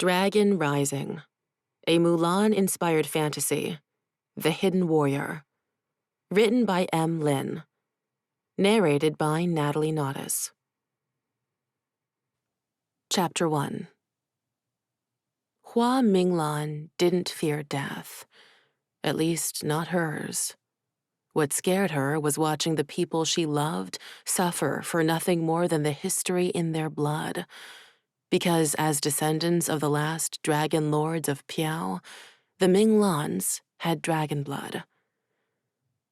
Dragon Rising, a Mulan-inspired fantasy, The Hidden Warrior, written by M. Lin, narrated by Natalie Naudis. Chapter 1. Hua Minglan didn't fear death, at least not hers. What scared her was watching the people she loved suffer for nothing more than the history in their blood. Because as descendants of the last dragon lords of Piao, the Minglans had dragon blood.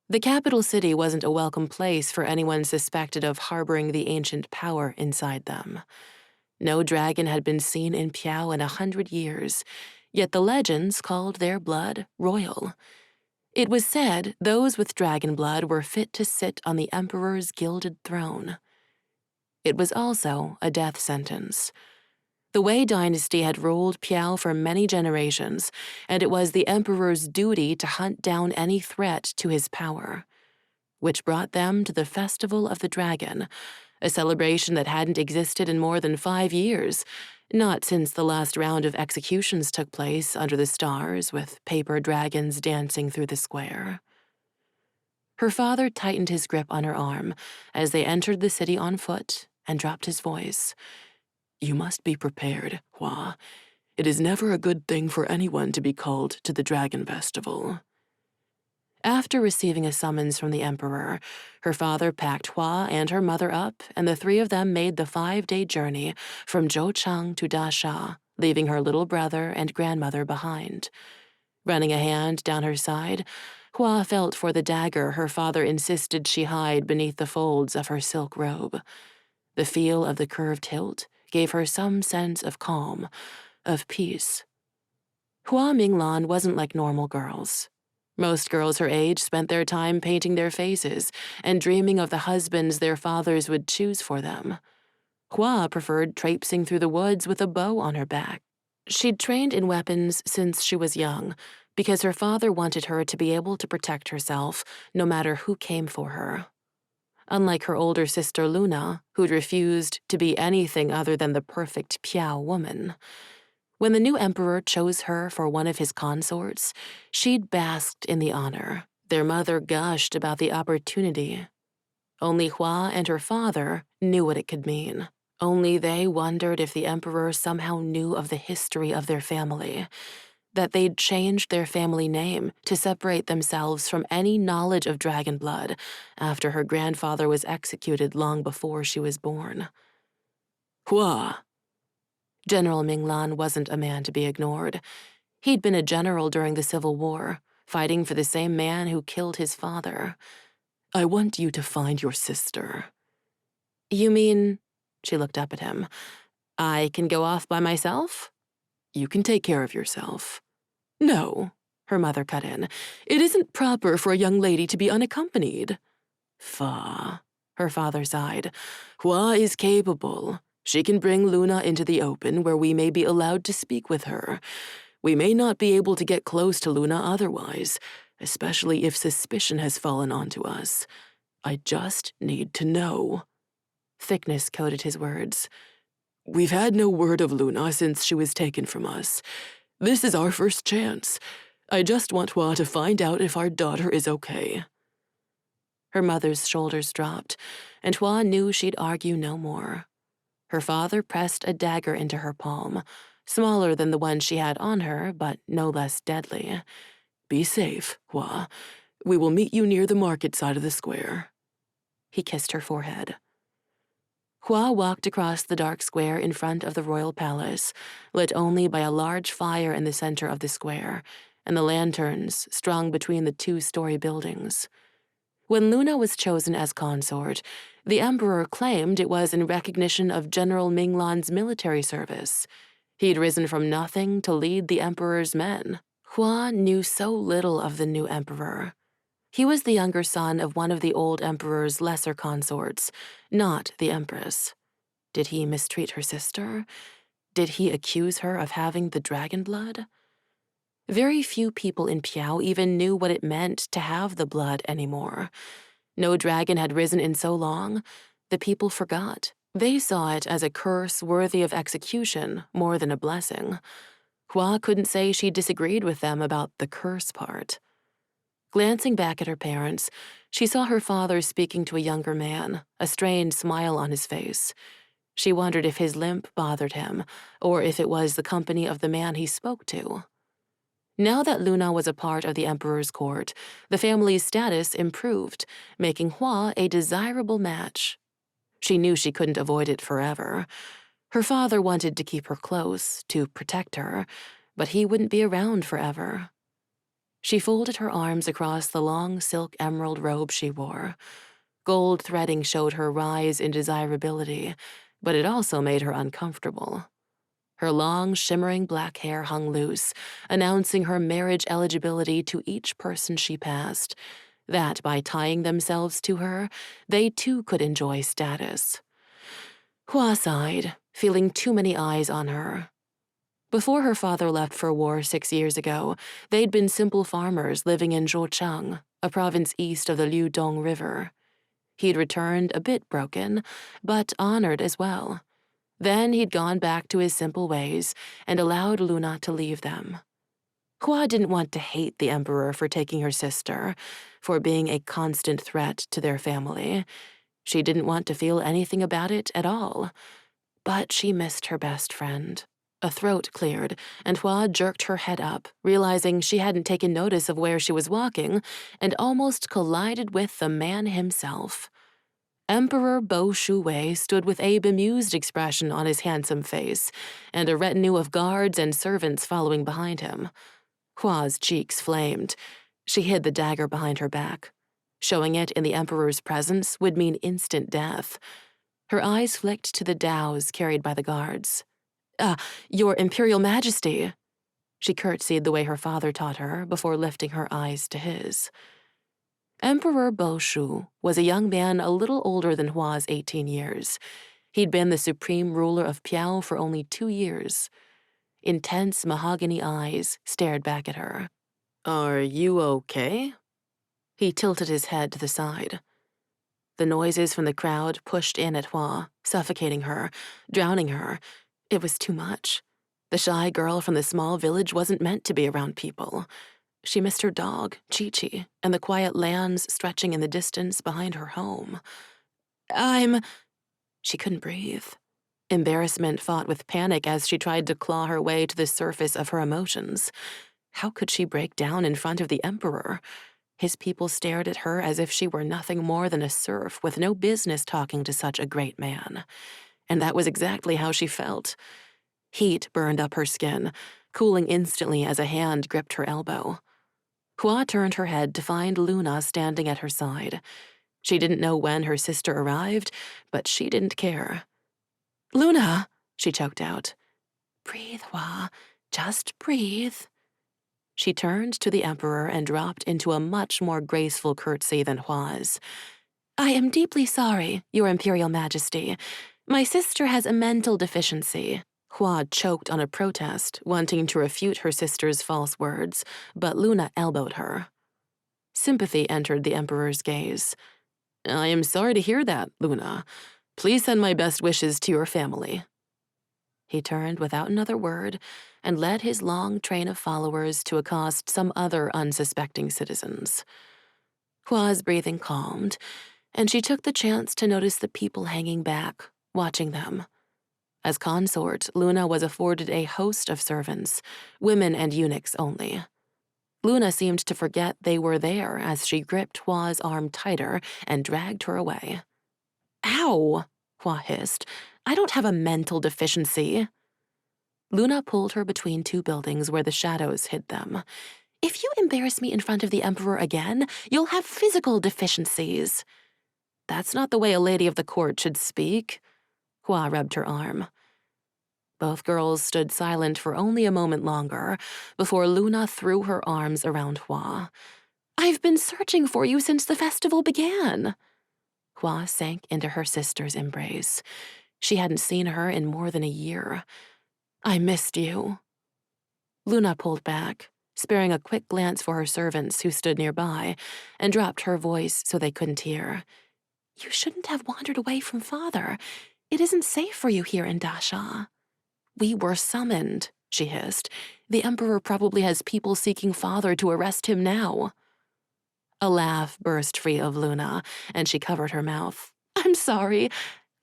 The capital city wasn't a welcome place for anyone suspected of harboring the ancient power inside them. No dragon had been seen in Piao in 100 years, yet the legends called their blood royal. It was said those with dragon blood were fit to sit on the emperor's gilded throne. It was also a death sentence. The Wei dynasty had ruled Piao for many generations, and it was the emperor's duty to hunt down any threat to his power, which brought them to the Festival of the Dragon, a celebration that hadn't existed in more than 5 years, not since the last round of executions took place under the stars with paper dragons dancing through the square. Her father tightened his grip on her arm as they entered the city on foot and dropped his voice. "You must be prepared, Hua. It is never a good thing for anyone to be called to the Dragon Festival." After receiving a summons from the emperor, her father packed Hua and her mother up, and the three of them made the 5-day journey from Zhoucheng to Dasha, leaving her little brother and grandmother behind. Running a hand down her side, Hua felt for the dagger her father insisted she hide beneath the folds of her silk robe. The feel of the curved hilt gave her some sense of calm, of peace. Hua Minglan wasn't like normal girls. Most girls her age spent their time painting their faces and dreaming of the husbands their fathers would choose for them. Hua preferred traipsing through the woods with a bow on her back. She'd trained in weapons since she was young, because her father wanted her to be able to protect herself no matter who came for her. Unlike her older sister Luna, who'd refused to be anything other than the perfect Piao woman. When the new emperor chose her for one of his consorts, she'd basked in the honor. Their mother gushed about the opportunity. Only Hua and her father knew what it could mean. Only they wondered if the emperor somehow knew of the history of their family, that they'd changed their family name to separate themselves from any knowledge of dragon blood after her grandfather was executed long before she was born. Hua. General Minglan wasn't a man to be ignored. He'd been a general during the Civil War, fighting for the same man who killed his father. "I want you to find your sister." "You mean," she looked up at him, "I can go off by myself?" "You can take care of yourself." "No," her mother cut in. "It isn't proper for a young lady to be unaccompanied." "Fa," her father sighed. "Hua is capable. She can bring Luna into the open where we may be allowed to speak with her. We may not be able to get close to Luna otherwise, especially if suspicion has fallen onto us. I just need to know." Thickness coated his words. "We've had no word of Luna since she was taken from us. This is our first chance. I just want Hua to find out if our daughter is okay." Her mother's shoulders dropped, and Hua knew she'd argue no more. Her father pressed a dagger into her palm, smaller than the one she had on her, but no less deadly. "Be safe, Hua. We will meet you near the market side of the square." He kissed her forehead. Hua walked across the dark square in front of the royal palace, lit only by a large fire in the center of the square, and the lanterns strung between the 2-story buildings. When Luna was chosen as consort, the emperor claimed it was in recognition of General Minglan's military service. He'd risen from nothing to lead the emperor's men. Hua knew so little of the new emperor. He was the younger son of one of the old emperor's lesser consorts, not the empress. Did he mistreat her sister? Did he accuse her of having the dragon blood? Very few people in Piao even knew what it meant to have the blood anymore. No dragon had risen in so long, the people forgot. They saw it as a curse worthy of execution more than a blessing. Hua couldn't say she disagreed with them about the curse part. Glancing back at her parents, she saw her father speaking to a younger man, a strained smile on his face. She wondered if his limp bothered him, or if it was the company of the man he spoke to. Now that Luna was a part of the emperor's court, the family's status improved, making Hua a desirable match. She knew she couldn't avoid it forever. Her father wanted to keep her close, to protect her, but he wouldn't be around forever. She folded her arms across the long silk emerald robe she wore. Gold threading showed her rise in desirability, but it also made her uncomfortable. Her long, shimmering black hair hung loose, announcing her marriage eligibility to each person she passed, that by tying themselves to her, they too could enjoy status. Hua sighed, feeling too many eyes on her. Before her father left for war 6 years ago, they'd been simple farmers living in Zhuochang, a province east of the Liudong River. He'd returned a bit broken, but honored as well. Then he'd gone back to his simple ways and allowed Luna to leave them. Hua didn't want to hate the emperor for taking her sister, for being a constant threat to their family. She didn't want to feel anything about it at all. But she missed her best friend. A throat cleared, and Hua jerked her head up, realizing she hadn't taken notice of where she was walking, and almost collided with the man himself. Emperor Bo Shuwei stood with a bemused expression on his handsome face, and a retinue of guards and servants following behind him. Hua's cheeks flamed. She hid the dagger behind her back. Showing it in the emperor's presence would mean instant death. Her eyes flicked to the dows carried by the guards. Your Imperial Majesty." She curtsied the way her father taught her before lifting her eyes to his. Emperor Bo Shu was a young man a little older than Hua's 18 years. He'd been the supreme ruler of Piao for only 2 years. Intense mahogany eyes stared back at her. "Are you okay?" He tilted his head to the side. The noises from the crowd pushed in at Hua, suffocating her, drowning her. It was too much. The shy girl from the small village wasn't meant to be around people. She missed her dog, Chi-Chi, and the quiet lands stretching in the distance behind her home. She couldn't breathe. Embarrassment fought with panic as she tried to claw her way to the surface of her emotions. How could she break down in front of the emperor? His people stared at her as if she were nothing more than a serf with no business talking to such a great man. And that was exactly how she felt. Heat burned up her skin, cooling instantly as a hand gripped her elbow. Hua turned her head to find Luna standing at her side. She didn't know when her sister arrived, but she didn't care. "Luna," she choked out. "Breathe, Hua. Just breathe." She turned to the emperor and dropped into a much more graceful curtsy than Hua's. "I am deeply sorry, Your Imperial Majesty. My sister has a mental deficiency." Hua choked on a protest, wanting to refute her sister's false words, but Luna elbowed her. Sympathy entered the emperor's gaze. "I am sorry to hear that, Luna. Please send my best wishes to your family." He turned without another word and led his long train of followers to accost some other unsuspecting citizens. Hua's breathing calmed, and she took the chance to notice the people hanging back, watching them. As consort, Luna was afforded a host of servants, women and eunuchs only. Luna seemed to forget they were there as she gripped Hua's arm tighter and dragged her away. "Ow!" Hua hissed. "I don't have a mental deficiency." Luna pulled her between 2 buildings where the shadows hid them. "If you embarrass me in front of the emperor again, you'll have physical deficiencies." "That's not the way a lady of the court should speak." Hua rubbed her arm. Both girls stood silent for only a moment longer before Luna threw her arms around Hua. "I've been searching for you since the festival began." Hua sank into her sister's embrace. She hadn't seen her in more than a year. "I missed you." Luna pulled back, sparing a quick glance for her servants who stood nearby, and dropped her voice so they couldn't hear. "You shouldn't have wandered away from Father. It isn't safe for you here in Dasha. We were summoned, she hissed. The Emperor probably has people seeking father to arrest him now. A laugh burst free of Luna, and she covered her mouth. I'm sorry.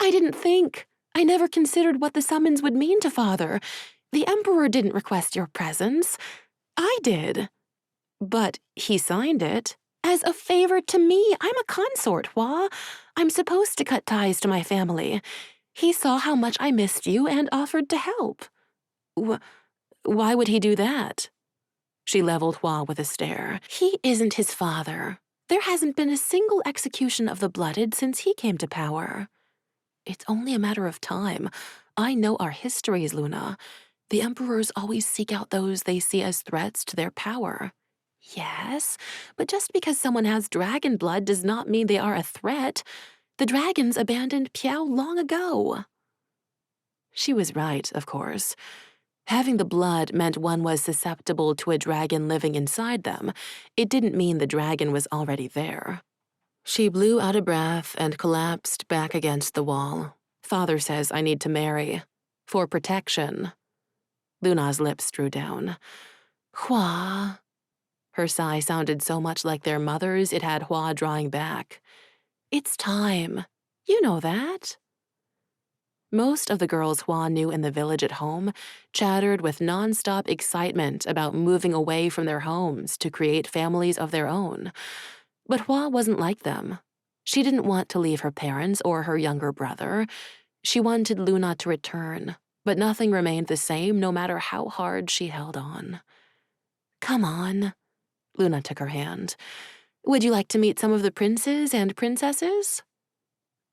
I didn't think. I never considered what the summons would mean to father. The Emperor didn't request your presence. I did. But he signed it. As a favor to me, I'm a consort, Hua. I'm supposed to cut ties to my family. He saw how much I missed you and offered to help. Why would he do that? She leveled Hua with a stare. He isn't his father. There hasn't been a single execution of the blooded since he came to power. It's only a matter of time. I know our histories, Luna. The emperors always seek out those they see as threats to their power. Yes, but just because someone has dragon blood does not mean they are a threat. The dragons abandoned Piao long ago. She was right, of course. Having the blood meant one was susceptible to a dragon living inside them. It didn't mean the dragon was already there. She blew out of breath and collapsed back against the wall. Father says I need to marry. For protection. Luna's lips drew down. Hua. Her sigh sounded so much like their mother's it had Hua drawing back. It's time. You know that. Most of the girls Hua knew in the village at home chattered with nonstop excitement about moving away from their homes to create families of their own. But Hua wasn't like them. She didn't want to leave her parents or her younger brother. She wanted Luna to return, but nothing remained the same no matter how hard she held on. Come on. Luna took her hand. Would you like to meet some of the princes and princesses?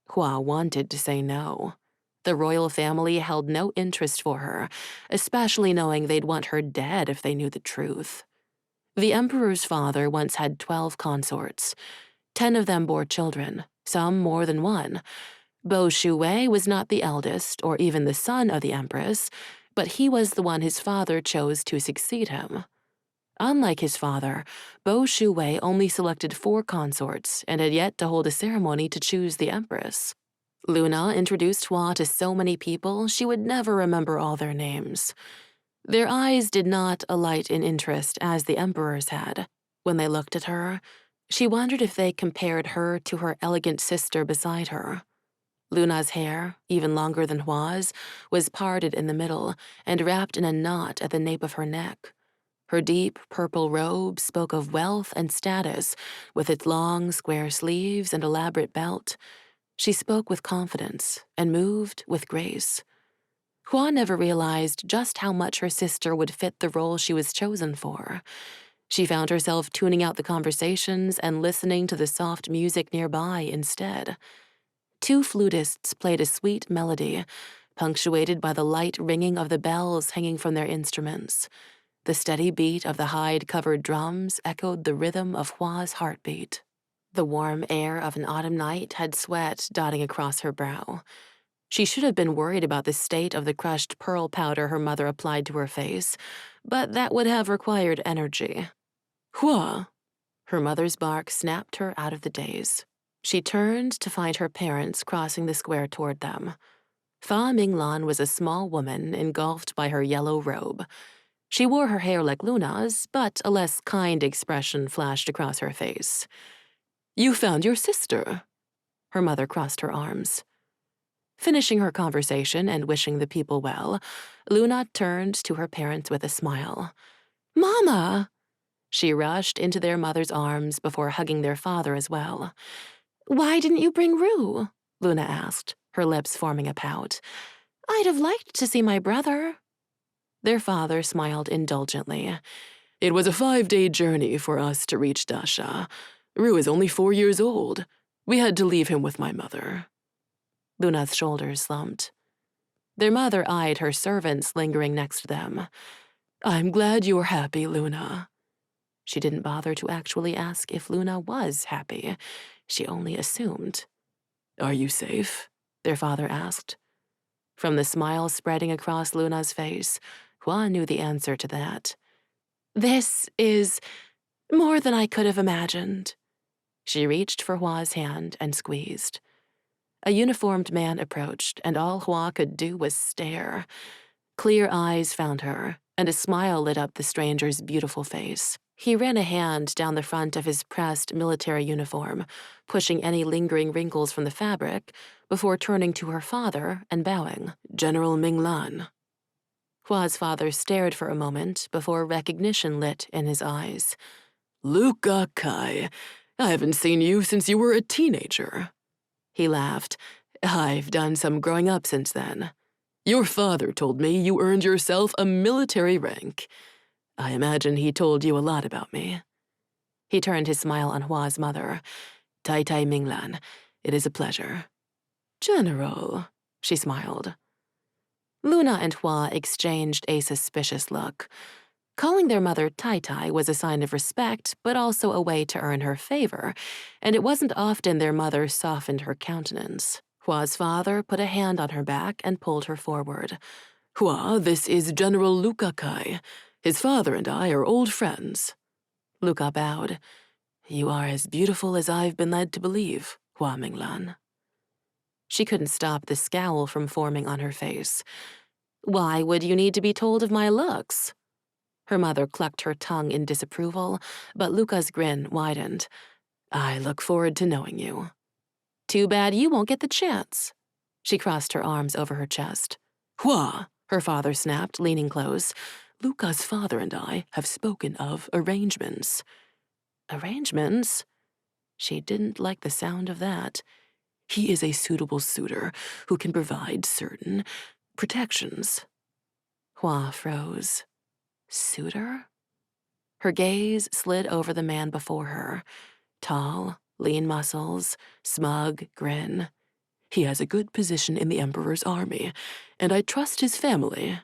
Hua wanted to say no. The royal family held no interest for her, especially knowing they'd want her dead if they knew the truth. The emperor's father once had 12 consorts. 10 of them bore children, some more than one. Bo Shuwei was not the eldest or even the son of the empress, but he was the one his father chose to succeed him. Unlike his father, Bo Shuwei only selected 4 consorts and had yet to hold a ceremony to choose the empress. Luna introduced Hua to so many people she would never remember all their names. Their eyes did not alight in interest as the emperor's had. When they looked at her, she wondered if they compared her to her elegant sister beside her. Luna's hair, even longer than Hua's, was parted in the middle and wrapped in a knot at the nape of her neck. Her deep purple robe spoke of wealth and status, with its long, square sleeves and elaborate belt. She spoke with confidence and moved with grace. Hua never realized just how much her sister would fit the role she was chosen for. She found herself tuning out the conversations and listening to the soft music nearby instead. 2 flutists played a sweet melody, punctuated by the light ringing of the bells hanging from their instruments. The steady beat of the hide-covered drums echoed the rhythm of Hua's heartbeat. The warm air of an autumn night had sweat dotting across her brow. She should have been worried about the state of the crushed pearl powder her mother applied to her face, but that would have required energy. Hua! Her mother's bark snapped her out of the daze. She turned to find her parents crossing the square toward them. Hua Minglan was a small woman engulfed by her yellow robe. She wore her hair like Luna's, but a less kind expression flashed across her face. You found your sister. Her mother crossed her arms. Finishing her conversation and wishing the people well, Luna turned to her parents with a smile. Mama! She rushed into their mother's arms before hugging their father as well. Why didn't you bring Rue? Luna asked, her lips forming a pout. I'd have liked to see my brother. Their father smiled indulgently. It was a 5-day journey for us to reach Dasha. Rue is only 4 years old. We had to leave him with my mother. Luna's shoulders slumped. Their mother eyed her servants lingering next to them. I'm glad you're happy, Luna. She didn't bother to actually ask if Luna was happy. She only assumed. Are you safe? Their father asked. From the smile spreading across Luna's face, Hua knew the answer to that. This is more than I could have imagined. She reached for Hua's hand and squeezed. A uniformed man approached, and all Hua could do was stare. Clear eyes found her, and a smile lit up the stranger's beautiful face. He ran a hand down the front of his pressed military uniform, pushing any lingering wrinkles from the fabric, before turning to her father and bowing. "General Minglan." Hua's father stared for a moment before recognition lit in his eyes. "Luca Kai, I haven't seen you since you were a teenager." He laughed. "I've done some growing up since then. Your father told me you earned yourself a military rank. I imagine he told you a lot about me." He turned his smile on Hua's mother. "Tai Tai Minglan, it is a pleasure." "General," she smiled. Luna and Hua exchanged a suspicious look. Calling their mother Tai Tai was a sign of respect, but also a way to earn her favor, and it wasn't often their mother softened her countenance. Hua's father put a hand on her back and pulled her forward. "Hua, this is General Luca Kai. His father and I are old friends." Luca bowed. "You are as beautiful as I've been led to believe, Hua Minglan." She couldn't stop the scowl from forming on her face. "Why would you need to be told of my looks?" Her mother clucked her tongue in disapproval, but Luca's grin widened. "I look forward to knowing you." "Too bad you won't get the chance." She crossed her arms over her chest. "Hua," her father snapped, leaning close. "Luca's father and I have spoken of arrangements." Arrangements? She didn't like the sound of that. "He is a suitable suitor who can provide certain protections." Hua froze. Suitor? Her gaze slid over the man before her. Tall, lean muscles, smug grin. "He has a good position in the Emperor's army, and I trust his family."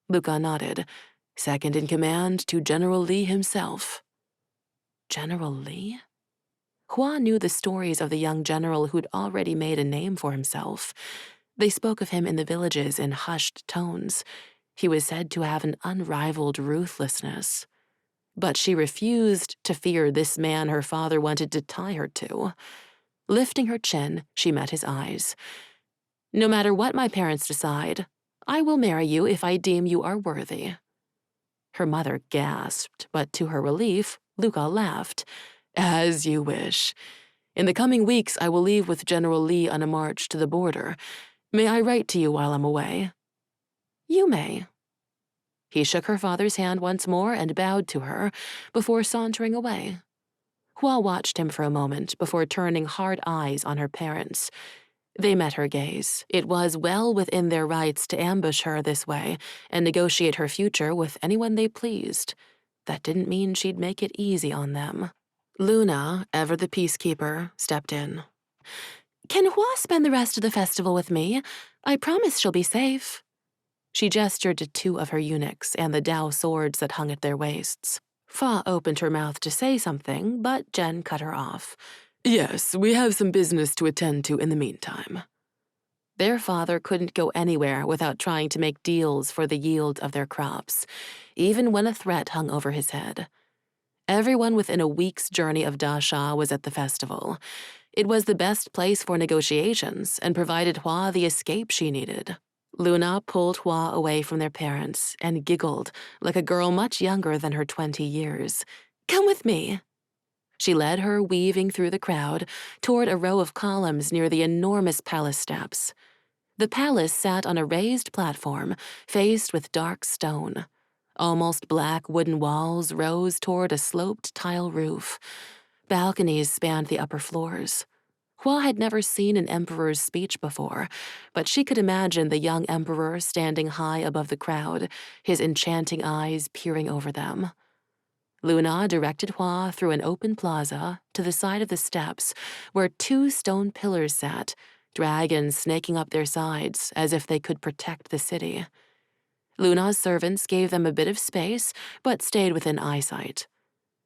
Luca nodded. "Second in command to General Li himself." General Li? Hua knew the stories of the young general who'd already made a name for himself. They spoke of him in the villages in hushed tones. He was said to have an unrivaled ruthlessness. But she refused to fear this man her father wanted to tie her to. Lifting her chin, she met his eyes. "No matter what my parents decide, I will marry you if I deem you are worthy." Her mother gasped, but to her relief, Luca laughed. "As you wish. In the coming weeks, I will leave with General Li on a march to the border. May I write to you while I'm away?" "You may." He shook her father's hand once more and bowed to her before sauntering away. Hua watched him for a moment before turning hard eyes on her parents. They met her gaze. It was well within their rights to ambush her this way and negotiate her future with anyone they pleased. That didn't mean she'd make it easy on them. Luna, ever the peacekeeper, stepped in. "Can Hua spend the rest of the festival with me? I promise she'll be safe." She gestured to two of her eunuchs and the Dao swords that hung at their waists. Fa opened her mouth to say something, but Jen cut her off. "Yes, we have some business to attend to in the meantime." Their father couldn't go anywhere without trying to make deals for the yield of their crops, even when a threat hung over his head. Everyone within a week's journey of Da Sha was at the festival. It was the best place for negotiations and provided Hua the escape she needed. Luna pulled Hua away from their parents and giggled like a girl much younger than her 20 years. "Come with me." She led her, weaving through the crowd, toward a row of columns near the enormous palace steps. The palace sat on a raised platform, faced with dark stone. Almost black wooden walls rose toward a sloped tile roof. Balconies spanned the upper floors. Hua had never seen an emperor's speech before, but she could imagine the young emperor standing high above the crowd, his enchanting eyes peering over them. Luna directed Hua through an open plaza to the side of the steps where two stone pillars sat, dragons snaking up their sides as if they could protect the city. Luna's servants gave them a bit of space, but stayed within eyesight.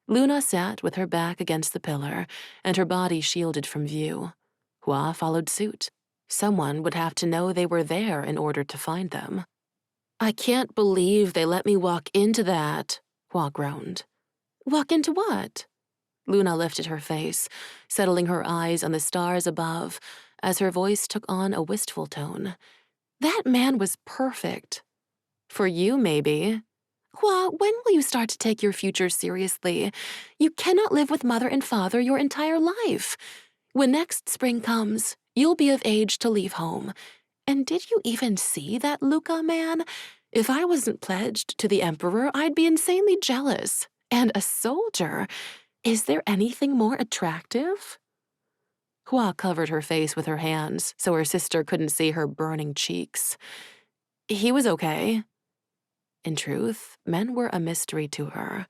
Luna sat with her back against the pillar and her body shielded from view. Hua followed suit. Someone would have to know they were there in order to find them. "I can't believe they let me walk into that," Hua groaned. "Walk into what?" Luna lifted her face, settling her eyes on the stars above, as her voice took on a wistful tone. That man was perfect. For you, maybe. Hua, when will you start to take your future seriously? You cannot live with mother and father your entire life. When next spring comes, you'll be of age to leave home. And did you even see that Luca man? If I wasn't pledged to the emperor, I'd be insanely jealous. And a soldier. Is there anything more attractive? Hua covered her face with her hands so her sister couldn't see her burning cheeks. He was okay. In truth, men were a mystery to her.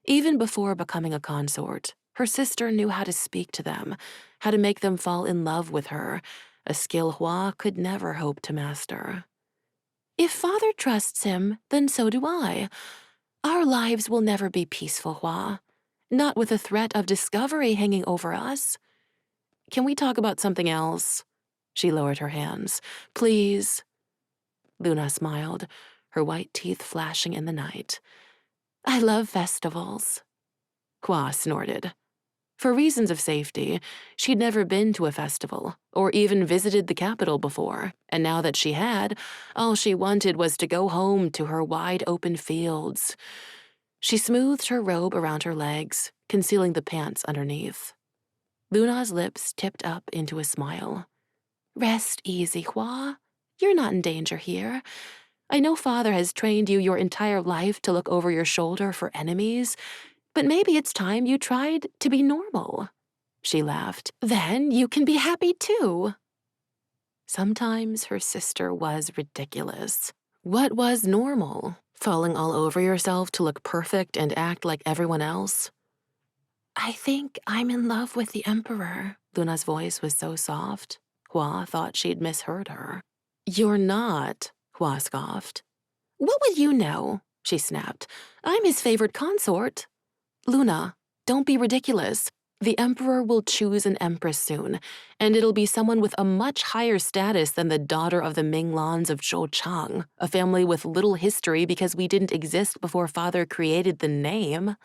Even before becoming a consort, her sister knew how to speak to them, how to make them fall in love with her, a skill Hua could never hope to master. If father trusts him, then so do I. Our lives will never be peaceful, Hua. Not with the threat of discovery hanging over us. Can we talk about something else? She lowered her hands. Please. Luna smiled, her white teeth flashing in the night. I love festivals. Hua snorted. For reasons of safety, she'd never been to a festival or even visited the capital before, and now that she had, all she wanted was to go home to her wide-open fields. She smoothed her robe around her legs, concealing the pants underneath. Luna's lips tipped up into a smile. Rest easy, Hua. You're not in danger here. I know father has trained you your entire life to look over your shoulder for enemies, but maybe it's time you tried to be normal. She laughed. Then you can be happy too. Sometimes her sister was ridiculous. What was normal? Falling all over yourself to look perfect and act like everyone else? I think I'm in love with the emperor. Luna's voice was so soft. Hua thought she'd misheard her. You're not, Hua scoffed. What would you know? She snapped. I'm his favorite consort. Luna, don't be ridiculous. The emperor will choose an empress soon, and it'll be someone with a much higher status than the daughter of the Minglans of Zhouchang, a family with little history because we didn't exist before father created the name.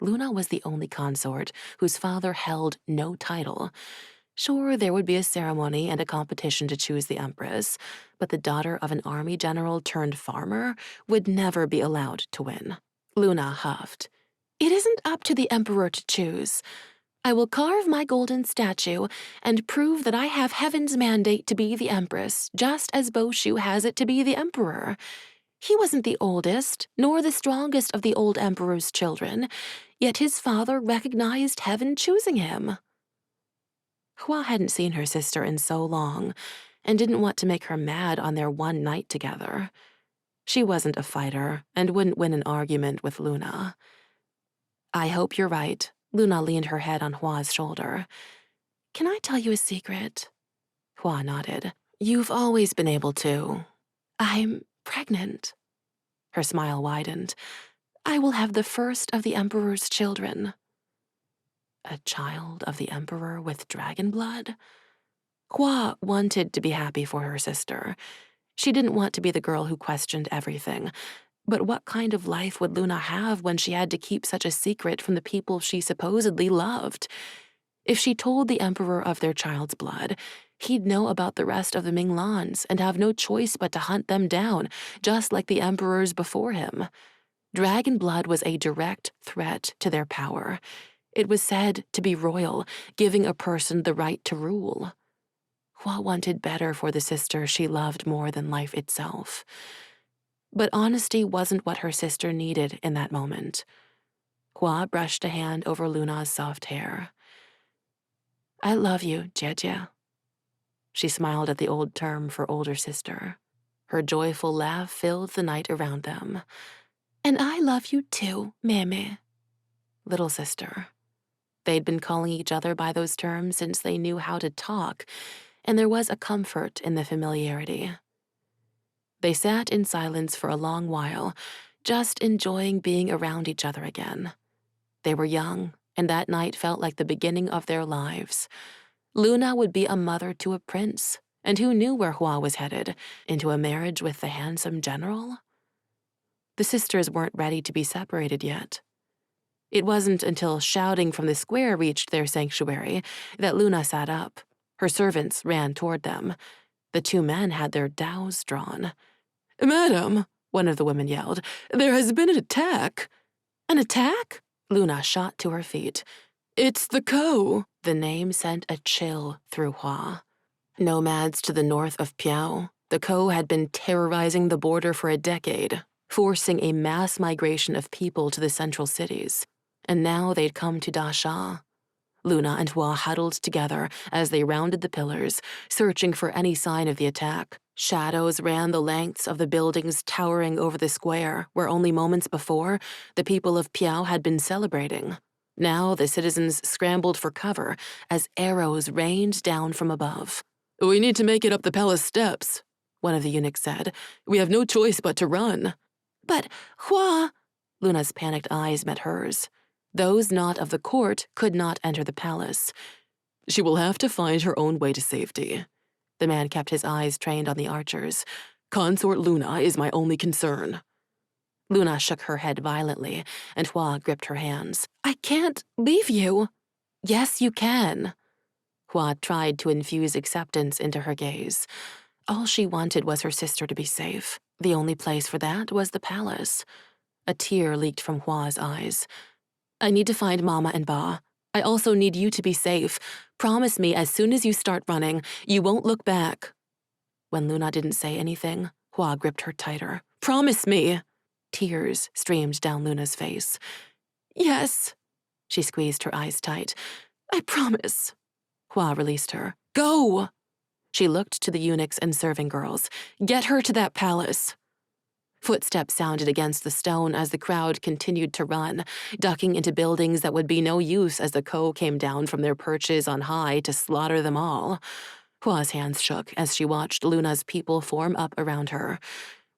Luna was the only consort whose father held no title. Sure, there would be a ceremony and a competition to choose the empress, but the daughter of an army general turned farmer would never be allowed to win. Luna huffed. It isn't up to the emperor to choose. I will carve my golden statue and prove that I have heaven's mandate to be the empress, just as Boshu has it to be the emperor. He wasn't the oldest, nor the strongest of the old emperor's children, yet his father recognized heaven choosing him. Hua hadn't seen her sister in so long and didn't want to make her mad on their one night together. She wasn't a fighter and wouldn't win an argument with Luna. I hope you're right. Luna leaned her head on Hua's shoulder. Can I tell you a secret? Hua nodded. You've always been able to. I'm pregnant. Her smile widened. I will have the first of the emperor's children. A child of the emperor with dragon blood? Hua wanted to be happy for her sister. She didn't want to be the girl who questioned everything. But what kind of life would Luna have when she had to keep such a secret from the people she supposedly loved? If she told the emperor of their child's blood, he'd know about the rest of the Minglans and have no choice but to hunt them down, just like the emperors before him. Dragon blood was a direct threat to their power. It was said to be royal, giving a person the right to rule. Hua wanted better for the sister she loved more than life itself. But honesty wasn't what her sister needed in that moment. Hua brushed a hand over Luna's soft hair. I love you, Jie. She smiled at the old term for older sister. Her joyful laugh filled the night around them. And I love you too, Meme. Little sister. They'd been calling each other by those terms since they knew how to talk, and there was a comfort in the familiarity. They sat in silence for a long while, just enjoying being around each other again. They were young, and that night felt like the beginning of their lives. Luna would be a mother to a prince, and who knew where Hua was headed? Into a marriage with the handsome general? The sisters weren't ready to be separated yet. It wasn't until shouting from the square reached their sanctuary that Luna sat up. Her servants ran toward them. The two men had their dows drawn. "Madam," one of the women yelled, "there has been an attack." "An attack?" Luna shot to her feet. "It's the Ko." The name sent a chill through Hua. Nomads to the north of Piao, the Ko had been terrorizing the border for a decade, forcing a mass migration of people to the central cities. And now they'd come to Da Sha. Luna and Hua huddled together as they rounded the pillars, searching for any sign of the attack. Shadows ran the lengths of the buildings towering over the square, where only moments before, the people of Piao had been celebrating. Now the citizens scrambled for cover as arrows rained down from above. "We need to make it up the palace steps," one of the eunuchs said. "We have no choice but to run." "But, Hua—" Luna's panicked eyes met hers. Those not of the court could not enter the palace. "She will have to find her own way to safety." The man kept his eyes trained on the archers. "Consort Luna is my only concern." Luna shook her head violently, and Hua gripped her hands. "I can't leave you." "Yes, you can." Hua tried to infuse acceptance into her gaze. All she wanted was her sister to be safe. The only place for that was the palace. A tear leaked from Hua's eyes. "I need to find Mama and Ba. I also need you to be safe. Promise me as soon as you start running, you won't look back." When Luna didn't say anything, Hua gripped her tighter. "Promise me." Tears streamed down Luna's face. "Yes." She squeezed her eyes tight. "I promise." Hua released her. "Go!" She looked to the eunuchs and serving girls. "Get her to that palace." Footsteps sounded against the stone as the crowd continued to run, ducking into buildings that would be no use as the Ko came down from their perches on high to slaughter them all. Hua's hands shook as she watched Luna's people form up around her.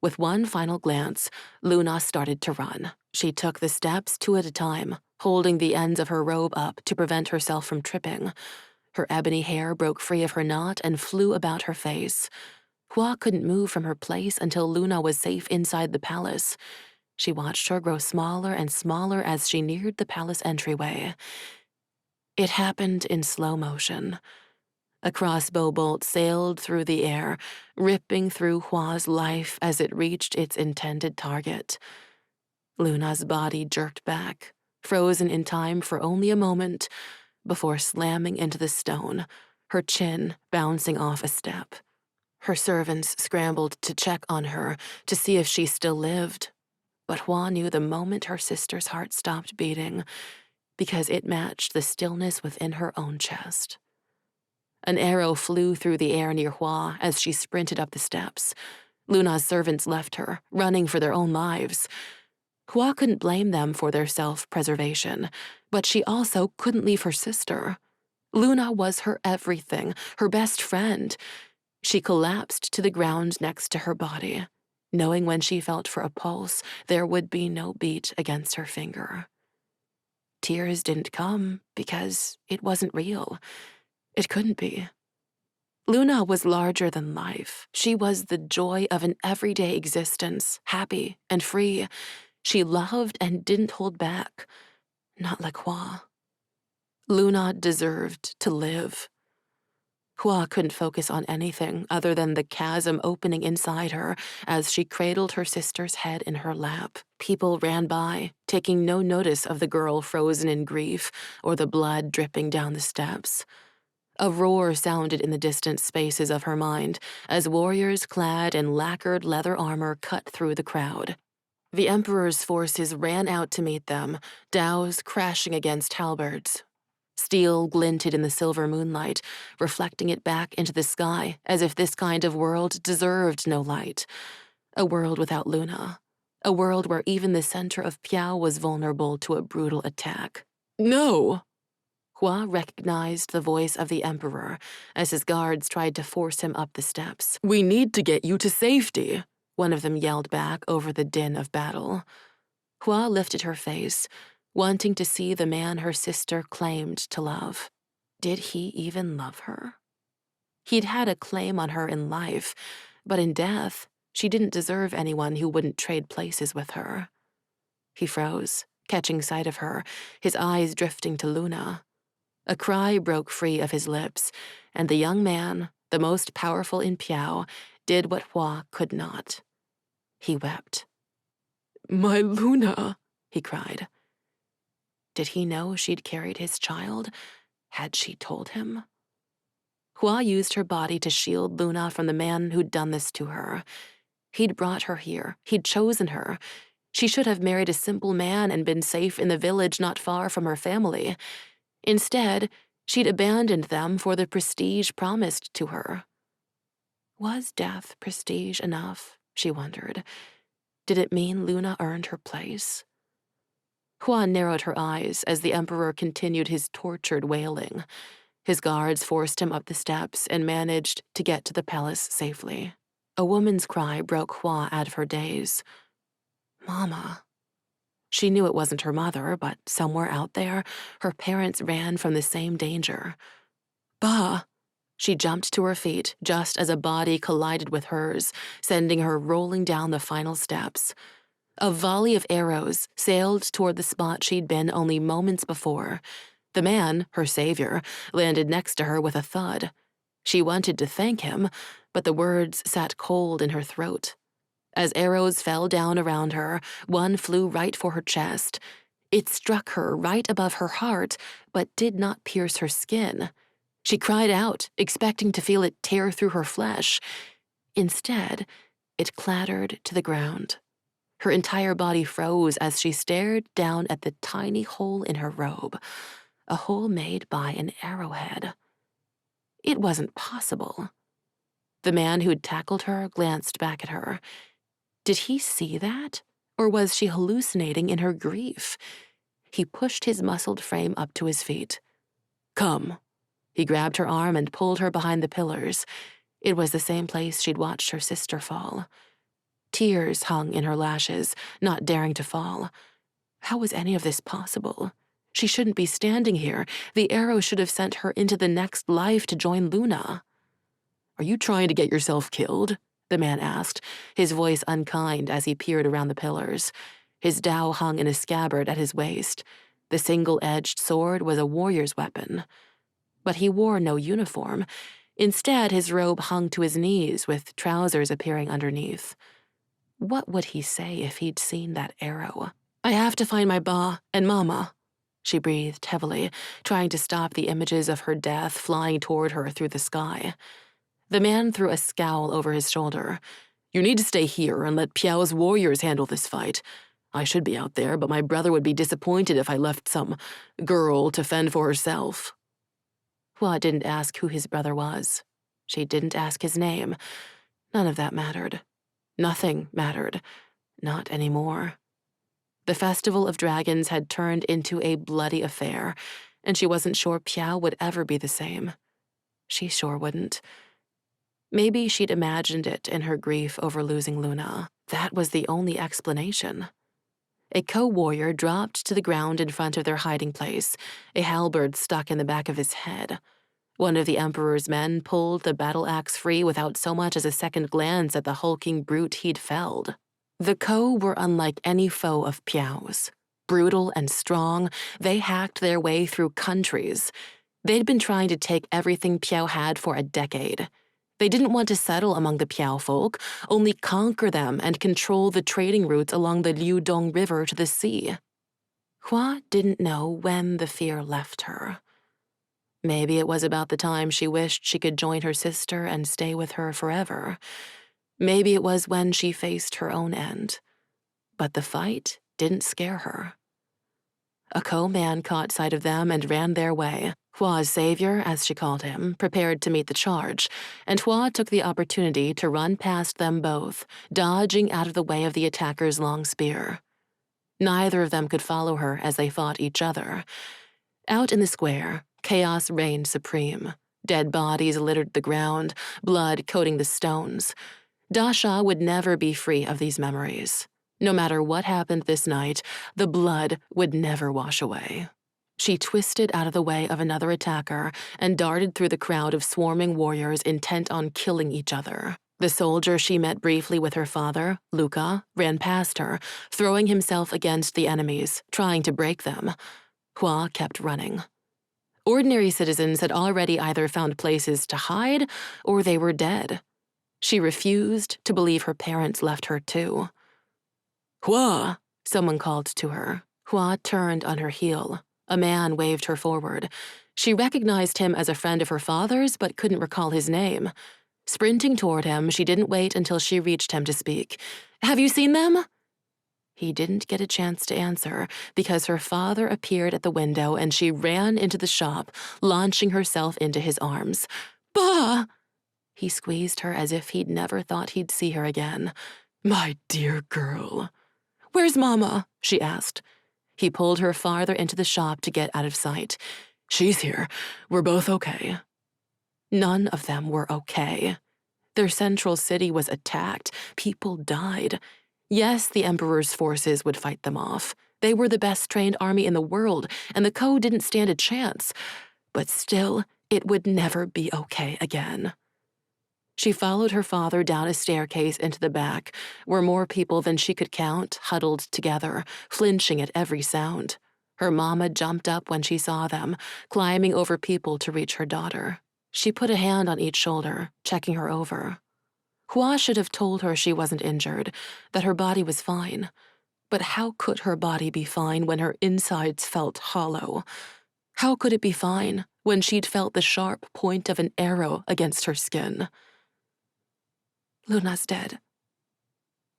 With one final glance, Luna started to run. She took the steps two at a time, holding the ends of her robe up to prevent herself from tripping. Her ebony hair broke free of her knot and flew about her face. Hua couldn't move from her place until Luna was safe inside the palace. She watched her grow smaller and smaller as she neared the palace entryway. It happened in slow motion. A crossbow bolt sailed through the air, ripping through Hua's life as it reached its intended target. Luna's body jerked back, frozen in time for only a moment, before slamming into the stone, her chin bouncing off a step. Her servants scrambled to check on her to see if she still lived, but Hua knew the moment her sister's heart stopped beating, because it matched the stillness within her own chest. An arrow flew through the air near Hua as she sprinted up the steps. Luna's servants left her, running for their own lives. Hua couldn't blame them for their self-preservation, but she also couldn't leave her sister. Luna was her everything, her best friend. She collapsed to the ground next to her body, knowing when she felt for a pulse, there would be no beat against her finger. Tears didn't come because it wasn't real. It couldn't be. Luna was larger than life. She was the joy of an everyday existence, happy and free. She loved and didn't hold back. Not like Hua. Luna deserved to live. Hua couldn't focus on anything other than the chasm opening inside her as she cradled her sister's head in her lap. People ran by, taking no notice of the girl frozen in grief or the blood dripping down the steps. A roar sounded in the distant spaces of her mind as warriors clad in lacquered leather armor cut through the crowd. The Emperor's forces ran out to meet them, dows crashing against halberds. Steel glinted in the silver moonlight, reflecting it back into the sky as if this kind of world deserved no light. A world without Luna. A world where even the center of Piao was vulnerable to a brutal attack. "No!" Hua recognized the voice of the Emperor as his guards tried to force him up the steps. "We need to get you to safety," one of them yelled back over the din of battle. Hua lifted her face, wanting to see the man her sister claimed to love. Did he even love her? He'd had a claim on her in life, but in death, she didn't deserve anyone who wouldn't trade places with her. He froze, catching sight of her, his eyes drifting to Luna. A cry broke free of his lips, and the young man, the most powerful in Piao, did what Hua could not. He wept. "My Luna," he cried. Did he know she'd carried his child? Had she told him? Hua used her body to shield Luna from the man who'd done this to her. He'd brought her here. He'd chosen her. She should have married a simple man and been safe in the village not far from her family. Instead, she'd abandoned them for the prestige promised to her. Was death prestige enough, she wondered. Did it mean Luna earned her place? Hua narrowed her eyes as the Emperor continued his tortured wailing. His guards forced him up the steps and managed to get to the palace safely. A woman's cry broke Hua out of her daze. Mama. She knew it wasn't her mother, but somewhere out there, her parents ran from the same danger. Ba! She jumped to her feet just as a body collided with hers, sending her rolling down the final steps. A volley of arrows sailed toward the spot she'd been only moments before. The man, her savior, landed next to her with a thud. She wanted to thank him, but the words sat cold in her throat. As arrows fell down around her, one flew right for her chest. It struck her right above her heart, but did not pierce her skin. She cried out, expecting to feel it tear through her flesh. Instead, it clattered to the ground. Her entire body froze as she stared down at the tiny hole in her robe, a hole made by an arrowhead. It wasn't possible. The man who'd tackled her glanced back at her. Did he see that? Or was she hallucinating in her grief? He pushed his muscled frame up to his feet. Come. He grabbed her arm and pulled her behind the pillars. It was the same place she'd watched her sister fall. Tears hung in her lashes, not daring to fall. How was any of this possible? She shouldn't be standing here. The arrow should have sent her into the next life to join Luna. Are you trying to get yourself killed? The man asked, his voice unkind as he peered around the pillars. His dao hung in a scabbard at his waist. The single-edged sword was a warrior's weapon. But he wore no uniform. Instead, his robe hung to his knees with trousers appearing underneath. What would he say if he'd seen that arrow? I have to find my ba and mama, she breathed heavily, trying to stop the images of her death flying toward her through the sky. The man threw a scowl over his shoulder. You need to stay here and let Piao's warriors handle this fight. I should be out there, but my brother would be disappointed if I left some girl to fend for herself. Hua didn't ask who his brother was. She didn't ask his name. None of that mattered. Nothing mattered. Not anymore. The Festival of Dragons had turned into a bloody affair, and she wasn't sure Piao would ever be the same. She sure wouldn't. Maybe she'd imagined it in her grief over losing Luna. That was the only explanation. A co-warrior dropped to the ground in front of their hiding place, a halberd stuck in the back of his head. One of the Emperor's men pulled the battle axe free without so much as a second glance at the hulking brute he'd felled. The Ko were unlike any foe of Piao's. Brutal and strong, they hacked their way through countries. They'd been trying to take everything Piao had for a decade. They didn't want to settle among the Piao folk, only conquer them and control the trading routes along the Liudong River to the sea. Hua didn't know when the fear left her. Maybe it was about the time she wished she could join her sister and stay with her forever. Maybe it was when she faced her own end. But the fight didn't scare her. A co-man caught sight of them and ran their way. Hua's savior, as she called him, prepared to meet the charge, and Hua took the opportunity to run past them both, dodging out of the way of the attacker's long spear. Neither of them could follow her as they fought each other. Out in the square, chaos reigned supreme. Dead bodies littered the ground, blood coating the stones. Dasha would never be free of these memories. No matter what happened this night, the blood would never wash away. She twisted out of the way of another attacker and darted through the crowd of swarming warriors intent on killing each other. The soldier she met briefly with her father, Luca, ran past her, throwing himself against the enemies, trying to break them. Hua kept running. Ordinary citizens had already either found places to hide or they were dead. She refused to believe her parents left her too. "Hua!" someone called to her. Hua turned on her heel. A man waved her forward. She recognized him as a friend of her father's but couldn't recall his name. Sprinting toward him, she didn't wait until she reached him to speak. "Have you seen them?" He didn't get a chance to answer because her father appeared at the window and she ran into the shop, launching herself into his arms. "Bah!" He squeezed her as if he'd never thought he'd see her again. "My dear girl." "Where's Mama?" she asked. He pulled her farther into the shop to get out of sight. "She's here. We're both okay." None of them were okay. Their central city was attacked. People died. Yes, the Emperor's forces would fight them off. They were the best-trained army in the world, and the Ko didn't stand a chance. But still, it would never be okay again. She followed her father down a staircase into the back, where more people than she could count huddled together, flinching at every sound. Her mama jumped up when she saw them, climbing over people to reach her daughter. She put a hand on each shoulder, checking her over. Hua should have told her she wasn't injured, that her body was fine. But how could her body be fine when her insides felt hollow? How could it be fine when she'd felt the sharp point of an arrow against her skin? "Luna's dead."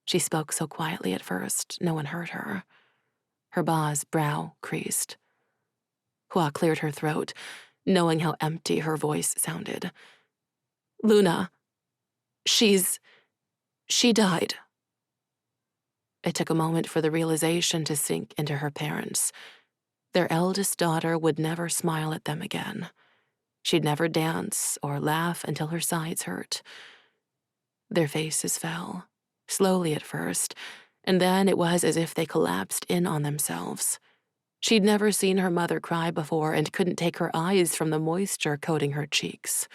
She spoke so quietly at first, no one heard her. Her Ba's brow creased. Hua cleared her throat, knowing how empty her voice sounded. "Luna, she died." It took a moment for the realization to sink into her parents. Their eldest daughter would never smile at them again. She'd never dance or laugh until her sides hurt. Their faces fell, slowly at first, and then it was as if they collapsed in on themselves. She'd never seen her mother cry before and couldn't take her eyes from the moisture coating her cheeks.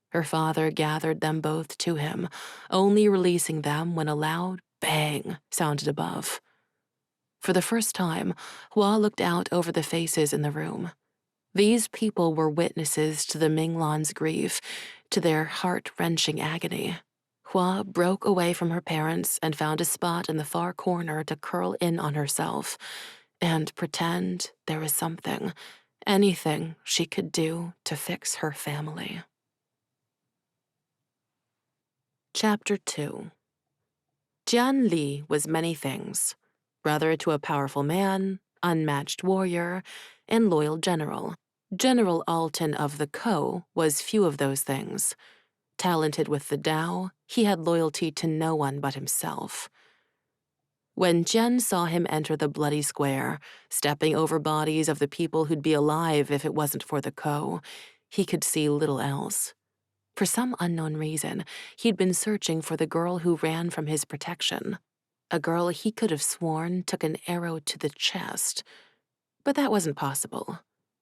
Her father gathered them both to him, only releasing them when a loud bang sounded above. For the first time, Hua looked out over the faces in the room. These people were witnesses to the Minglan's grief, to their heart-wrenching agony. Hua broke away from her parents and found a spot in the far corner to curl in on herself and pretend there was something, anything she could do to fix her family. Chapter 2. Jian Li was many things. Brother to a powerful man, unmatched warrior, and loyal general. General Alton of the Ko was few of those things. Talented with the Tao, he had loyalty to no one but himself. When Jian saw him enter the bloody square, stepping over bodies of the people who'd be alive if it wasn't for the Ko, he could see little else. For some unknown reason, he'd been searching for the girl who ran from his protection. A girl he could have sworn took an arrow to the chest. But that wasn't possible.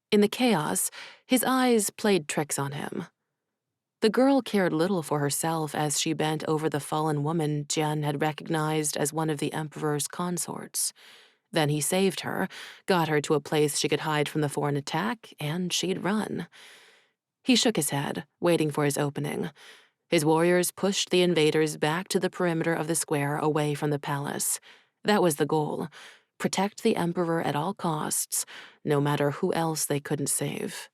In the chaos, his eyes played tricks on him. The girl cared little for herself as she bent over the fallen woman Jian had recognized as one of the Emperor's consorts. Then he saved her, got her to a place she could hide from the foreign attack, and she'd run. He shook his head, waiting for his opening. His warriors pushed the invaders back to the perimeter of the square away from the palace. That was the goal. Protect the Emperor at all costs, no matter who else they couldn't save.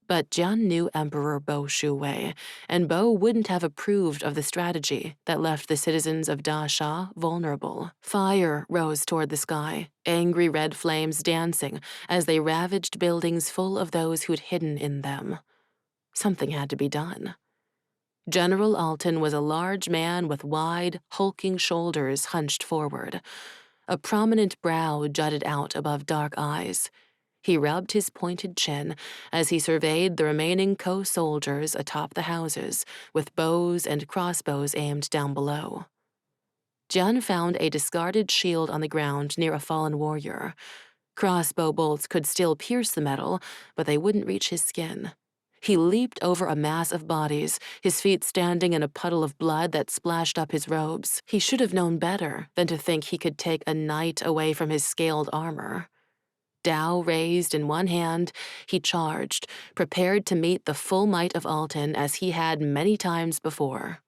But Jian knew Emperor Bo Shuwei, and Bo wouldn't have approved of the strategy that left the citizens of Da Sha vulnerable. Fire rose toward the sky, angry red flames dancing as they ravaged buildings full of those who'd hidden in them. Something had to be done. General Alton was a large man with wide, hulking shoulders hunched forward. A prominent brow jutted out above dark eyes. He rubbed his pointed chin as he surveyed the remaining Ko soldiers atop the houses, with bows and crossbows aimed down below. Jian found a discarded shield on the ground near a fallen warrior. Crossbow bolts could still pierce the metal, but they wouldn't reach his skin. He leaped over a mass of bodies, his feet standing in a puddle of blood that splashed up his robes. He should have known better than to think he could take a knight away from his scaled armor. Dao raised in one hand, he charged, prepared to meet the full might of Alton as he had many times before.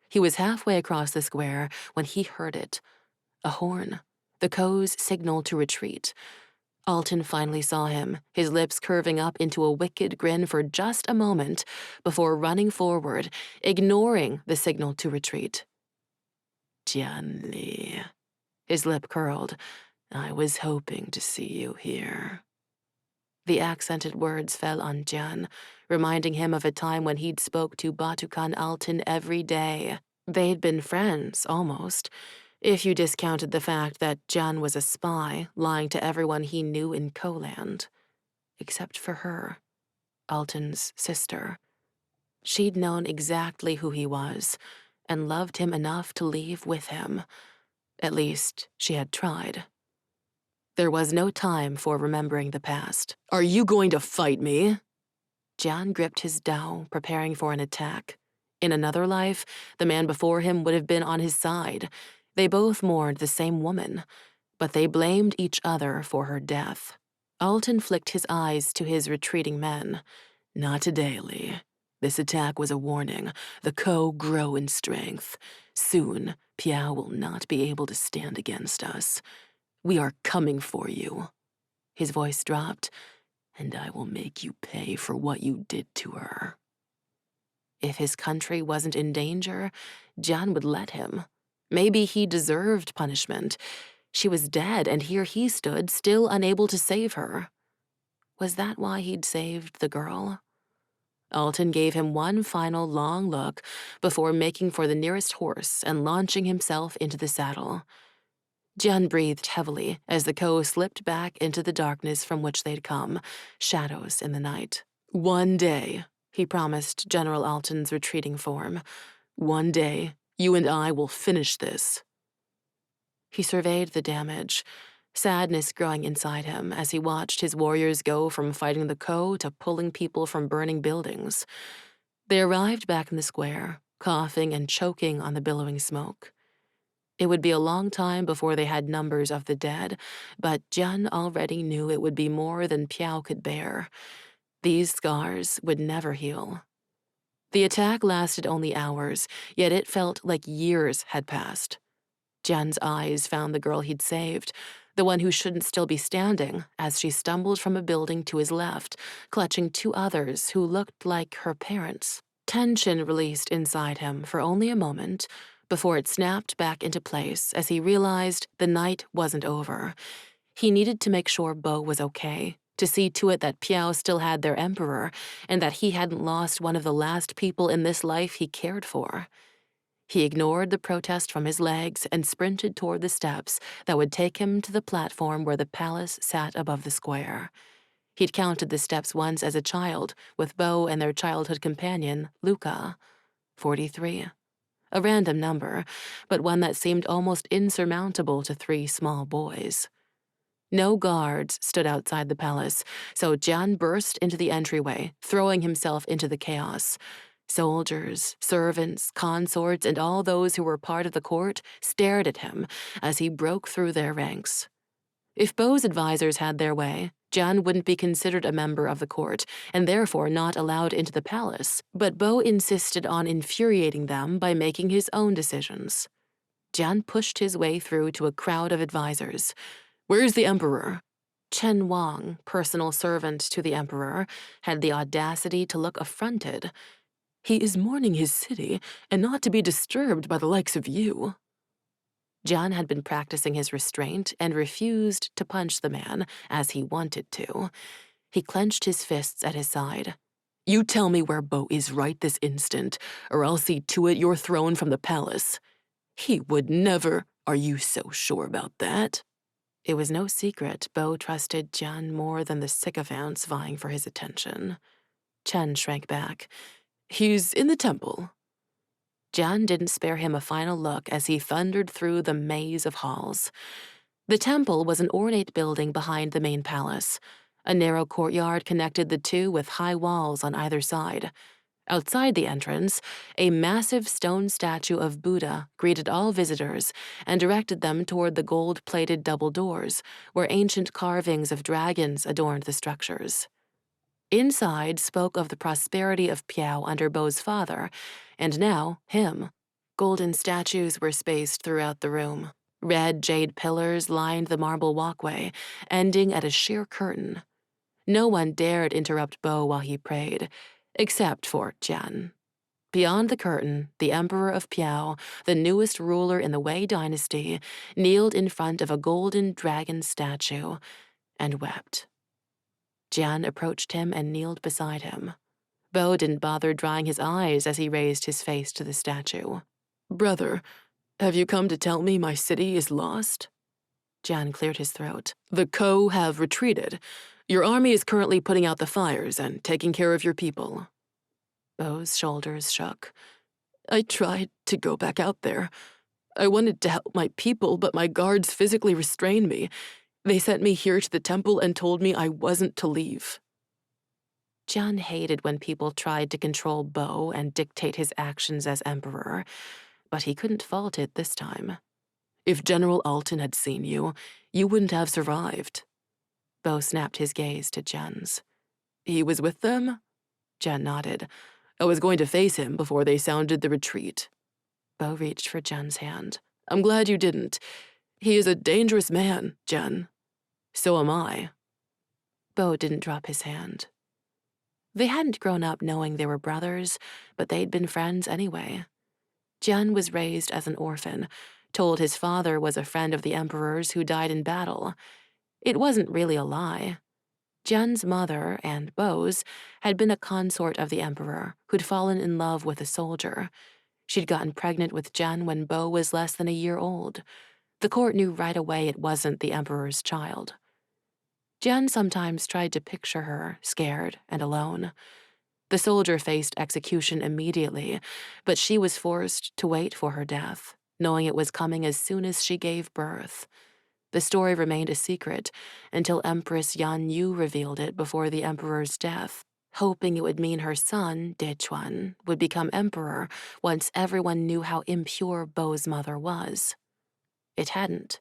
He was halfway across the square when he heard it. A horn, the Ko's signal to retreat. Alton finally saw him, his lips curving up into a wicked grin for just a moment before running forward, ignoring the signal to retreat. Jian Li. His lip curled. I was hoping to see you here. The accented words fell on Jian, reminding him of a time when he'd spoke to Batukan Alton every day. They'd been friends, almost, if you discounted the fact that Jian was a spy, lying to everyone he knew in Koland. Except for her, Alton's sister. She'd known exactly who he was, and loved him enough to leave with him. At least, she had tried. There was no time for remembering the past. Are you going to fight me? Jian gripped his dao, preparing for an attack. In another life, the man before him would have been on his side. They both mourned the same woman, but they blamed each other for her death. Alton flicked his eyes to his retreating men. Not today, Li. This attack was a warning. The Ko grow in strength. Soon, Piao will not be able to stand against us. We are coming for you. His voice dropped, and I will make you pay for what you did to her. If his country wasn't in danger, Jian would let him. Maybe he deserved punishment. She was dead, and here he stood, still unable to save her. Was that why he'd saved the girl? Alton gave him one final long look before making for the nearest horse and launching himself into the saddle. Jian breathed heavily as the Ko slipped back into the darkness from which they'd come, shadows in the night. One day, he promised General Alton's retreating form. One day, you and I will finish this. He surveyed the damage, sadness growing inside him as he watched his warriors go from fighting the Ko to pulling people from burning buildings. They arrived back in the square, coughing and choking on the billowing smoke. It would be a long time before they had numbers of the dead, but Jian already knew it would be more than Piao could bear. These scars would never heal. The attack lasted only hours, yet it felt like years had passed. Jian's eyes found the girl he'd saved, the one who shouldn't still be standing, as she stumbled from a building to his left, clutching two others who looked like her parents. Tension released inside him for only a moment, before it snapped back into place as he realized the night wasn't over. He needed to make sure Bo was okay, to see to it that Piao still had their emperor, and that he hadn't lost one of the last people in this life he cared for. He ignored the protest from his legs and sprinted toward the steps that would take him to the platform where the palace sat above the square. He'd counted the steps once as a child, with Bo and their childhood companion, Luca. 43. A random number, but one that seemed almost insurmountable to three small boys. No guards stood outside the palace, so Jian burst into the entryway, throwing himself into the chaos. Soldiers, servants, consorts, and all those who were part of the court stared at him as he broke through their ranks. If Bo's advisors had their way, Jian wouldn't be considered a member of the court and therefore not allowed into the palace, but Bo insisted on infuriating them by making his own decisions. Jian pushed his way through to a crowd of advisors. Where's the emperor? Chen Wang, personal servant to the emperor, had the audacity to look affronted. He is mourning his city and not to be disturbed by the likes of you. Jian had been practicing his restraint and refused to punch the man as he wanted to. He clenched his fists at his side. You tell me where Bo is right this instant, or I'll see to it you're thrown from the palace. He would never. Are you so sure about that? It was no secret Bo trusted Jian more than the sycophants vying for his attention. Chen shrank back. He's in the temple. Jian didn't spare him a final look as he thundered through the maze of halls. The temple was an ornate building behind the main palace. A narrow courtyard connected the two with high walls on either side. Outside the entrance, a massive stone statue of Buddha greeted all visitors and directed them toward the gold-plated double doors, where ancient carvings of dragons adorned the structures. Inside spoke of the prosperity of Piao under Bo's father, and now him. Golden statues were spaced throughout the room. Red jade pillars lined the marble walkway, ending at a sheer curtain. No one dared interrupt Bo while he prayed, except for Jian. Beyond the curtain, the Emperor of Piao, the newest ruler in the Wei dynasty, kneeled in front of a golden dragon statue and wept. Jian approached him and kneeled beside him. Bo didn't bother drying his eyes as he raised his face to the statue. "Brother, have you come to tell me my city is lost?" Jian cleared his throat. "The Ko have retreated. Your army is currently putting out the fires and taking care of your people." Bo's shoulders shook. "I tried to go back out there. I wanted to help my people, but my guards physically restrained me. They sent me here to the temple and told me I wasn't to leave." Jian hated when people tried to control Bo and dictate his actions as emperor, but he couldn't fault it this time. "If General Alton had seen you, you wouldn't have survived." Bo snapped his gaze to Jian's. "He was with them?" Jian nodded. "I was going to face him before they sounded the retreat." Bo reached for Jian's hand. "I'm glad you didn't. He is a dangerous man, Jian." "So am I." Bo didn't drop his hand. They hadn't grown up knowing they were brothers, but they'd been friends anyway. Jian was raised as an orphan, told his father was a friend of the emperor's who died in battle. It wasn't really a lie. Jian's mother, and Bo's, had been a consort of the emperor who'd fallen in love with a soldier. She'd gotten pregnant with Jian when Bo was less than a year old. The court knew right away it wasn't the emperor's child. Jian sometimes tried to picture her, scared and alone. The soldier faced execution immediately, but she was forced to wait for her death, knowing it was coming as soon as she gave birth. The story remained a secret until Empress Yan Yu revealed it before the emperor's death, hoping it would mean her son, Dechuan, would become emperor once everyone knew how impure Bo's mother was. It hadn't.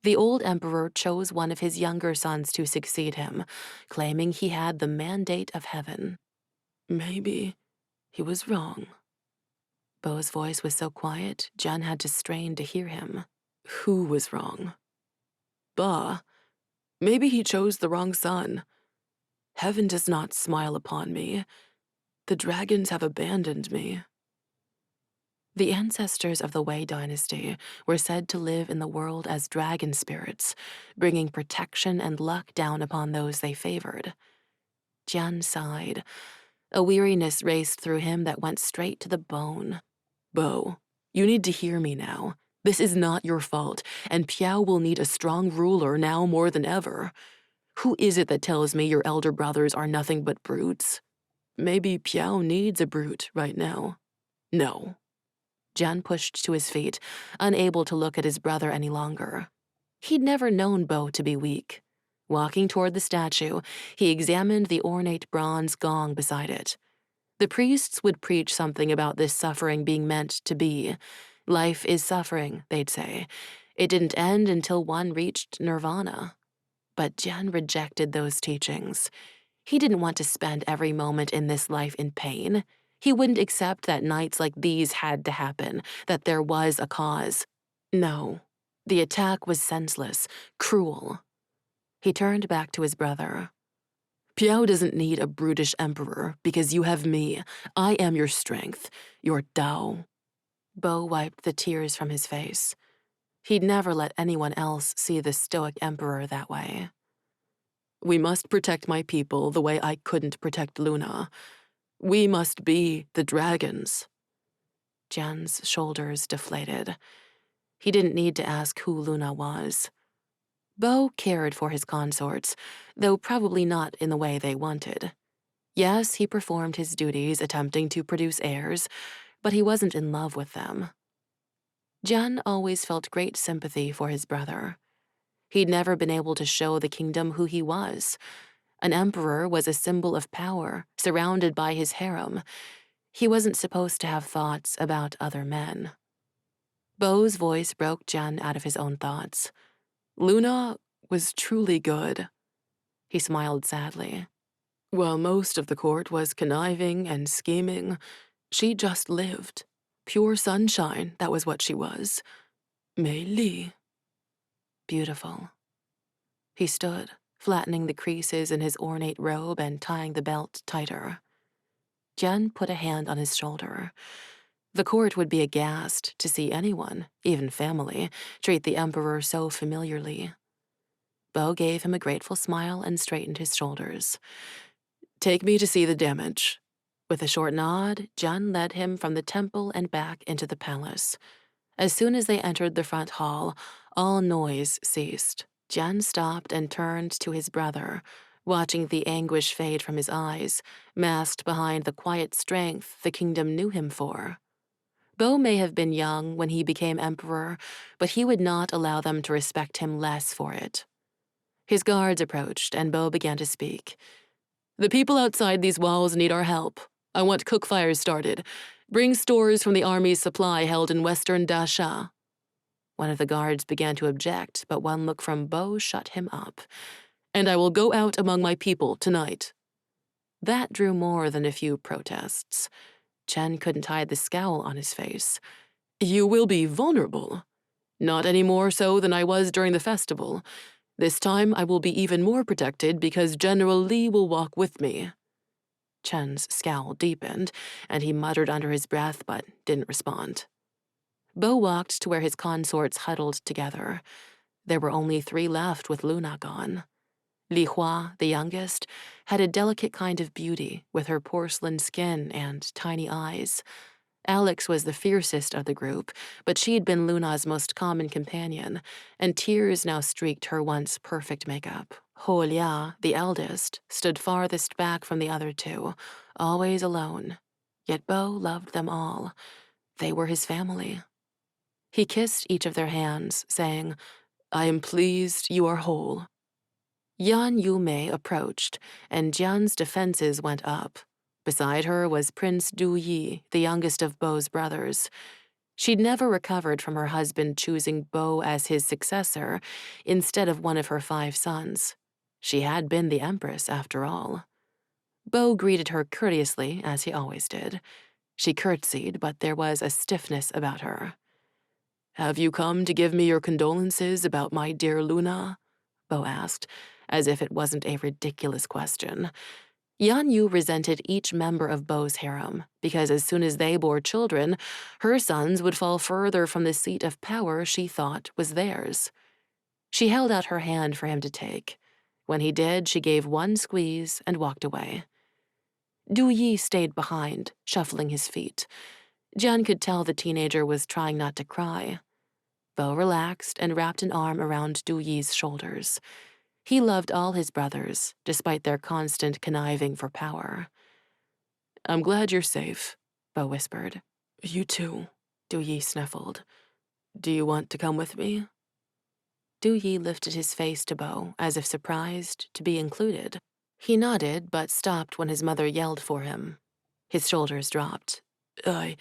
The old emperor chose one of his younger sons to succeed him, claiming he had the mandate of heaven. Maybe he was wrong. Bo's voice was so quiet, Jian had to strain to hear him. Who was wrong? Ba. Maybe he chose the wrong son. Heaven does not smile upon me. The dragons have abandoned me. The ancestors of the Wei dynasty were said to live in the world as dragon spirits, bringing protection and luck down upon those they favored. Jian sighed. A weariness raced through him that went straight to the bone. Bo, you need to hear me now. This is not your fault, and Piao will need a strong ruler now more than ever. Who is it that tells me your elder brothers are nothing but brutes? Maybe Piao needs a brute right now. No. Jian pushed to his feet, unable to look at his brother any longer. He'd never known Bo to be weak. Walking toward the statue, he examined the ornate bronze gong beside it. The priests would preach something about this suffering being meant to be. Life is suffering, they'd say. It didn't end until one reached nirvana. But Jian rejected those teachings. He didn't want to spend every moment in this life in pain. He wouldn't accept that nights like these had to happen, that there was a cause. No, the attack was senseless, cruel. He turned back to his brother. Piao doesn't need a brutish emperor because you have me. I am your strength, your Tao. Bo wiped the tears from his face. He'd never let anyone else see the stoic emperor that way. We must protect my people the way I couldn't protect Luna. We must be the dragons. Jian's shoulders deflated. He didn't need to ask who Luna was. Bo cared for his consorts, though probably not in the way they wanted. Yes, he performed his duties attempting to produce heirs, but he wasn't in love with them. Jian always felt great sympathy for his brother. He'd never been able to show the kingdom who he was. An emperor was a symbol of power, surrounded by his harem. He wasn't supposed to have thoughts about other men. Beau's voice broke Jian out of his own thoughts. Luna was truly good. He smiled sadly. While most of the court was conniving and scheming, she just lived. Pure sunshine, that was what she was. Mei Li. Beautiful. He stood, flattening the creases in his ornate robe and tying the belt tighter. Jian put a hand on his shoulder. The court would be aghast to see anyone, even family, treat the emperor so familiarly. Beau gave him a grateful smile and straightened his shoulders. Take me to see the damage. With a short nod, Jian led him from the temple and back into the palace. As soon as they entered the front hall, all noise ceased. Jian stopped and turned to his brother, watching the anguish fade from his eyes, masked behind the quiet strength the kingdom knew him for. Beau may have been young when he became emperor, but he would not allow them to respect him less for it. His guards approached, and Beau began to speak. The people outside these walls need our help. I want cook fires started. Bring stores from the army's supply held in western Dasha. One of the guards began to object, but one look from Beau shut him up. And I will go out among my people tonight. That drew more than a few protests. Chen couldn't hide the scowl on his face. You will be vulnerable. Not any more so than I was during the festival. This time I will be even more protected because General Li will walk with me. Chen's scowl deepened, and he muttered under his breath but didn't respond. Beau walked to where his consorts huddled together. There were only 3 left with Luna gone. Li Hua, the youngest, had a delicate kind of beauty with her porcelain skin and tiny eyes. Alex was the fiercest of the group, but she'd been Luna's most common companion, and tears now streaked her once perfect makeup. Ho Lia, the eldest, stood farthest back from the other 2, always alone. Yet Beau loved them all. They were his family. He kissed each of their hands, saying, I am pleased you are whole. Yan Yumei approached, and Jian's defenses went up. Beside her was Prince Du Yi, the youngest of Beau's brothers. She'd never recovered from her husband choosing Beau as his successor instead of one of her 5 sons. She had been the empress, after all. Beau greeted her courteously, as he always did. She curtsied, but there was a stiffness about her. Have you come to give me your condolences about my dear Luna? Beau asked, as if it wasn't a ridiculous question. Yan Yu resented each member of Beau's harem, because as soon as they bore children, her sons would fall further from the seat of power she thought was theirs. She held out her hand for him to take. When he did, she gave one squeeze and walked away. Du Yi stayed behind, shuffling his feet. Jian could tell the teenager was trying not to cry. Beau relaxed and wrapped an arm around Du Yi's shoulders. He loved all his brothers, despite their constant conniving for power. I'm glad you're safe, Beau whispered. You too, Du Yi sniffled. Do you want to come with me? Du Yi lifted his face to Beau, as if surprised to be included. He nodded, but stopped when his mother yelled for him. His shoulders dropped. I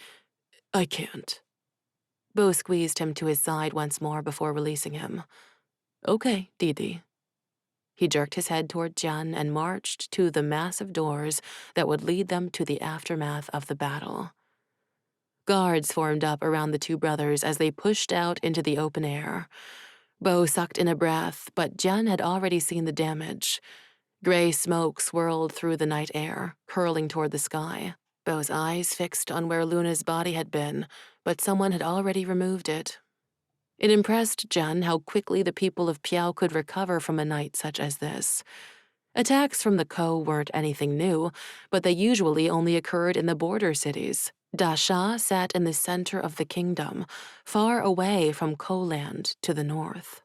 can't. Beau squeezed him to his side once more before releasing him. Okay, Didi. He jerked his head toward Jian and marched to the massive doors that would lead them to the aftermath of the battle. Guards formed up around the 2 brothers as they pushed out into the open air. Beau sucked in a breath, but Jian had already seen the damage. Gray smoke swirled through the night air, curling toward the sky. Beau's eyes fixed on where Luna's body had been, but someone had already removed it. It impressed Jian how quickly the people of Piao could recover from a night such as this. Attacks from the Ko weren't anything new, but they usually only occurred in the border cities. Dasha sat in the center of the kingdom, far away from Ko land to the north.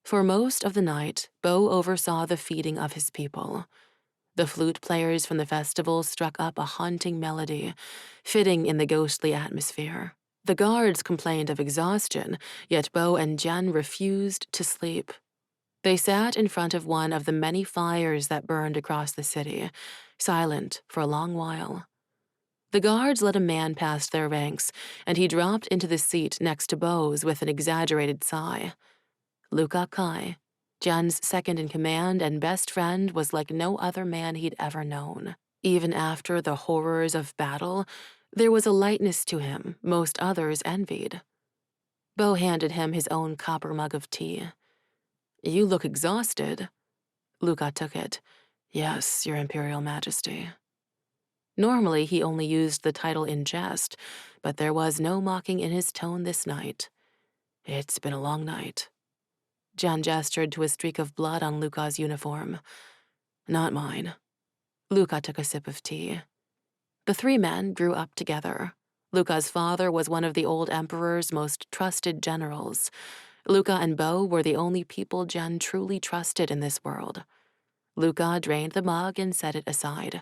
For most of the night, Beau oversaw the feeding of his people. The flute players from the festival struck up a haunting melody, fitting in the ghostly atmosphere. The guards complained of exhaustion, yet Beau and Jian refused to sleep. They sat in front of one of the many fires that burned across the city, silent for a long while. The guards let a man past their ranks, and he dropped into the seat next to Beau's with an exaggerated sigh. Luca Kai, Jian's second-in-command and best friend, was like no other man he'd ever known. Even after the horrors of battle, there was a lightness to him most others envied. Beau handed him his own copper mug of tea. "You look exhausted." Luca took it. "Yes, Your Imperial Majesty." Normally, he only used the title in jest, but there was no mocking in his tone this night. "It's been a long night." Jian gestured to a streak of blood on Luca's uniform. "Not mine." Luca took a sip of tea. The three men grew up together. Luca's father was one of the old emperor's most trusted generals. Luca and Beau were the only people Jian truly trusted in this world. Luca drained the mug and set it aside.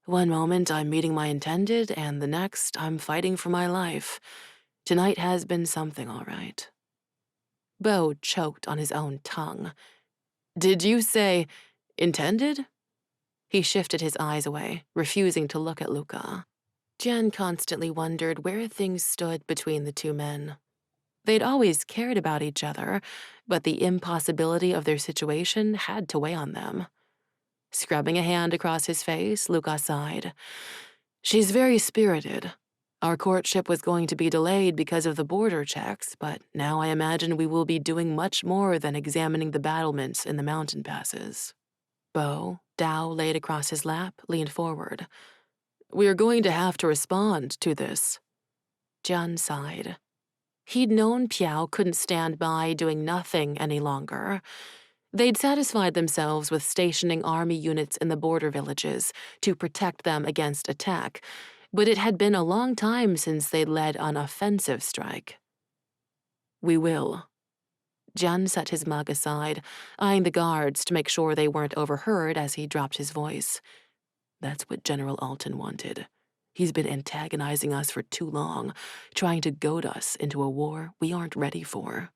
"One moment I'm meeting my intended, and the next I'm fighting for my life. Tonight has been something, all right." Beau choked on his own tongue. "Did you say intended?" He shifted his eyes away, refusing to look at Luca. Jian constantly wondered where things stood between the two men. They'd always cared about each other, but the impossibility of their situation had to weigh on them. Scrubbing a hand across his face, Luca sighed. "She's very spirited. Our courtship was going to be delayed because of the border checks, but now I imagine we will be doing much more than examining the battlements in the mountain passes." Beau, Dao laid across his lap, leaned forward. "We are going to have to respond to this." Jian sighed. He'd known Piao couldn't stand by doing nothing any longer. They'd satisfied themselves with stationing army units in the border villages to protect them against attack, but it had been a long time since they'd led an offensive strike. "We will." Jian set his mug aside, eyeing the guards to make sure they weren't overheard as he dropped his voice. "That's what General Alton wanted. He's been antagonizing us for too long, trying to goad us into a war we aren't ready for."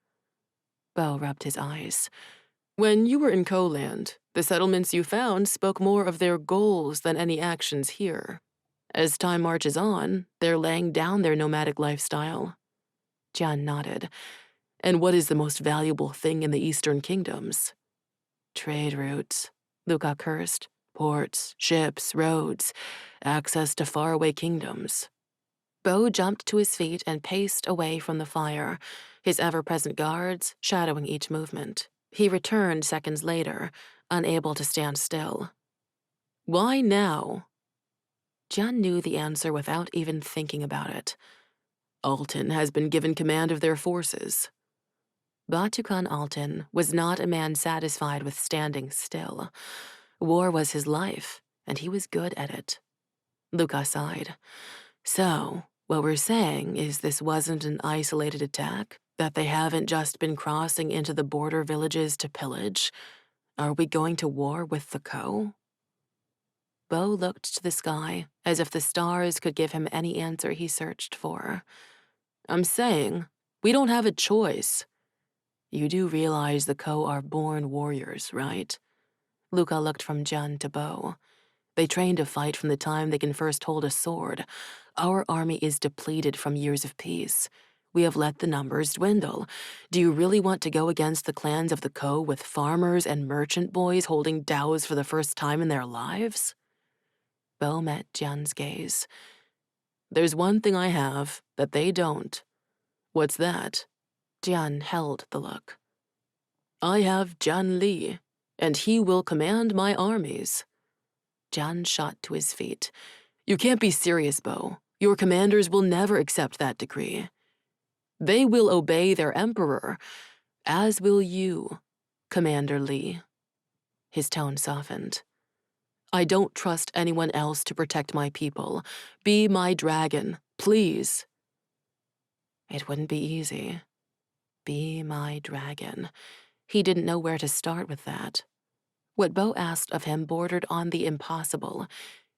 Beau rubbed his eyes. "When you were in Coland, the settlements you found spoke more of their goals than any actions here. As time marches on, they're laying down their nomadic lifestyle." Jian nodded. "And what is the most valuable thing in the Eastern Kingdoms?" "Trade routes," Luca cursed. "Ports, ships, roads, access to faraway kingdoms." Beau jumped to his feet and paced away from the fire, his ever-present guards shadowing each movement. He returned seconds later, unable to stand still. "Why now?" Jian knew the answer without even thinking about it. "Alton has been given command of their forces." Batukan Alton was not a man satisfied with standing still. War was his life, and he was good at it. Luca sighed. "So, what we're saying is this wasn't an isolated attack? That they haven't just been crossing into the border villages to pillage? Are we going to war with the Ko?" Beau looked to the sky, as if the stars could give him any answer he searched for. "I'm saying, we don't have a choice." "You do realize the Ko are born warriors, right?" Luca looked from Jian to Beau. "They train to fight from the time they can first hold a sword. Our army is depleted from years of peace. We have let the numbers dwindle. Do you really want to go against the clans of the Ko with farmers and merchant boys holding dows for the first time in their lives?" Beau met Jian's gaze. "There's one thing I have that they don't." "What's that?" Jian held the look. "I have Jian Li, and he will command my armies." Jian shot to his feet. "You can't be serious, Beau. Your commanders will never accept that decree. They will obey their emperor, as will you, Commander Li." His tone softened. "I don't trust anyone else to protect my people. Be my dragon, please." It wouldn't be easy. Be my dragon. He didn't know where to start with that. What Beau asked of him bordered on the impossible.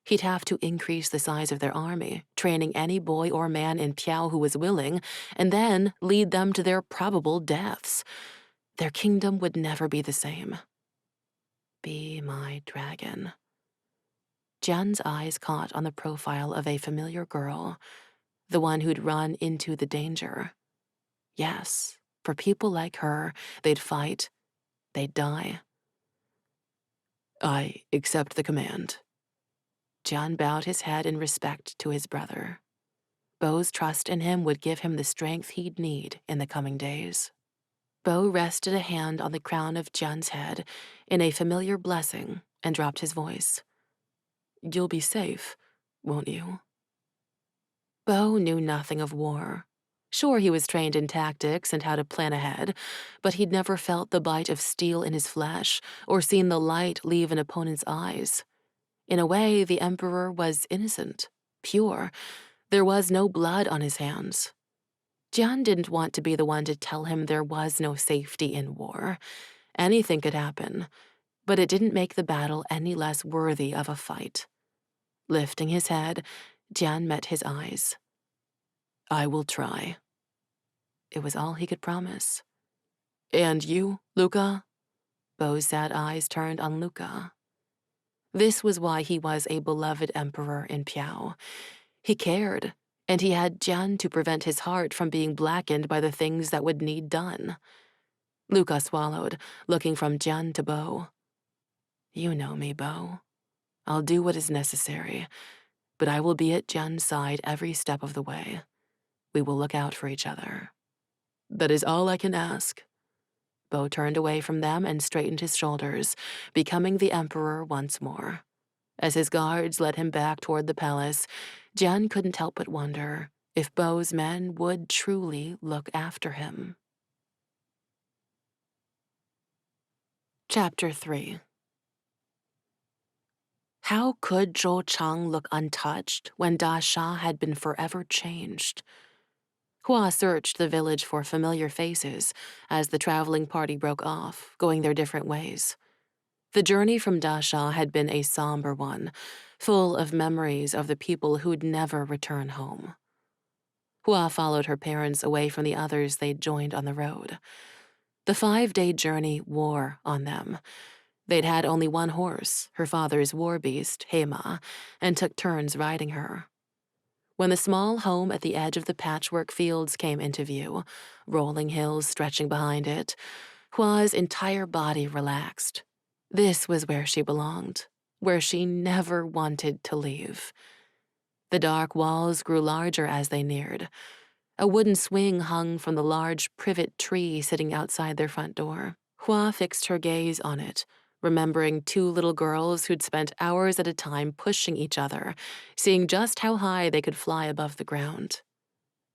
He'd have to increase the size of their army, training any boy or man in Piao who was willing, and then lead them to their probable deaths. Their kingdom would never be the same. Be my dragon. Jian's eyes caught on the profile of a familiar girl, the one who'd run into the danger. Yes, for people like her, they'd fight, they'd die. I accept the command. Jian bowed his head in respect to his brother. Beau's trust in him would give him the strength he'd need in the coming days. Beau rested a hand on the crown of Jian's head in a familiar blessing and dropped his voice. You'll be safe, won't you? Beau knew nothing of war. Sure, he was trained in tactics and how to plan ahead, but he'd never felt the bite of steel in his flesh or seen the light leave an opponent's eyes. In a way, the Emperor was innocent, pure. There was no blood on his hands. Jian didn't want to be the one to tell him there was no safety in war. Anything could happen, but it didn't make the battle any less worthy of a fight. Lifting his head, Jian met his eyes. I will try. It was all he could promise. And you, Luca? Beau's sad eyes turned on Luca. This was why he was a beloved emperor in Piao. He cared, and he had Jian to prevent his heart from being blackened by the things that would need done. Luca swallowed, looking from Jian to Beau. You know me, Beau. I'll do what is necessary, but I will be at Jian's side every step of the way. We will look out for each other. That is all I can ask. Beau turned away from them and straightened his shoulders, becoming the emperor once more. As his guards led him back toward the palace, Jian couldn't help but wonder if Beau's men would truly look after him. Chapter 3. How could Zhou Chang look untouched when Da Sha had been forever changed? Hua searched the village for familiar faces as the traveling party broke off, going their different ways. The journey from Da Sha had been a somber one, full of memories of the people who'd never return home. Hua followed her parents away from the others they'd joined on the road. The 5-day journey wore on them. They'd had only one horse, her father's war beast, Hema, and took turns riding her. When the small home at the edge of the patchwork fields came into view, rolling hills stretching behind it, Hua's entire body relaxed. This was where she belonged, where she never wanted to leave. The dark walls grew larger as they neared. A wooden swing hung from the large privet tree sitting outside their front door. Hua fixed her gaze on it, remembering 2 little girls who'd spent hours at a time pushing each other, seeing just how high they could fly above the ground.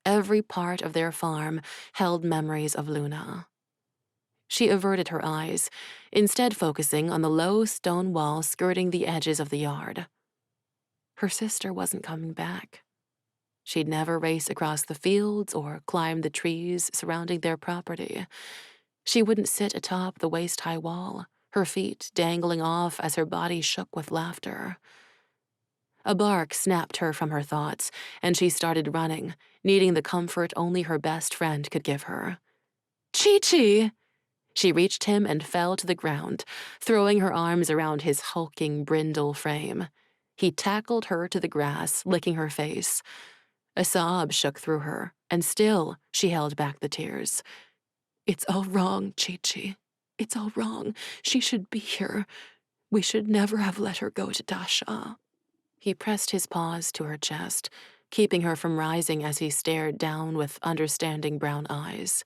Every part of their farm held memories of Luna. She averted her eyes, instead focusing on the low stone wall skirting the edges of the yard. Her sister wasn't coming back. She'd never race across the fields or climb the trees surrounding their property. She wouldn't sit atop the waist-high wall, her feet dangling off as her body shook with laughter. A bark snapped her from her thoughts, and she started running, needing the comfort only her best friend could give her. Chi-Chi! She reached him and fell to the ground, throwing her arms around his hulking, brindle frame. He tackled her to the grass, licking her face. A sob shook through her, and still she held back the tears. It's all wrong, Chi-Chi. It's all wrong. She should be here. We should never have let her go to Da Sha. He pressed his paws to her chest, keeping her from rising as he stared down with understanding brown eyes.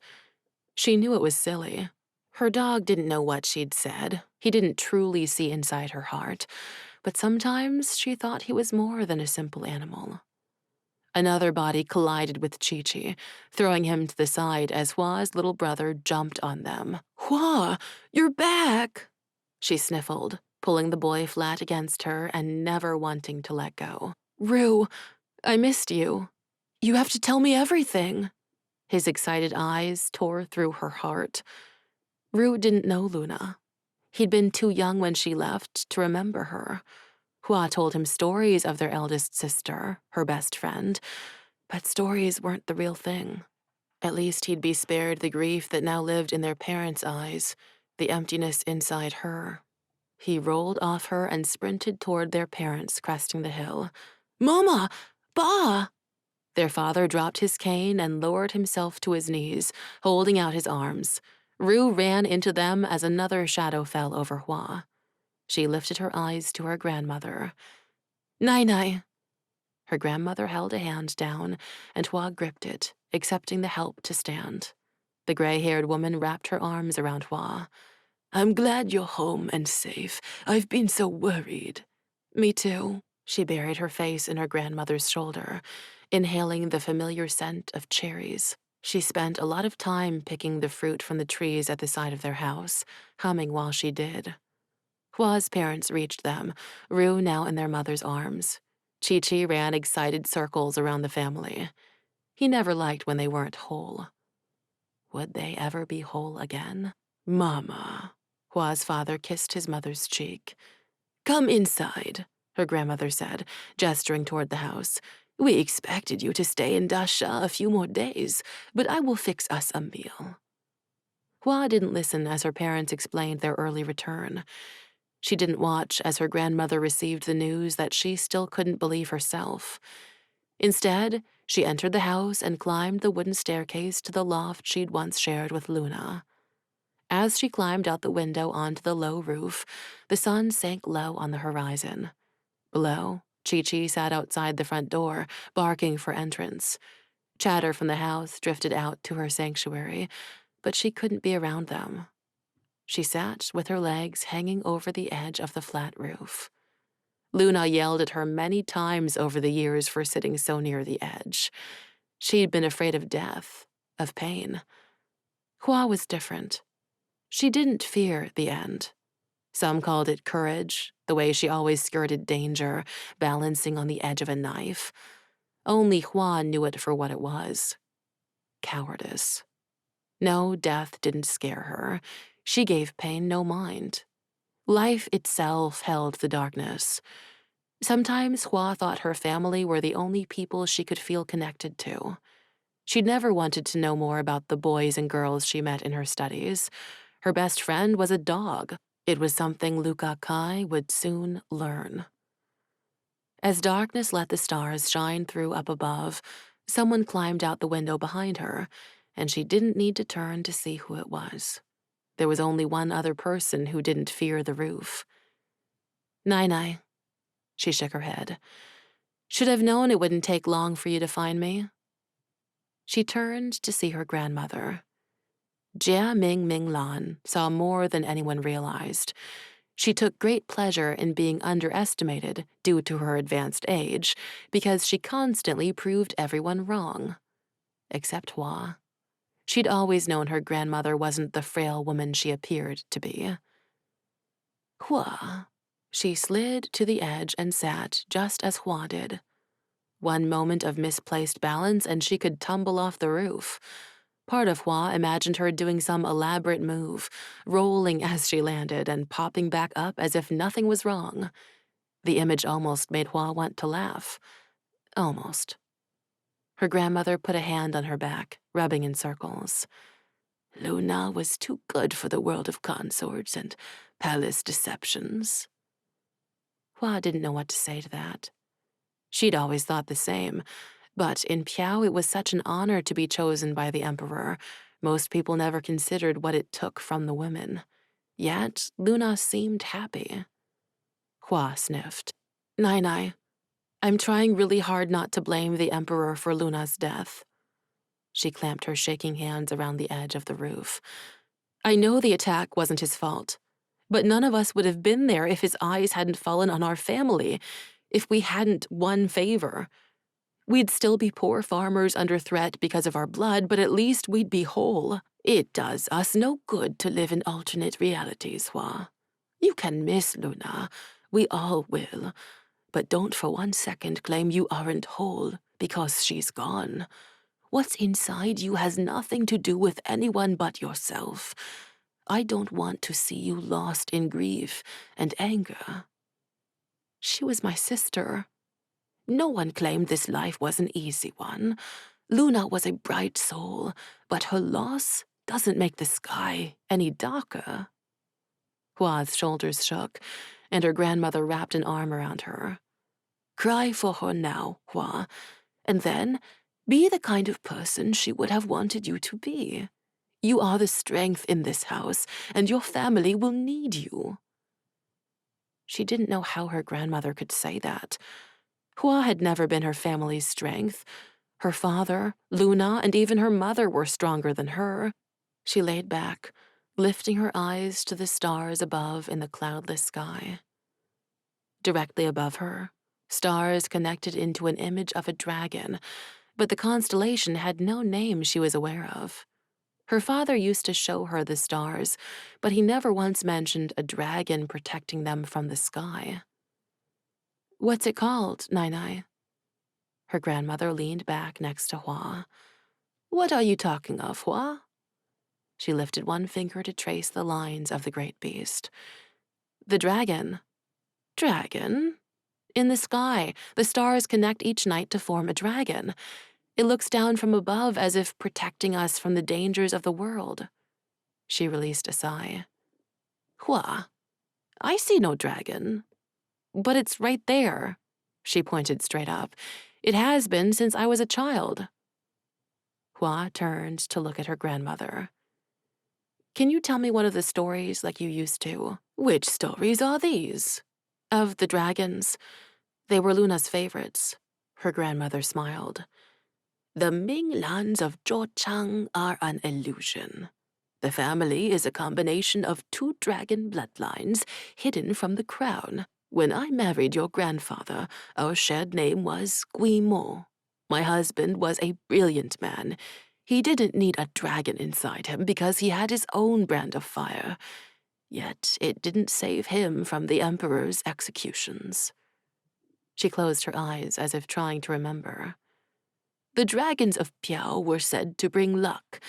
She knew it was silly. Her dog didn't know what she'd said. He didn't truly see inside her heart, but sometimes she thought he was more than a simple animal. Another body collided with Chi-Chi, throwing him to the side as Hua's little brother jumped on them. Hua, you're back! She sniffled, pulling the boy flat against her and never wanting to let go. Rue, I missed you. You have to tell me everything. His excited eyes tore through her heart. Rue didn't know Luna. He'd been too young when she left to remember her. Hua told him stories of their eldest sister, her best friend, but stories weren't the real thing. At least he'd be spared the grief that now lived in their parents' eyes, the emptiness inside her. He rolled off her and sprinted toward their parents, cresting the hill. "Mama! Ba!" Their father dropped his cane and lowered himself to his knees, holding out his arms. Rue ran into them as another shadow fell over Hua. She lifted her eyes to her grandmother. "Nai-Nai." Her grandmother held a hand down, and Hua gripped it, accepting the help to stand. The gray-haired woman wrapped her arms around Hua. "I'm glad you're home and safe. I've been so worried." "Me too." She buried her face in her grandmother's shoulder, inhaling the familiar scent of cherries. She spent a lot of time picking the fruit from the trees at the side of their house, humming while she did. Hua's parents reached them, Rue now in their mother's arms. Chi-Chi ran excited circles around the family. He never liked when they weren't whole. Would they ever be whole again? "Mama." Hua's father kissed his mother's cheek. "Come inside," her grandmother said, gesturing toward the house. "We expected you to stay in Dasha a few more days, but I will fix us a meal." Hua didn't listen as her parents explained their early return. She didn't watch as her grandmother received the news that she still couldn't believe herself. Instead, she entered the house and climbed the wooden staircase to the loft she'd once shared with Luna. As she climbed out the window onto the low roof, the sun sank low on the horizon. Below, Chi-Chi sat outside the front door, barking for entrance. Chatter from the house drifted out to her sanctuary, but she couldn't be around them. She sat with her legs hanging over the edge of the flat roof. Luna yelled at her many times over the years for sitting so near the edge. She'd been afraid of death, of pain. Hua was different. She didn't fear the end. Some called it courage, the way she always skirted danger, balancing on the edge of a knife. Only Hua knew it for what it was. Cowardice. No, death didn't scare her. She gave pain no mind. Life itself held the darkness. Sometimes Hua thought her family were the only people she could feel connected to. She'd never wanted to know more about the boys and girls she met in her studies. Her best friend was a dog. It was something Luca Kai would soon learn. As darkness let the stars shine through up above, someone climbed out the window behind her, and she didn't need to turn to see who it was. There was only one other person who didn't fear the roof. "Nai-Nai." She shook her head. "Should have known it wouldn't take long for you to find me." She turned to see her grandmother. Jia Minglan saw more than anyone realized. She took great pleasure in being underestimated due to her advanced age, because she constantly proved everyone wrong. Except Hua. She'd always known her grandmother wasn't the frail woman she appeared to be. "Hua." She slid to the edge and sat just as Hua did. One moment of misplaced balance and she could tumble off the roof. Part of Hua imagined her doing some elaborate move, rolling as she landed and popping back up as if nothing was wrong. The image almost made Hua want to laugh. Almost. Her grandmother put a hand on her back, rubbing in circles. "Luna was too good for the world of consorts and palace deceptions." Hua didn't know what to say to that. She'd always thought the same, but in Piao it was such an honor to be chosen by the emperor. Most people never considered what it took from the women. Yet Luna seemed happy. Hua sniffed. "Nai-Nai, I'm trying really hard not to blame the emperor for Luna's death." She clamped her shaking hands around the edge of the roof. "I know the attack wasn't his fault, but none of us would have been there if his eyes hadn't fallen on our family, if we hadn't won favor. We'd still be poor farmers under threat because of our blood, but at least we'd be whole. It does us no good to live in alternate realities, Hua. You can miss Luna. We all will. But don't for 1 second claim you aren't whole because she's gone. What's inside you has nothing to do with anyone but yourself. I don't want to see you lost in grief and anger." She was my sister. No one claimed this life was an easy one. Luna was a bright soul, but her loss doesn't make the sky any darker. Hua's shoulders shook, and her grandmother wrapped an arm around her. Cry for her now, Hua, and then be the kind of person she would have wanted you to be. You are the strength in this house, and your family will need you. She didn't know how her grandmother could say that. Hua had never been her family's strength. Her father, Luna, and even her mother were stronger than her. She laid back, lifting her eyes to the stars above in the cloudless sky. Directly above her, stars connected into an image of a dragon, but the constellation had no name she was aware of. Her father used to show her the stars, but he never once mentioned a dragon protecting them from the sky. What's it called, Nai? Her grandmother leaned back next to Hua. What are you talking of, Hua? She lifted one finger to trace the lines of the great beast. The dragon. Dragon? In the sky, the stars connect each night to form a dragon. It looks down from above as if protecting us from the dangers of the world. She released a sigh. Hua, I see no dragon. But it's right there. She pointed straight up. It has been since I was a child. Hua turned to look at her grandmother. Can you tell me one of the stories like you used to? Which stories are these? Of the dragons. They were Luna's favorites. Her grandmother smiled. The Minglans of Zhochang are an illusion. The family is a combination of two dragon bloodlines hidden from the crown. When I married your grandfather, our shared name was Guimo. My husband was a brilliant man. He didn't need a dragon inside him because he had his own brand of fire. Yet it didn't save him from the emperor's executions. She closed her eyes as if trying to remember. The dragons of Piao were said to bring luck,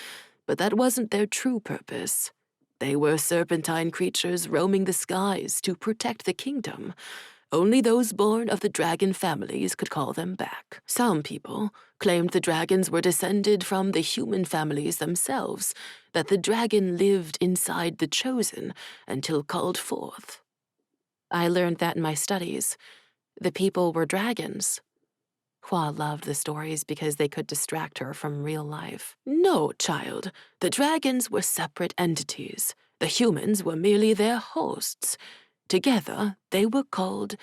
but that wasn't their true purpose. They were serpentine creatures roaming the skies to protect the kingdom. Only those born of the dragon families could call them back. Some people claimed the dragons were descended from the human families themselves, that the dragon lived inside the chosen until called forth. I learned that in my studies. The people were dragons. Hua loved the stories because they could distract her from real life. No, child. The dragons were separate entities. The humans were merely their hosts. Together, they were called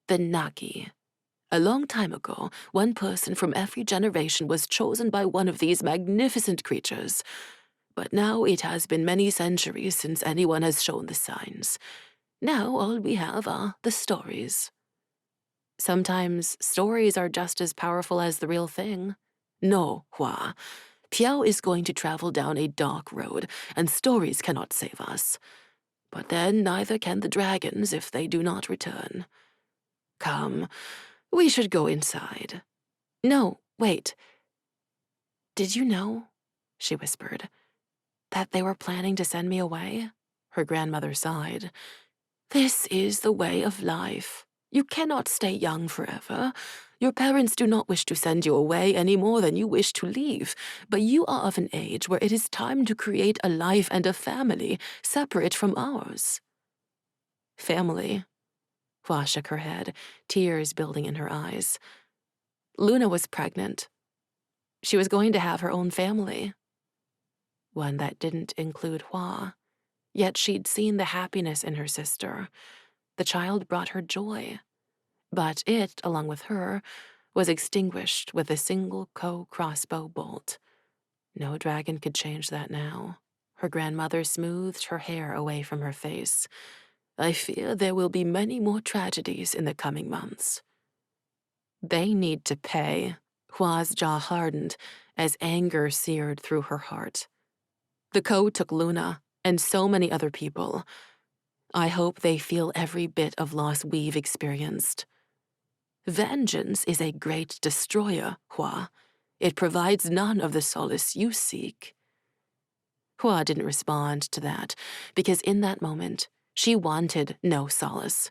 the Nagi. A long time ago, one person from every generation was chosen by one of these magnificent creatures. But now it has been many centuries since anyone has shown the signs. Now all we have are the stories. Sometimes stories are just as powerful as the real thing. No, Hua. Piao is going to travel down a dark road, and stories cannot save us. But then neither can the dragons if they do not return. Come, we should go inside. No, wait. Did you know, she whispered, that they were planning to send me away? Her grandmother sighed. This is the way of life. You cannot stay young forever. Your parents do not wish to send you away any more than you wish to leave, but you are of an age where it is time to create a life and a family separate from ours. Family? Hua shook her head, tears building in her eyes. Luna was pregnant. She was going to have her own family. One that didn't include Hua. Yet she'd seen the happiness in her sister. The child brought her joy. But it, along with her, was extinguished with a single crossbow bolt. No dragon could change that now. Her grandmother smoothed her hair away from her face. I fear there will be many more tragedies in the coming months. They need to pay. Hua's jaw hardened as anger seared through her heart. The Ko took Luna and so many other people. I hope they feel every bit of loss we've experienced. Vengeance is a great destroyer, Hua. It provides none of the solace you seek. Hua didn't respond to that, because in that moment, she wanted no solace.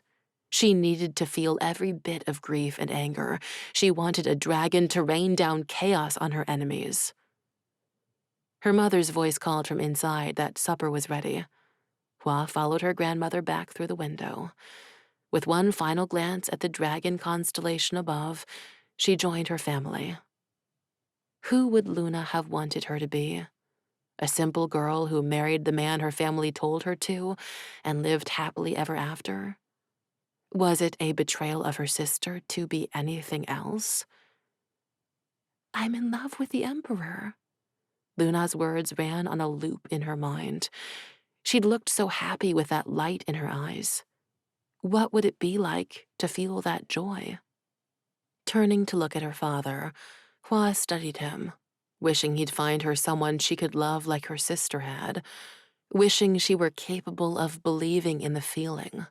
She needed to feel every bit of grief and anger. She wanted a dragon to rain down chaos on her enemies. Her mother's voice called from inside that supper was ready. Hua followed her grandmother back through the window. With one final glance at the dragon constellation above, she joined her family. Who would Luna have wanted her to be? A simple girl who married the man her family told her to and lived happily ever after? Was it a betrayal of her sister to be anything else? I'm in love with the Emperor. Luna's words ran on a loop in her mind. She'd looked so happy with that light in her eyes. What would it be like to feel that joy? Turning to look at her father, Hua studied him, wishing he'd find her someone she could love like her sister had, wishing she were capable of believing in the feeling.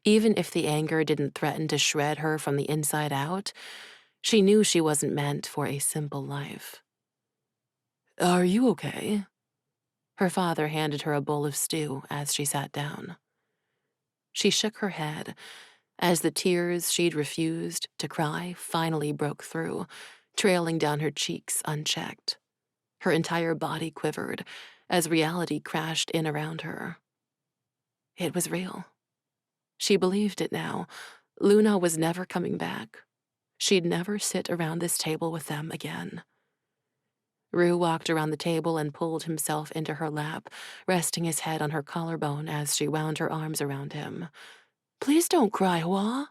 Even if the anger didn't threaten to shred her from the inside out, she knew she wasn't meant for a simple life. Are you okay? Her father handed her a bowl of stew as she sat down. She shook her head as the tears she'd refused to cry finally broke through, trailing down her cheeks unchecked. Her entire body quivered as reality crashed in around her. It was real. She believed it now. Luna was never coming back. She'd never sit around this table with them again. Rue walked around the table and pulled himself into her lap, resting his head on her collarbone as she wound her arms around him. Please don't cry, Hua.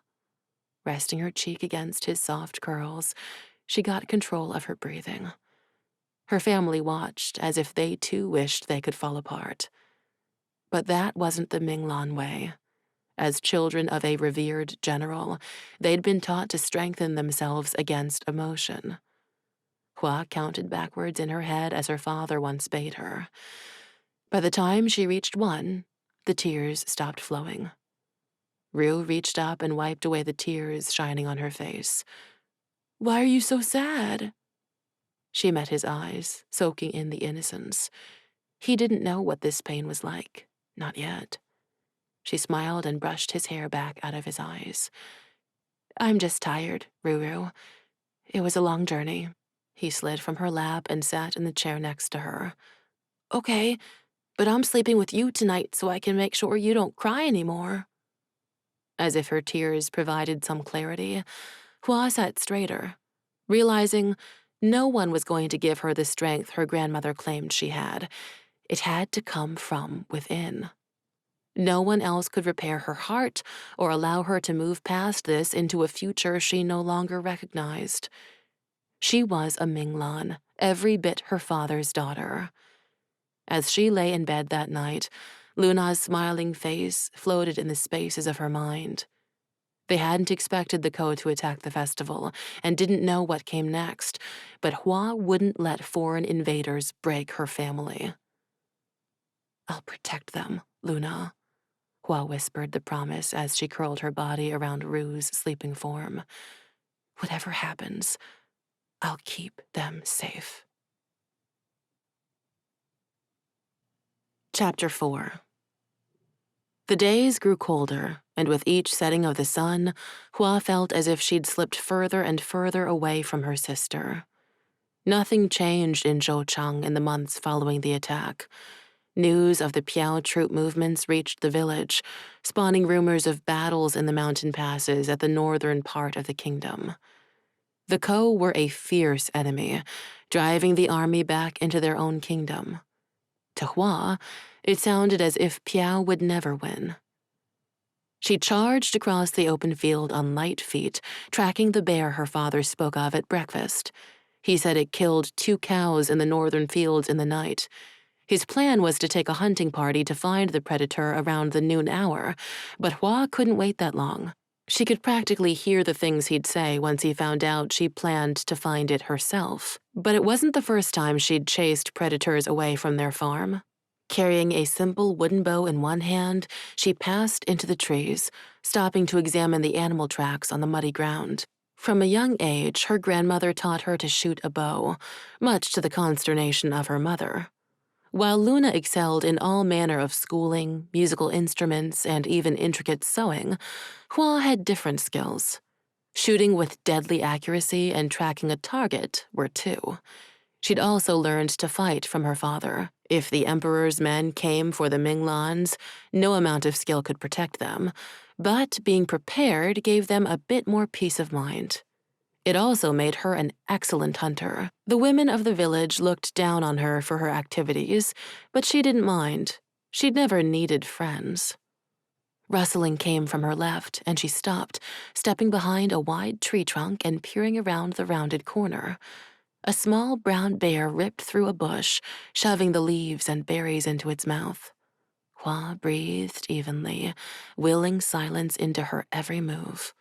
Resting her cheek against his soft curls, she got control of her breathing. Her family watched as if they too wished they could fall apart. But that wasn't the Minglan way. As children of a revered general, they'd been taught to strengthen themselves against emotion. Hua counted backwards in her head as her father once bade her. By the time she reached 1, the tears stopped flowing. Rue reached up and wiped away the tears shining on her face. Why are you so sad? She met his eyes, soaking in the innocence. He didn't know what this pain was like, not yet. She smiled and brushed his hair back out of his eyes. I'm just tired, Ruru. It was a long journey. He slid from her lap and sat in the chair next to her. Okay, but I'm sleeping with you tonight so I can make sure you don't cry anymore. As if her tears provided some clarity, Hua sat straighter, realizing no one was going to give her the strength her grandmother claimed she had. It had to come from within. No one else could repair her heart or allow her to move past this into a future she no longer recognized. She was a Minglan, every bit her father's daughter. As she lay in bed that night, Luna's smiling face floated in the spaces of her mind. They hadn't expected the Ko to attack the festival and didn't know what came next, but Hua wouldn't let foreign invaders break her family. I'll protect them, Luna. Hua whispered the promise as she curled her body around Rue's sleeping form. Whatever happens, I'll keep them safe. Chapter 4. The days grew colder, and with each setting of the sun, Hua felt as if she'd slipped further and further away from her sister. Nothing changed in Zhouchang in the months following the attack. News of the Piao troop movements reached the village, spawning rumors of battles in the mountain passes at the northern part of the kingdom. The Ko were a fierce enemy, driving the army back into their own kingdom. To Hua, it sounded as if Piao would never win. She charged across the open field on light feet, tracking the bear her father spoke of at breakfast. He said it killed 2 cows in the northern fields in the night. His plan was to take a hunting party to find the predator around the noon hour, but Hua couldn't wait that long. She could practically hear the things he'd say once he found out she planned to find it herself. But it wasn't the first time she'd chased predators away from their farm. Carrying a simple wooden bow in one hand, she passed into the trees, stopping to examine the animal tracks on the muddy ground. From a young age, her grandmother taught her to shoot a bow, much to the consternation of her mother. While Luna excelled in all manner of schooling, musical instruments, and even intricate sewing, Hua had different skills. Shooting with deadly accuracy and tracking a target were two. She'd also learned to fight from her father. If the Emperor's men came for the Minglans, no amount of skill could protect them, but being prepared gave them a bit more peace of mind. It also made her an excellent hunter. The women of the village looked down on her for her activities, but she didn't mind. She'd never needed friends. Rustling came from her left, and she stopped, stepping behind a wide tree trunk and peering around the rounded corner. A small brown bear ripped through a bush, shoving the leaves and berries into its mouth. Hua breathed evenly, willing silence into her every move.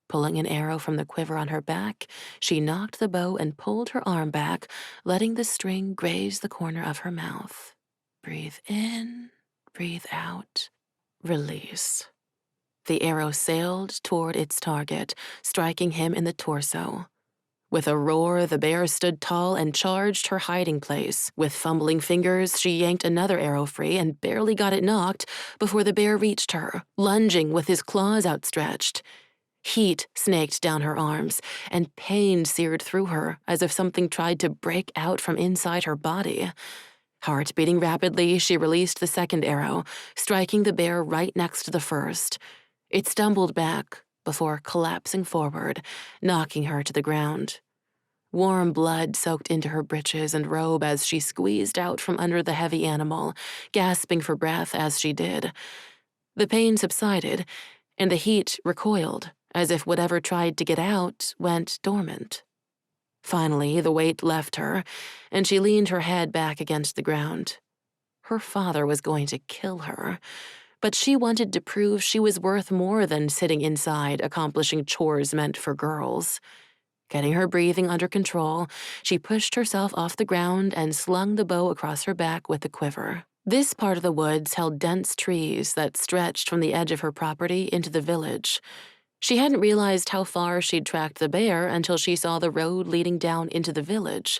Pulling an arrow from the quiver on her back, she knocked the bow and pulled her arm back, letting the string graze the corner of her mouth. Breathe in, breathe out, release. The arrow sailed toward its target, striking him in the torso. With a roar, the bear stood tall and charged her hiding place. With fumbling fingers, she yanked another arrow free and barely got it knocked before the bear reached her, lunging with his claws outstretched. Heat snaked down her arms, and pain seared through her as if something tried to break out from inside her body. Heart beating rapidly, she released the second arrow, striking the bear right next to the first. It stumbled back before collapsing forward, knocking her to the ground. Warm blood soaked into her breeches and robe as she squeezed out from under the heavy animal, gasping for breath as she did. The pain subsided, and the heat recoiled, as if whatever tried to get out went dormant. Finally, the weight left her, and she leaned her head back against the ground. Her father was going to kill her, but she wanted to prove she was worth more than sitting inside accomplishing chores meant for girls. Getting her breathing under control, she pushed herself off the ground and slung the bow across her back with the quiver. This part of the woods held dense trees that stretched from the edge of her property into the village. She hadn't realized how far she'd tracked the bear until she saw the road leading down into the village.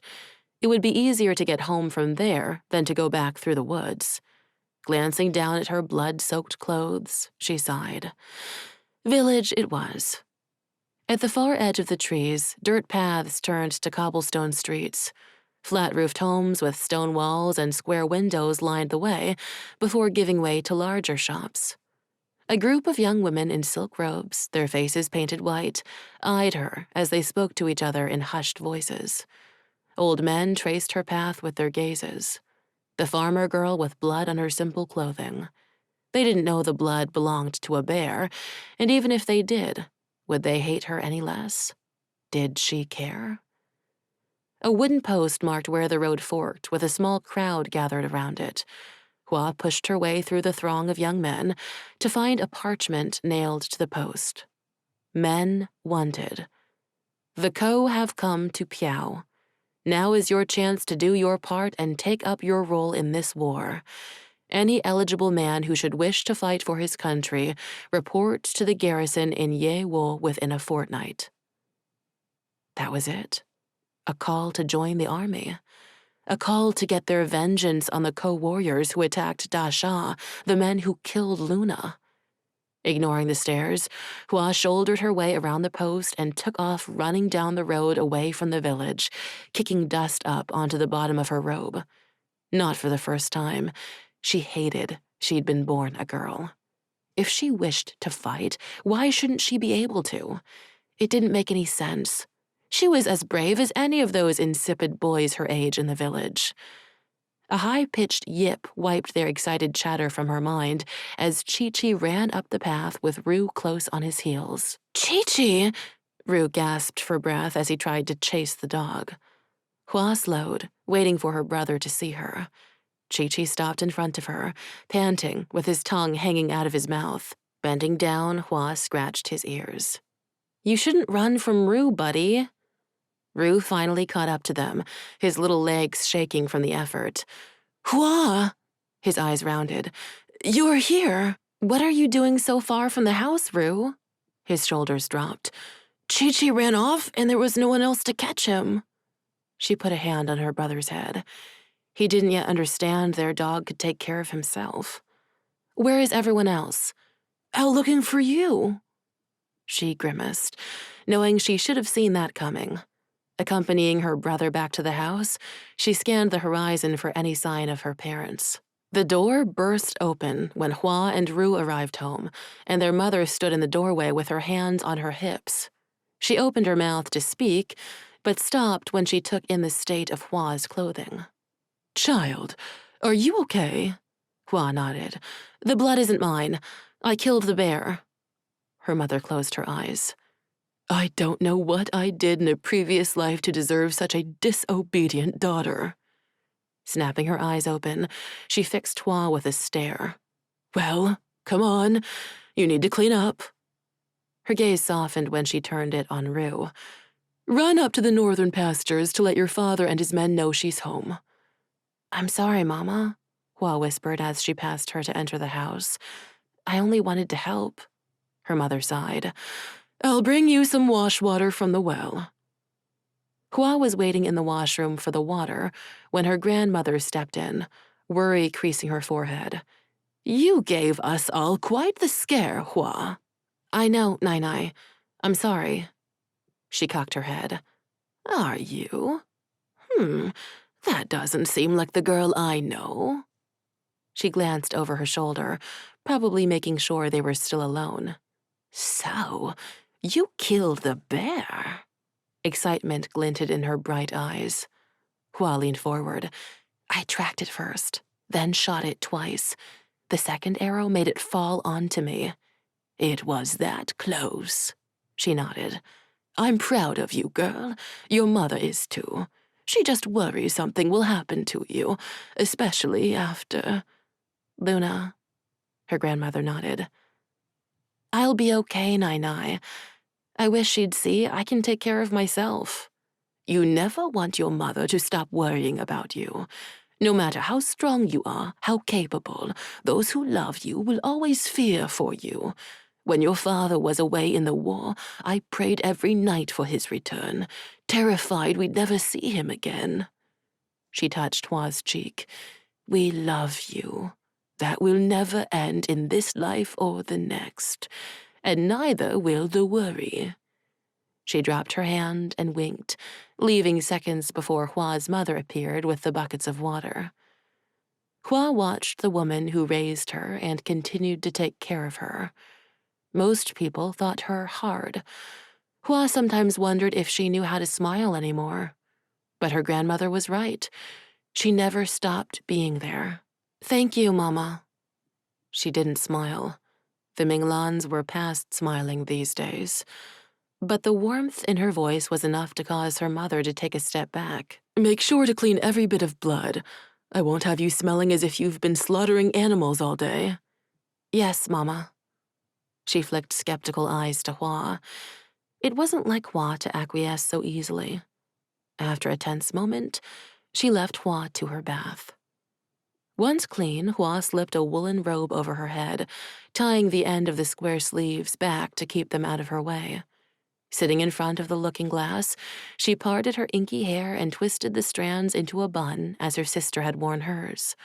It would be easier to get home from there than to go back through the woods. Glancing down at her blood-soaked clothes, she sighed. Village it was. At the far edge of the trees, dirt paths turned to cobblestone streets. Flat-roofed homes with stone walls and square windows lined the way before giving way to larger shops. A group of young women in silk robes, their faces painted white, eyed her as they spoke to each other in hushed voices. Old men traced her path with their gazes. The farmer girl with blood on her simple clothing. They didn't know the blood belonged to a bear, and even if they did, would they hate her any less? Did she care? A wooden post marked where the road forked, with a small crowd gathered around it. Hua pushed her way through the throng of young men to find a parchment nailed to the post. Men wanted. The Ko have come to Piao. Now is your chance to do your part and take up your role in this war. Any eligible man who should wish to fight for his country, report to the garrison in Yewo within a fortnight. That was it. A call to join the army. A call to get their vengeance on the Ko-warriors who attacked Da Sha, the men who killed Luna. Ignoring the stairs, Hua shouldered her way around the post and took off running down the road away from the village, kicking dust up onto the bottom of her robe. Not for the first time. She hated she'd been born a girl. If she wished to fight, why shouldn't she be able to? It didn't make any sense. She was as brave as any of those insipid boys her age in the village. A high-pitched yip wiped their excited chatter from her mind as Chi-Chi ran up the path with Rue close on his heels. Chi-Chi! Rue gasped for breath as he tried to chase the dog. Hua slowed, waiting for her brother to see her. Chi-Chi stopped in front of her, panting, with his tongue hanging out of his mouth. Bending down, Hua scratched his ears. You shouldn't run from Rue, buddy. Rue finally caught up to them, his little legs shaking from the effort. Hua! His eyes rounded. You're here. What are you doing so far from the house, Rue? His shoulders dropped. Chi-Chi ran off, and there was no one else to catch him. She put a hand on her brother's head. He didn't yet understand their dog could take care of himself. "Where is everyone else?" "Out looking for you." She grimaced, knowing she should have seen that coming. Accompanying her brother back to the house, she scanned the horizon for any sign of her parents. The door burst open when Hua and Ru arrived home, and their mother stood in the doorway with her hands on her hips. She opened her mouth to speak, but stopped when she took in the state of Hua's clothing. "Child, are you okay?" Hua nodded. "The blood isn't mine. I killed the bear." Her mother closed her eyes. "I don't know what I did in a previous life to deserve such a disobedient daughter." Snapping her eyes open, she fixed Hua with a stare. "Well, come on. You need to clean up." Her gaze softened when she turned it on Ru. "Run up to the northern pastures to let your father and his men know she's home." "I'm sorry, Mama," Hua whispered as she passed her to enter the house. "I only wanted to help." Her mother sighed. "I'll bring you some wash water from the well." Hua was waiting in the washroom for the water when her grandmother stepped in, worry creasing her forehead. "You gave us all quite the scare, Hua." "I know, Nai. I'm sorry." She cocked her head. "Are you? That doesn't seem like the girl I know." She glanced over her shoulder, probably making sure they were still alone. "So, you killed the bear?" Excitement glinted in her bright eyes. Hua leaned forward. "I tracked it first, then shot it twice. The second arrow made it fall onto me." "It was that close," she nodded. "I'm proud of you, girl. Your mother is too. She just worries something will happen to you, especially after—" "Luna," her grandmother nodded. "I'll be okay, Nai. I wish she'd see I can take care of myself." "You never want your mother to stop worrying about you. No matter how strong you are, how capable, those who love you will always fear for you. When your father was away in the war, I prayed every night for his return, terrified we'd never see him again." She touched Hua's cheek. "We love you. That will never end in this life or the next, and neither will the worry." She dropped her hand and winked, leaving seconds before Hua's mother appeared with the buckets of water. Hua watched the woman who raised her and continued to take care of her. Most people thought her hard. Hua sometimes wondered if she knew how to smile anymore. But her grandmother was right. She never stopped being there. "Thank you, Mama." She didn't smile. The Minglans were past smiling these days. But the warmth in her voice was enough to cause her mother to take a step back. "Make sure to clean every bit of blood. I won't have you smelling as if you've been slaughtering animals all day." "Yes, Mama." She flicked skeptical eyes to Hua. It wasn't like Hua to acquiesce so easily. After a tense moment, she left Hua to her bath. Once clean, Hua slipped a woolen robe over her head, tying the end of the square sleeves back to keep them out of her way. Sitting in front of the looking-glass, she parted her inky hair and twisted the strands into a bun as her sister had worn hers.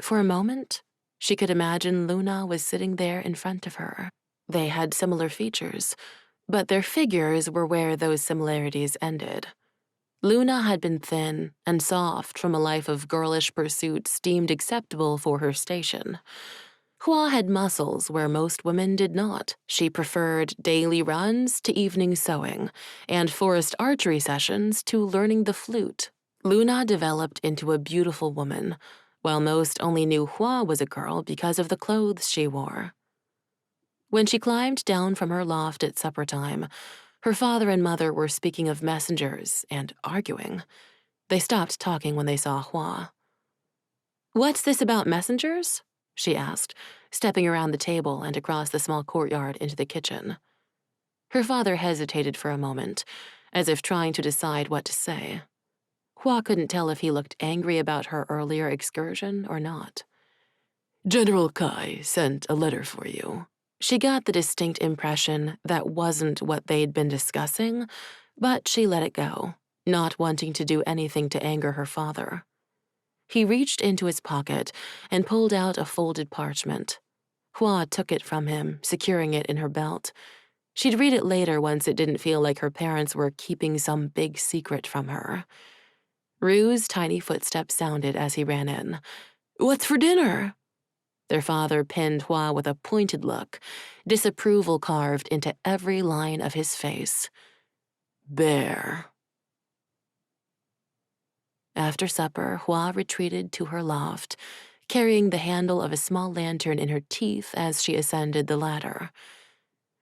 For a moment, she could imagine Luna was sitting there in front of her. They had similar features, but their figures were where those similarities ended. Luna had been thin and soft from a life of girlish pursuits deemed acceptable for her station. Hua had muscles where most women did not. She preferred daily runs to evening sewing, and forest archery sessions to learning the flute. Luna developed into a beautiful woman, while most only knew Hua was a girl because of the clothes she wore. When she climbed down from her loft at supper time, her father and mother were speaking of messengers and arguing. They stopped talking when they saw Hua. "What's this about messengers?" she asked, stepping around the table and across the small courtyard into the kitchen. Her father hesitated for a moment, as if trying to decide what to say. Hua couldn't tell if he looked angry about her earlier excursion or not. "General Kai sent a letter for you." She got the distinct impression that wasn't what they'd been discussing, but she let it go, not wanting to do anything to anger her father. He reached into his pocket and pulled out a folded parchment. Hua took it from him, securing it in her belt. She'd read it later once it didn't feel like her parents were keeping some big secret from her. Rue's tiny footsteps sounded as he ran in. "What's for dinner?" Their father pinned Hua with a pointed look, disapproval carved into every line of his face. "Bear." After supper, Hua retreated to her loft, carrying the handle of a small lantern in her teeth as she ascended the ladder.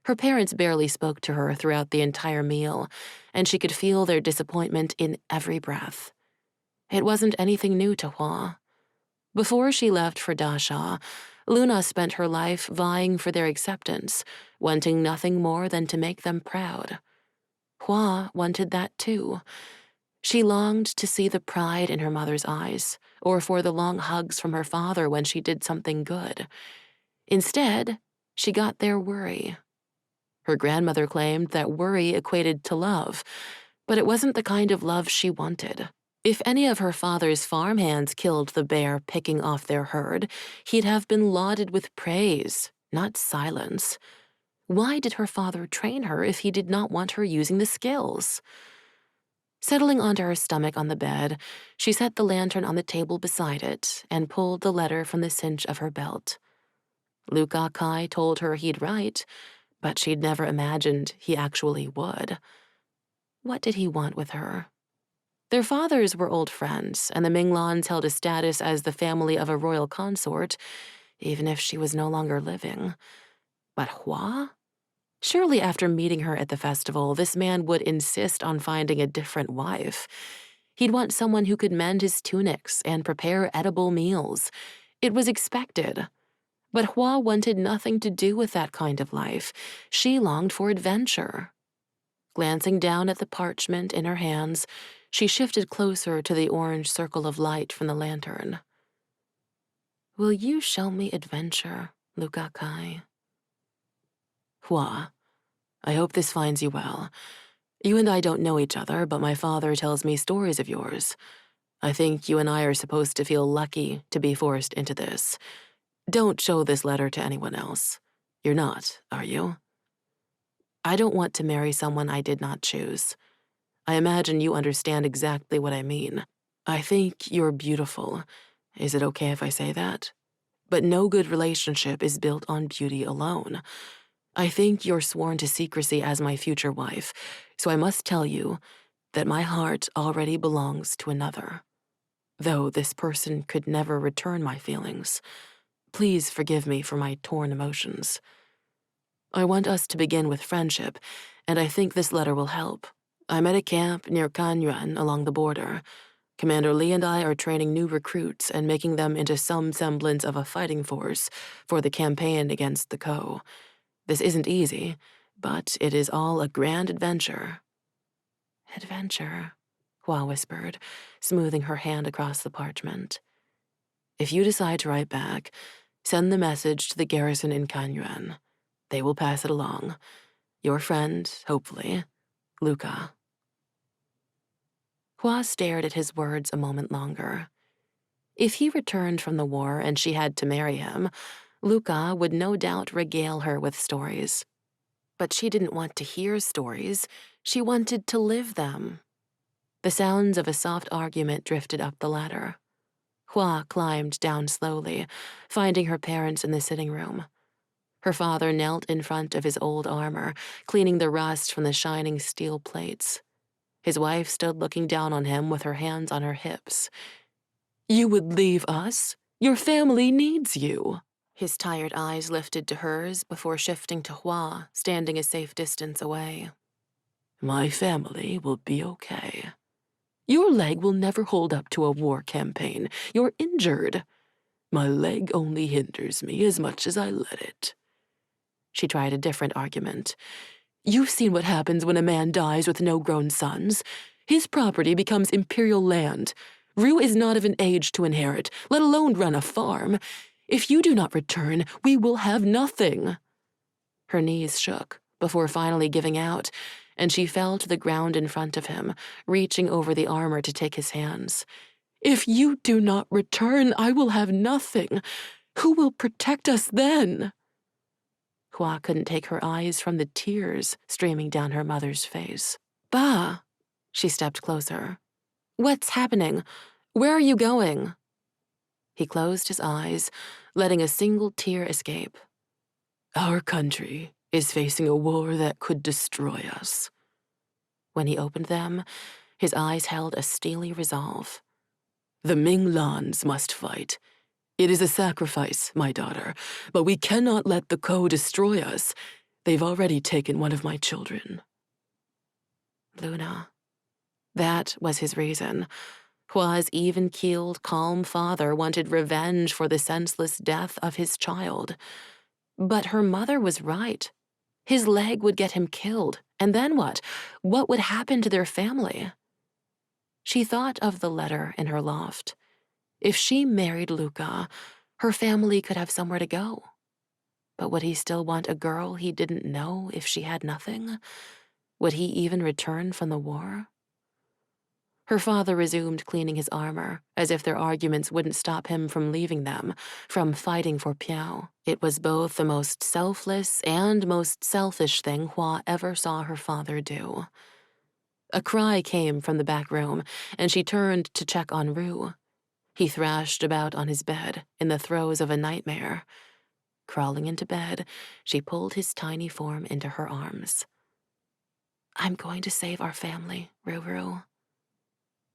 Her parents barely spoke to her throughout the entire meal, and she could feel their disappointment in every breath. It wasn't anything new to Hua. Before she left for Dasha, Luna spent her life vying for their acceptance, wanting nothing more than to make them proud. Hua wanted that too. She longed to see the pride in her mother's eyes, or for the long hugs from her father when she did something good. Instead, she got their worry. Her grandmother claimed that worry equated to love, but it wasn't the kind of love she wanted. If any of her father's farmhands killed the bear picking off their herd, he'd have been lauded with praise, not silence. Why did her father train her if he did not want her using the skills? Settling onto her stomach on the bed, she set the lantern on the table beside it and pulled the letter from the cinch of her belt. Luca Kai told her he'd write, but she'd never imagined he actually would. What did he want with her? Their fathers were old friends, and the Minglans held a status as the family of a royal consort, even if she was no longer living. But Hua? Surely after meeting her at the festival, this man would insist on finding a different wife. He'd want someone who could mend his tunics and prepare edible meals. It was expected. But Hua wanted nothing to do with that kind of life. She longed for adventure. Glancing down at the parchment in her hands, she shifted closer to the orange circle of light from the lantern. "Will you show me adventure, Luca Kai?" "Hua, I hope this finds you well. You and I don't know each other, but my father tells me stories of yours. I think you and I are supposed to feel lucky to be forced into this. Don't show this letter to anyone else. You're not, are you? I don't want to marry someone I did not choose. I imagine you understand exactly what I mean. I think you're beautiful. Is it okay if I say that? But no good relationship is built on beauty alone. I think you're sworn to secrecy as my future wife, so I must tell you that my heart already belongs to another. Though this person could never return my feelings. Please forgive me for my torn emotions. I want us to begin with friendship, and I think this letter will help. I'm at a camp near Kanyuan along the border. Commander Li and I are training new recruits and making them into some semblance of a fighting force for the campaign against the Ko. This isn't easy, but it is all a grand adventure." "Adventure," Hua whispered, smoothing her hand across the parchment. "If you decide to write back, send the message to the garrison in Kanyuan. They will pass it along. Your friend, hopefully, Luca." Hua stared at his words a moment longer. If he returned from the war and she had to marry him, Luca would no doubt regale her with stories. But she didn't want to hear stories. She wanted to live them. The sounds of a soft argument drifted up the ladder. Hua climbed down slowly, finding her parents in the sitting room. Her father knelt in front of his old armor, cleaning the rust from the shining steel plates. His wife stood looking down on him with her hands on her hips. "You would leave us? Your family needs you." His tired eyes lifted to hers before shifting to Hua, standing a safe distance away. "My family will be okay. Your leg will never hold up to a war campaign. You're injured. My leg only hinders me as much as I let it." She tried a different argument. "You've seen what happens when a man dies with no grown sons. His property becomes imperial land. Rue is not of an age to inherit, let alone run a farm. If you do not return, we will have nothing." Her knees shook before finally giving out, and she fell to the ground in front of him, reaching over the armor to take his hands. If you do not return, I will have nothing. Who will protect us then?" Hua couldn't take her eyes from the tears streaming down her mother's face. "Ba!" She stepped closer. "What's happening? Where are you going?" He closed his eyes, letting a single tear escape. "Our country is facing a war that could destroy us." When he opened them, his eyes held a steely resolve. "The Minglans must fight. It is a sacrifice, my daughter, but we cannot let the Ko destroy us. They've already taken one of my children." Luna. That was his reason. Hua's even-keeled, calm father wanted revenge for the senseless death of his child. But her mother was right. His leg would get him killed, and then what? What would happen to their family? She thought of the letter in her loft. If she married Luca, her family could have somewhere to go. But would he still want a girl he didn't know if she had nothing? Would he even return from the war? Her father resumed cleaning his armor, as if their arguments wouldn't stop him from leaving them, from fighting for Piao. It was both the most selfless and most selfish thing Hua ever saw her father do. A cry came from the back room, and she turned to check on Rue. He thrashed about on his bed, in the throes of a nightmare. Crawling into bed, she pulled his tiny form into her arms. "I'm going to save our family, Ruru."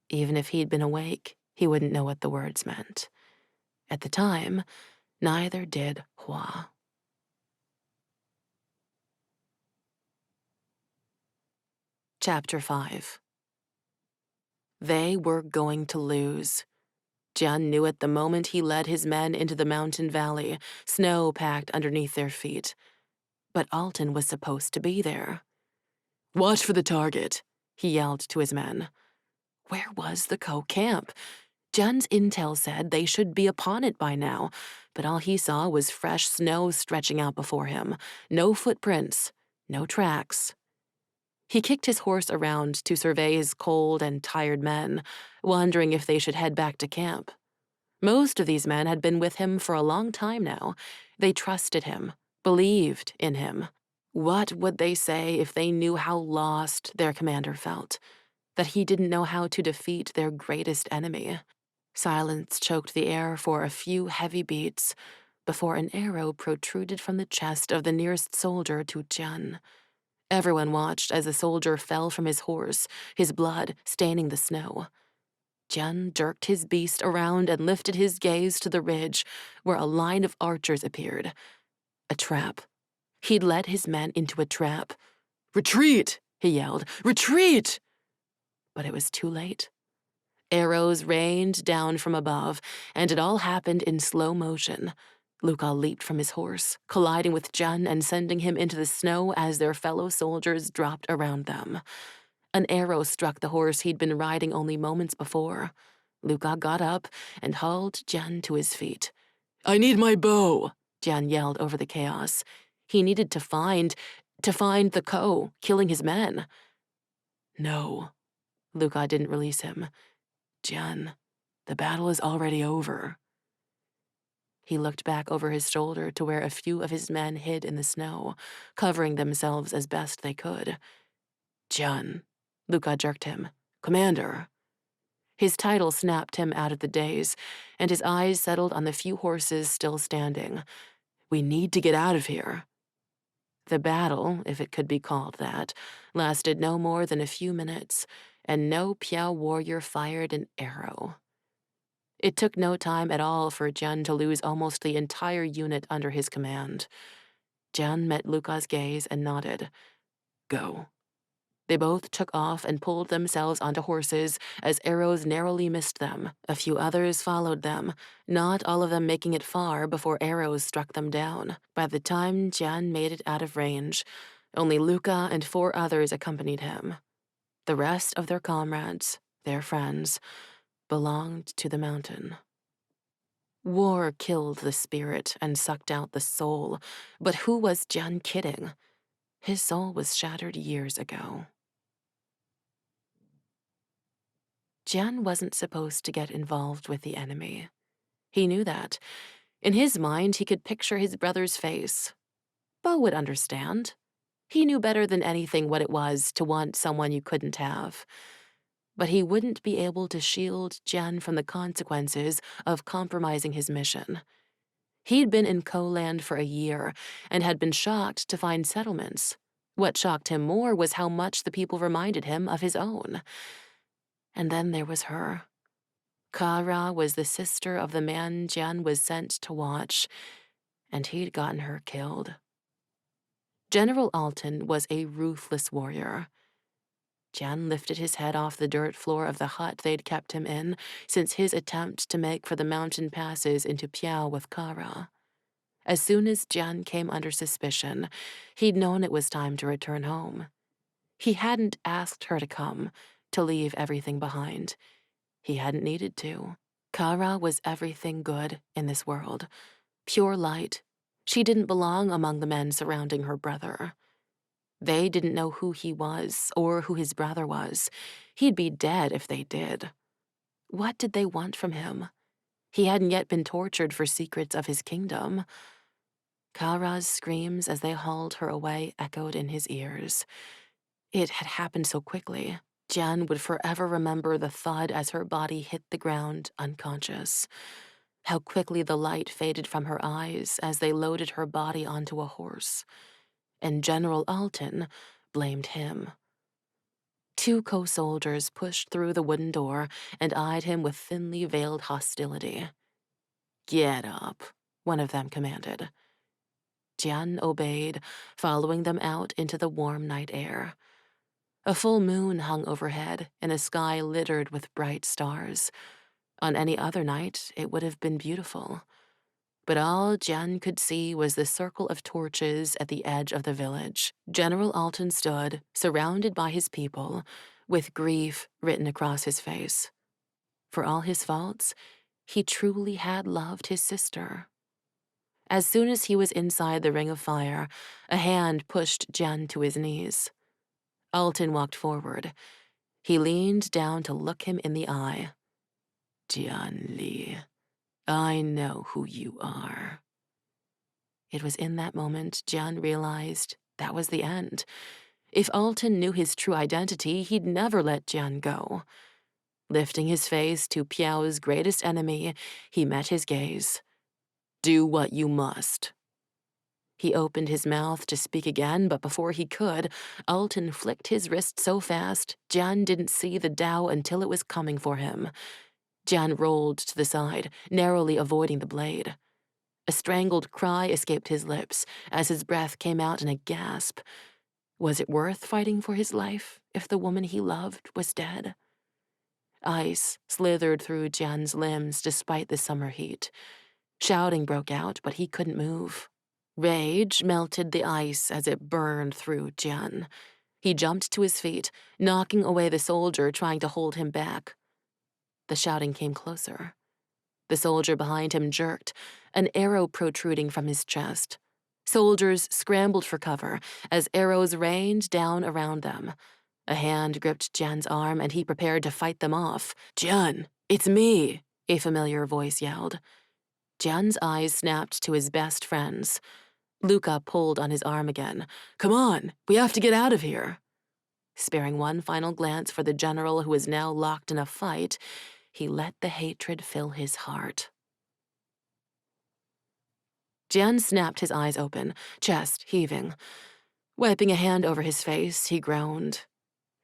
Even if he'd been awake, he wouldn't know what the words meant. At the time, neither did Hua. Chapter 5. They were going to lose. Jian knew it the moment he led his men into the mountain valley, snow packed underneath their feet. But Alton was supposed to be there. "Watch for the target," he yelled to his men. Where was the Ko camp? Jian's intel said they should be upon it by now, but all he saw was fresh snow stretching out before him. No footprints, no tracks. He kicked his horse around to survey his cold and tired men, wondering if they should head back to camp. Most of these men had been with him for a long time now. They trusted him, believed in him. What would they say if they knew how lost their commander felt? That he didn't know how to defeat their greatest enemy? Silence choked the air for a few heavy beats before an arrow protruded from the chest of the nearest soldier to Jian. Everyone watched as the soldier fell from his horse, his blood staining the snow. Jian jerked his beast around and lifted his gaze to the ridge, where a line of archers appeared. A trap. He'd led his men into a trap. "Retreat!" he yelled. "Retreat!" But it was too late. Arrows rained down from above, and it all happened in slow motion. Luca leaped from his horse, colliding with Jian and sending him into the snow as their fellow soldiers dropped around them. An arrow struck the horse he'd been riding only moments before. Luca got up and hauled Jian to his feet. "I need my bow," Jian yelled over the chaos. He needed to find the Ko, killing his men. "No." Luca didn't release him. "Jian, the battle is already over." He looked back over his shoulder to where a few of his men hid in the snow, covering themselves as best they could. "Jian," Luca jerked him. "Commander." His title snapped him out of the daze, and his eyes settled on the few horses still standing. "We need to get out of here." The battle, if it could be called that, lasted no more than a few minutes, and no Piao warrior fired an arrow. It took no time at all for Jian to lose almost the entire unit under his command. Jian met Luca's gaze and nodded. "Go." They both took off and pulled themselves onto horses as arrows narrowly missed them. A few others followed them, not all of them making it far before arrows struck them down. By the time Jian made it out of range, only Luca and 4 others accompanied him. The rest of their comrades, their friends, belonged to the mountain. War killed the spirit and sucked out the soul, but who was Jian kidding? His soul was shattered years ago. Jian wasn't supposed to get involved with the enemy. He knew that. In his mind, he could picture his brother's face. Bo would understand. He knew better than anything what it was to want someone you couldn't have. But he wouldn't be able to shield Jian from the consequences of compromising his mission. He'd been in Ko-land for a year and had been shocked to find settlements. What shocked him more was how much the people reminded him of his own. And then there was her. Kara was the sister of the man Jian was sent to watch, and he'd gotten her killed. General Alton was a ruthless warrior. Jian lifted his head off the dirt floor of the hut they'd kept him in since his attempt to make for the mountain passes into Piao with Kara. As soon as Jian came under suspicion, he'd known it was time to return home. He hadn't asked her to come, to leave everything behind. He hadn't needed to. Kara was everything good in this world. Pure light. She didn't belong among the men surrounding her brother. They didn't know who he was or who his brother was. He'd be dead if they did. What did they want from him? He hadn't yet been tortured for secrets of his kingdom. Kara's screams as they hauled her away echoed in his ears. It had happened so quickly. Jian would forever remember the thud as her body hit the ground unconscious. How quickly the light faded from her eyes as they loaded her body onto a horse. And General Alton blamed him. Two co-soldiers pushed through the wooden door and eyed him with thinly veiled hostility. "Get up," one of them commanded. Jian obeyed, following them out into the warm night air. A full moon hung overhead in a sky littered with bright stars. On any other night, it would have been beautiful. But all Jian could see was the circle of torches at the edge of the village. General Alton stood, surrounded by his people, with grief written across his face. For all his faults, he truly had loved his sister. As soon as he was inside the ring of fire, a hand pushed Jian to his knees. Alton walked forward. He leaned down to look him in the eye. "Jian Li, I know who you are." It was in that moment Jian realized that was the end. If Alton knew his true identity, he'd never let Jian go. Lifting his face to Piao's greatest enemy, he met his gaze. "Do what you must." He opened his mouth to speak again, but before he could, Alton flicked his wrist so fast, Jian didn't see the Dao until it was coming for him. Jian rolled to the side, narrowly avoiding the blade. A strangled cry escaped his lips as his breath came out in a gasp. Was it worth fighting for his life if the woman he loved was dead? Ice slithered through Jian's limbs despite the summer heat. Shouting broke out, but he couldn't move. Rage melted the ice as it burned through Jian. He jumped to his feet, knocking away the soldier trying to hold him back. The shouting came closer. The soldier behind him jerked, an arrow protruding from his chest. Soldiers scrambled for cover as arrows rained down around them. A hand gripped Jian's arm and he prepared to fight them off. "Jian, it's me," a familiar voice yelled. Jian's eyes snapped to his best friends. Luca pulled on his arm again. "Come on, we have to get out of here." Sparing one final glance for the general who was now locked in a fight, he let the hatred fill his heart. Jian snapped his eyes open, chest heaving. Wiping a hand over his face, he groaned.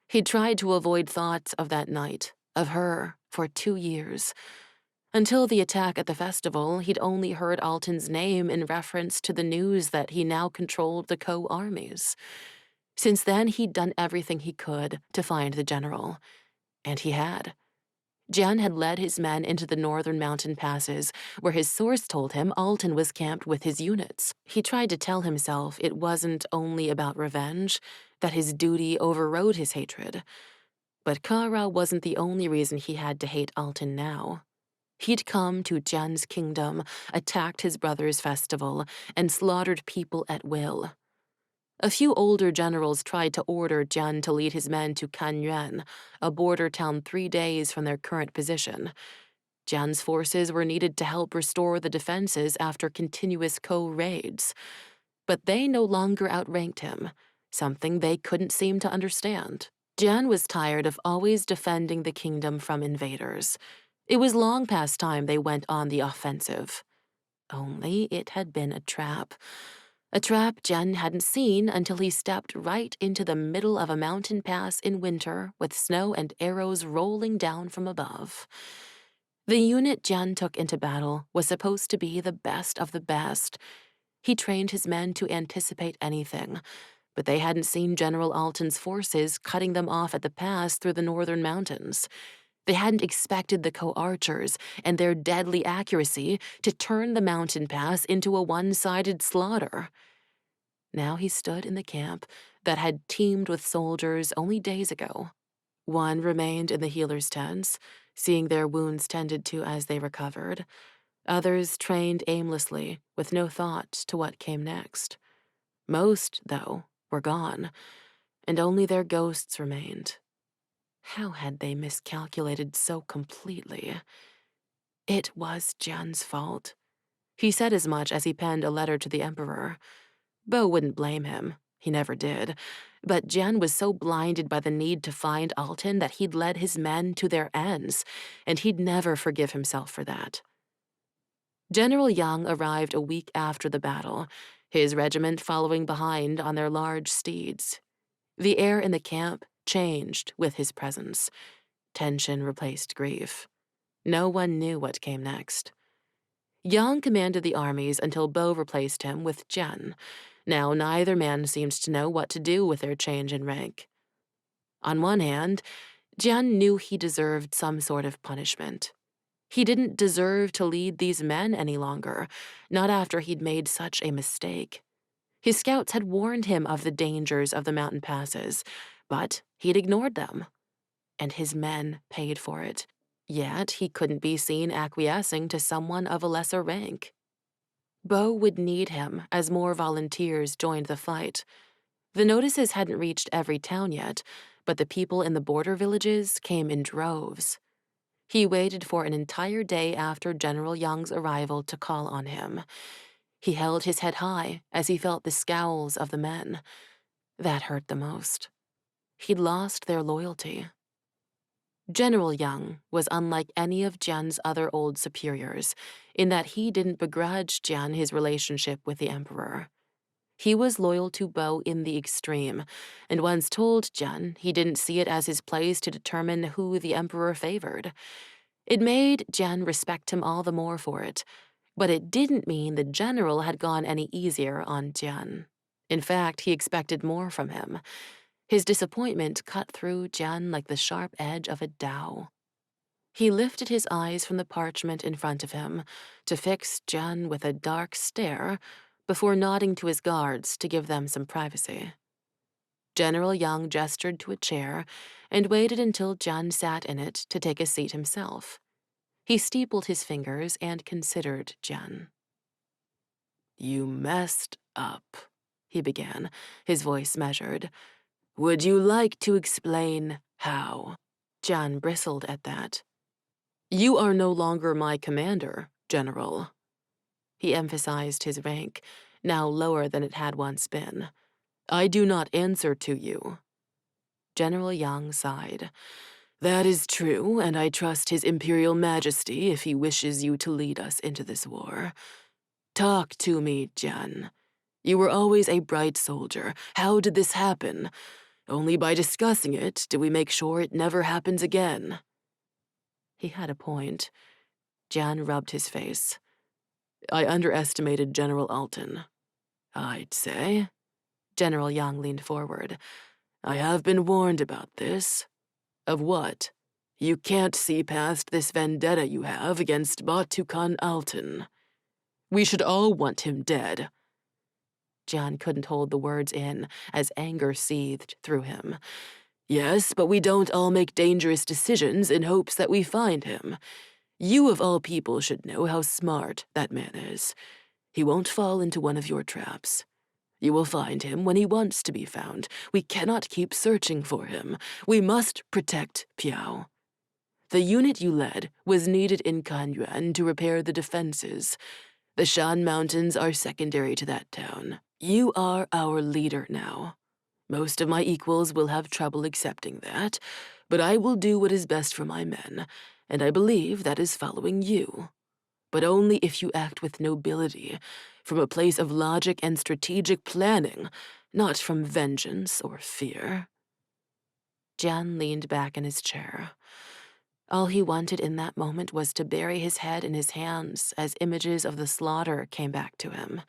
He'd tried to avoid thoughts of that night, of her, for 2 years. Until the attack at the festival, he'd only heard Alton's name in reference to the news that he now controlled the Ko armies. Since then, he'd done everything he could to find the general. And he had. Jian had led his men into the northern mountain passes, where his source told him Alton was camped with his units. He tried to tell himself it wasn't only about revenge, that his duty overrode his hatred. But Kara wasn't the only reason he had to hate Alton now. He'd come to Jian's kingdom, attacked his brother's festival, and slaughtered people at will. A few older generals tried to order Jian to lead his men to Kanyuan, a border town 3 days from their current position. Jian's forces were needed to help restore the defenses after continuous raids. But they no longer outranked him, something they couldn't seem to understand. Jian was tired of always defending the kingdom from invaders. It was long past time they went on the offensive. Only it had been a trap. A trap Jian hadn't seen until he stepped right into the middle of a mountain pass in winter with snow and arrows rolling down from above. The unit Jian took into battle was supposed to be the best of the best. He trained his men to anticipate anything, but they hadn't seen General Alten's forces cutting them off at the pass through the northern mountains. They hadn't expected the co-archers and their deadly accuracy to turn the mountain pass into a one-sided slaughter. Now he stood in the camp that had teemed with soldiers only days ago. One remained in the healers' tents, seeing their wounds tended to as they recovered. Others trained aimlessly, with no thought to what came next. Most, though, were gone, and only their ghosts remained. How had they miscalculated so completely? It was Jian's fault. He said as much as he penned a letter to the emperor. Bo wouldn't blame him. He never did. But Jian was so blinded by the need to find Alten that he'd led his men to their ends, and he'd never forgive himself for that. General Yang arrived a week after the battle, his regiment following behind on their large steeds. The air in the camp changed with his presence. Tension replaced grief. No one knew what came next. Yang commanded the armies until Bo replaced him with Jian. Now neither man seemed to know what to do with their change in rank. On one hand, Jian knew he deserved some sort of punishment. He didn't deserve to lead these men any longer, not after he'd made such a mistake. His scouts had warned him of the dangers of the mountain passes, but he'd ignored them. And his men paid for it. Yet he couldn't be seen acquiescing to someone of a lesser rank. Bo would need him as more volunteers joined the fight. The notices hadn't reached every town yet, but the people in the border villages came in droves. He waited for an entire day after General Yang's arrival to call on him. He held his head high as he felt the scowls of the men. That hurt the most. He'd lost their loyalty. General Yang was unlike any of Jian's other old superiors, in that he didn't begrudge Jian his relationship with the emperor. He was loyal to Bo in the extreme, and once told Jian he didn't see it as his place to determine who the emperor favored. It made Jian respect him all the more for it, but it didn't mean the general had gone any easier on Jian. In fact, he expected more from him. His disappointment cut through Jian like the sharp edge of a dao. He lifted his eyes from the parchment in front of him to fix Jian with a dark stare before nodding to his guards to give them some privacy. General Yang gestured to a chair and waited until Jian sat in it to take a seat himself. He steepled his fingers and considered Jian. "You messed up," he began, his voice measured. "Would you like to explain how?" Jian bristled at that. "You are no longer my commander, General." He emphasized his rank, now lower than it had once been. "I do not answer to you." General Yang sighed. "That is true, and I trust His Imperial Majesty if he wishes you to lead us into this war. Talk to me, Jian. You were always a bright soldier. How did this happen? Only by discussing it do we make sure it never happens again." He had a point. Jian rubbed his face. "I underestimated General Alten. I'd say." General Yang leaned forward. "I have been warned about this." "Of what?" "You can't see past this vendetta you have against Batukan Alten. We should all want him dead." Jian couldn't hold the words in as anger seethed through him. "Yes, but we don't all make dangerous decisions in hopes that we find him. You of all people should know how smart that man is. He won't fall into one of your traps. You will find him when he wants to be found. We cannot keep searching for him. We must protect Piao. The unit you led was needed in Kanyuan to repair the defenses. The Shan Mountains are secondary to that town. You are our leader now. Most of my equals will have trouble accepting that, but I will do what is best for my men, and I believe that is following you. But only if you act with nobility, from a place of logic and strategic planning, not from vengeance or fear. Jian leaned back in his chair. All he wanted in that moment was to bury his head in his hands as images of the slaughter came back to him.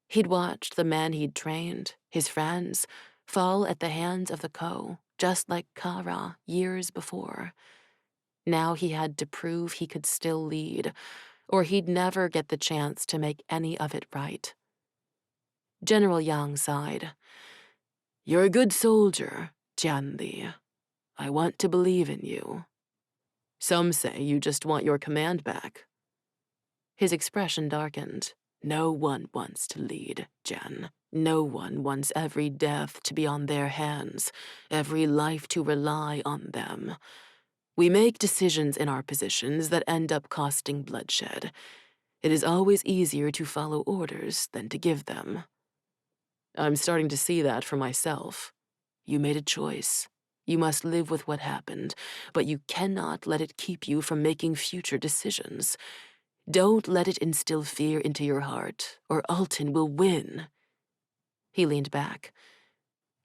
He'd watched the men he'd trained, his friends, fall at the hands of the Ko, just like Kara years before. Now he had to prove he could still lead, or he'd never get the chance to make any of it right. General Yang sighed. You're a good soldier, Jian Li. I want to believe in you. Some say you just want your command back. His expression darkened. No one wants to lead, Jian. No one wants every death to be on their hands, every life to rely on them. We make decisions in our positions that end up costing bloodshed. It is always easier to follow orders than to give them. I'm starting to see that for myself. You made a choice. You must live with what happened, but you cannot let it keep you from making future decisions. Don't let it instill fear into your heart, or Alton will win. He leaned back.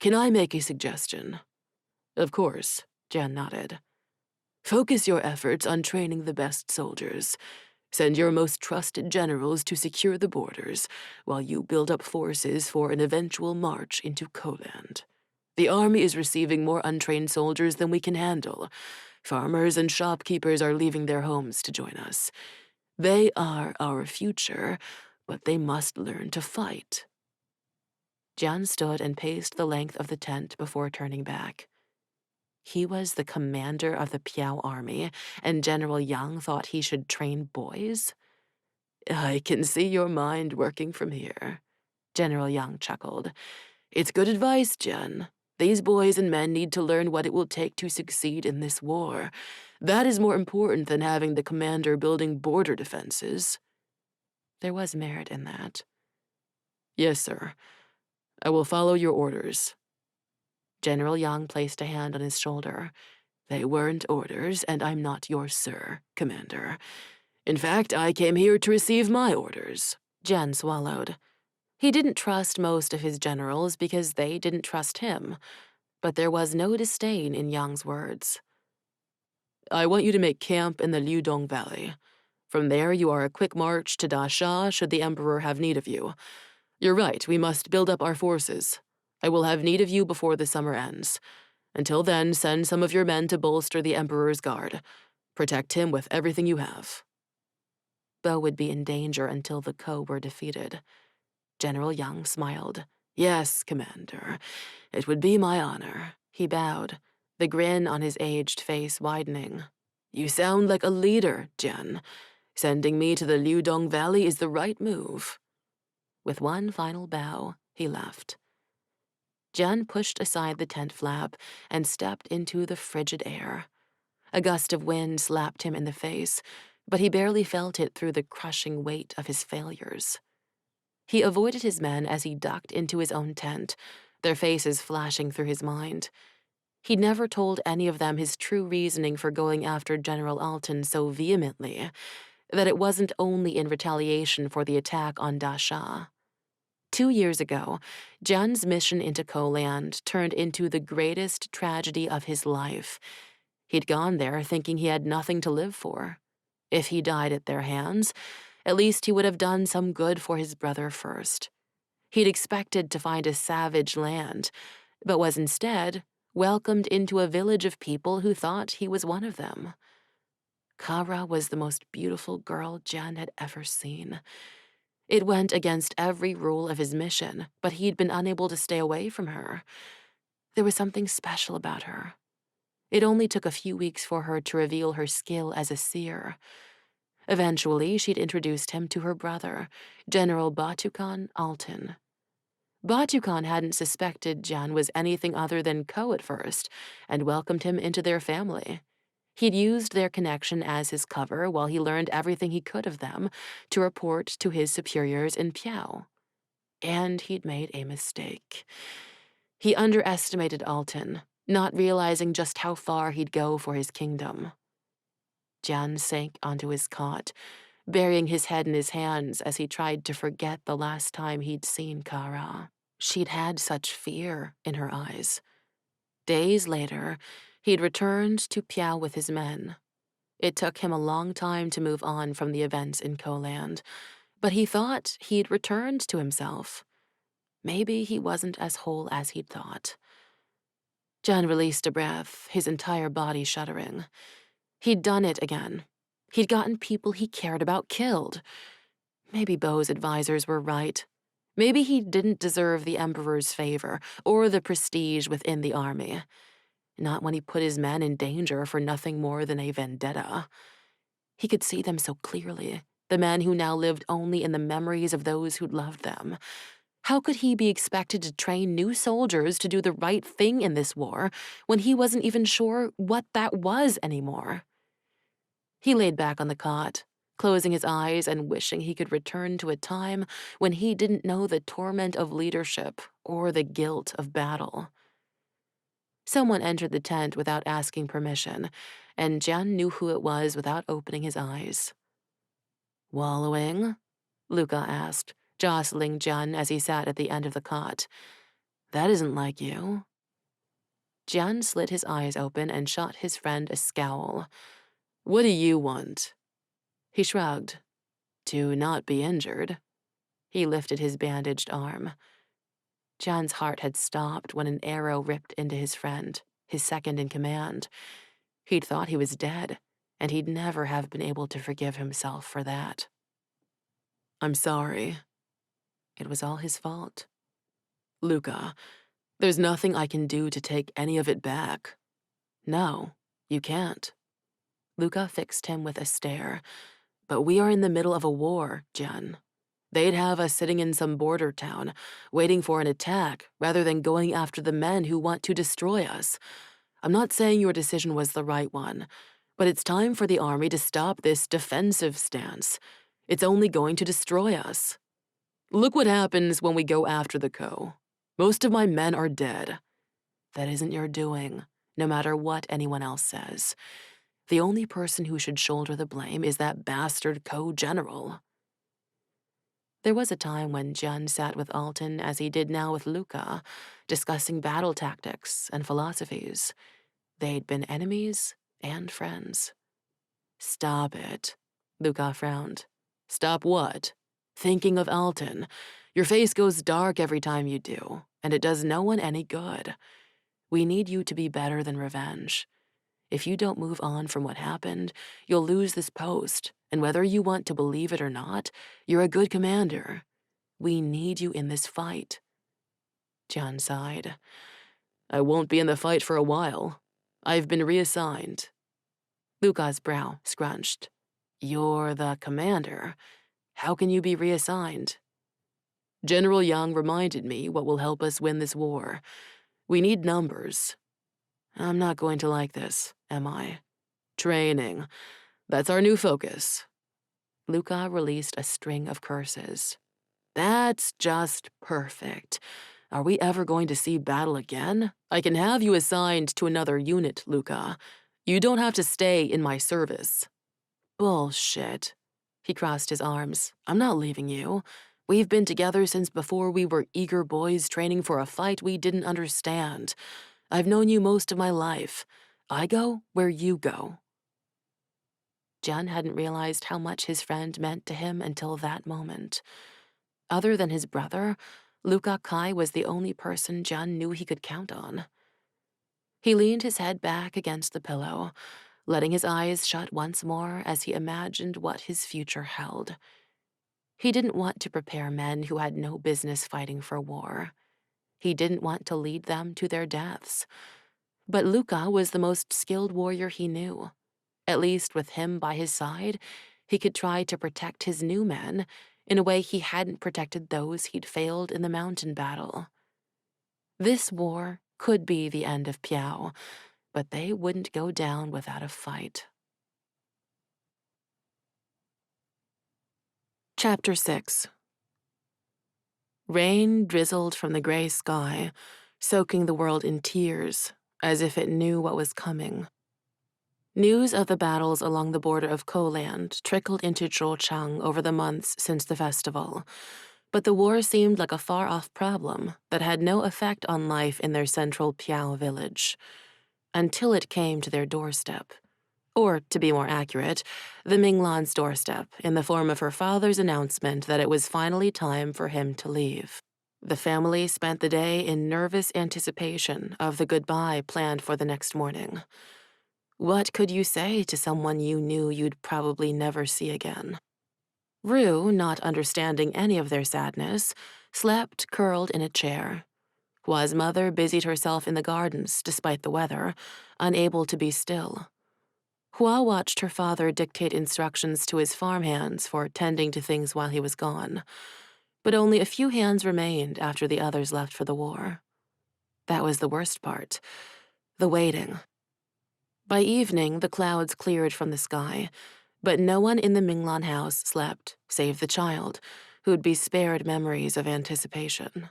Can I make a suggestion? Of course, Jian nodded. Focus your efforts on training the best soldiers. Send your most trusted generals to secure the borders, while you build up forces for an eventual march into Koland. The army is receiving more untrained soldiers than we can handle. Farmers and shopkeepers are leaving their homes to join us. They are our future, but they must learn to fight. Jian stood and paced the length of the tent before turning back. He was the commander of the Piao army, and General Yang thought he should train boys? I can see your mind working from here. General Yang chuckled. It's good advice, Jian. These boys and men need to learn what it will take to succeed in this war. That is more important than having the commander building border defenses. There was merit in that. Yes, sir. I will follow your orders. General Yang placed a hand on his shoulder. They weren't orders, and I'm not your sir, Commander. In fact, I came here to receive my orders. Jian swallowed. He didn't trust most of his generals because they didn't trust him, but there was no disdain in Yang's words. I want you to make camp in the Liudong Valley. From there, you are a quick march to Da Sha should the Emperor have need of you. You're right, we must build up our forces. I will have need of you before the summer ends. Until then, send some of your men to bolster the Emperor's guard. Protect him with everything you have. Bo would be in danger until the Ko were defeated. General Yang smiled. Yes, Commander. It would be my honor. He bowed, the grin on his aged face widening. You sound like a leader, Jian. Sending me to the Liudong Valley is the right move. With one final bow, he left. Jian pushed aside the tent flap and stepped into the frigid air. A gust of wind slapped him in the face, but he barely felt it through the crushing weight of his failures. He avoided his men as he ducked into his own tent, their faces flashing through his mind. He'd never told any of them his true reasoning for going after General Alton so vehemently, that it wasn't only in retaliation for the attack on Da Sha. 2 years ago, Jian's mission into Koland turned into the greatest tragedy of his life. He'd gone there thinking he had nothing to live for. If he died at their hands, at least he would have done some good for his brother first. He'd expected to find a savage land, but was instead welcomed into a village of people who thought he was one of them. Kara was the most beautiful girl Jian had ever seen. It went against every rule of his mission, but he'd been unable to stay away from her. There was something special about her. It only took a few weeks for her to reveal her skill as a seer. Eventually, she'd introduced him to her brother, General Batukan Alton. Batukan hadn't suspected Jian was anything other than Ko at first and welcomed him into their family. He'd used their connection as his cover while he learned everything he could of them to report to his superiors in Piao. And he'd made a mistake. He underestimated Alton, not realizing just how far he'd go for his kingdom. Jian sank onto his cot, burying his head in his hands as he tried to forget the last time he'd seen Kara. She'd had such fear in her eyes. Days later, he'd returned to Piao with his men. It took him a long time to move on from the events in Koland, but he thought he'd returned to himself. Maybe he wasn't as whole as he'd thought. Jian released a breath, his entire body shuddering. He'd done it again. He'd gotten people he cared about killed. Maybe Beau's advisors were right. Maybe he didn't deserve the Emperor's favor or the prestige within the army. Not when he put his men in danger for nothing more than a vendetta. He could see them so clearly, the men who now lived only in the memories of those who'd loved them. How could he be expected to train new soldiers to do the right thing in this war when he wasn't even sure what that was anymore? He laid back on the cot, closing his eyes and wishing he could return to a time when he didn't know the torment of leadership or the guilt of battle. Someone entered the tent without asking permission, and Jian knew who it was without opening his eyes. "Wallowing?" Luca asked, jostling Jian as he sat at the end of the cot. "That isn't like you." Jian slit his eyes open and shot his friend a scowl. "What do you want?" He shrugged. "To not be injured." He lifted his bandaged arm. Jian's heart had stopped when an arrow ripped into his friend, his second in command. He'd thought he was dead, and he'd never have been able to forgive himself for that. "I'm sorry." It was all his fault. "Luca, there's nothing I can do to take any of it back." "No, you can't." Luca fixed him with a stare. "But we are in the middle of a war, Jian. They'd have us sitting in some border town, waiting for an attack, rather than going after the men who want to destroy us. I'm not saying your decision was the right one, but it's time for the army to stop this defensive stance. It's only going to destroy us. Look what happens when we go after the Ko. Most of my men are dead. That isn't your doing, no matter what anyone else says. The only person who should shoulder the blame is that bastard Ko general." There was a time when Jian sat with Alton as he did now with Luca, discussing battle tactics and philosophies. They'd been enemies and friends. "Stop it," Luca frowned. "Stop what?" "Thinking of Alton. Your face goes dark every time you do, and it does no one any good. We need you to be better than revenge. If you don't move on from what happened, you'll lose this post, and whether you want to believe it or not, you're a good commander. We need you in this fight." Jian sighed. "I won't be in the fight for a while. I've been reassigned." Luca's brow scrunched. "You're the commander. How can you be reassigned?" "General Yang reminded me what will help us win this war. We need numbers." "I'm not going to like this, am I?" "Training. That's our new focus." Luca released a string of curses. "That's just perfect. Are we ever going to see battle again? I can have you assigned to another unit, Luca. You don't have to stay in my service." "Bullshit." He crossed his arms. "I'm not leaving you. We've been together since before we were eager boys training for a fight we didn't understand. I've known you most of my life. I go where you go." Jian hadn't realized how much his friend meant to him until that moment. Other than his brother, Luca Kai was the only person Jian knew he could count on. He leaned his head back against the pillow, letting his eyes shut once more as he imagined what his future held. He didn't want to prepare men who had no business fighting for war. He didn't want to lead them to their deaths. But Luca was the most skilled warrior he knew. At least with him by his side, he could try to protect his new men in a way he hadn't protected those he'd failed in the mountain battle. This war could be the end of Piao, but they wouldn't go down without a fight. Chapter 6. Rain drizzled from the gray sky, soaking the world in tears, as if it knew what was coming. News of the battles along the border of Koland trickled into Zhouchang over the months since the festival, but the war seemed like a far-off problem that had no effect on life in their central Piao village, until it came to their doorstep. Or, to be more accurate, the Minglan's doorstep, in the form of her father's announcement that it was finally time for him to leave. The family spent the day in nervous anticipation of the goodbye planned for the next morning. What could you say to someone you knew you'd probably never see again? Rue, not understanding any of their sadness, slept curled in a chair. Hua's mother busied herself in the gardens despite the weather, unable to be still. Hua watched her father dictate instructions to his farmhands for tending to things while he was gone, but only a few hands remained after the others left for the war. That was the worst part, the waiting. By evening, the clouds cleared from the sky, but no one in the Minglan house slept, save the child, who'd be spared memories of anticipation.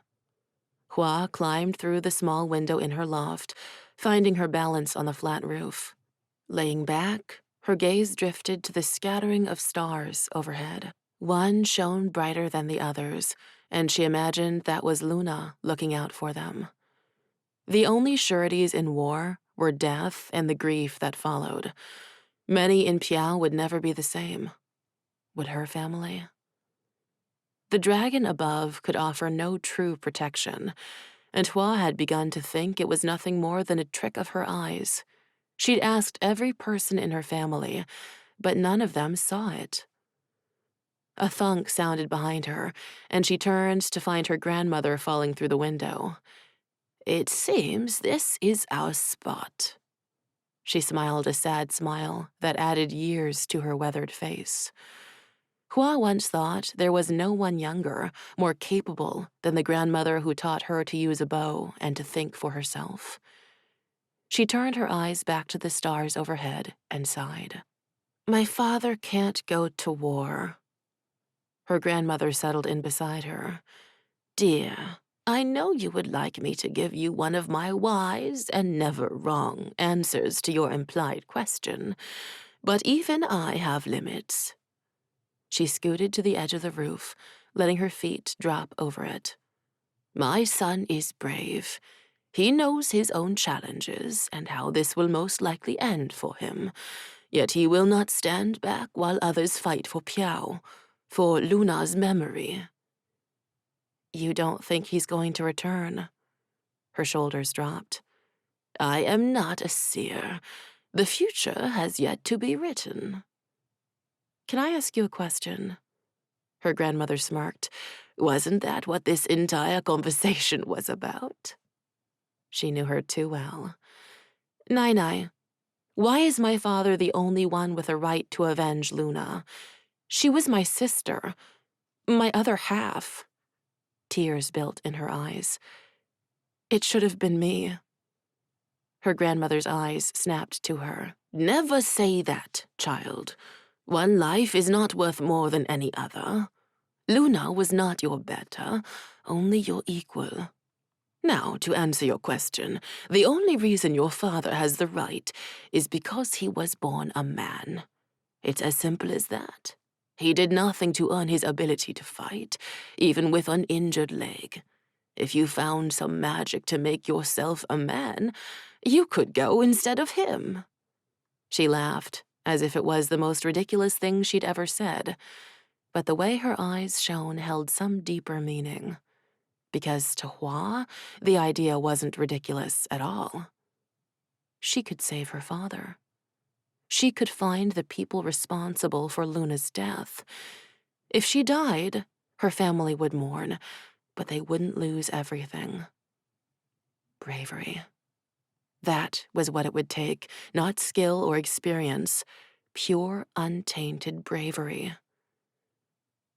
Hua climbed through the small window in her loft, finding her balance on the flat roof. Laying back, her gaze drifted to the scattering of stars overhead. One shone brighter than the others, and she imagined that was Luna looking out for them. The only sureties in war were death and the grief that followed. Many in Piao would never be the same. Would her family? The dragon above could offer no true protection, and Hua had begun to think it was nothing more than a trick of her eyes. She'd asked every person in her family, but none of them saw it. A thunk sounded behind her, and she turned to find her grandmother falling through the window. "It seems this is our spot." She smiled a sad smile that added years to her weathered face. Hua once thought there was no one younger, more capable than the grandmother who taught her to use a bow and to think for herself. She turned her eyes back to the stars overhead and sighed. "My father can't go to war." Her grandmother settled in beside her. "Dear, I know you would like me to give you one of my wise and never wrong answers to your implied question, but even I have limits." She scooted to the edge of the roof, letting her feet drop over it. "My son is brave. He knows his own challenges and how this will most likely end for him, yet he will not stand back while others fight for Piao, for Luna's memory." "You don't think he's going to return?" Her shoulders dropped. "I am not a seer. The future has yet to be written." "Can I ask you a question?" Her grandmother smirked. "Wasn't that what this entire conversation was about?" She knew her too well. "Nai, why is my father the only one with a right to avenge Luna? She was my sister, my other half." Tears built in her eyes. "It should have been me." Her grandmother's eyes snapped to her. "Never say that, child. One life is not worth more than any other. Luna was not your better, only your equal. Now, to answer your question, the only reason your father has the right is because he was born a man. It's as simple as that. He did nothing to earn his ability to fight, even with an injured leg. If you found some magic to make yourself a man, you could go instead of him." She laughed, as if it was the most ridiculous thing she'd ever said, but the way her eyes shone held some deeper meaning. Because to Hua, the idea wasn't ridiculous at all. She could save her father. She could find the people responsible for Luna's death. If she died, her family would mourn, but they wouldn't lose everything. Bravery. That was what it would take, not skill or experience, pure, untainted bravery.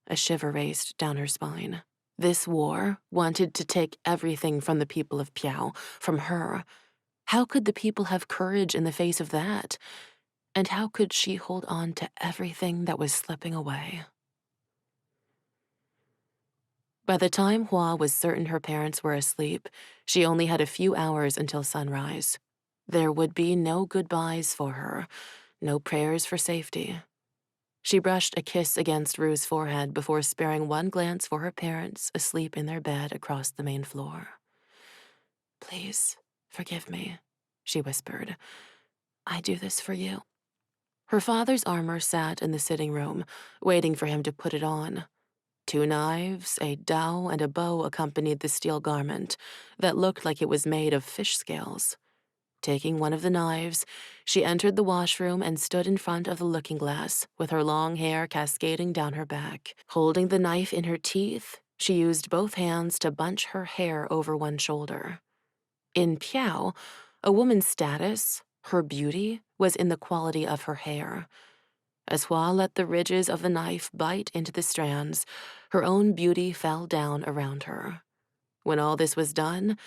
A shiver raced down her spine. This war wanted to take everything from the people of Piao, from her. How could the people have courage in the face of that? And how could she hold on to everything that was slipping away? By the time Hua was certain her parents were asleep, she only had a few hours until sunrise. There would be no goodbyes for her, no prayers for safety. She brushed a kiss against Rue's forehead before sparing one glance for her parents asleep in their bed across the main floor. "Please, forgive me," she whispered. "I do this for you." Her father's armor sat in the sitting room, waiting for him to put it on. 2 knives, a dao, and a bow accompanied the steel garment that looked like it was made of fish scales. Taking one of the knives, she entered the washroom and stood in front of the looking glass, with her long hair cascading down her back. Holding the knife in her teeth, she used both hands to bunch her hair over one shoulder. In Piao, a woman's status, her beauty, was in the quality of her hair. As Hua let the ridges of the knife bite into the strands, her own beauty fell down around her. When all this was done,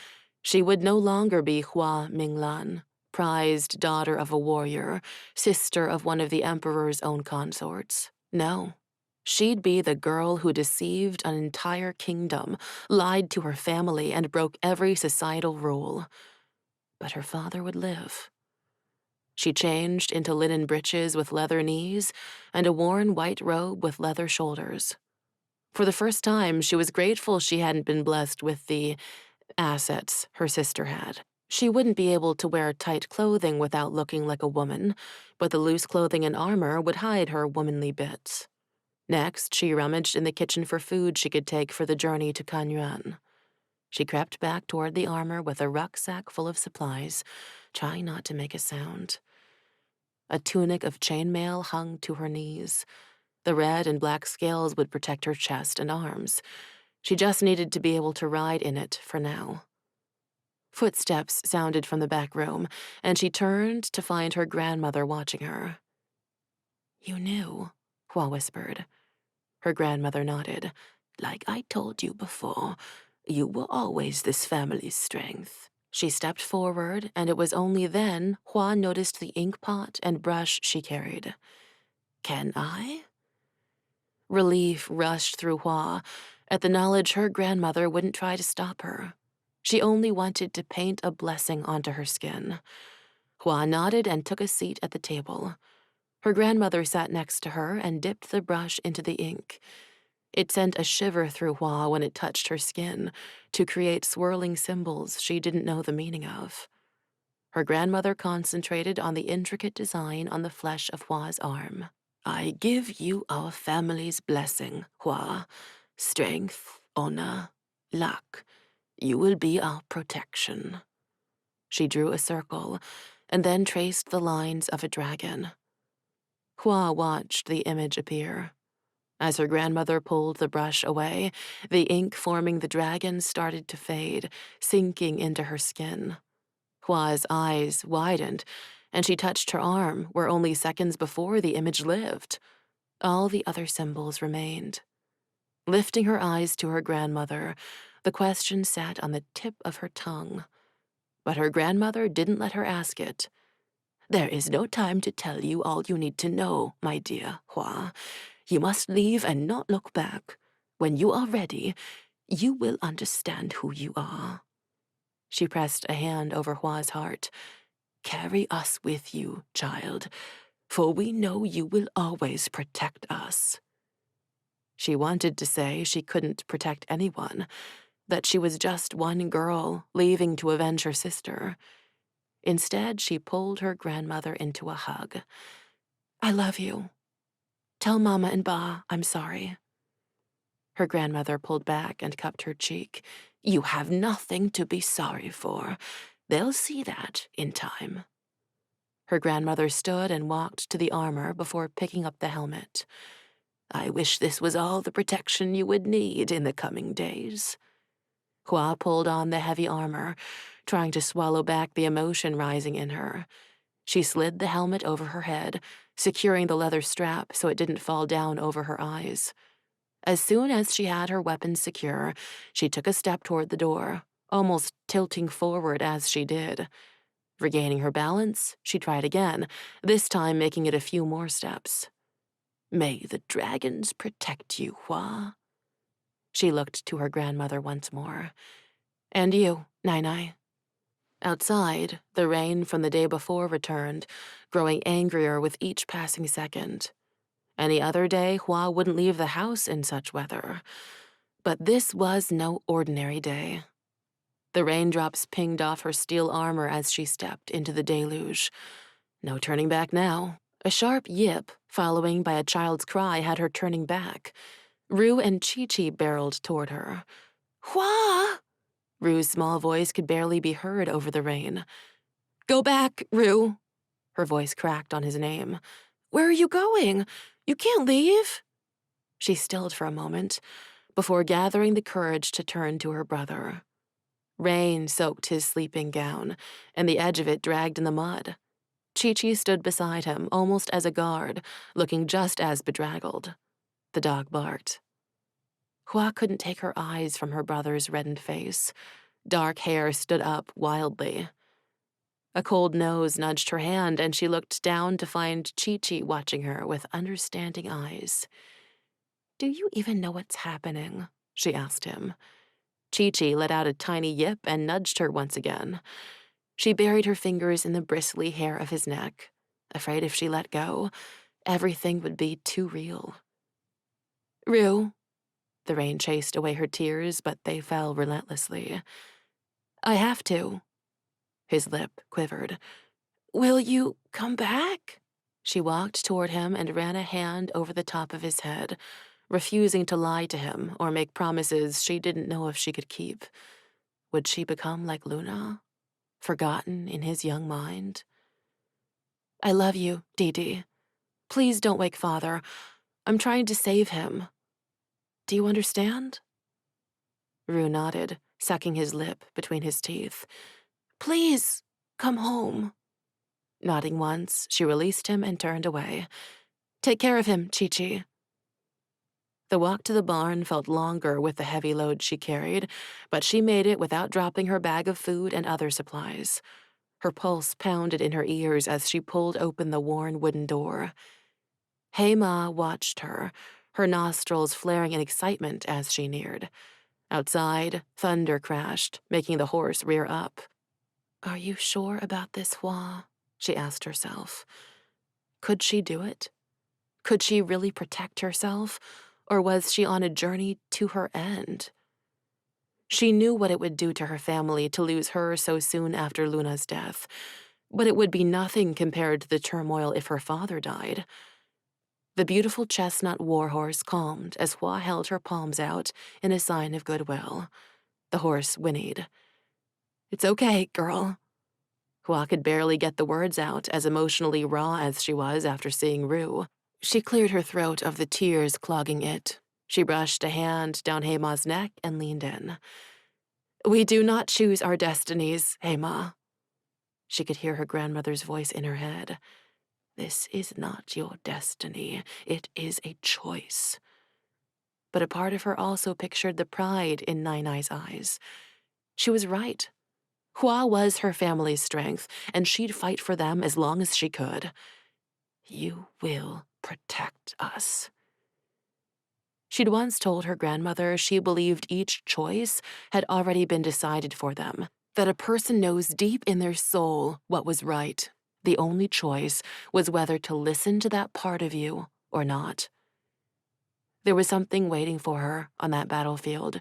she would no longer be Hua Minglan, prized daughter of a warrior, sister of one of the emperor's own consorts. No, she'd be the girl who deceived an entire kingdom, lied to her family, and broke every societal rule. But her father would live. She changed into linen breeches with leather knees and a worn white robe with leather shoulders. For the first time, she was grateful she hadn't been blessed with the assets her sister had. She wouldn't be able to wear tight clothing without looking like a woman, but the loose clothing and armor would hide her womanly bits. Next, she rummaged in the kitchen for food she could take for the journey to Kanyuan. She crept back toward the armor with a rucksack full of supplies, trying not to make a sound. A tunic of chainmail hung to her knees. The red and black scales would protect her chest and arms. She just needed to be able to ride in it for now. Footsteps sounded from the back room, and she turned to find her grandmother watching her. "You knew," Hua whispered. Her grandmother nodded. "Like I told you before, you were always this family's strength." She stepped forward, and it was only then Hua noticed the ink pot and brush she carried. "Can I?" Relief rushed through Hua at the knowledge her grandmother wouldn't try to stop her. She only wanted to paint a blessing onto her skin. Hua nodded and took a seat at the table. Her grandmother sat next to her and dipped the brush into the ink. It sent a shiver through Hua when it touched her skin to create swirling symbols she didn't know the meaning of. Her grandmother concentrated on the intricate design on the flesh of Hua's arm. "I give you our family's blessing, Hua. Strength, honor, luck. You will be our protection." She drew a circle and then traced the lines of a dragon. Hua watched the image appear. As her grandmother pulled the brush away, the ink forming the dragon started to fade, sinking into her skin. Hua's eyes widened, and she touched her arm where only seconds before the image lived. All the other symbols remained. Lifting her eyes to her grandmother, the question sat on the tip of her tongue. But her grandmother didn't let her ask it. "There is no time to tell you all you need to know, my dear Hua. You must leave and not look back. When you are ready, you will understand who you are." She pressed a hand over Hua's heart. "Carry us with you, child, for we know you will always protect us." She wanted to say she couldn't protect anyone, that she was just one girl leaving to avenge her sister. Instead, she pulled her grandmother into a hug. "I love you. Tell Mama and Ba I'm sorry." Her grandmother pulled back and cupped her cheek. "You have nothing to be sorry for. They'll see that in time." Her grandmother stood and walked to the armor before picking up the helmet. "I wish this was all the protection you would need in the coming days." Hua pulled on the heavy armor, trying to swallow back the emotion rising in her. She slid the helmet over her head, securing the leather strap so it didn't fall down over her eyes. As soon as she had her weapons secure, she took a step toward the door, almost tilting forward as she did. Regaining her balance, she tried again, this time making it a few more steps. "May the dragons protect you, Hua." She looked to her grandmother once more. "And you, Nai." Outside, the rain from the day before returned, growing angrier with each passing second. Any other day, Hua wouldn't leave the house in such weather. But this was no ordinary day. The raindrops pinged off her steel armor as she stepped into the deluge. No turning back now. A sharp yip, following by a child's cry, had her turning back. Rue and Chi-Chi barreled toward her. "Hua!" Rue's small voice could barely be heard over the rain. "Go back, Rue." Her voice cracked on his name. "Where are you going? You can't leave." She stilled for a moment, before gathering the courage to turn to her brother. Rain soaked his sleeping gown, and the edge of it dragged in the mud. Chi-Chi stood beside him, almost as a guard, looking just as bedraggled. The dog barked. Hua couldn't take her eyes from her brother's reddened face. Dark hair stood up wildly. A cold nose nudged her hand, and she looked down to find Chi-Chi watching her with understanding eyes. "Do you even know what's happening?" she asked him. Chi-Chi let out a tiny yip and nudged her once again. She buried her fingers in the bristly hair of his neck, afraid if she let go, everything would be too real. "Rue." The rain chased away her tears, but they fell relentlessly. "I have to." His lip quivered. "Will you come back?" She walked toward him and ran a hand over the top of his head, refusing to lie to him or make promises she didn't know if she could keep. Would she become like Luna, forgotten in his young mind? "I love you, Didi. Please don't wake Father. I'm trying to save him. Do you understand?" Rue nodded, sucking his lip between his teeth. "Please, come home." Nodding once, she released him and turned away. "Take care of him, Chi-Chi." The walk to the barn felt longer with the heavy load she carried, but she made it without dropping her bag of food and other supplies. Her pulse pounded in her ears as she pulled open the worn wooden door. Hei-Ma watched her, her nostrils flaring in excitement as she neared. Outside, thunder crashed, making the horse rear up. "Are you sure about this, Hua?" she asked herself. Could she do it? Could she really protect herself, or was she on a journey to her end? She knew what it would do to her family to lose her so soon after Luna's death, but it would be nothing compared to the turmoil if her father died. The beautiful chestnut warhorse calmed as Hua held her palms out in a sign of goodwill. The horse whinnied. "It's okay, girl." Hua could barely get the words out, as emotionally raw as she was after seeing Rue. She cleared her throat of the tears clogging it. She brushed a hand down Hei-Ma's neck and leaned in. "We do not choose our destinies, Hei-Ma." She could hear her grandmother's voice in her head. "This is not your destiny. It is a choice." But a part of her also pictured the pride in Nai-Nai's eyes. She was right. Hua was her family's strength, and she'd fight for them as long as she could. "You will protect us." She'd once told her grandmother she believed each choice had already been decided for them, that a person knows deep in their soul what was right. The only choice was whether to listen to that part of you or not. There was something waiting for her on that battlefield.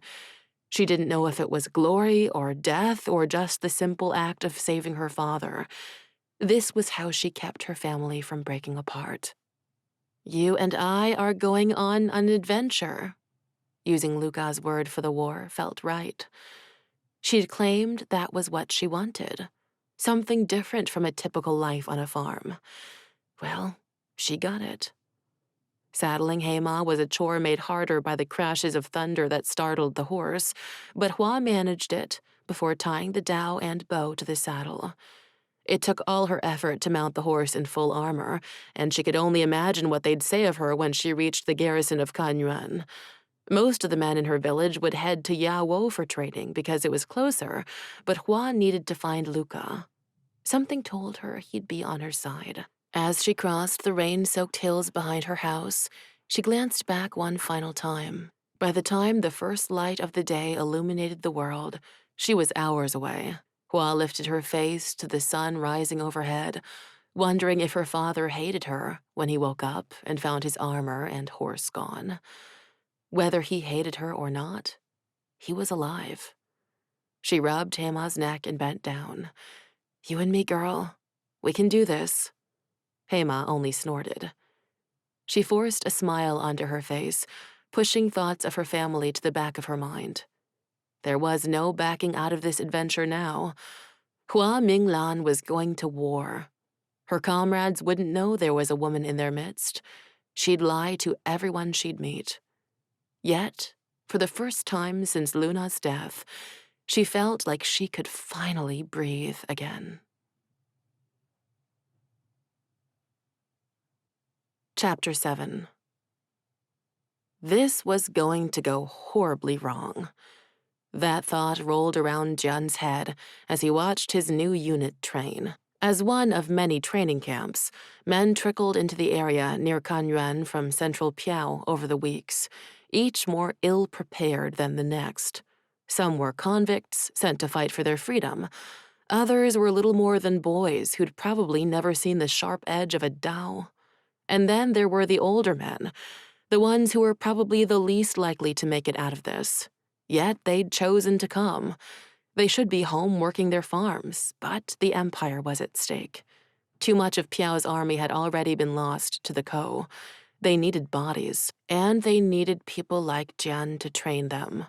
She didn't know if it was glory or death or just the simple act of saving her father. This was how she kept her family from breaking apart. "You and I are going on an adventure." Using Luca's word for the war felt right. She'd claimed that was what she wanted. Something different from a typical life on a farm. Well, she got it. Saddling Hei-Ma was a chore made harder by the crashes of thunder that startled the horse, but Hua managed it before tying the dowel and bow to the saddle. It took all her effort to mount the horse in full armor, and she could only imagine what they'd say of her when she reached the garrison of Kanyuan. Most of the men in her village would head to Yawo for training because it was closer, but Hua needed to find Luca. Something told her he'd be on her side. As she crossed the rain-soaked hills behind her house, she glanced back one final time. By the time the first light of the day illuminated the world, she was hours away. Hua lifted her face to the sun rising overhead, wondering if her father hated her when he woke up and found his armor and horse gone. Whether he hated her or not, he was alive. She rubbed Hema's neck and bent down. "You and me, girl. We can do this." Hema only snorted. She forced a smile onto her face, pushing thoughts of her family to the back of her mind. There was no backing out of this adventure now. Hua Minglan was going to war. Her comrades wouldn't know there was a woman in their midst. She'd lie to everyone she'd meet. Yet, for the first time since Luna's death, she felt like she could finally breathe again. Chapter 7. This was going to go horribly wrong. That thought rolled around Jian's head as he watched his new unit train. As one of many training camps, men trickled into the area near Kanyuan from central Piao over the weeks, each more ill-prepared than the next. Some were convicts sent to fight for their freedom. Others were little more than boys who'd probably never seen the sharp edge of a dao. And then there were the older men, the ones who were probably the least likely to make it out of this. Yet they'd chosen to come. They should be home working their farms, but the empire was at stake. Too much of Piao's army had already been lost to the Ko. They needed bodies, and they needed people like Jian to train them.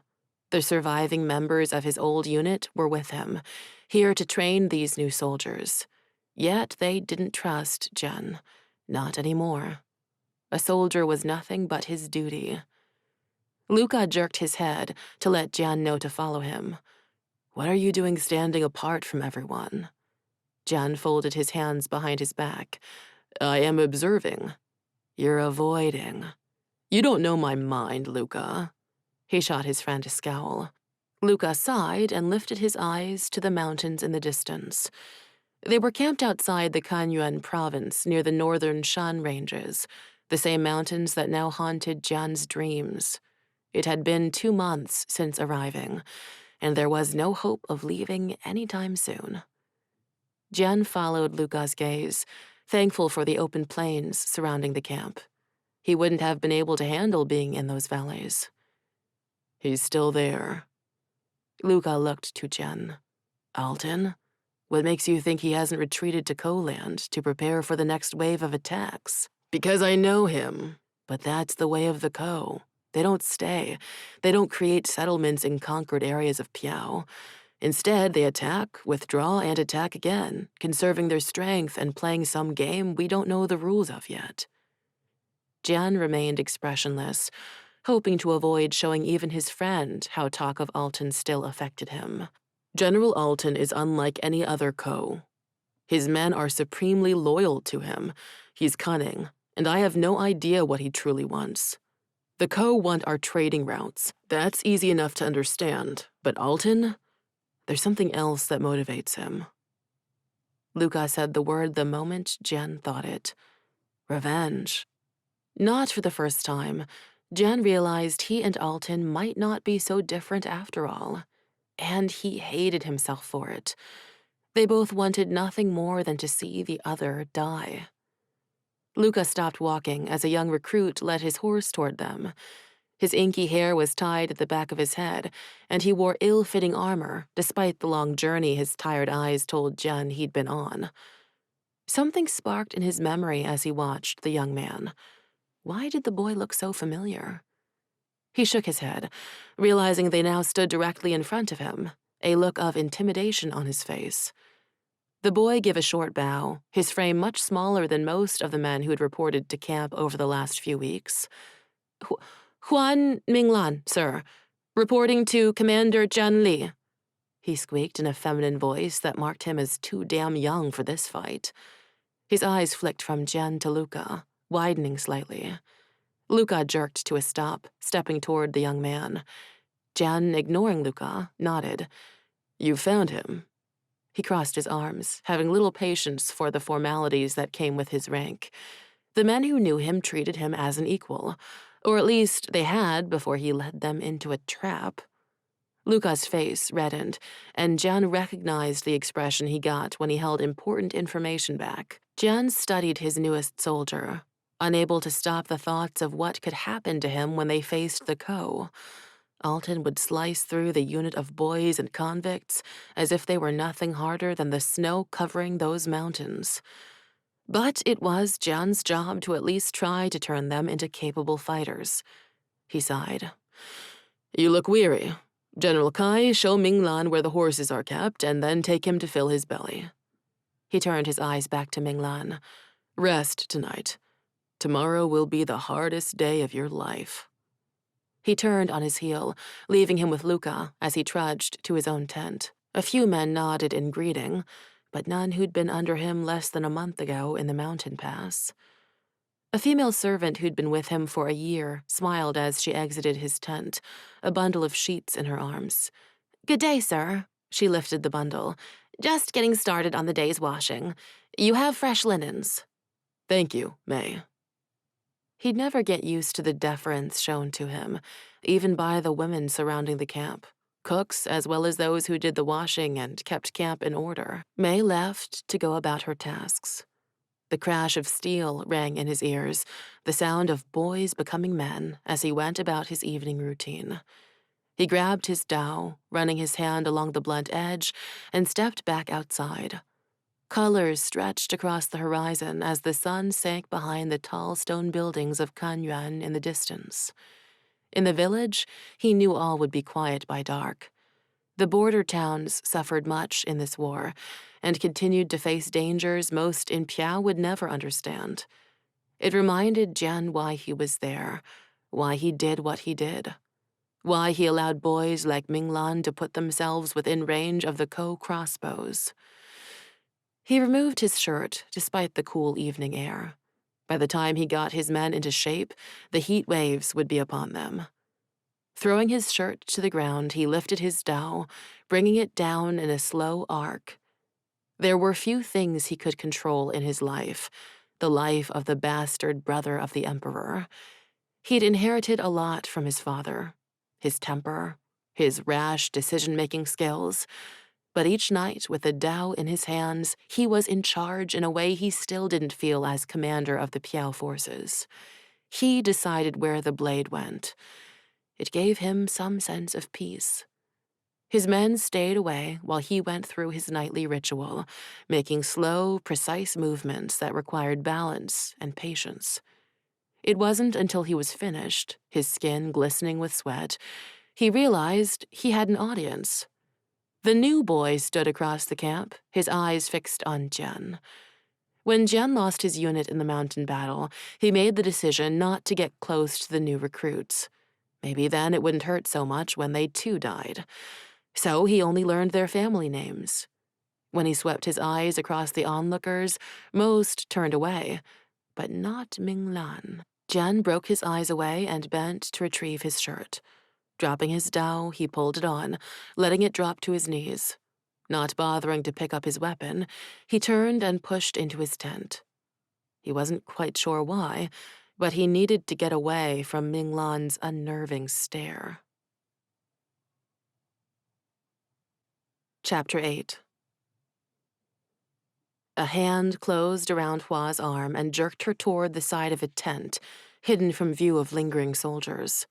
The surviving members of his old unit were with him, here to train these new soldiers. Yet they didn't trust Jian. Not anymore. A soldier was nothing but his duty. Luca jerked his head to let Jian know to follow him. "What are you doing standing apart from everyone?" Jian folded his hands behind his back. "I am observing." "You're avoiding." "You don't know my mind, Luca." He shot his friend a scowl. Luca sighed and lifted his eyes to the mountains in the distance. They were camped outside the Kanyuan province near the northern Shan ranges, the same mountains that now haunted Jian's dreams. It had been 2 months since arriving, and there was no hope of leaving anytime soon. Jian followed Luca's gaze, thankful for the open plains surrounding the camp. He wouldn't have been able to handle being in those valleys. "He's still there." Luca looked to Jian. "Alton? What makes you think he hasn't retreated to Ko-land to prepare for the next wave of attacks?" "Because I know him. But that's the way of the Ko. They don't stay. They don't create settlements in conquered areas of Piao. Instead, they attack, withdraw, and attack again, conserving their strength and playing some game we don't know the rules of yet." Jian remained expressionless, hoping to avoid showing even his friend how talk of Alton still affected him. "General Alton is unlike any other Ko. His men are supremely loyal to him. He's cunning, and I have no idea what he truly wants. The Ko want our trading routes. That's easy enough to understand. But Alton? There's something else that motivates him." Luca said the word the moment Jian thought it. Revenge. Not for the first time, Jian realized he and Alton might not be so different after all. And he hated himself for it. They both wanted nothing more than to see the other die. Luca stopped walking as a young recruit led his horse toward them. His inky hair was tied at the back of his head, and he wore ill-fitting armor, despite the long journey his tired eyes told Jian he'd been on. Something sparked in his memory as he watched the young man. Why did the boy look so familiar? He shook his head, realizing they now stood directly in front of him, a look of intimidation on his face. The boy gave a short bow, his frame much smaller than most of the men who had reported to camp over the last few weeks. Hua Minglan, sir. Reporting to Commander Jian Li," he squeaked in a feminine voice that marked him as too damn young for this fight. His eyes flicked from Jian to Luca, widening slightly. Luca jerked to a stop, stepping toward the young man. Jian, ignoring Luca, nodded. "You found him." He crossed his arms, having little patience for the formalities that came with his rank. The men who knew him treated him as an equal, or at least they had before he led them into a trap. Luca's face reddened, and Jian recognized the expression he got when he held important information back. Jian studied his newest soldier, unable to stop the thoughts of what could happen to him when they faced the Ko. Alton would slice through the unit of boys and convicts as if they were nothing harder than the snow covering those mountains. But it was Jian's job to at least try to turn them into capable fighters. He sighed. "You look weary. General Kai, show Minglan where the horses are kept, and then take him to fill his belly." He turned his eyes back to Minglan. "Rest tonight. Tomorrow will be the hardest day of your life." He turned on his heel, leaving him with Luca as he trudged to his own tent. A few men nodded in greeting, but none who'd been under him less than a month ago in the mountain pass. A female servant who'd been with him for a year smiled as she exited his tent, a bundle of sheets in her arms. "Good day, sir." She lifted the bundle. "Just getting started on the day's washing. You have fresh linens." "Thank you, May." He'd never get used to the deference shown to him, even by the women surrounding the camp, cooks as well as those who did the washing and kept camp in order. May left to go about her tasks. The crash of steel rang in his ears, the sound of boys becoming men as he went about his evening routine. He grabbed his dao, running his hand along the blunt edge, and stepped back outside. Colors stretched across the horizon as the sun sank behind the tall stone buildings of Kanyuan in the distance. In the village, he knew all would be quiet by dark. The border towns suffered much in this war and continued to face dangers most in Piao would never understand. It reminded Jian why he was there, why he did what he did, why he allowed boys like Minglan to put themselves within range of the Ko crossbows. He removed his shirt despite the cool evening air. By the time he got his men into shape, the heat waves would be upon them. Throwing his shirt to the ground, he lifted his dao, bringing it down in a slow arc. There were few things he could control in his life, the life of the bastard brother of the emperor. He'd inherited a lot from his father, his temper, his rash decision-making skills. But each night, with the dao in his hands, he was in charge in a way he still didn't feel as commander of the Piao forces. He decided where the blade went. It gave him some sense of peace. His men stayed away while he went through his nightly ritual, making slow, precise movements that required balance and patience. It wasn't until he was finished, his skin glistening with sweat, he realized he had an audience. The new boy stood across the camp, his eyes fixed on Jian. When Jian lost his unit in the mountain battle, he made the decision not to get close to the new recruits. Maybe then it wouldn't hurt so much when they too died. So he only learned their family names. When he swept his eyes across the onlookers, most turned away, but not Minglan. Jian broke his eyes away and bent to retrieve his shirt. Dropping his dao, he pulled it on, letting it drop to his knees. Not bothering to pick up his weapon, he turned and pushed into his tent. He wasn't quite sure why, but he needed to get away from Minglan's unnerving stare. Chapter 8. A hand closed around Hua's arm and jerked her toward the side of a tent, hidden from view of lingering soldiers.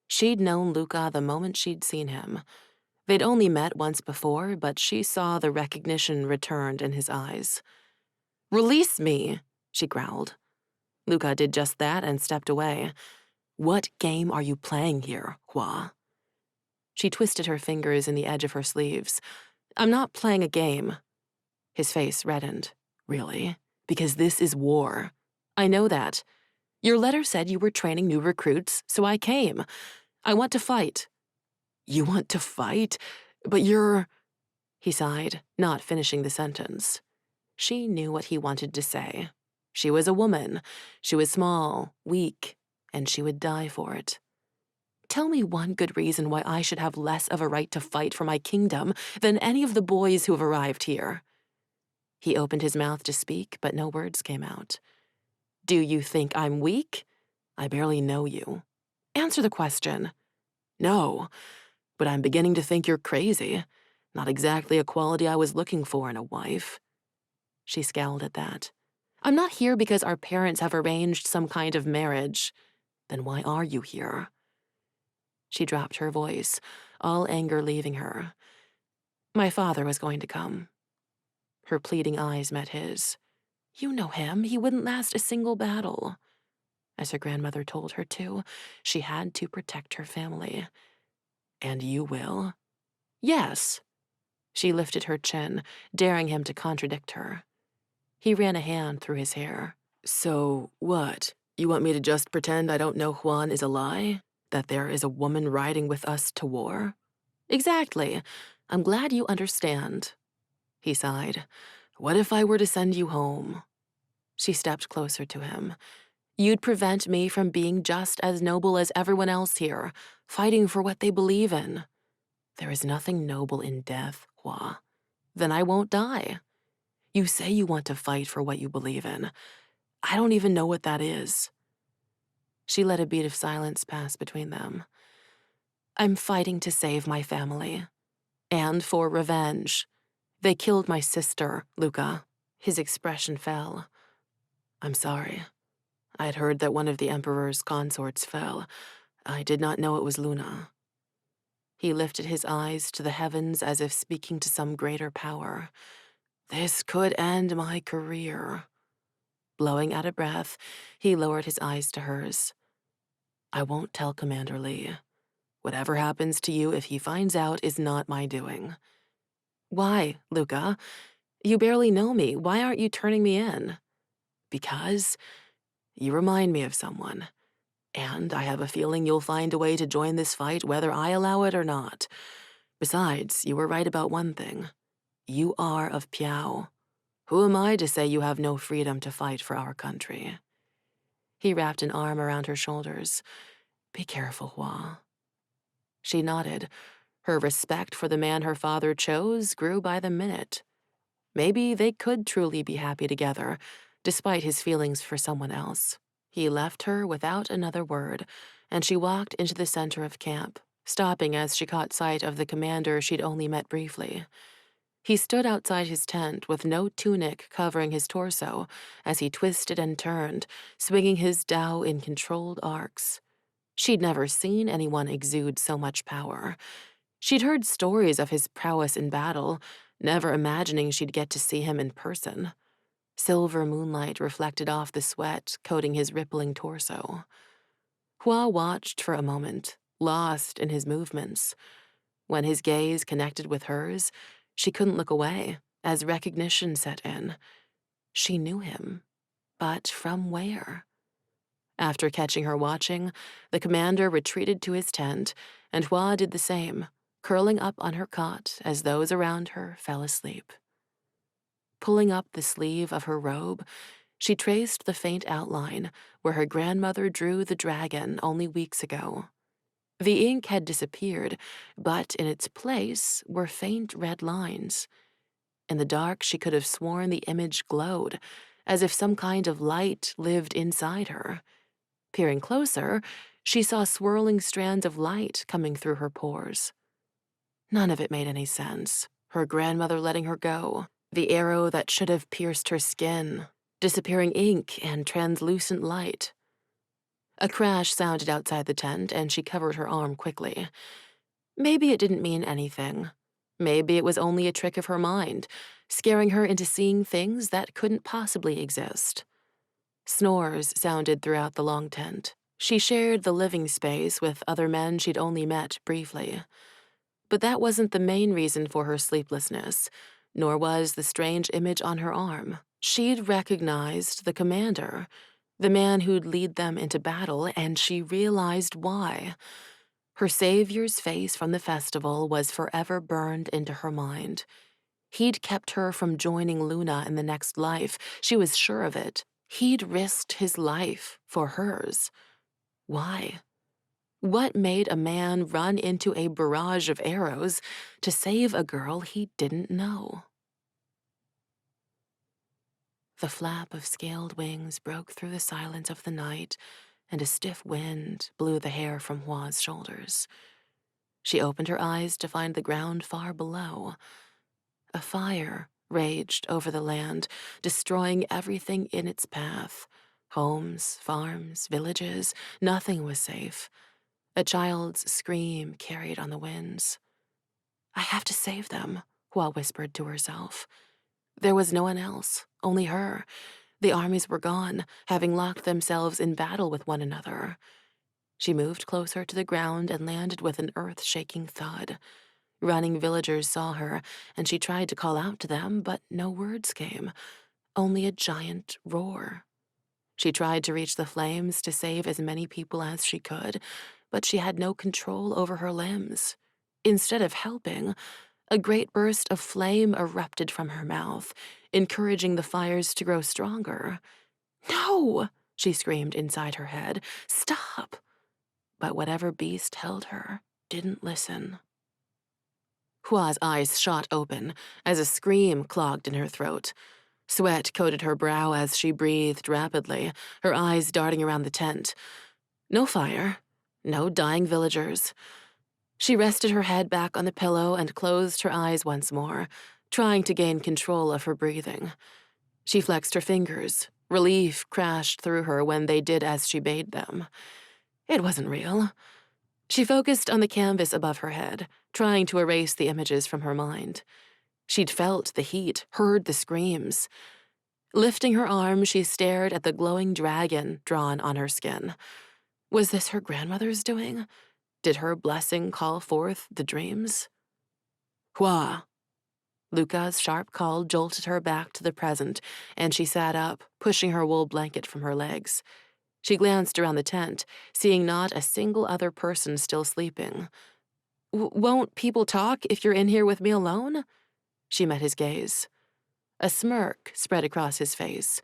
She'd known Luca the moment she'd seen him. They'd only met once before, but she saw the recognition returned in his eyes. "Release me," she growled. Luca did just that and stepped away. "What game are you playing here, Hua?" She twisted her fingers in the edge of her sleeves. "I'm not playing a game." His face reddened. "Really? Because this is war. I know that. Your letter said you were training new recruits, so I came. I want to fight." "You want to fight? But you're—" He sighed, not finishing the sentence. She knew what he wanted to say. She was a woman. She was small, weak, and she would die for it. Tell me one good reason why I should have less of a right to fight for my kingdom than any of the boys who have arrived here." He opened his mouth to speak, but no words came out. "Do you think I'm weak? I barely know you. Answer the question." "No, but I'm beginning to think you're crazy. Not exactly a quality I was looking for in a wife." She scowled at that. "I'm not here because our parents have arranged some kind of marriage. Then why are you here?" She dropped her voice, all anger leaving her. "My father was going to come." Her pleading eyes met his. "You know him. He wouldn't last a single battle." As her grandmother told her to, she had to protect her family. "And you will?" "Yes." She lifted her chin, daring him to contradict her. He ran a hand through his hair. "So what? You want me to just pretend I don't know Huan is a lie? That there is a woman riding with us to war?" "Exactly. I'm glad you understand." He sighed. "What if I were to send you home?" She stepped closer to him. "You'd prevent me from being just as noble as everyone else here, fighting for what they believe in." "There is nothing noble in death, Hua." "Then I won't die." "You say you want to fight for what you believe in. I don't even know what that is." She let a beat of silence pass between them. "I'm fighting to save my family. And for revenge. They killed my sister, Luca." His expression fell. "I'm sorry. I had heard that one of the Emperor's consorts fell. I did not know it was Luna." He lifted his eyes to the heavens as if speaking to some greater power. "This could end my career." Blowing out of breath, he lowered his eyes to hers. "I won't tell Commander Li. Whatever happens to you if he finds out is not my doing." "Why, Luca? You barely know me. Why aren't you turning me in?" "Because you remind me of someone. And I have a feeling you'll find a way to join this fight whether I allow it or not. Besides, you were right about one thing. You are of Piao. Who am I to say you have no freedom to fight for our country?" He wrapped an arm around her shoulders. "Be careful, Hua." She nodded. Her respect for the man her father chose grew by the minute. Maybe they could truly be happy together, despite his feelings for someone else. He left her without another word, and she walked into the center of camp, stopping as she caught sight of the commander she'd only met briefly. He stood outside his tent with no tunic covering his torso as he twisted and turned, swinging his dao in controlled arcs. She'd never seen anyone exude so much power. She'd heard stories of his prowess in battle, never imagining she'd get to see him in person. Silver moonlight reflected off the sweat coating his rippling torso. Hua watched for a moment, lost in his movements. When his gaze connected with hers, she couldn't look away, as recognition set in. She knew him, but from where? After catching her watching, the commander retreated to his tent, and Hua did the same, curling up on her cot as those around her fell asleep. Pulling up the sleeve of her robe, she traced the faint outline where her grandmother drew the dragon only weeks ago. The ink had disappeared, but in its place were faint red lines. In the dark, she could have sworn the image glowed, as if some kind of light lived inside her. Peering closer, she saw swirling strands of light coming through her pores. None of it made any sense. Her grandmother letting her go, the arrow that should have pierced her skin, disappearing ink and translucent light. A crash sounded outside the tent, and she covered her arm quickly. Maybe it didn't mean anything. Maybe it was only a trick of her mind, scaring her into seeing things that couldn't possibly exist. Snores sounded throughout the long tent. She shared the living space with other men she'd only met briefly. But that wasn't the main reason for her sleeplessness, nor was the strange image on her arm. She'd recognized the commander, the man who'd lead them into battle, and she realized why. Her savior's face from the festival was forever burned into her mind. He'd kept her from joining Luna in the next life. She was sure of it. He'd risked his life for hers. Why? What made a man run into a barrage of arrows to save a girl he didn't know? The flap of scaled wings broke through the silence of the night, and a stiff wind blew the hair from Hua's shoulders. She opened her eyes to find the ground far below. A fire raged over the land, destroying everything in its path. Homes, farms, villages, nothing was safe. A child's scream carried on the winds. I have to save them, Hua whispered to herself. There was no one else, only her. The armies were gone, having locked themselves in battle with one another. She moved closer to the ground and landed with an earth-shaking thud. Running villagers saw her, and she tried to call out to them, but no words came, only a giant roar. She tried to reach the flames to save as many people as she could, but she had no control over her limbs. Instead of helping, a great burst of flame erupted from her mouth, encouraging the fires to grow stronger. No! She screamed inside her head. Stop! But whatever beast held her didn't listen. Hua's eyes shot open as a scream clogged in her throat. Sweat coated her brow as she breathed rapidly, her eyes darting around the tent. No fire, no dying villagers. She rested her head back on the pillow and closed her eyes once more, trying to gain control of her breathing. She flexed her fingers. Relief crashed through her when they did as she bade them. It wasn't real. She focused on the canvas above her head, trying to erase the images from her mind. She'd felt the heat, heard the screams. Lifting her arm, she stared at the glowing dragon drawn on her skin. Was this her grandmother's doing? Did her blessing call forth the dreams? Hua! Luca's sharp call jolted her back to the present, and she sat up, pushing her wool blanket from her legs. She glanced around the tent, seeing not a single other person still sleeping. Won't people talk if you're in here with me alone? She met his gaze. A smirk spread across his face.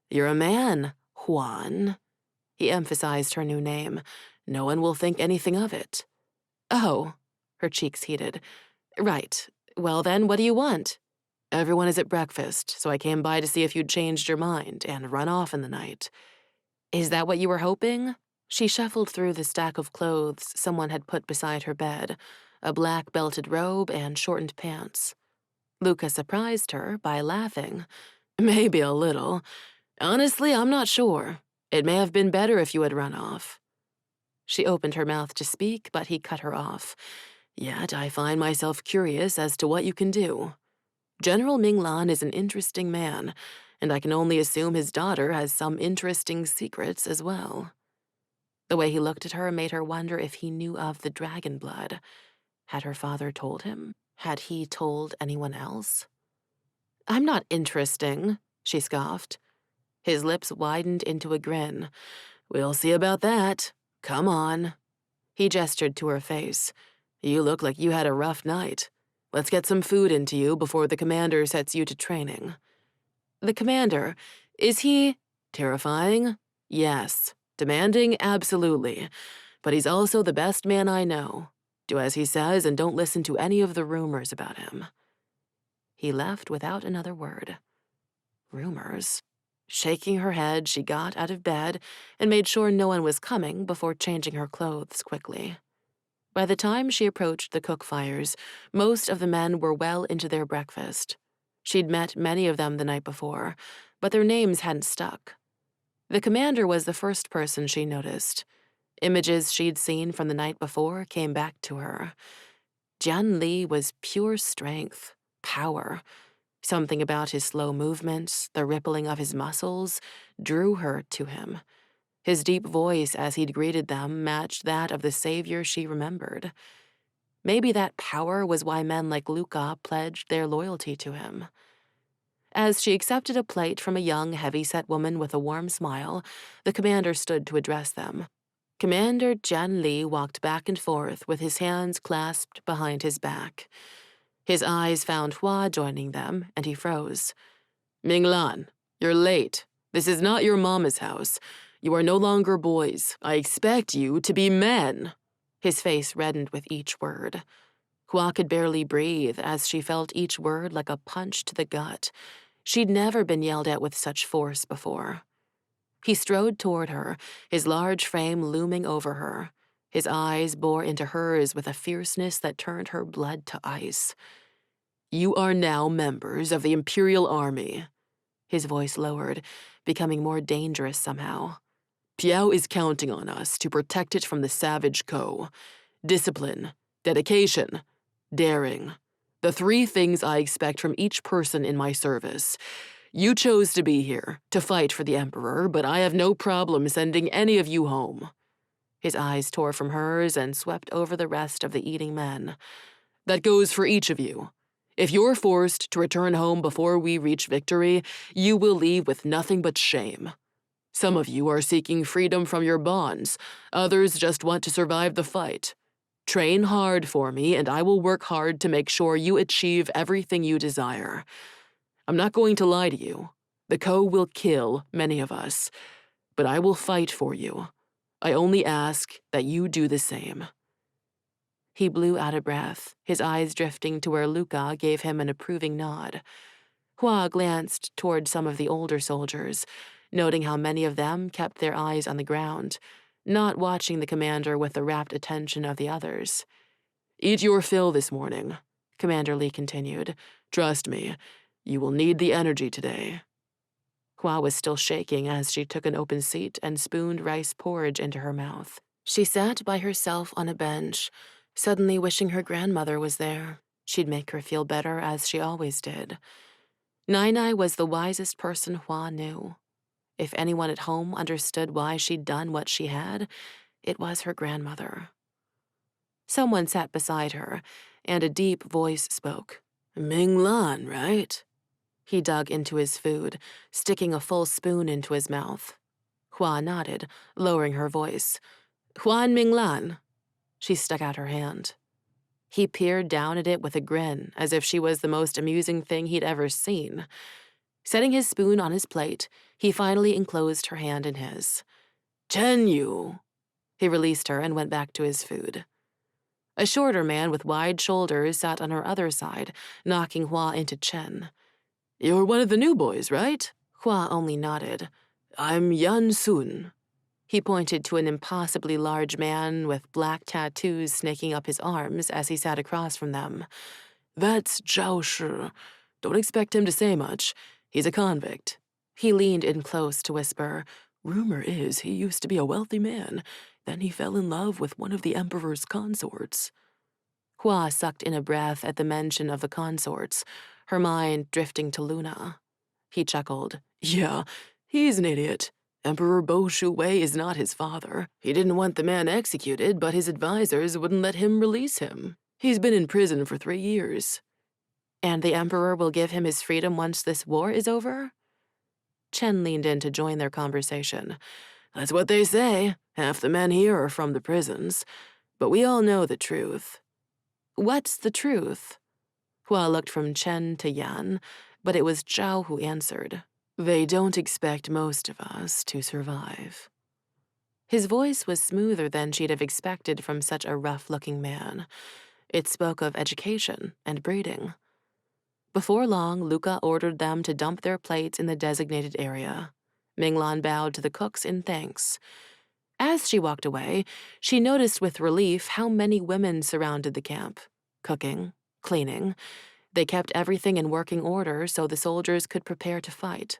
You're a man, Juan. He emphasized her new name. No one will think anything of it. Oh, her cheeks heated. Right. Well then, what do you want? Everyone is at breakfast, so I came by to see if you'd changed your mind and run off in the night. Is that what you were hoping? She shuffled through the stack of clothes someone had put beside her bed, a black belted robe and shortened pants. Luca surprised her by laughing. Maybe a little. Honestly, I'm not sure. It may have been better if you had run off. She opened her mouth to speak, but he cut her off. Yet I find myself curious as to what you can do. General Minglan is an interesting man, and I can only assume his daughter has some interesting secrets as well. The way he looked at her made her wonder if he knew of the dragon blood. Had her father told him? Had he told anyone else? I'm not interesting, she scoffed. His lips widened into a grin. We'll see about that. Come on. He gestured to her face. You look like you had a rough night. Let's get some food into you before the commander sets you to training. The commander, is he terrifying? Yes. Demanding? Absolutely. But he's also the best man I know. Do as he says and don't listen to any of the rumors about him. He left without another word. Rumors? Shaking her head, she got out of bed and made sure no one was coming before changing her clothes quickly. By the time she approached the cook fires, most of the men were well into their breakfast. She'd met many of them the night before, but their names hadn't stuck. The commander was the first person she noticed. Images she'd seen from the night before came back to her. Jian Li was pure strength, power. Something about his slow movements, the rippling of his muscles, drew her to him. His deep voice as he'd greeted them matched that of the savior she remembered. Maybe that power was why men like Luca pledged their loyalty to him. As she accepted a plate from a young, heavy-set woman with a warm smile, the commander stood to address them. Commander Jian Li walked back and forth with his hands clasped behind his back. His eyes found Hua joining them, and he froze. Minglan, you're late. This is not your mama's house. You are no longer boys. I expect you to be men." His face reddened with each word. Hua could barely breathe as she felt each word like a punch to the gut. She'd never been yelled at with such force before. He strode toward her, his large frame looming over her. His eyes bore into hers with a fierceness that turned her blood to ice. "You are now members of the Imperial Army." His voice lowered, becoming more dangerous somehow. "Piao is counting on us to protect it from the savage Ko. Discipline, dedication, daring. The 3 things I expect from each person in my service. You chose to be here, to fight for the Emperor, but I have no problem sending any of you home." His eyes tore from hers and swept over the rest of the eating men. "That goes for each of you. If you're forced to return home before we reach victory, you will leave with nothing but shame. Some of you are seeking freedom from your bonds. Others just want to survive the fight. Train hard for me, and I will work hard to make sure you achieve everything you desire. I'm not going to lie to you. The Ko will kill many of us, but I will fight for you. I only ask that you do the same." He blew out of breath, his eyes drifting to where Luca gave him an approving nod. Hua glanced toward some of the older soldiers, noting how many of them kept their eyes on the ground, not watching the commander with the rapt attention of the others. "Eat your fill this morning," Commander Li continued. "Trust me, you will need the energy today." Hua was still shaking as she took an open seat and spooned rice porridge into her mouth. She sat by herself on a bench, suddenly wishing her grandmother was there. She'd make her feel better as she always did. Nai was the wisest person Hua knew. If anyone at home understood why she'd done what she had, it was her grandmother. Someone sat beside her, and a deep voice spoke. "Minglan, right?" He dug into his food, sticking a full spoon into his mouth. Hua nodded, lowering her voice. "Hua Minglan." She stuck out her hand. He peered down at it with a grin, as if she was the most amusing thing he'd ever seen. Setting his spoon on his plate, he finally enclosed her hand in his. "Chen Yu." He released her and went back to his food. A shorter man with wide shoulders sat on her other side, knocking Hua into Chen. "You're one of the new boys, right?" Hua only nodded. "I'm Yan Sun." He pointed to an impossibly large man with black tattoos snaking up his arms as he sat across from them. "That's Zhao Shi. Don't expect him to say much. He's a convict." He leaned in close to whisper, "Rumor is he used to be a wealthy man. Then he fell in love with one of the Emperor's consorts." Hua sucked in a breath at the mention of the consorts, her mind drifting to Luna. He chuckled. "Yeah, he's an idiot. Emperor Bo Shu-wei is not his father. He didn't want the man executed, but his advisors wouldn't let him release him. He's been in prison for 3 years. And the Emperor will give him his freedom once this war is over?" Chen leaned in to join their conversation. "That's what they say. Half the men here are from the prisons. But we all know the truth." "What's the truth?" Hua looked from Chen to Yan, but it was Zhao who answered. "They don't expect most of us to survive." His voice was smoother than she'd have expected from such a rough-looking man. It spoke of education and breeding. Before long, Luca ordered them to dump their plates in the designated area. Minglan bowed to the cooks in thanks. As she walked away, she noticed with relief how many women surrounded the camp, cooking, cleaning. They kept everything in working order so the soldiers could prepare to fight.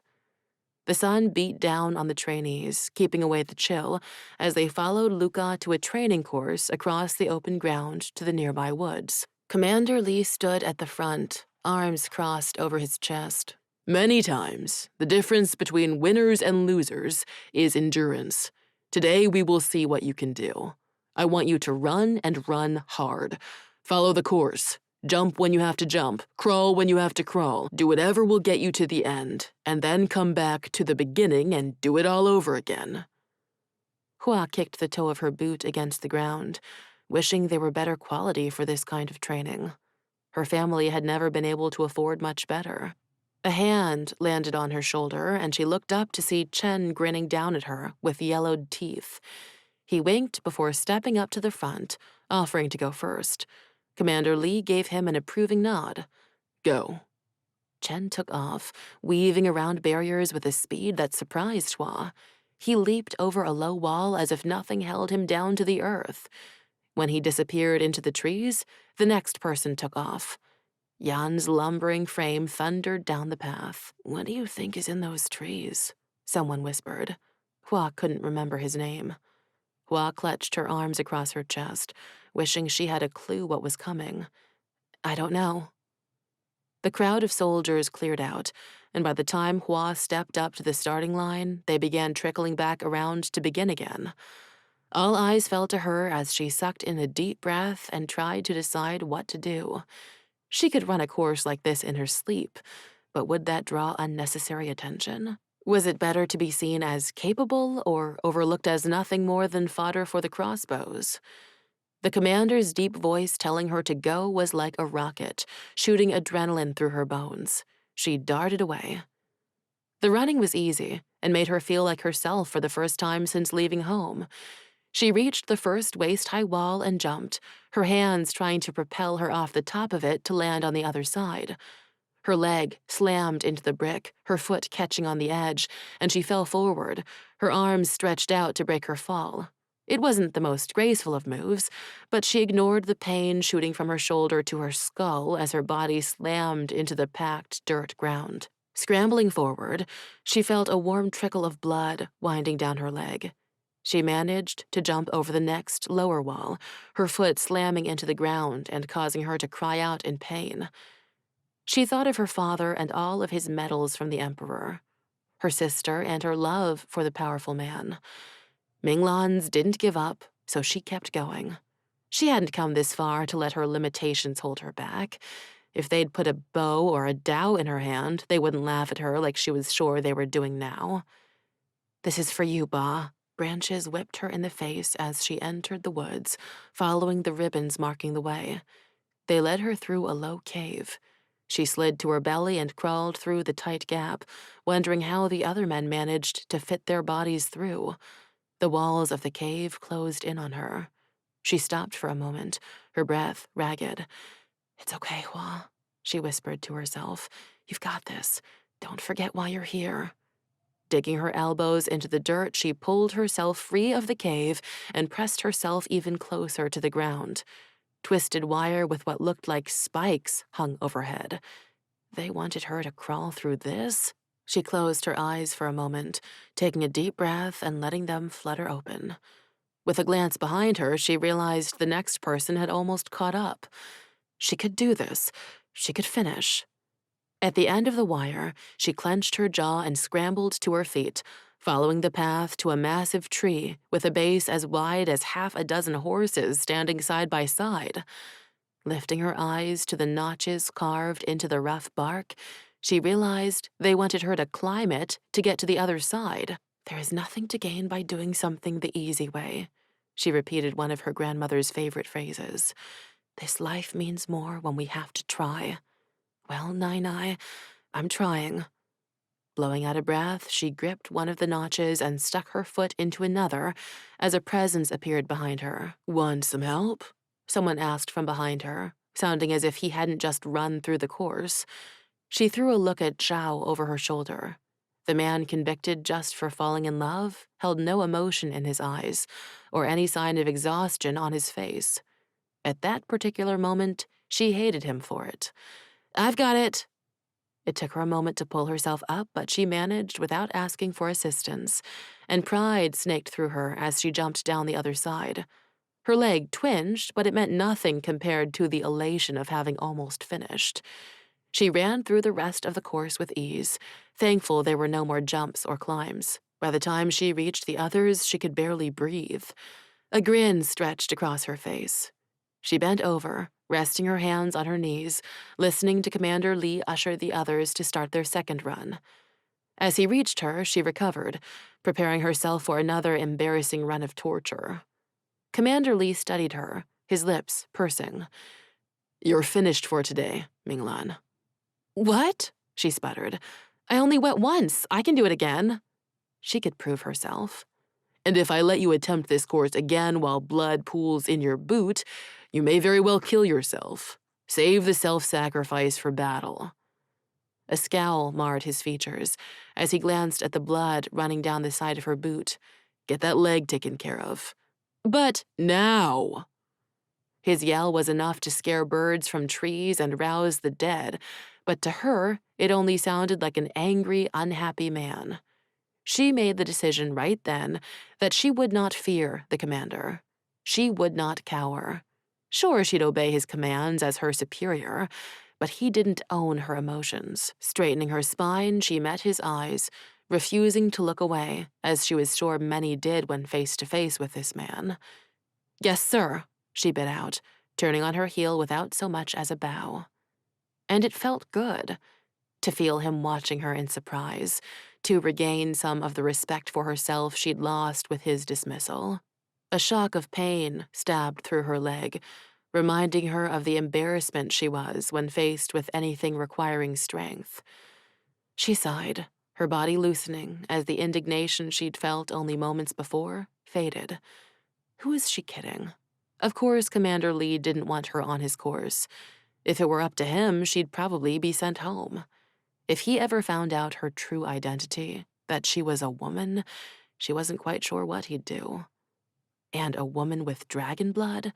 The sun beat down on the trainees, keeping away the chill, as they followed Luca to a training course across the open ground to the nearby woods. Commander Li stood at the front, arms crossed over his chest. "Many times, the difference between winners and losers is endurance. Today we will see what you can do. I want you to run and run hard. Follow the course. Jump when you have to jump, crawl when you have to crawl, do whatever will get you to the end, and then come back to the beginning and do it all over again." Hua kicked the toe of her boot against the ground, wishing they were better quality for this kind of training. Her family had never been able to afford much better. A hand landed on her shoulder, and she looked up to see Chen grinning down at her with yellowed teeth. He winked before stepping up to the front, offering to go first. Commander Li gave him an approving nod. Go. Chen took off, weaving around barriers with a speed that surprised Hua. He leaped over a low wall as if nothing held him down to the earth. When he disappeared into the trees, the next person took off. Yan's lumbering frame thundered down the path. What do you think is in those trees? Someone whispered. Hua couldn't remember his name. Hua clutched her arms across her chest, wishing she had a clue what was coming. I don't know. The crowd of soldiers cleared out, and by the time Hua stepped up to the starting line, they began trickling back around to begin again. All eyes fell to her as she sucked in a deep breath and tried to decide what to do. She could run a course like this in her sleep, but would that draw unnecessary attention? Was it better to be seen as capable or overlooked as nothing more than fodder for the crossbows? The commander's deep voice telling her to go was like a rocket, shooting adrenaline through her bones. She darted away. The running was easy and made her feel like herself for the first time since leaving home. She reached the first waist-high wall and jumped, her hands trying to propel her off the top of it to land on the other side. Her leg slammed into the brick, her foot catching on the edge, and she fell forward, her arms stretched out to break her fall. It wasn't the most graceful of moves, but she ignored the pain shooting from her shoulder to her skull as her body slammed into the packed dirt ground. Scrambling forward, she felt a warm trickle of blood winding down her leg. She managed to jump over the next, lower wall, her foot slamming into the ground and causing her to cry out in pain. She thought of her father and all of his medals from the Emperor, her sister and her love for the powerful man. Minglans didn't give up, so she kept going. She hadn't come this far to let her limitations hold her back. If they'd put a bow or a dao in her hand, they wouldn't laugh at her like she was sure they were doing now. This is for you, Ba. Branches whipped her in the face as she entered the woods, following the ribbons marking the way. They led her through a low cave. She slid to her belly and crawled through the tight gap, wondering how the other men managed to fit their bodies through. The walls of the cave closed in on her. She stopped for a moment, her breath ragged. It's okay, Hua, she whispered to herself. You've got this. Don't forget why you're here. Digging her elbows into the dirt, she pulled herself free of the cave and pressed herself even closer to the ground. Twisted wire with what looked like spikes hung overhead. They wanted her to crawl through this? She closed her eyes for a moment, taking a deep breath and letting them flutter open. With a glance behind her, she realized the next person had almost caught up. She could do this. She could finish. At the end of the wire, she clenched her jaw and scrambled to her feet, following the path to a massive tree with a base as wide as half a dozen horses standing side by side. Lifting her eyes to the notches carved into the rough bark, she realized they wanted her to climb it to get to the other side. There is nothing to gain by doing something the easy way. She repeated one of her grandmother's favorite phrases. This life means more when we have to try. Well, Nai, I'm trying. Blowing out a breath, she gripped one of the notches and stuck her foot into another as a presence appeared behind her. Want some help? Someone asked from behind her, sounding as if he hadn't just run through the course. She threw a look at Zhao over her shoulder. The man convicted just for falling in love held no emotion in his eyes or any sign of exhaustion on his face. At that particular moment, she hated him for it. I've got it. It took her a moment to pull herself up, but she managed without asking for assistance, and pride snaked through her as she jumped down the other side. Her leg twinged, but it meant nothing compared to the elation of having almost finished. She ran through the rest of the course with ease, thankful there were no more jumps or climbs. By the time she reached the others, she could barely breathe. A grin stretched across her face. She bent over, resting her hands on her knees, listening to Commander Li usher the others to start their second run. As he reached her, she recovered, preparing herself for another embarrassing run of torture. Commander Li studied her, his lips pursing. You're finished for today, Minglan. What? she sputtered. "I only went once. I can do it again." She could prove herself. "And if I let you attempt this course again while blood pools in your boot, you may very well kill yourself. Save the self-sacrifice for battle." A scowl marred his features as he glanced at the blood running down the side of her boot. "Get that leg taken care of." "But now!" His yell was enough to scare birds from trees and rouse the dead, but to her, it only sounded like an angry, unhappy man. She made the decision right then that she would not fear the commander. She would not cower. Sure, she'd obey his commands as her superior, but he didn't own her emotions. Straightening her spine, she met his eyes, refusing to look away, as she was sure many did when face to face with this man. "Yes, sir," she bit out, turning on her heel without so much as a bow. And it felt good to feel him watching her in surprise, to regain some of the respect for herself she'd lost with his dismissal. A shock of pain stabbed through her leg, reminding her of the embarrassment she was when faced with anything requiring strength. She sighed, her body loosening as the indignation she'd felt only moments before faded. Who was she kidding? Of course, Commander Li didn't want her on his course. If it were up to him, she'd probably be sent home. If he ever found out her true identity, that she was a woman, she wasn't quite sure what he'd do. And a woman with dragon blood?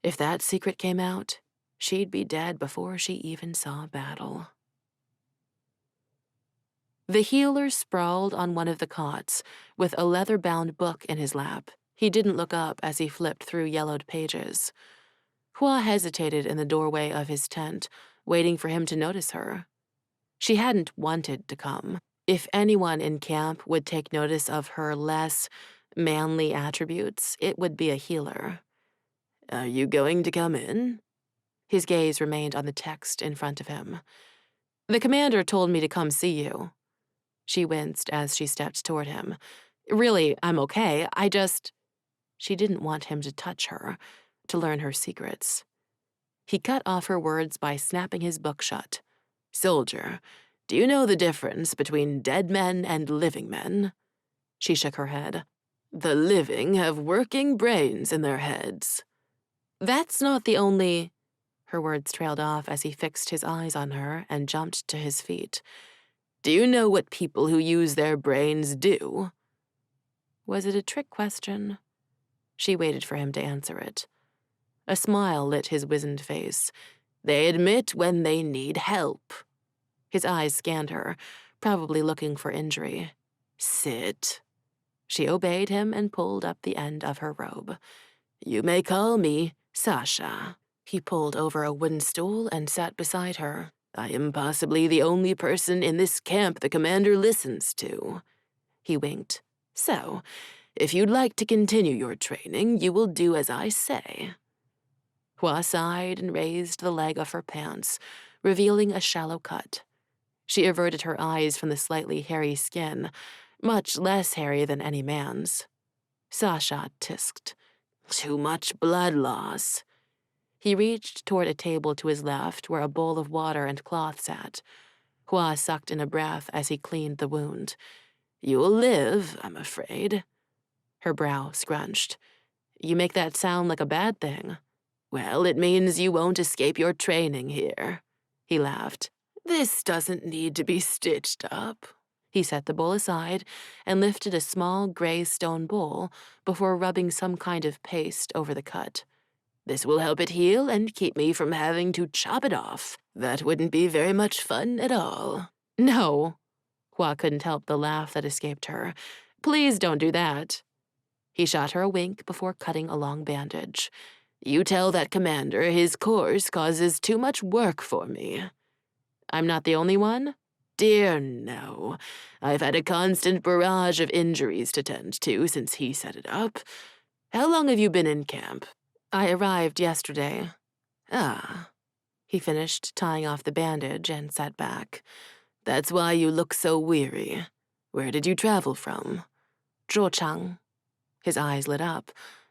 If that secret came out, she'd be dead before she even saw battle. The healer sprawled on one of the cots, with a leather-bound book in his lap. He didn't look up as he flipped through yellowed pages. Hua hesitated in the doorway of his tent, waiting for him to notice her. She hadn't wanted to come. If anyone in camp would take notice of her less manly attributes, it would be a healer. "Are you going to come in?" His gaze remained on the text in front of him. "The commander told me to come see you." She winced as she stepped toward him. "Really, I'm okay. She didn't want him to touch her, to learn her secrets. He cut off her words by snapping his book shut. "Soldier, do you know the difference between dead men and living men?" She shook her head. "The living have working brains in their heads." "That's not the only—" Her words trailed off as he fixed his eyes on her and jumped to his feet. "Do you know what people who use their brains do?" Was it a trick question? She waited for him to answer it. A smile lit his wizened face. "They admit when they need help." His eyes scanned her, probably looking for injury. "Sit." She obeyed him and pulled up the end of her robe. "You may call me Sasha." He pulled over a wooden stool and sat beside her. "I am possibly the only person in this camp the commander listens to." He winked. "So, if you'd like to continue your training, you will do as I say." Hua sighed and raised the leg of her pants, revealing a shallow cut. She averted her eyes from the slightly hairy skin, much less hairy than any man's. Sasha tisked. "Too much blood loss." He reached toward a table to his left where a bowl of water and cloth sat. Hua sucked in a breath as he cleaned the wound. "You'll live, I'm afraid." Her brow scrunched. "You make that sound like a bad thing." "Well, it means you won't escape your training here." He laughed. "This doesn't need to be stitched up." He set the bowl aside and lifted a small gray stone bowl before rubbing some kind of paste over the cut. "This will help it heal and keep me from having to chop it off. That wouldn't be very much fun at all." "No." Hua couldn't help the laugh that escaped her. "Please don't do that." He shot her a wink before cutting a long bandage. "You tell that commander his course causes too much work for me." "I'm not the only one?" "Dear no. I've had a constant barrage of injuries to tend to since he set it up. How long have you been in camp?" "I arrived yesterday." "Ah." He finished tying off the bandage and sat back. "That's why you look so weary. Where did you travel from?" "Zhuochang." His eyes lit up.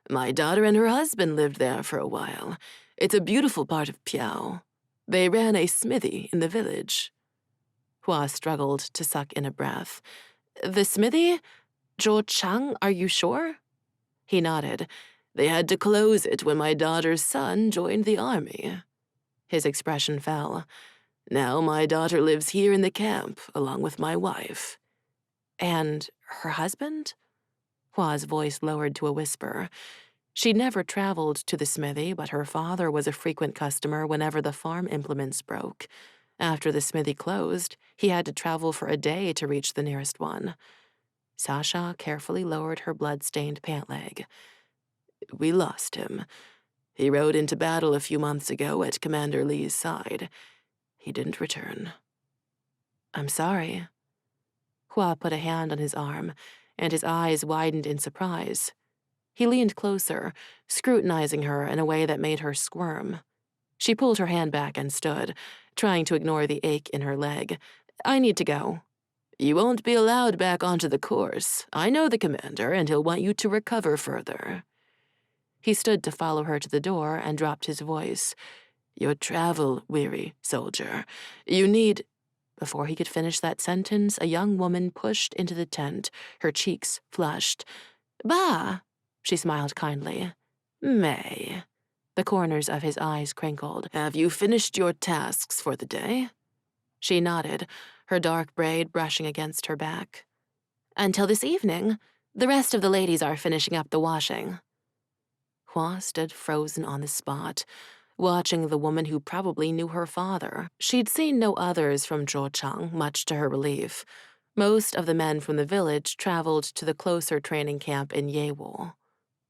"My daughter and her husband lived there for a while. It's a beautiful part of Piao. They ran a smithy in the village." Hua struggled to suck in a breath. The smithy? Zhou Chang, are you sure? He nodded. They had to close it when my daughter's son joined the army. His expression fell. Now my daughter lives here in the camp, along with my wife. And her husband? Hua's voice lowered to a whisper. She'd never traveled to the smithy, but her father was a frequent customer whenever the farm implements broke. After the smithy closed, he had to travel for a day to reach the nearest one. Sasha carefully lowered her blood-stained pant leg. We lost him. He rode into battle a few months ago at Commander Li's side. He didn't return. I'm sorry. Hua put a hand on his arm, and his eyes widened in surprise. He leaned closer, scrutinizing her in a way that made her squirm. She pulled her hand back and stood, trying to ignore the ache in her leg. I need to go. You won't be allowed back onto the course. I know the commander, and he'll want you to recover further. He stood to follow her to the door and dropped his voice. You're travel-weary, soldier. You need... Before he could finish that sentence, a young woman pushed into the tent, her cheeks flushed. Bah! She smiled kindly. May. The corners of his eyes crinkled. Have you finished your tasks for the day? She nodded, her dark braid brushing against her back. Until this evening. The rest of the ladies are finishing up the washing. Hua stood frozen on the spot, watching the woman who probably knew her father. She'd seen no others from Zhuochang, much to her relief. Most of the men from the village traveled to the closer training camp in Yewo.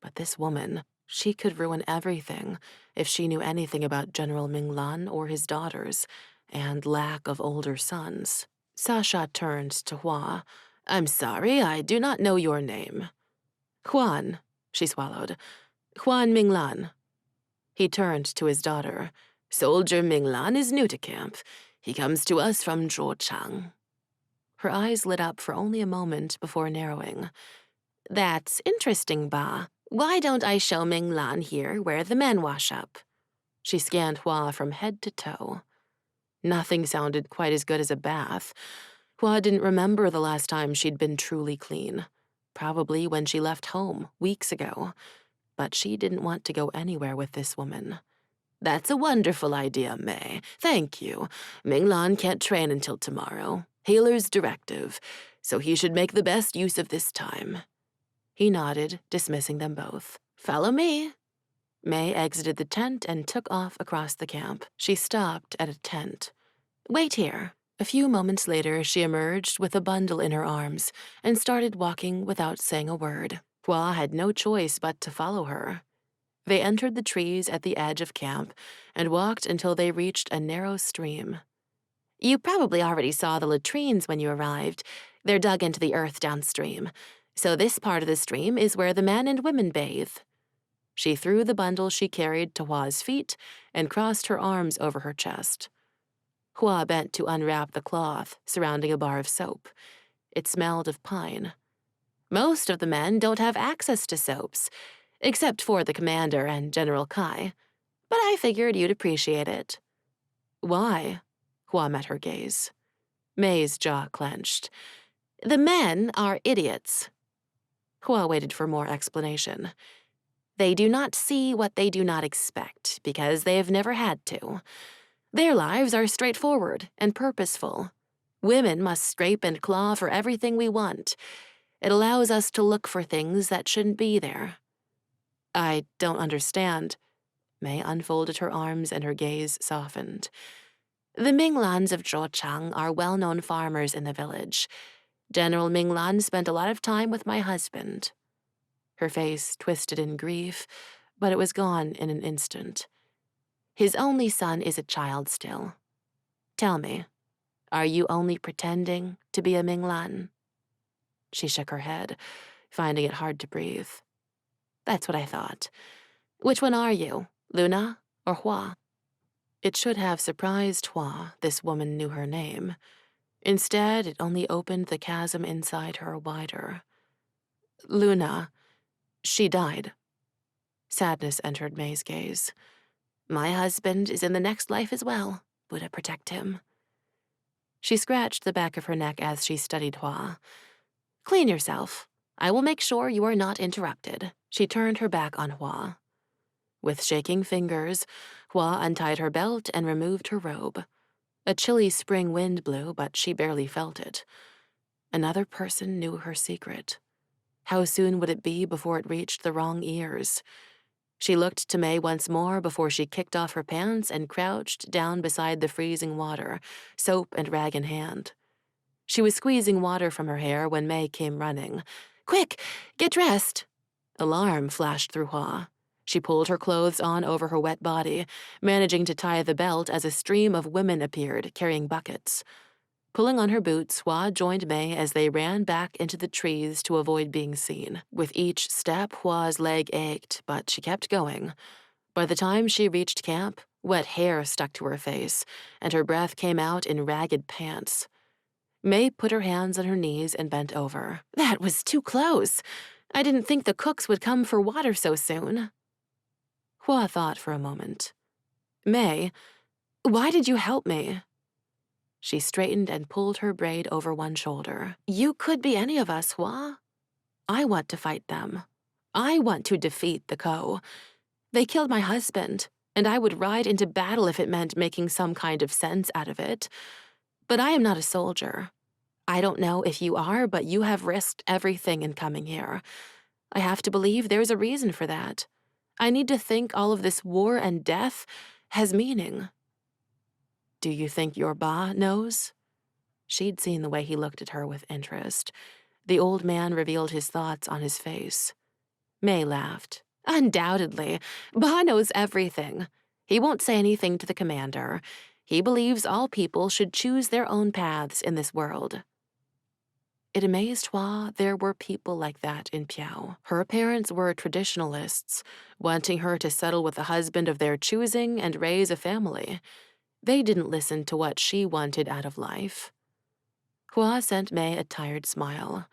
But this woman, she could ruin everything if she knew anything about General Minglan or his daughters, and lack of older sons. Sasha turned to Hua. I'm sorry, I do not know your name. Huan, she swallowed. Huan Minglan. He turned to his daughter. Soldier Minglan is new to camp. He comes to us from Zhuochang. Her eyes lit up for only a moment before narrowing. That's interesting, Ba. Why don't I show Minglan here where the men wash up? She scanned Hua from head to toe. Nothing sounded quite as good as a bath. Hua didn't remember the last time she'd been truly clean. Probably when she left home, weeks ago. But she didn't want to go anywhere with this woman. That's a wonderful idea, May. Thank you. Minglan can't train until tomorrow. Healer's directive, so he should make the best use of this time. He nodded, dismissing them both. Follow me. May exited the tent and took off across the camp. She stopped at a tent. Wait here. A few moments later, she emerged with a bundle in her arms and started walking without saying a word. Hua had no choice but to follow her. They entered the trees at the edge of camp and walked until they reached a narrow stream. You probably already saw the latrines when you arrived. They're dug into the earth downstream. So this part of the stream is where the men and women bathe. She threw the bundle she carried to Hua's feet and crossed her arms over her chest. Hua bent to unwrap the cloth surrounding a bar of soap. It smelled of pine. Most of the men don't have access to soaps, except for the commander and General Kai. But I figured you'd appreciate it. Why? Hua met her gaze. May's jaw clenched. The men are idiots. Hua waited for more explanation. They do not see what they do not expect because they have never had to. Their lives are straightforward and purposeful. Women must scrape and claw for everything we want. It allows us to look for things that shouldn't be there. I don't understand. May unfolded her arms and her gaze softened. The Minglans of Zhuochang are well-known farmers in the village. General Minglan spent a lot of time with my husband. Her face twisted in grief, but it was gone in an instant. His only son is a child still. Tell me, are you only pretending to be a Minglan? She shook her head, finding it hard to breathe. That's what I thought. Which one are you, Luna or Hua? It should have surprised Hua this woman knew her name. Instead, it only opened the chasm inside her wider. Luna, she died. Sadness entered May's gaze. My husband is in the next life as well. Buddha protect him. She scratched the back of her neck as she studied Hua. Clean yourself. I will make sure you are not interrupted. She turned her back on Hua. With shaking fingers, Hua untied her belt and removed her robe. A chilly spring wind blew, but she barely felt it. Another person knew her secret. How soon would it be before it reached the wrong ears? She looked to May once more before she kicked off her pants and crouched down beside the freezing water, soap and rag in hand. She was squeezing water from her hair when May came running. Quick, get dressed! Alarm flashed through Hua. She pulled her clothes on over her wet body, managing to tie the belt as a stream of women appeared, carrying buckets. Pulling on her boots, Hua joined May as they ran back into the trees to avoid being seen. With each step, Hua's leg ached, but she kept going. By the time she reached camp, wet hair stuck to her face, and her breath came out in ragged pants. May put her hands on her knees and bent over. That was too close. I didn't think the cooks would come for water so soon. Hua thought for a moment. May, why did you help me? She straightened and pulled her braid over one shoulder. You could be any of us, Hua. I want to fight them. I want to defeat the Ko. They killed my husband, and I would ride into battle if it meant making some kind of sense out of it. But I am not a soldier. I don't know if you are, but you have risked everything in coming here. I have to believe there's a reason for that. I need to think all of this war and death has meaning. Do you think your Ba knows? She'd seen the way he looked at her with interest. The old man revealed his thoughts on his face. May laughed. Undoubtedly. Ba knows everything. He won't say anything to the commander. He believes all people should choose their own paths in this world. It amazed Hua there were people like that in Piao. Her parents were traditionalists, wanting her to settle with a husband of their choosing and raise a family. They didn't listen to what she wanted out of life. Hua sent May a tired smile.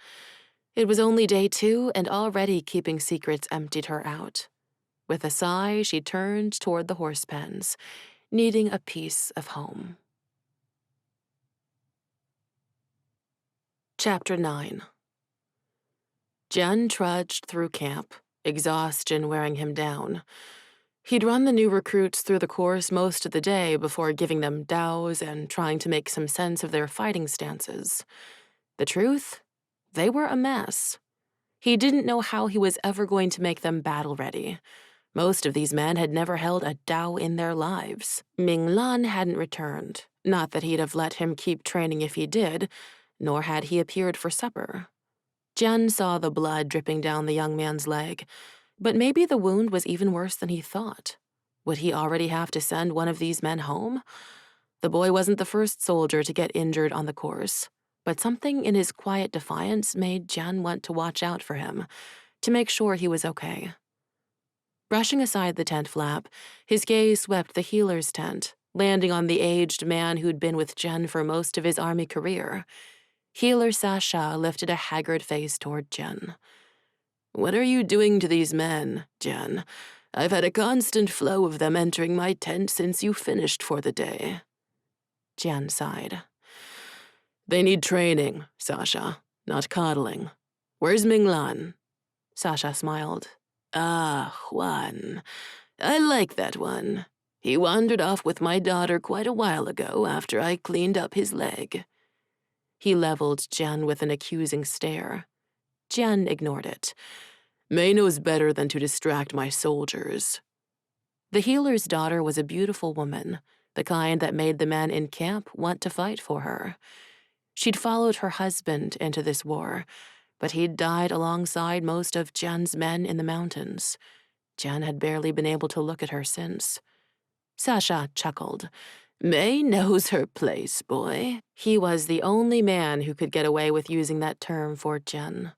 It was only day 2, and already keeping secrets emptied her out. With a sigh, she turned toward the horse pens, needing a piece of home. Chapter 9. Jian trudged through camp, exhaustion wearing him down. He'd run the new recruits through the course most of the day before giving them dows and trying to make some sense of their fighting stances. The truth? They were a mess. He didn't know how he was ever going to make them battle-ready. Most of these men had never held a dao in their lives. Minglan hadn't returned. Not that he'd have let him keep training if he did, nor had he appeared for supper. Jian saw the blood dripping down the young man's leg, but maybe the wound was even worse than he thought. Would he already have to send one of these men home? The boy wasn't the first soldier to get injured on the course, but something in his quiet defiance made Jian want to watch out for him, to make sure he was okay. Brushing aside the tent flap, his gaze swept the healer's tent, landing on the aged man who'd been with Jian for most of his army career. Healer Sasha lifted a haggard face toward Jian. What are you doing to these men, Jian? I've had a constant flow of them entering my tent since you finished for the day. Jian sighed. They need training, Sasha, not coddling. Where's Minglan? Sasha smiled. Ah, Juan. I like that one. He wandered off with my daughter quite a while ago after I cleaned up his leg. He leveled Jian with an accusing stare. Jian ignored it. May knows better than to distract my soldiers. The healer's daughter was a beautiful woman, the kind that made the men in camp want to fight for her. She'd followed her husband into this war, but he'd died alongside most of Jian's men in the mountains. Jian had barely been able to look at her since. Sasha chuckled. May knows her place, boy. He was the only man who could get away with using that term for Jian.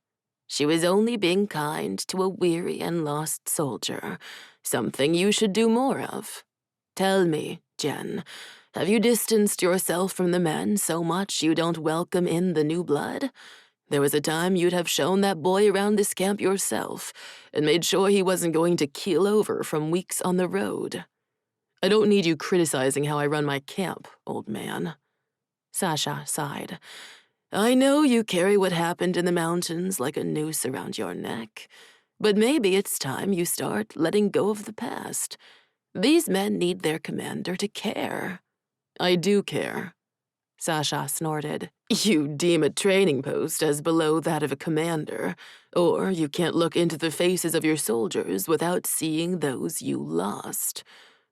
She was only being kind to a weary and lost soldier, something you should do more of. Tell me, Jian, have you distanced yourself from the men so much you don't welcome in the new blood? There was a time you'd have shown that boy around this camp yourself and made sure he wasn't going to keel over from weeks on the road. I don't need you criticizing how I run my camp, old man. Sasha sighed. I know you carry what happened in the mountains like a noose around your neck, but maybe it's time you start letting go of the past. These men need their commander to care. I do care. Sasha snorted. You deem a training post as below that of a commander, or you can't look into the faces of your soldiers without seeing those you lost.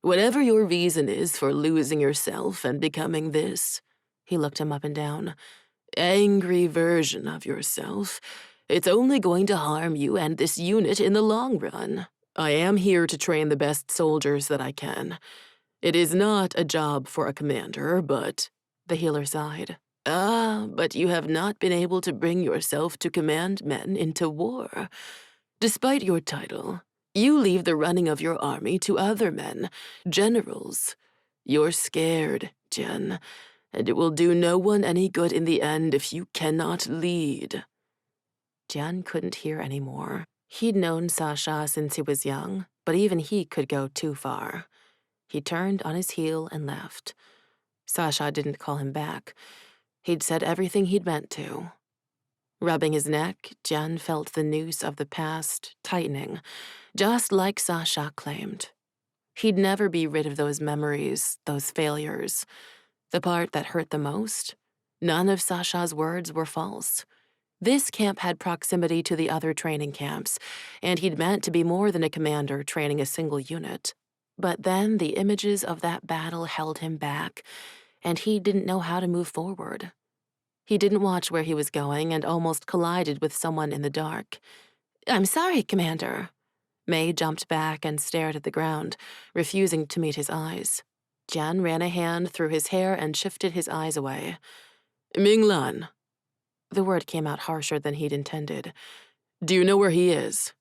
Whatever your reason is for losing yourself and becoming this, he looked him up and down, angry version of yourself, it's only going to harm you and this unit in the long run. I am here to train the best soldiers that I can. It is not a job for a commander, but... The healer sighed. But you have not been able to bring yourself to command men into war. Despite your title, you leave the running of your army to other men, generals. You're scared, Jian, and it will do no one any good in the end if you cannot lead. Jian couldn't hear any more. He'd known Sasha since he was young, but even he could go too far. He turned on his heel and left. Sasha didn't call him back. He'd said everything he'd meant to. Rubbing his neck, Jian felt the noose of the past tightening, just like Sasha claimed. He'd never be rid of those memories, those failures. The part that hurt the most? None of Sasha's words were false. This camp had proximity to the other training camps, and he'd meant to be more than a commander training a single unit. But then the images of that battle held him back, and he didn't know how to move forward. He didn't watch where he was going and almost collided with someone in the dark. I'm sorry, Commander. May jumped back and stared at the ground, refusing to meet his eyes. Jian ran a hand through his hair and shifted his eyes away. Minglan. The word came out harsher than he'd intended. Do you know where he is?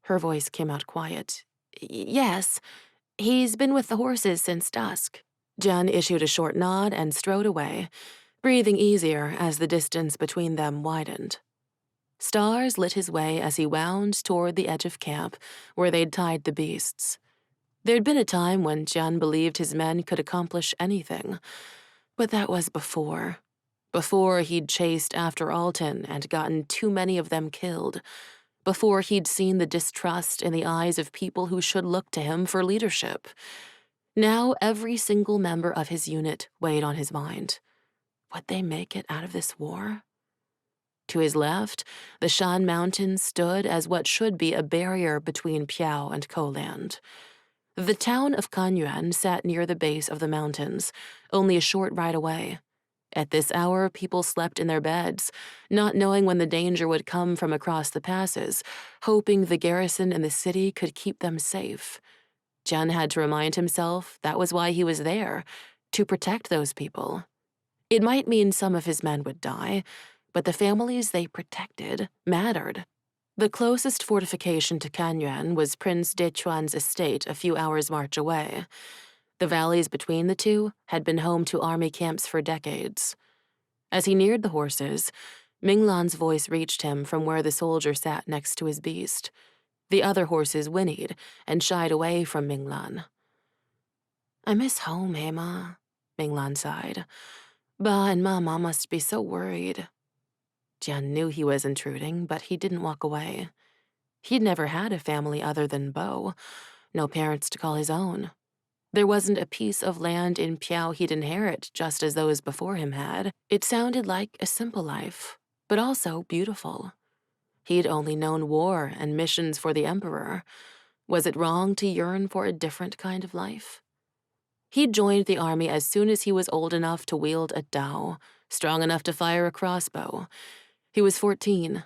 Her voice came out quiet. Yes, he's been with the horses since dusk. Jian issued a short nod and strode away, breathing easier as the distance between them widened. Stars lit his way as he wound toward the edge of camp, where they'd tied the beasts. There'd been a time when Jian believed his men could accomplish anything, but that was before. Before he'd chased after Alton and gotten too many of them killed. Before he'd seen the distrust in the eyes of people who should look to him for leadership. Now every single member of his unit weighed on his mind. Would they make it out of this war? To his left, the Shan Mountains stood as what should be a barrier between Piao and Koland. The town of Kanyuan sat near the base of the mountains, only a short ride away. At this hour, people slept in their beds, not knowing when the danger would come from across the passes, hoping the garrison in the city could keep them safe. Jian had to remind himself that was why he was there, to protect those people. It might mean some of his men would die, but the families they protected mattered. The closest fortification to Kanyuan was Prince Dechuan's estate a few hours' march away. The valleys between the two had been home to army camps for decades. As he neared the horses, Minglan's voice reached him from where the soldier sat next to his beast. The other horses whinnied and shied away from Minglan. I miss home, Hema, Minglan sighed. Ba and Mama must be so worried. Jian knew he was intruding, but he didn't walk away. He'd never had a family other than Bo, no parents to call his own. There wasn't a piece of land in Piao he'd inherit just as those before him had. It sounded like a simple life, but also beautiful. He'd only known war and missions for the Emperor. Was it wrong to yearn for a different kind of life? He'd joined the army as soon as he was old enough to wield a dao, strong enough to fire a crossbow. He was 14.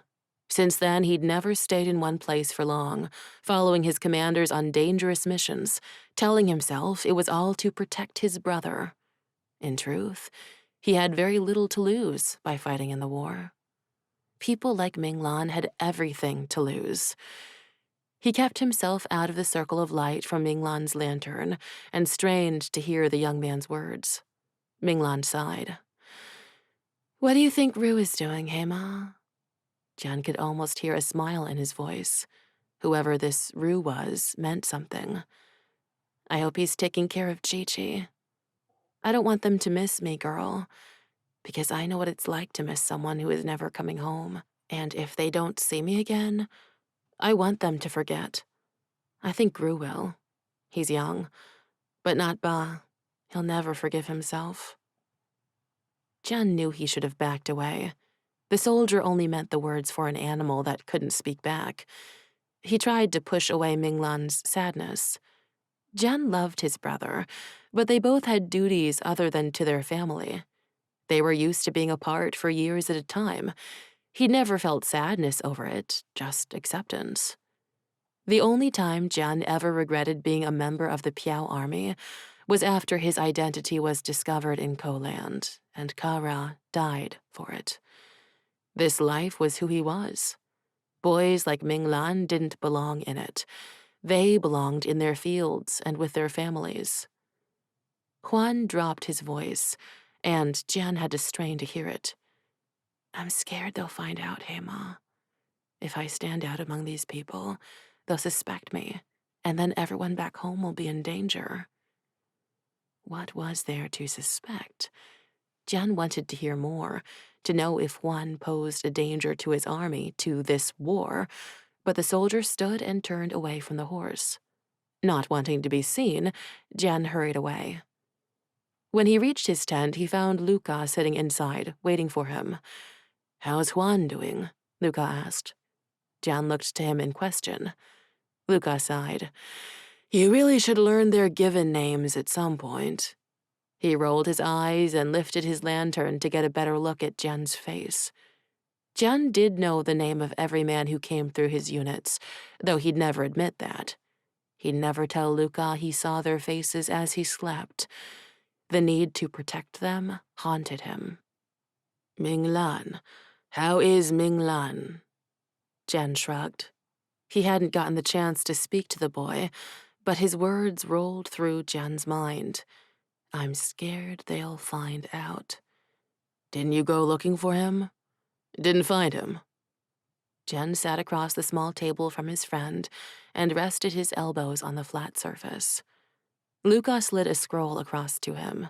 Since then, he'd never stayed in one place for long, following his commanders on dangerous missions, telling himself it was all to protect his brother. In truth, he had very little to lose by fighting in the war. People like Minglan had everything to lose. He kept himself out of the circle of light from Minglan's lantern and strained to hear the young man's words. Minglan sighed. What do you think Rue is doing, Hema? Jian could almost hear a smile in his voice. Whoever this Rue was meant something. I hope he's taking care of Chi-Chi. I don't want them to miss me, girl. because I know what it's like to miss someone who is never coming home. And if they don't see me again, I want them to forget. I think Gru will. He's young, but not Ba. He'll never forgive himself. Jian knew he should have backed away. The soldier only meant the words for an animal that couldn't speak back. He tried to push away Minglan's sadness. Jian loved his brother, but they both had duties other than to their family. They were used to being apart for years at a time. He never felt sadness over it, just acceptance. The only time Jian ever regretted being a member of the Piao army was after his identity was discovered in Koland, and Kara died for it. This life was who he was. Boys like Minglan didn't belong in it. They belonged in their fields and with their families. Huan dropped his voice, and Jian had to strain to hear it. I'm scared they'll find out, hey, Ma. If I stand out among these people, they'll suspect me, and then everyone back home will be in danger. What was there to suspect? Jian wanted to hear more, to know if Huan posed a danger to his army, to this war, but the soldier stood and turned away from the horse. Not wanting to be seen, Jian hurried away. When he reached his tent, he found Luca sitting inside, waiting for him. How's Huan doing? Luca asked. Jian looked to him in question. Luca sighed. You really should learn their given names at some point. He rolled his eyes and lifted his lantern to get a better look at Jian's face. Jian did know the name of every man who came through his units, though he'd never admit that. He'd never tell Luca he saw their faces as he slept. The need to protect them haunted him. Minglan. How is Minglan? Jian shrugged. He hadn't gotten the chance to speak to the boy, but his words rolled through Jian's mind. I'm scared they'll find out. Didn't you go looking for him? Didn't find him. Jian sat across the small table from his friend and rested his elbows on the flat surface. Luca slid a scroll across to him.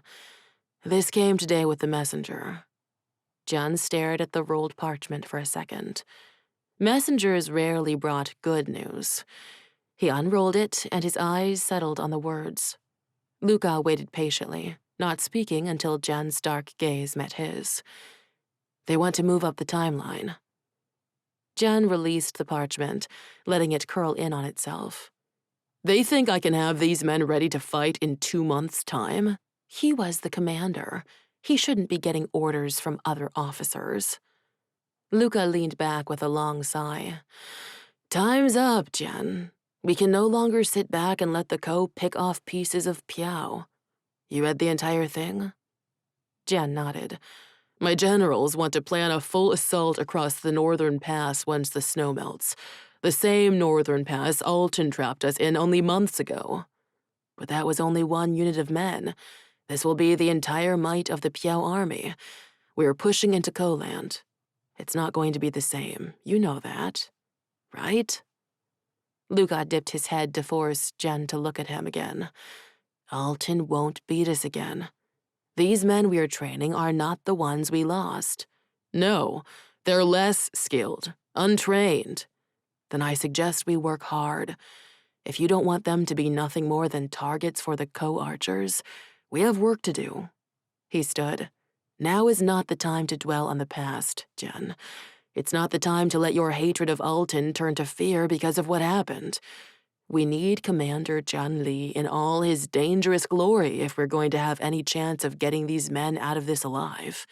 This came today with the messenger. Jian stared at the rolled parchment for a second. Messengers rarely brought good news. He unrolled it, and his eyes settled on the words. Luca waited patiently, not speaking until Jian's dark gaze met his. They want to move up the timeline. Jian released the parchment, letting it curl in on itself. They think I can have these men ready to fight in 2 months' time? He was the commander. He shouldn't be getting orders from other officers. Luca leaned back with a long sigh. Time's up, Jian. We can no longer sit back and let the Ko pick off pieces of Piao. You read the entire thing? Jian nodded. My generals want to plan a full assault across the northern pass once the snow melts. The same northern pass Alton trapped us in only months ago. But that was only 1 unit of men. This will be the entire might of the Piao army. We're pushing into Koland. It's not going to be the same. You know that, right? Luca dipped his head to force Jian to look at him again. Alton won't beat us again. These men we are training are not the ones we lost. No, they're less skilled, untrained. Then I suggest we work hard. If you don't want them to be nothing more than targets for the co-archers, we have work to do. He stood. Now is not the time to dwell on the past, Jian. It's not the time to let your hatred of Alton turn to fear because of what happened. We need Commander Jian Li in all his dangerous glory if we're going to have any chance of getting these men out of this alive.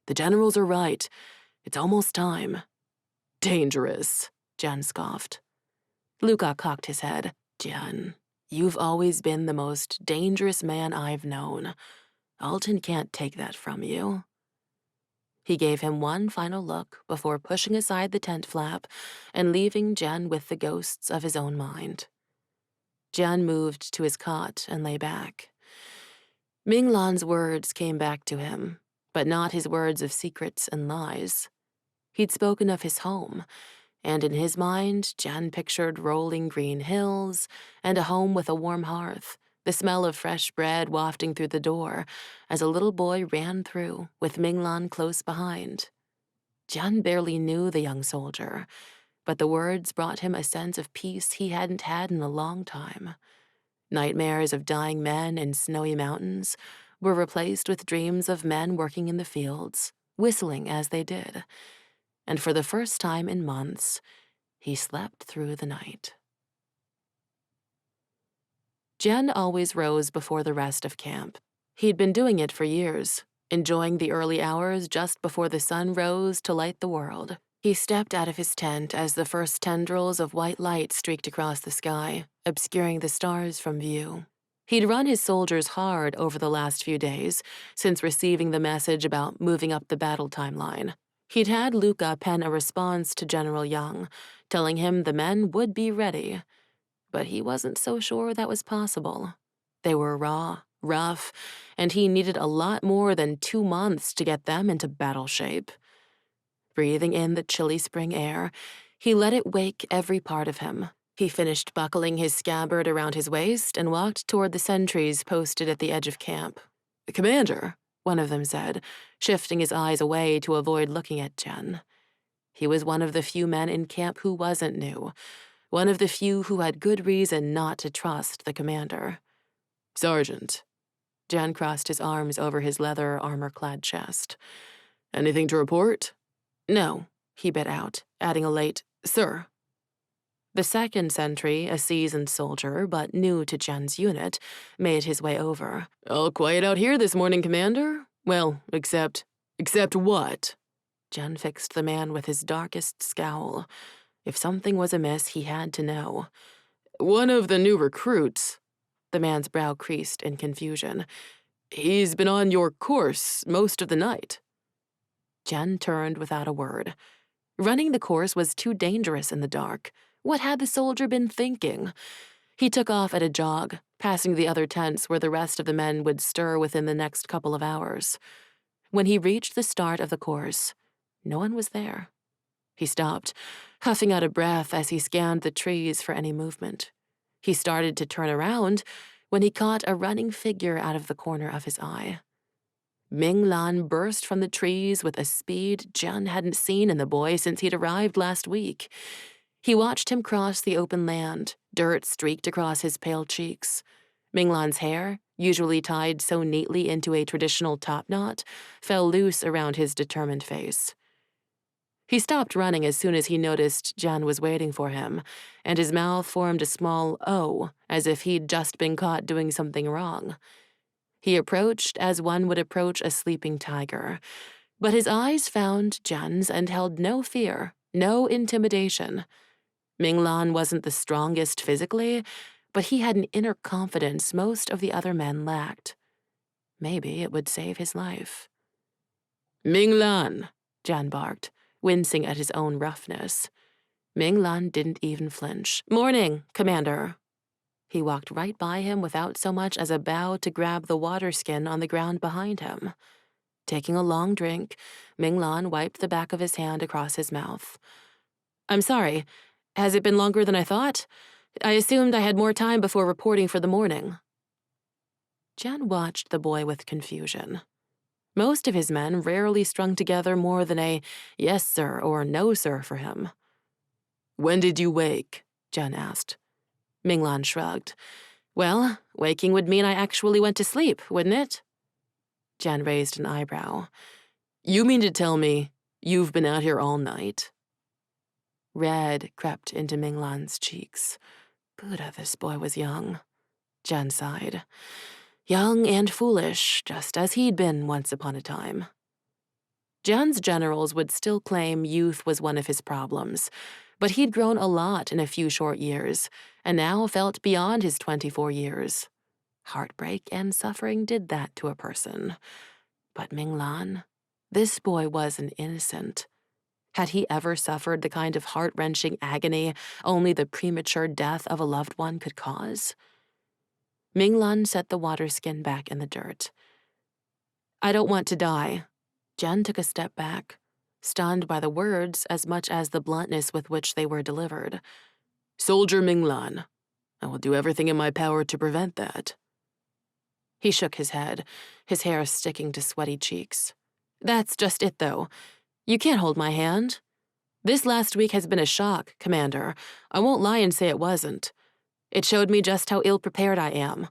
The generals are right. It's almost time. Dangerous, Jian scoffed. Luca cocked his head. Jian, you've always been the most dangerous man I've known. Alton can't take that from you. He gave him one final look before pushing aside the tent flap and leaving Jian with the ghosts of his own mind. Jian moved to his cot and lay back. Minglan's words came back to him, but not his words of secrets and lies. He'd spoken of his home, and in his mind, Jian pictured rolling green hills and a home with a warm hearth, the smell of fresh bread wafting through the door as a little boy ran through, with Minglan close behind. Jian barely knew the young soldier, but the words brought him a sense of peace he hadn't had in a long time. Nightmares of dying men in snowy mountains were replaced with dreams of men working in the fields, whistling as they did. And for the first time in months, he slept through the night. Jian always rose before the rest of camp. He'd been doing it for years, enjoying the early hours just before the sun rose to light the world. He stepped out of his tent as the first tendrils of white light streaked across the sky, obscuring the stars from view. He'd run his soldiers hard over the last few days, since receiving the message about moving up the battle timeline. He'd had Luca pen a response to General Young, telling him the men would be ready. But he wasn't so sure that was possible. They were raw, rough, and he needed a lot more than 2 months to get them into battle shape. Breathing in the chilly spring air, he let it wake every part of him. He finished buckling his scabbard around his waist and walked toward the sentries posted at the edge of camp. "Commander," one of them said, shifting his eyes away to avoid looking at Jian. He was one of the few men in camp who wasn't new, one of the few who had good reason not to trust the commander. "Sergeant." Jian crossed his arms over his leather armor-clad chest. "Anything to report?" "No," he bit out, adding a late, "Sir." The second sentry, a seasoned soldier but new to Jian's unit, made his way over. "All quiet out here this morning, Commander? Well, except what?" Jian fixed the man with his darkest scowl. If something was amiss, he had to know. "One of the new recruits." The man's brow creased in confusion. "He's been on your course most of the night." Jian turned without a word. Running the course was too dangerous in the dark. What had the soldier been thinking? He took off at a jog, passing the other tents where the rest of the men would stir within the next couple of hours. When he reached the start of the course, no one was there. He stopped, huffing out a breath as he scanned the trees for any movement. He started to turn around when he caught a running figure out of the corner of his eye. Minglan burst from the trees with a speed Jian hadn't seen in the boy since he'd arrived last week. He watched him cross the open land, dirt streaked across his pale cheeks. Minglan's hair, usually tied so neatly into a traditional topknot, fell loose around his determined face. He stopped running as soon as he noticed Jian was waiting for him, and his mouth formed a small O, as if he'd just been caught doing something wrong. He approached as one would approach a sleeping tiger, but his eyes found Jian's and held no fear, no intimidation. Minglan wasn't the strongest physically, but he had an inner confidence most of the other men lacked. Maybe it would save his life. "Minglan," Jian barked, wincing at his own roughness. Minglan didn't even flinch. "Morning, Commander." He walked right by him without so much as a bow to grab the water skin on the ground behind him. Taking a long drink, Minglan wiped the back of his hand across his mouth. "I'm sorry. Has it been longer than I thought? I assumed I had more time before reporting for the morning." Jian watched the boy with confusion. Most of his men rarely strung together more than a "yes, sir" or "no, sir" for him. "When did you wake?" Jian asked. Minglan shrugged. "Well, waking would mean I actually went to sleep, wouldn't it?" Jian raised an eyebrow. "You mean to tell me you've been out here all night?" Red crept into Minglan's cheeks. Buddha, this boy was young. Jian sighed. Young and foolish, just as he'd been once upon a time. Jian's generals would still claim youth was one of his problems, but he'd grown a lot in a few short years, and now felt beyond his 24 years. Heartbreak and suffering did that to a person. But Minglan, this boy was an innocent. Had he ever suffered the kind of heart-wrenching agony only the premature death of a loved one could cause? Minglan set the water skin back in the dirt. "I don't want to die." Jian took a step back, stunned by the words as much as the bluntness with which they were delivered. "Soldier Minglan, I will do everything in my power to prevent that. He shook his head, his hair sticking to sweaty cheeks. That's just it, though. You can't hold my hand. This last week has been a shock, Commander. I won't lie and say it wasn't. It showed me just how ill-prepared I am.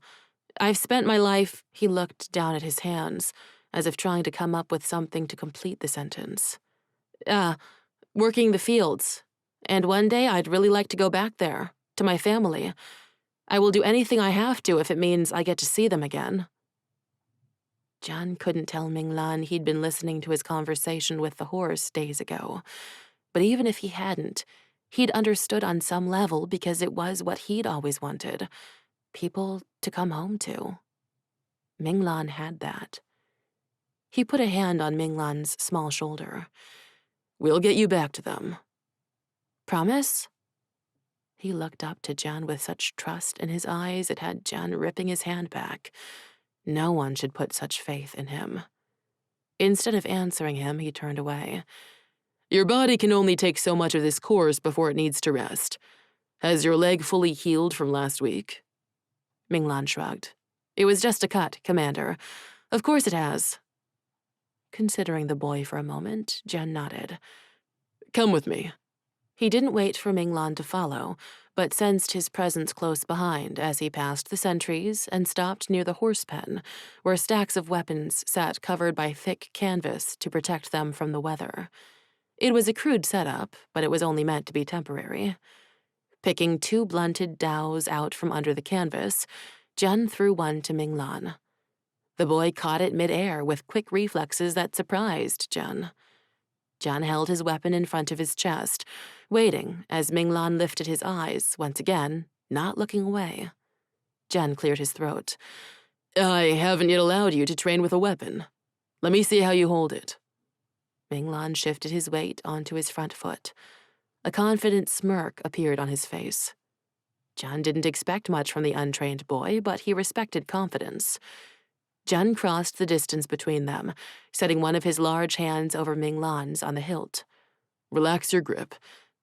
I've spent my life— He looked down at his hands, as if trying to come up with something to complete the sentence. Working the fields. And one day I'd really like to go back there, to my family. I will do anything I have to if it means I get to see them again. Jian couldn't tell Minglan he'd been listening to his conversation with the horse days ago. But even if he hadn't, he'd understood on some level because it was what he'd always wanted. People to come home to. Minglan had that. He put a hand on Minglan's small shoulder. We'll get you back to them. Promise? He looked up to Jian with such trust in his eyes it had Jian ripping his hand back. No one should put such faith in him. Instead of answering him, he turned away. Your body can only take so much of this course before it needs to rest. Has your leg fully healed from last week? Minglan shrugged. It was just a cut, Commander. Of course it has. Considering the boy for a moment, Jian nodded. Come with me. He didn't wait for Minglan to follow, but sensed his presence close behind as he passed the sentries and stopped near the horse pen, where stacks of weapons sat covered by thick canvas to protect them from the weather. It was a crude setup, but it was only meant to be temporary. Picking 2 blunted dows out from under the canvas, Jian threw one to Minglan. The boy caught it mid-air with quick reflexes that surprised Jian. Jian held his weapon in front of his chest, waiting as Minglan lifted his eyes, once again, not looking away. Jian cleared his throat. I haven't yet allowed you to train with a weapon. Let me see how you hold it. Minglan shifted his weight onto his front foot. A confident smirk appeared on his face. Jian didn't expect much from the untrained boy, but he respected confidence. Jian crossed the distance between them, setting one of his large hands over Minglan's on the hilt. Relax your grip.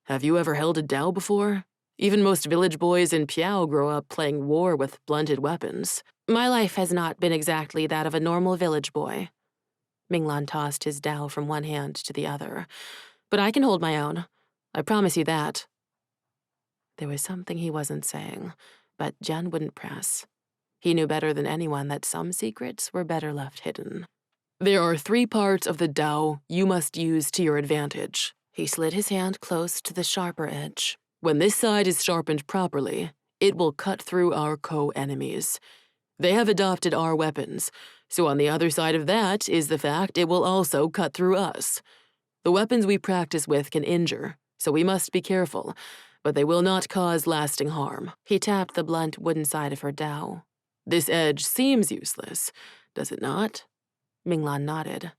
Have you ever held a dao before? Even most village boys in Piao grow up playing war with blunted weapons. My life has not been exactly that of a normal village boy. Minglan tossed his dao from one hand to the other. But I can hold my own. I promise you that. There was something he wasn't saying, but Jian wouldn't press. He knew better than anyone that some secrets were better left hidden. There are 3 parts of the Tao you must use to your advantage. He slid his hand close to the sharper edge. When this side is sharpened properly, it will cut through our co-enemies. They have adopted our weapons, so on the other side of that is the fact it will also cut through us. The weapons we practice with can injure, so we must be careful, but they will not cause lasting harm. He tapped the blunt wooden side of her Tao. This edge seems useless, does it not? Minglan nodded.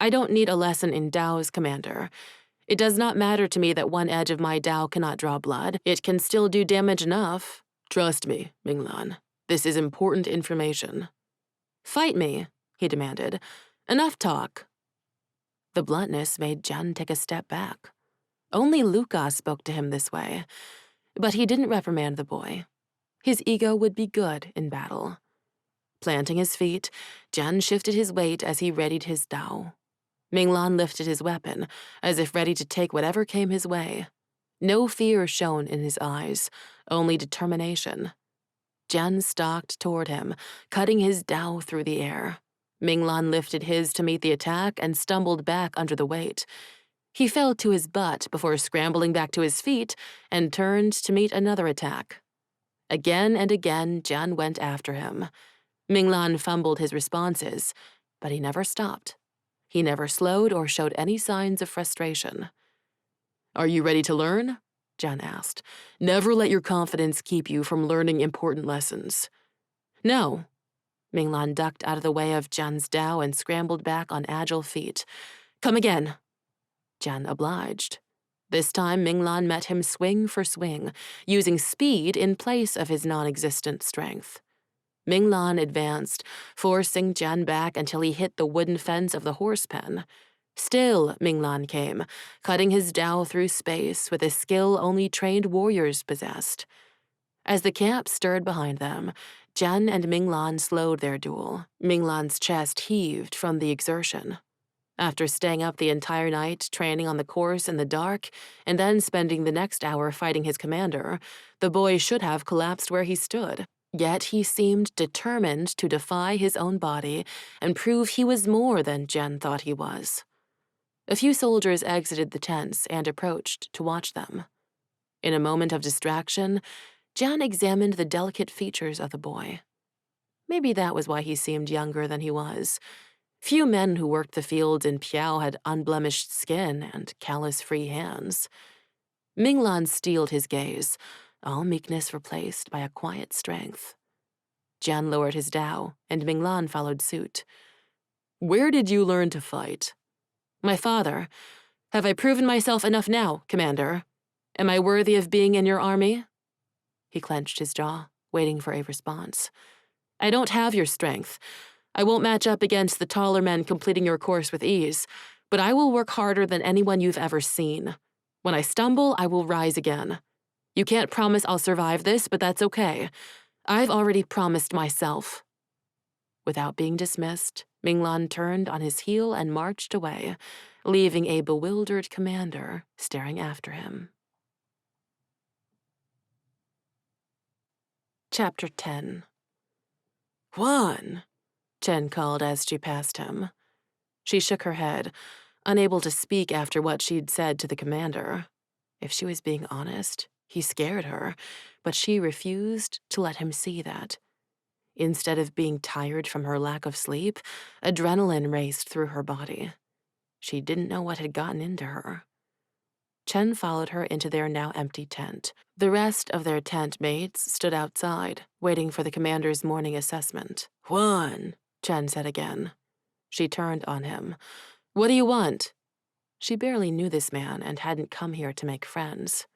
I don't need a lesson in Daos, Commander. It does not matter to me that one edge of my Dao cannot draw blood. It can still do damage enough. Trust me, Minglan. This is important information. Fight me, he demanded. Enough talk. The bluntness made Jian take a step back. Only Luca spoke to him this way. But he didn't reprimand the boy. His ego would be good in battle. Planting his feet, Jian shifted his weight as he readied his Dao. Minglan lifted his weapon, as if ready to take whatever came his way. No fear shone in his eyes, only determination. Jian stalked toward him, cutting his Dao through the air. Minglan lifted his to meet the attack and stumbled back under the weight. He fell to his butt before scrambling back to his feet and turned to meet another attack. Again and again, Jian went after him. Minglan fumbled his responses, but he never stopped. He never slowed or showed any signs of frustration. Are you ready to learn? Jian asked. Never let your confidence keep you from learning important lessons. No. Minglan ducked out of the way of Jian's Dao and scrambled back on agile feet. Come again. Jian obliged. This time, Minglan met him swing for swing, using speed in place of his non-existent strength. Minglan advanced, forcing Jian back until he hit the wooden fence of the horse pen. Still, Minglan came, cutting his Dao through space with a skill only trained warriors possessed. As the camp stirred behind them, Jian and Minglan slowed their duel. Minglan's chest heaved from the exertion. After staying up the entire night, training on the course in the dark, and then spending the next hour fighting his commander, the boy should have collapsed where he stood. Yet he seemed determined to defy his own body and prove he was more than Jian thought he was. A few soldiers exited the tents and approached to watch them. In a moment of distraction, Jian examined the delicate features of the boy. Maybe that was why he seemed younger than he was. Few men who worked the fields in Piao had unblemished skin and callous-free hands. Minglan steeled his gaze, all meekness replaced by a quiet strength. Jian lowered his dao, and Minglan followed suit. "Where did you learn to fight?" "My father. Have I proven myself enough now, Commander? Am I worthy of being in your army?" He clenched his jaw, waiting for a response. "I don't have your strength. I won't match up against the taller men completing your course with ease, but I will work harder than anyone you've ever seen. When I stumble, I will rise again. You can't promise I'll survive this, but that's okay. I've already promised myself." Without being dismissed, Minglan turned on his heel and marched away, leaving a bewildered commander staring after him. Chapter 10. "Juan," Chen called as she passed him. She shook her head, unable to speak after what she'd said to the commander. If she was being honest, he scared her, but she refused to let him see that. Instead of being tired from her lack of sleep, adrenaline raced through her body. She didn't know what had gotten into her. Chen followed her into their now empty tent. The rest of their tent mates stood outside, waiting for the commander's morning assessment. "Juan," Chen said again. She turned on him. "What do you want?" She barely knew this man and hadn't come here to make friends.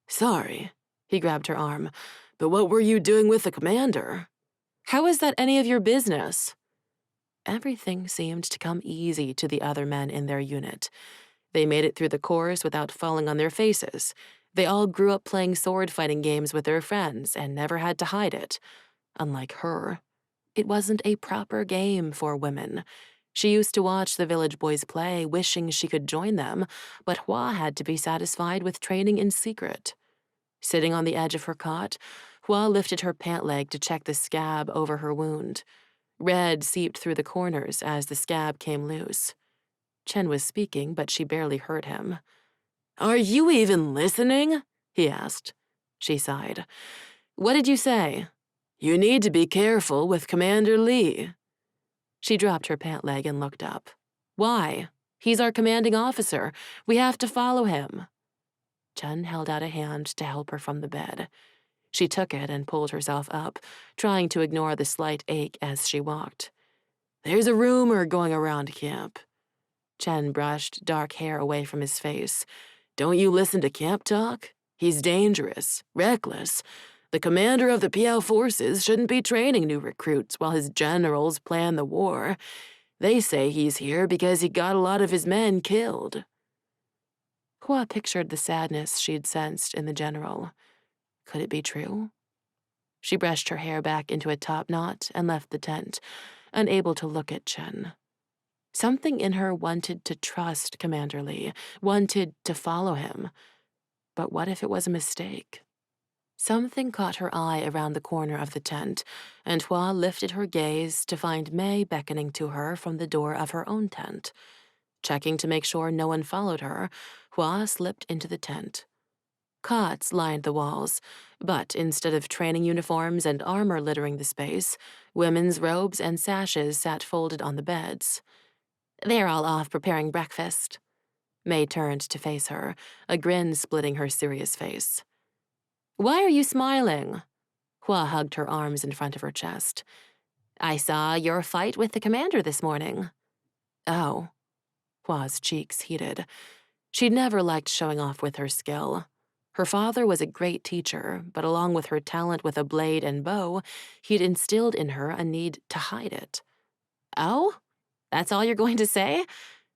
"Sorry," he grabbed her arm, "but what were you doing with the commander?" "How is that any of your business?" Everything seemed to come easy to the other men in their unit. They made it through the course without falling on their faces. They all grew up playing sword-fighting games with their friends and never had to hide it. Unlike her, it wasn't a proper game for women. She used to watch the village boys play, wishing she could join them, but Hua had to be satisfied with training in secret. Sitting on the edge of her cot, Hua lifted her pant leg to check the scab over her wound. Red seeped through the corners as the scab came loose. Chen was speaking, but she barely heard him. "Are you even listening?" he asked. She sighed. "What did you say?" "You need to be careful with Commander Li." She dropped her pant leg and looked up. "Why? He's our commanding officer. We have to follow him." Chen held out a hand to help her from the bed. She took it and pulled herself up, trying to ignore the slight ache as she walked. "There's a rumor going around camp." Chen brushed dark hair away from his face. "Don't you listen to camp talk? He's dangerous, reckless. The commander of the Piao forces shouldn't be training new recruits while his generals plan the war. They say he's here because he got a lot of his men killed." Hua pictured the sadness she'd sensed in the general. Could it be true? She brushed her hair back into a top knot and left the tent, unable to look at Chen. Something in her wanted to trust Commander Li, wanted to follow him. But what if it was a mistake? Something caught her eye around the corner of the tent, and Hua lifted her gaze to find Mei beckoning to her from the door of her own tent. Checking to make sure no one followed her, Hua slipped into the tent. Cots lined the walls, but instead of training uniforms and armor littering the space, women's robes and sashes sat folded on the beds. "They're all off preparing breakfast." Mei turned to face her, a grin splitting her serious face. "Why are you smiling?" Hua hugged her arms in front of her chest. "I saw your fight with the commander this morning." "Oh." Hua's cheeks heated. She'd never liked showing off with her skill. Her father was a great teacher, but along with her talent with a blade and bow, he'd instilled in her a need to hide it. "Oh? That's all you're going to say?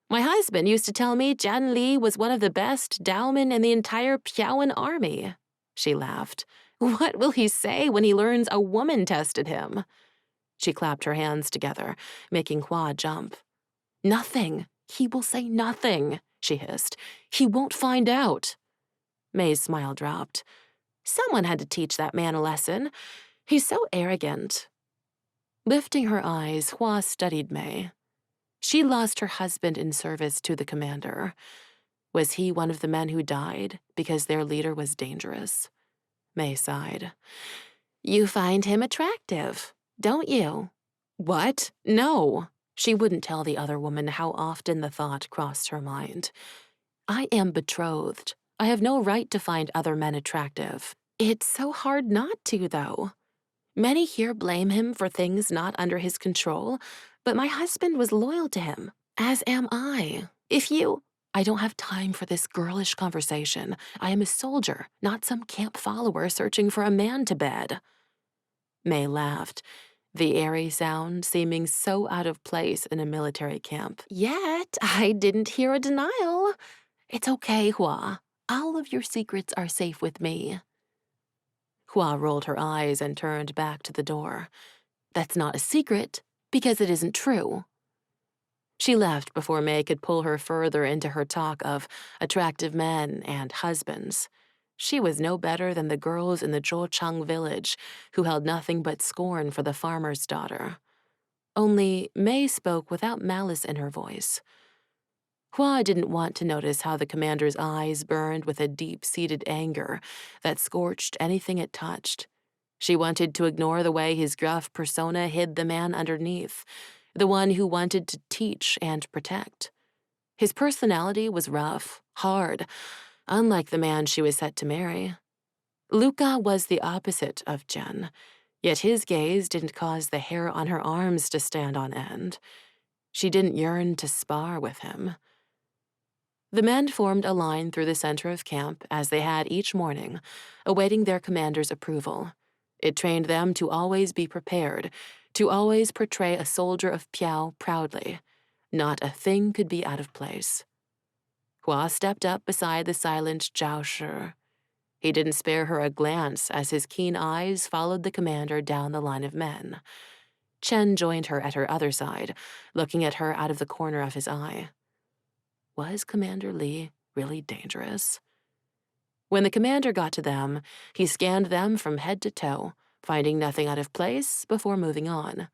My husband used to tell me Jian Li was one of the best Daomen in the entire Piaoan army." She laughed. What will he say when he learns a woman tested him? She clapped her hands together, making Hua jump. Nothing. He will say nothing, she hissed. He won't find out. May's smile dropped. Someone had to teach that man a lesson. He's so arrogant. Lifting her eyes, Hua studied May. She lost her husband in service to the commander. Was he one of the men who died because their leader was dangerous? May sighed. You find him attractive, don't you? What? No. She wouldn't tell the other woman how often the thought crossed her mind. I am betrothed. I have no right to find other men attractive. It's so hard not to, though. Many here blame him for things not under his control, but my husband was loyal to him, as am I. I don't have time for this girlish conversation. I am a soldier, not some camp follower searching for a man to bed. May laughed, the airy sound seeming so out of place in a military camp. Yet, I didn't hear a denial. It's okay, Hua. All of your secrets are safe with me. Hua rolled her eyes and turned back to the door. That's not a secret, because it isn't true. She left before May could pull her further into her talk of attractive men and husbands. She was no better than the girls in the Zhochang village who held nothing but scorn for the farmer's daughter. Only May spoke without malice in her voice. Hua didn't want to notice how the commander's eyes burned with a deep-seated anger that scorched anything it touched. She wanted to ignore the way his gruff persona hid the man underneath, the one who wanted to teach and protect. His personality was rough, hard, unlike the man she was set to marry. Luca was the opposite of Jian, yet his gaze didn't cause the hair on her arms to stand on end. She didn't yearn to spar with him. The men formed a line through the center of camp as they had each morning, awaiting their commander's approval. It trained them to always be prepared, to always portray a soldier of Piao proudly. Not a thing could be out of place. Hua stepped up beside the silent Zhao Shi. He didn't spare her a glance as his keen eyes followed the commander down the line of men. Chen joined her at her other side, looking at her out of the corner of his eye. Was Commander Li really dangerous? When the commander got to them, he scanned them from head to toe, finding nothing out of place before moving on.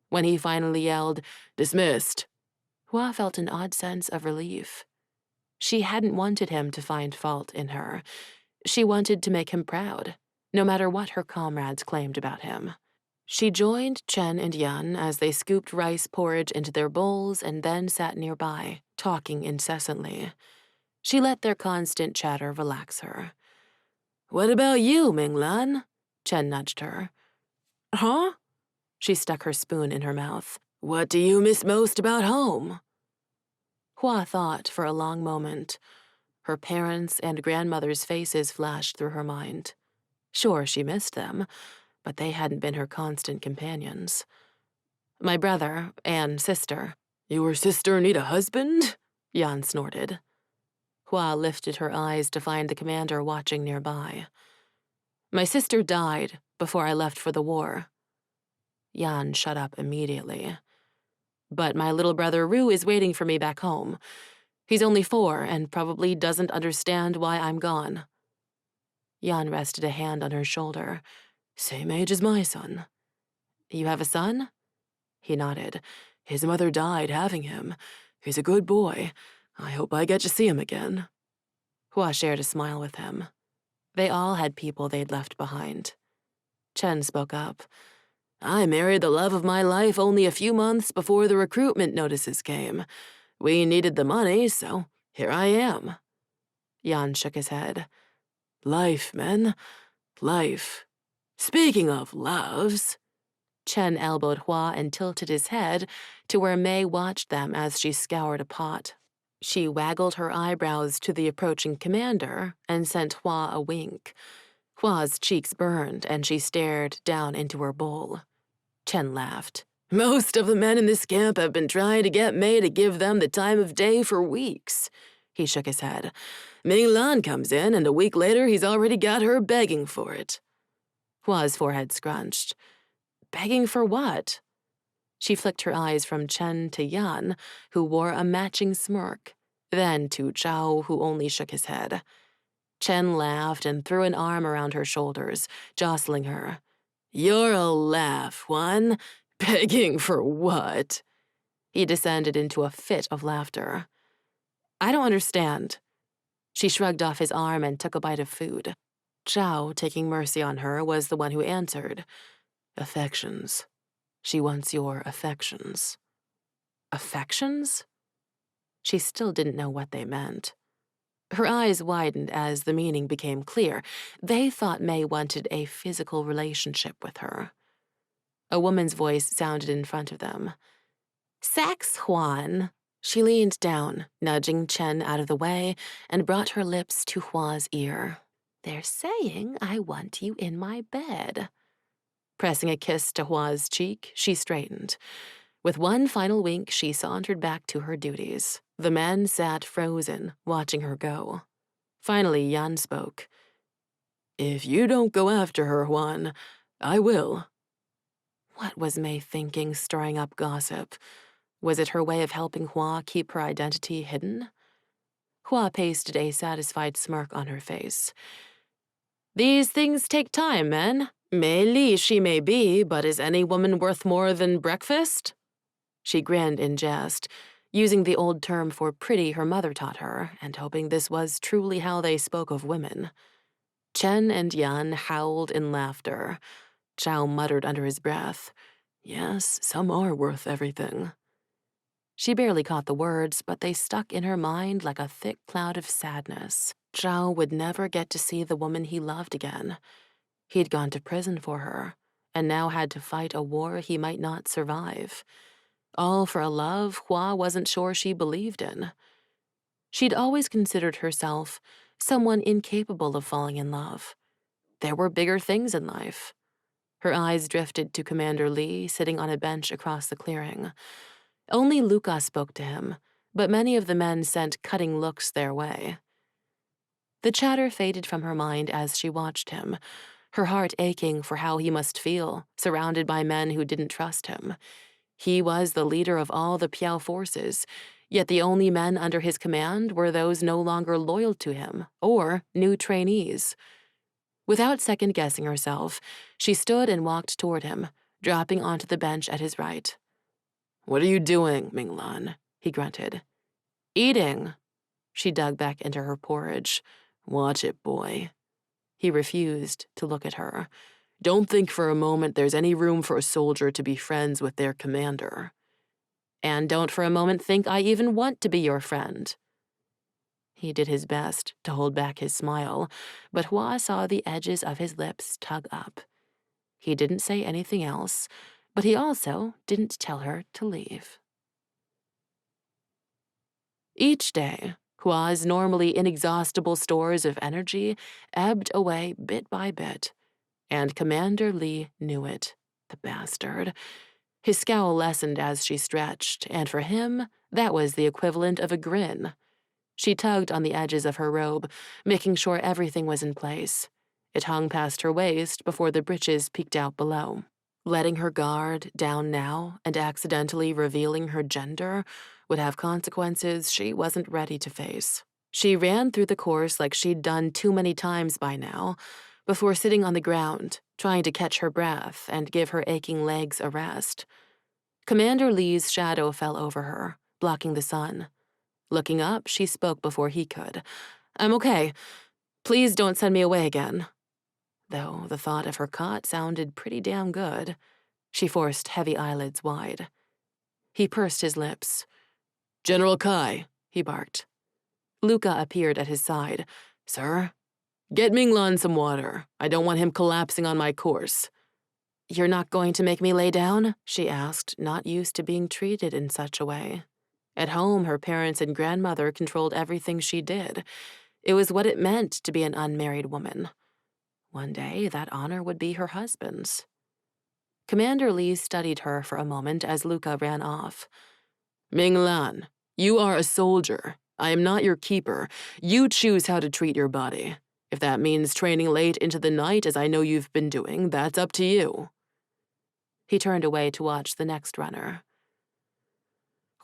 When he finally yelled, "Dismissed," Hua felt an odd sense of relief. She hadn't wanted him to find fault in her. She wanted to make him proud, no matter what her comrades claimed about him. She joined Chen and Yan as they scooped rice porridge into their bowls and then sat nearby, talking incessantly. She let their constant chatter relax her. "What about you, Minglan?" Chen nudged her. "Huh?" She stuck her spoon in her mouth. "What do you miss most about home?" Hua thought for a long moment. Her parents' and grandmother's faces flashed through her mind. Sure, she missed them, but they hadn't been her constant companions. "My brother and sister." "Your sister need a husband?" Yan snorted. Hua lifted her eyes to find the commander watching nearby. "My sister died before I left for the war." Yan shut up immediately. "But my little brother Ru is waiting for me back home. He's only 4 and probably doesn't understand why I'm gone." Yan rested a hand on her shoulder. "Same age as my son." "You have a son?" He nodded. "His mother died having him. He's a good boy. I hope I get to see him again." Hua shared a smile with him. They all had people they'd left behind. Chen spoke up. "I married the love of my life only a few months before the recruitment notices came. We needed the money, so here I am." Yan shook his head. "Life, men. Life. Speaking of loves." Chen elbowed Hua and tilted his head to where May watched them as she scoured a pot. She waggled her eyebrows to the approaching commander and sent Hua a wink. Hua's cheeks burned and she stared down into her bowl. Chen laughed. "Most of the men in this camp have been trying to get May to give them the time of day for weeks." He shook his head. "Minglan comes in and a week later he's already got her begging for it." Hua's forehead scrunched. Begging for what? She flicked her eyes from Chen to Yan, who wore a matching smirk, then to Zhao, who only shook his head. Chen laughed and threw an arm around her shoulders, jostling her. You're a laugh, Juan. Begging for what? He descended into a fit of laughter. I don't understand. She shrugged off his arm and took a bite of food. Zhao, taking mercy on her, was the one who answered. Affections. She wants your affections. Affections? She still didn't know what they meant. Her eyes widened as the meaning became clear. They thought May wanted a physical relationship with her. A woman's voice sounded in front of them. Sex, Juan. She leaned down, nudging Chen out of the way, and brought her lips to Hua's ear. They're saying I want you in my bed. Pressing a kiss to Hua's cheek, she straightened. With one final wink, she sauntered back to her duties. The men sat frozen, watching her go. Finally, Yan spoke. If you don't go after her, Juan, I will. What was May thinking, stirring up gossip? Was it her way of helping Hua keep her identity hidden? Hua pasted a satisfied smirk on her face. These things take time, men. Mei Li she may be, but is any woman worth more than breakfast? She grinned in jest, using the old term for pretty her mother taught her, and hoping this was truly how they spoke of women. Chen and Yan howled in laughter. Zhao muttered under his breath, Yes, some are worth everything. She barely caught the words, but they stuck in her mind like a thick cloud of sadness. Zhao would never get to see the woman he loved again. He'd gone to prison for her, and now had to fight a war he might not survive. All for a love Hua wasn't sure she believed in. She'd always considered herself someone incapable of falling in love. There were bigger things in life. Her eyes drifted to Commander Li, sitting on a bench across the clearing. Only Luca spoke to him, but many of the men sent cutting looks their way. The chatter faded from her mind as she watched him, her heart aching for how he must feel, surrounded by men who didn't trust him. He was the leader of all the Piao forces, yet the only men under his command were those no longer loyal to him, or new trainees. Without second-guessing herself, she stood and walked toward him, dropping onto the bench at his right. What are you doing, Minglan? He grunted. Eating. She dug back into her porridge. Watch it, boy. He refused to look at her. Don't think for a moment there's any room for a soldier to be friends with their commander. And don't for a moment think I even want to be your friend. He did his best to hold back his smile, but Hua saw the edges of his lips tug up. He didn't say anything else, but he also didn't tell her to leave. Each day, Hua's normally inexhaustible stores of energy ebbed away bit by bit, and Commander Li knew it, the bastard. His scowl lessened as she stretched, and for him, that was the equivalent of a grin. She tugged on the edges of her robe, making sure everything was in place. It hung past her waist before the breeches peeked out below. Letting her guard down now and accidentally revealing her gender would have consequences she wasn't ready to face. She ran through the course like she'd done too many times by now, before sitting on the ground, trying to catch her breath and give her aching legs a rest. Commander Li's shadow fell over her, blocking the sun. Looking up, she spoke before he could. I'm okay. Please don't send me away again. Though the thought of her cot sounded pretty damn good. She forced heavy eyelids wide. He pursed his lips. General Kai, he barked. Luca appeared at his side. Sir? Get Minglan some water. I don't want him collapsing on my course. You're not going to make me lay down? She asked, not used to being treated in such a way. At home, her parents and grandmother controlled everything she did. It was what it meant to be an unmarried woman. One day, that honor would be her husband's. Commander Li studied her for a moment as Luca ran off. Minglan, you are a soldier. I am not your keeper. You choose how to treat your body. If that means training late into the night, as I know you've been doing, that's up to you." He turned away to watch the next runner.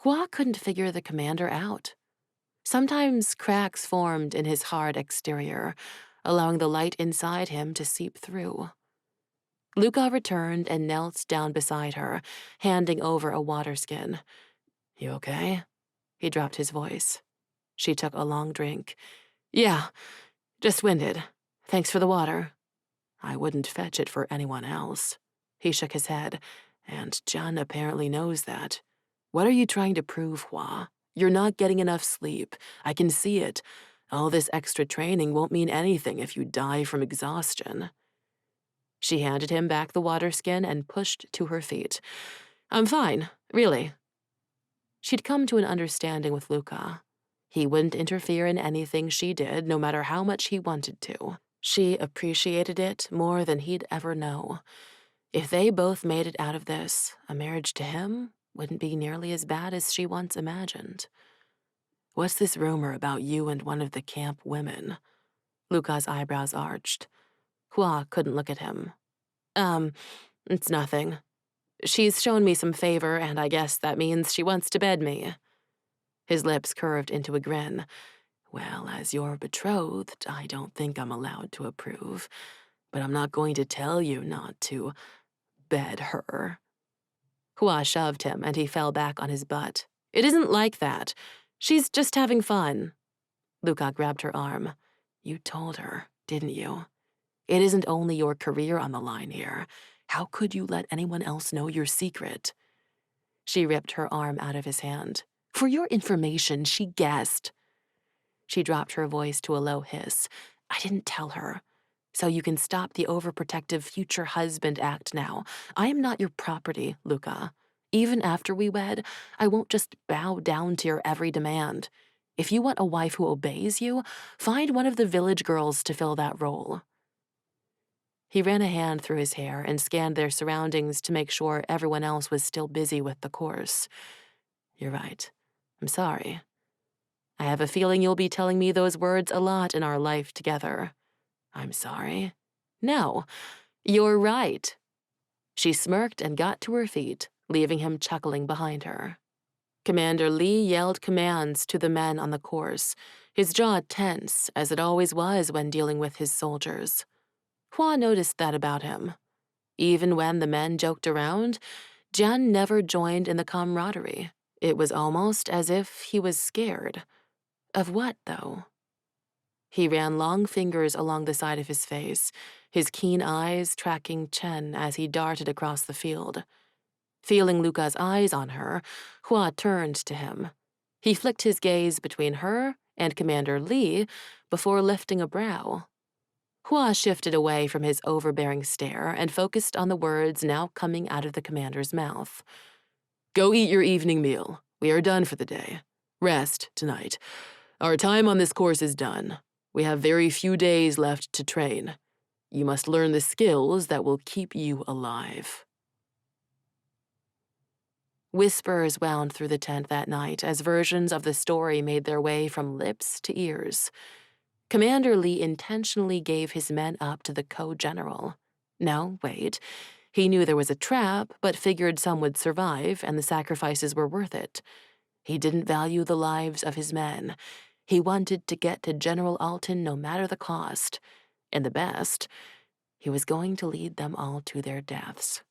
Hua couldn't figure the commander out. Sometimes cracks formed in his hard exterior, allowing the light inside him to seep through. Luca returned and knelt down beside her, handing over a water skin. "You okay?" He dropped his voice. She took a long drink. "Yeah, just winded. Thanks for the water." "I wouldn't fetch it for anyone else." He shook his head, and Jian apparently knows that. "What are you trying to prove, Hua? You're not getting enough sleep. I can see it. All this extra training won't mean anything if you die from exhaustion." She handed him back the water skin and pushed to her feet. "I'm fine, really." She'd come to an understanding with Luca. He wouldn't interfere in anything she did, no matter how much he wanted to. She appreciated it more than he'd ever know. If they both made it out of this, a marriage to him wouldn't be nearly as bad as she once imagined. "What's this rumor about you and one of the camp women?" Luca's eyebrows arched. Hua couldn't look at him. It's nothing. She's shown me some favor, and I guess that means she wants to bed me." His lips curved into a grin. "Well, as your betrothed, I don't think I'm allowed to approve, but I'm not going to tell you not to bed her." Hua shoved him, and he fell back on his butt. "It isn't like that. She's just having fun." Luca grabbed her arm. "You told her, didn't you? It isn't only your career on the line here. How could you let anyone else know your secret?" She ripped her arm out of his hand. "For your information, she guessed." She dropped her voice to a low hiss. "I didn't tell her. So you can stop the overprotective future husband act now. I am not your property, Luca. Even after we wed, I won't just bow down to your every demand. If you want a wife who obeys you, find one of the village girls to fill that role." He ran a hand through his hair and scanned their surroundings to make sure everyone else was still busy with the course. "You're right. I'm sorry. I have a feeling you'll be telling me those words a lot in our life together." "I'm sorry." "No, you're right." She smirked and got to her feet, leaving him chuckling behind her. Commander Li yelled commands to the men on the course, his jaw tense, as it always was when dealing with his soldiers. Hua noticed that about him. Even when the men joked around, Jian never joined in the camaraderie. It was almost as if he was scared. Of what, though? He ran long fingers along the side of his face, his keen eyes tracking Chen as he darted across the field. Feeling Luca's eyes on her, Hua turned to him. He flicked his gaze between her and Commander Li before lifting a brow. Hua shifted away from his overbearing stare and focused on the words now coming out of the commander's mouth. "Go eat your evening meal. We are done for the day. Rest tonight. Our time on this course is done. We have very few days left to train. You must learn the skills that will keep you alive." Whispers wound through the tent that night as versions of the story made their way from lips to ears. Commander Li intentionally gave his men up to the co-general. No, wait. He knew there was a trap, but figured some would survive and the sacrifices were worth it. He didn't value the lives of his men. He wanted to get to General Alton no matter the cost. And the best, he was going to lead them all to their deaths.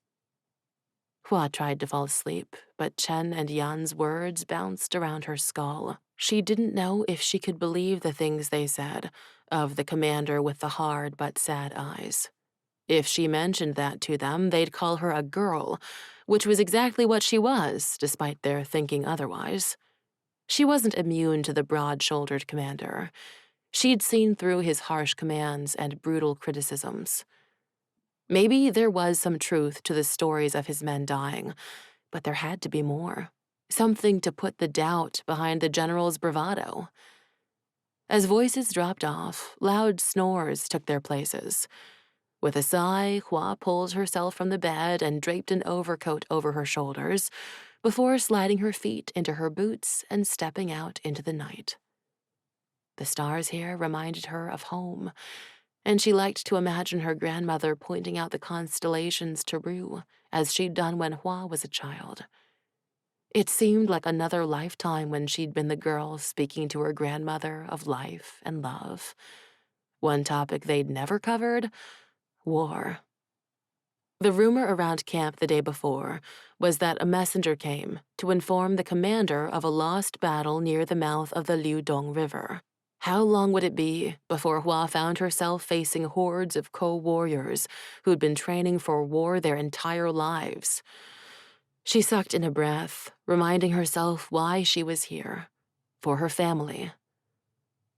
Hua tried to fall asleep, but Chen and Yan's words bounced around her skull. She didn't know if she could believe the things they said, of the commander with the hard but sad eyes. If she mentioned that to them, they'd call her a girl, which was exactly what she was, despite their thinking otherwise. She wasn't immune to the broad-shouldered commander. She'd seen through his harsh commands and brutal criticisms. Maybe there was some truth to the stories of his men dying, but there had to be more. Something to put the doubt behind the general's bravado. As voices dropped off, loud snores took their places. With a sigh, Hua pulled herself from the bed and draped an overcoat over her shoulders before sliding her feet into her boots and stepping out into the night. The stars here reminded her of home, and she liked to imagine her grandmother pointing out the constellations to Rue, as she'd done when Hua was a child. It seemed like another lifetime when she'd been the girl speaking to her grandmother of life and love. One topic they'd never covered: war. The rumor around camp the day before was that a messenger came to inform the commander of a lost battle near the mouth of the Liudong River. How long would it be before Hua found herself facing hordes of co-warriors who'd been training for war their entire lives? She sucked in a breath, reminding herself why she was here. For her family.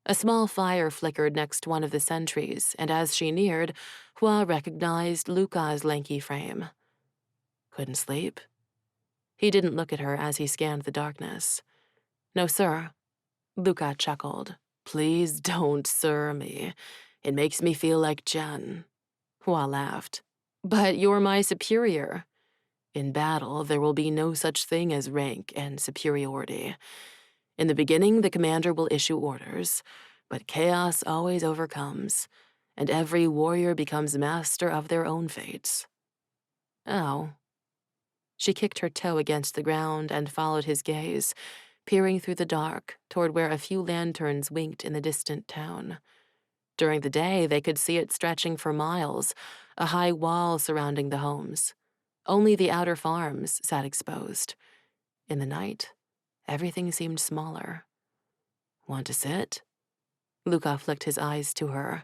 A small fire flickered next one of the sentries, and as she neared, Hua recognized Luca's lanky frame. Couldn't sleep? He didn't look at her as he scanned the darkness. No, sir. Luca chuckled. Please don't sir me. It makes me feel like Jian. Hua laughed. But you're my superior. In battle, there will be no such thing as rank and superiority. In the beginning, the commander will issue orders, but chaos always overcomes, and every warrior becomes master of their own fates. Oh. She kicked her toe against the ground and followed his gaze, peering through the dark toward where a few lanterns winked in the distant town. During the day, they could see it stretching for miles, a high wall surrounding the homes. Only the outer farms sat exposed. In the night, everything seemed smaller. Want to sit? Luca flicked his eyes to her.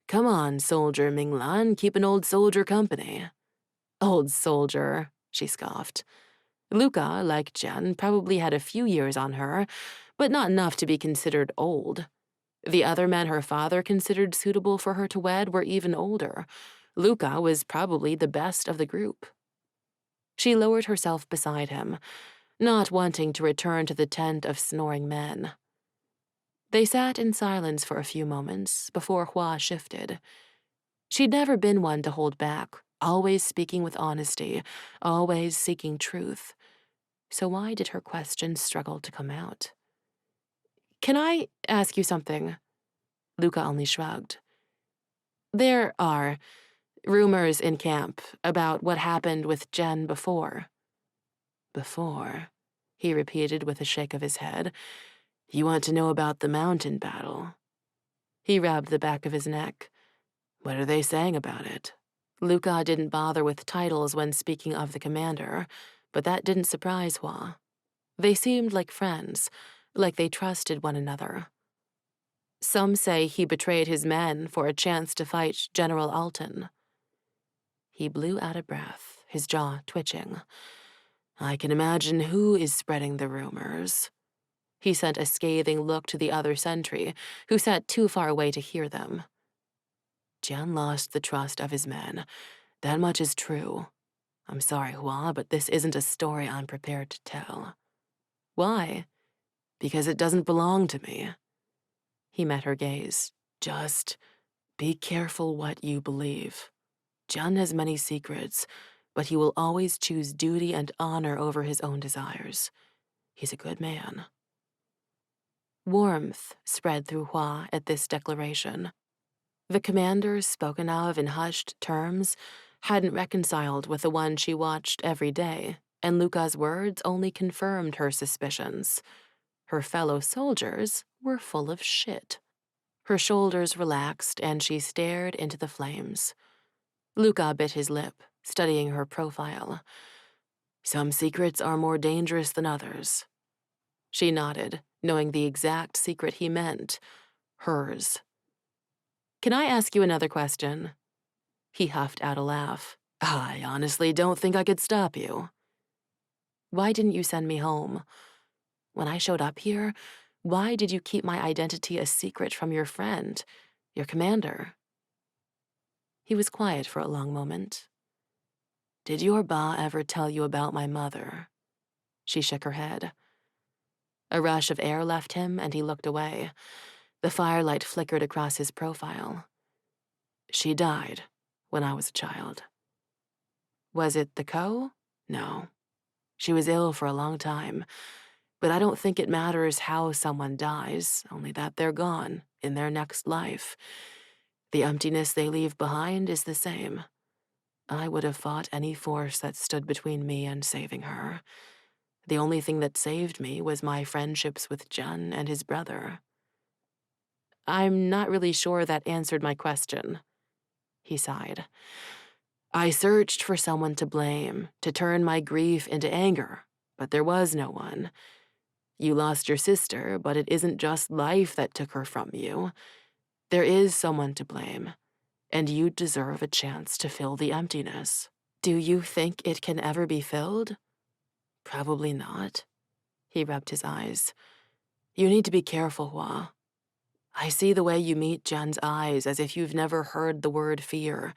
Come on, soldier Minglan, keep an old soldier company. Old soldier, she scoffed. Luca, like Jian, probably had a few years on her, but not enough to be considered old. The other men her father considered suitable for her to wed were even older. Luca was probably the best of the group. She lowered herself beside him, not wanting to return to the tent of snoring men. They sat in silence for a few moments before Hua shifted. She'd never been one to hold back, always speaking with honesty, always seeking truth. So why did her questions struggle to come out? Can I ask you something? Luca only shrugged. There are rumors in camp about what happened with Jian before. Before, he repeated with a shake of his head. You want to know about the mountain battle? He rubbed the back of his neck. What are they saying about it? Luca didn't bother with titles when speaking of the commander, but that didn't surprise Hua. They seemed like friends, like they trusted one another. Some say he betrayed his men for a chance to fight General Alton. He blew out a breath, his jaw twitching. I can imagine who is spreading the rumors. He sent a scathing look to the other sentry, who sat too far away to hear them. Jian lost the trust of his men. That much is true. I'm sorry, Hua, but this isn't a story I'm prepared to tell. Why? Because it doesn't belong to me. He met her gaze. Just be careful what you believe. Jian has many secrets, but he will always choose duty and honor over his own desires. He's a good man. Warmth spread through Hua at this declaration. The commander, spoken of in hushed terms, hadn't reconciled with the one she watched every day, and Luca's words only confirmed her suspicions. Her fellow soldiers were full of shit. Her shoulders relaxed, and she stared into the flames. Luca bit his lip, studying her profile. Some secrets are more dangerous than others. She nodded, knowing the exact secret he meant. Hers. Can I ask you another question? He huffed out a laugh. I honestly don't think I could stop you. Why didn't you send me home? When I showed up here, why did you keep my identity a secret from your friend, your commander? He was quiet for a long moment. Did your ba ever tell you about my mother? She shook her head. A rush of air left him, and he looked away. The firelight flickered across his profile. She died when I was a child. Was it the co? No. She was ill for a long time. But I don't think it matters how someone dies, only that they're gone in their next life. The emptiness they leave behind is the same. I would have fought any force that stood between me and saving her. The only thing that saved me was my friendships with Jian and his brother. I'm not really sure that answered my question, he sighed. I searched for someone to blame, to turn my grief into anger, but there was no one. You lost your sister, but it isn't just life that took her from you. There is someone to blame, and you deserve a chance to fill the emptiness. Do you think it can ever be filled? Probably not. He rubbed his eyes. You need to be careful, Hua. I see the way you meet Jian's eyes as if you've never heard the word fear.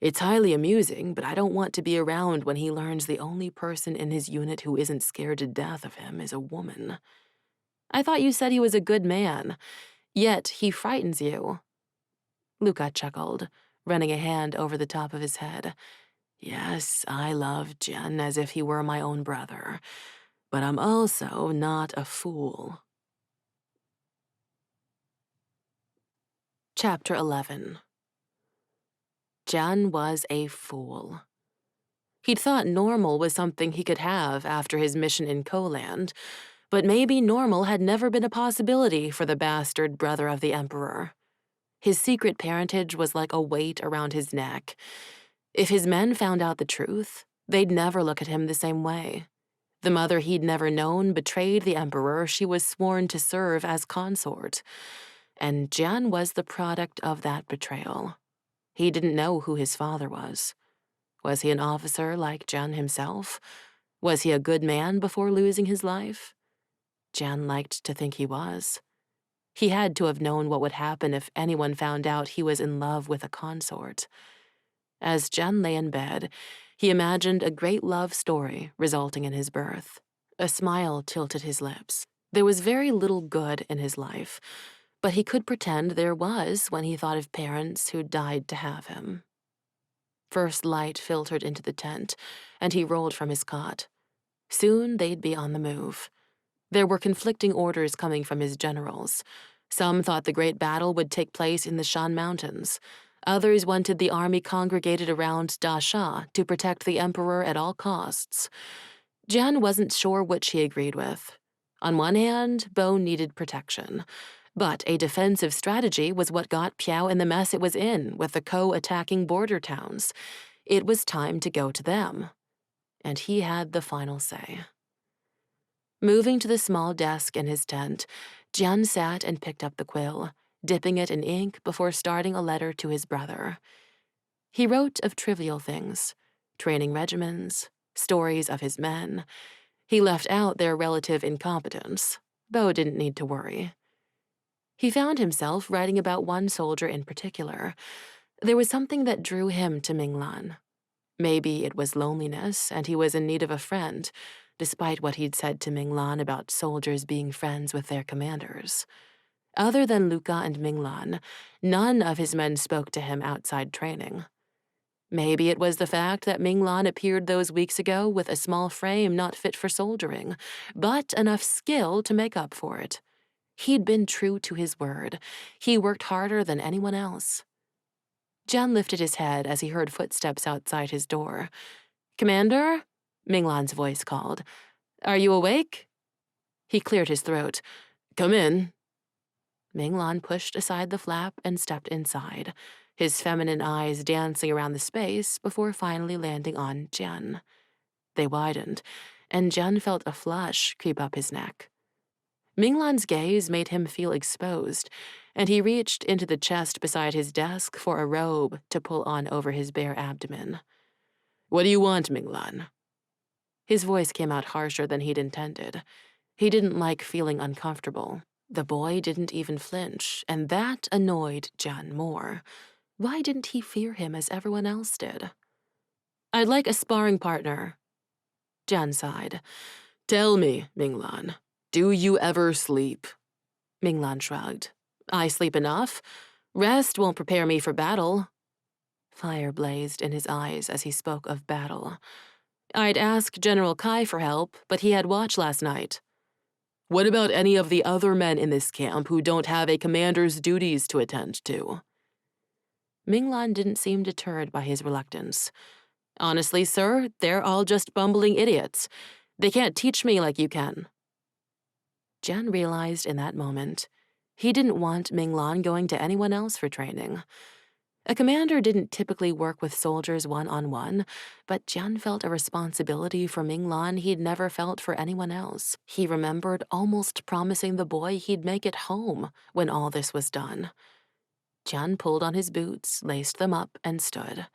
It's highly amusing, but I don't want to be around when he learns the only person in his unit who isn't scared to death of him is a woman. I thought you said he was a good man, yet he frightens you. Luca chuckled, running a hand over the top of his head. Yes, I love Jian as if he were my own brother, but I'm also not a fool. Chapter 11. Jian was a fool. He'd thought normal was something he could have after his mission in Koland, but maybe normal had never been a possibility for the bastard brother of the Emperor. His secret parentage was like a weight around his neck. If his men found out the truth, they'd never look at him the same way. The mother he'd never known betrayed the Emperor she was sworn to serve as consort, and Jian was the product of that betrayal. He didn't know who his father was. Was he an officer like Jian himself? Was he a good man before losing his life? Jian liked to think he was. He had to have known what would happen if anyone found out he was in love with a consort. As Jian lay in bed, he imagined a great love story resulting in his birth. A smile tilted his lips. There was very little good in his life, but he could pretend there was when he thought of parents who died to have him. First light filtered into the tent, and he rolled from his cot. Soon they'd be on the move. There were conflicting orders coming from his generals. Some thought the great battle would take place in the Shan Mountains. Others wanted the army congregated around Da Sha to protect the emperor at all costs. Jian wasn't sure which he agreed with. On one hand, Bo needed protection, but a defensive strategy was what got Piao in the mess it was in with the co-attacking border towns. It was time to go to them, and he had the final say. Moving to the small desk in his tent, Jian sat and picked up the quill, dipping it in ink before starting a letter to his brother. He wrote of trivial things, training regimens, stories of his men. He left out their relative incompetence. Bo didn't need to worry. He found himself writing about one soldier in particular. There was something that drew him to Minglan. Maybe it was loneliness, and he was in need of a friend, despite what he'd said to Minglan about soldiers being friends with their commanders. Other than Luca and Minglan, none of his men spoke to him outside training. Maybe it was the fact that Minglan appeared those weeks ago with a small frame not fit for soldiering, but enough skill to make up for it. He'd been true to his word. He worked harder than anyone else. Jian lifted his head as he heard footsteps outside his door. "Commander?" Minglan's voice called. "Are you awake?" He cleared his throat. "Come in." Minglan pushed aside the flap and stepped inside, his feminine eyes dancing around the space before finally landing on Jian. They widened, and Jian felt a flush creep up his neck. Minglan's gaze made him feel exposed, and he reached into the chest beside his desk for a robe to pull on over his bare abdomen. "What do you want, Minglan?" His voice came out harsher than he'd intended. He didn't like feeling uncomfortable. The boy didn't even flinch, and that annoyed Jian more. Why didn't he fear him as everyone else did? "I'd like a sparring partner." Jian sighed. "Tell me, Minglan, do you ever sleep?" Minglan shrugged. "I sleep enough. Rest won't prepare me for battle." Fire blazed in his eyes as he spoke of battle. "I'd ask General Kai for help, but he had watch last night." What about any of the other men in this camp who don't have a commander's duties to attend to? Minglan didn't seem deterred by his reluctance. Honestly, sir, they're all just bumbling idiots. They can't teach me like you can. Jian realized in that moment he didn't want Minglan going to anyone else for training. A commander didn't typically work with soldiers one-on-one, but Jian felt a responsibility for Minglan he'd never felt for anyone else. He remembered almost promising the boy he'd make it home when all this was done. Jian pulled on his boots, laced them up, and stood.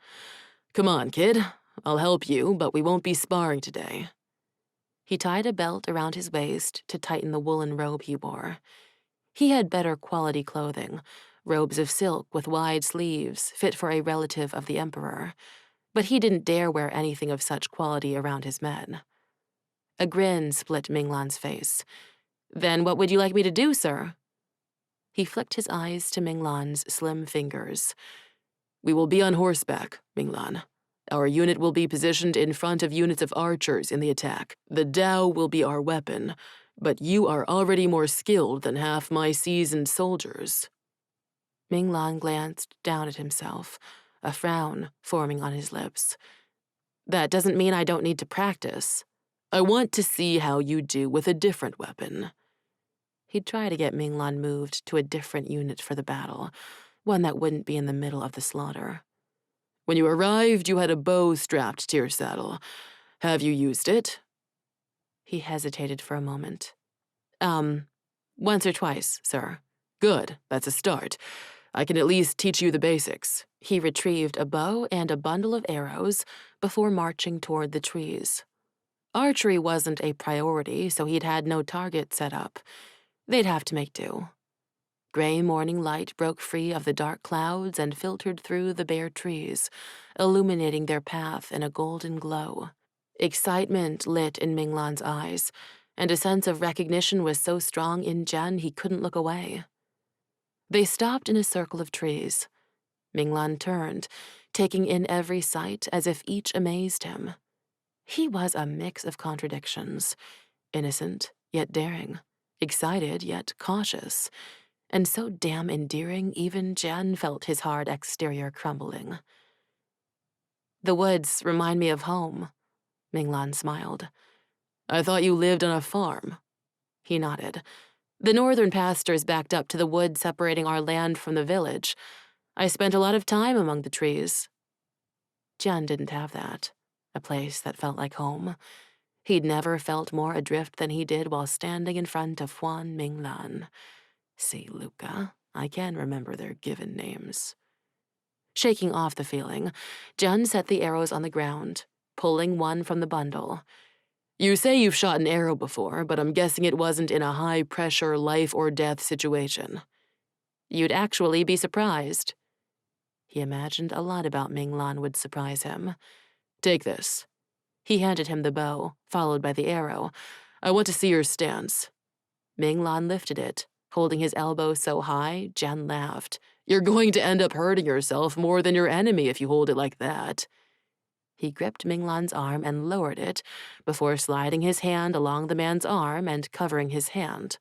Come on, kid. I'll help you, but we won't be sparring today. He tied a belt around his waist to tighten the woolen robe he wore. He had better quality clothing, robes of silk with wide sleeves, fit for a relative of the emperor, but he didn't dare wear anything of such quality around his men. A grin split Minglan's face. Then what would you like me to do, sir? He flicked his eyes to Minglan's slim fingers. We will be on horseback, Minglan. Our unit will be positioned in front of units of archers in the attack. The Dao will be our weapon, but you are already more skilled than half my seasoned soldiers. Minglan glanced down at himself, a frown forming on his lips. That doesn't mean I don't need to practice. I want to see how you do with a different weapon. He'd try to get Minglan moved to a different unit for the battle, one that wouldn't be in the middle of the slaughter. When you arrived, you had a bow strapped to your saddle. Have you used it? He hesitated for a moment. Once or twice, sir. Good, that's a start. I can at least teach you the basics. He retrieved a bow and a bundle of arrows before marching toward the trees. Archery wasn't a priority, so he'd had no target set up. They'd have to make do. Gray morning light broke free of the dark clouds and filtered through the bare trees, illuminating their path in a golden glow. Excitement lit in Minglan's eyes, and a sense of recognition was so strong in Jian he couldn't look away. They stopped in a circle of trees. Minglan turned, taking in every sight as if each amazed him. He was a mix of contradictions, innocent yet daring, excited yet cautious, and so damn endearing even Jian felt his hard exterior crumbling. The woods remind me of home, Minglan smiled. I thought you lived on a farm. He nodded. The northern pastures backed up to the wood separating our land from the village. I spent a lot of time among the trees. Jian didn't have that, a place that felt like home. He'd never felt more adrift than he did while standing in front of Hua Minglan. See, Luca, I can remember their given names. Shaking off the feeling, Jian set the arrows on the ground, pulling one from the bundle. You say you've shot an arrow before, but I'm guessing it wasn't in a high-pressure life-or-death situation. You'd actually be surprised. He imagined a lot about Minglan would surprise him. Take this. He handed him the bow, followed by the arrow. I want to see your stance. Minglan lifted it, holding his elbow so high, Jian laughed. You're going to end up hurting yourself more than your enemy if you hold it like that. He gripped Minglan's arm and lowered it before sliding his hand along the man's arm and covering his hand.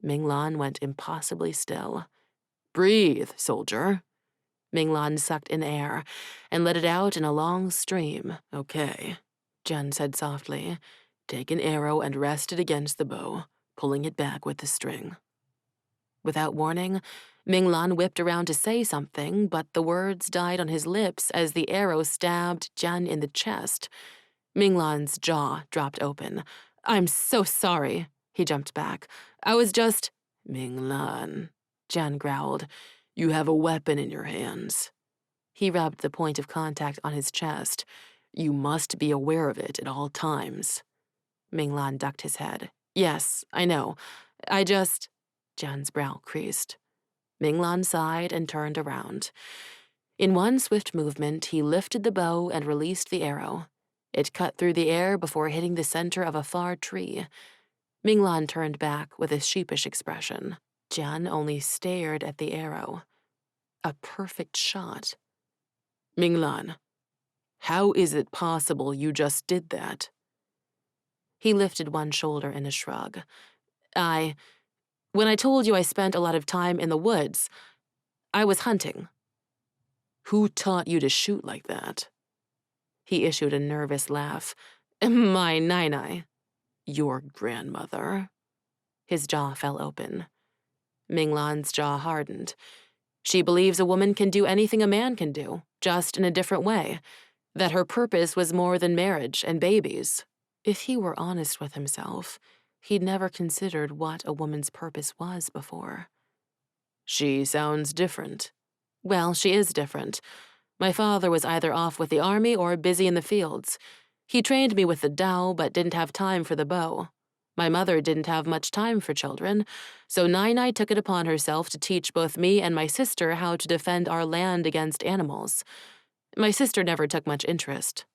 Minglan went impossibly still. Breathe, soldier. Minglan sucked in air and let it out in a long stream. Okay, Jian said softly. Take an arrow and rest it against the bow, pulling it back with the string. Without warning, Minglan whipped around to say something, but the words died on his lips as the arrow stabbed Jian in the chest. Minglan's jaw dropped open. I'm so sorry. He jumped back. I was just... Minglan, Jian growled. You have a weapon in your hands. He rubbed the point of contact on his chest. You must be aware of it at all times. Minglan ducked his head. Yes, I know. I just... Jian's brow creased. Minglan sighed and turned around. In one swift movement, he lifted the bow and released the arrow. It cut through the air before hitting the center of a far tree. Minglan turned back with a sheepish expression. Jian only stared at the arrow. A perfect shot. Minglan, how is it possible you just did that? He lifted one shoulder in a shrug. When I told you I spent a lot of time in the woods, I was hunting." "Who taught you to shoot like that?" He issued a nervous laugh. "My nai-nai." "Your grandmother?" His jaw fell open. Minglan's jaw hardened. She believes a woman can do anything a man can do, just in a different way, that her purpose was more than marriage and babies. If he were honest with himself, he'd never considered what a woman's purpose was before. "She sounds different." "Well, she is different. My father was either off with the army or busy in the fields. He trained me with the dao but didn't have time for the bow. My mother didn't have much time for children, so Nai took it upon herself to teach both me and my sister how to defend our land against animals. My sister never took much interest."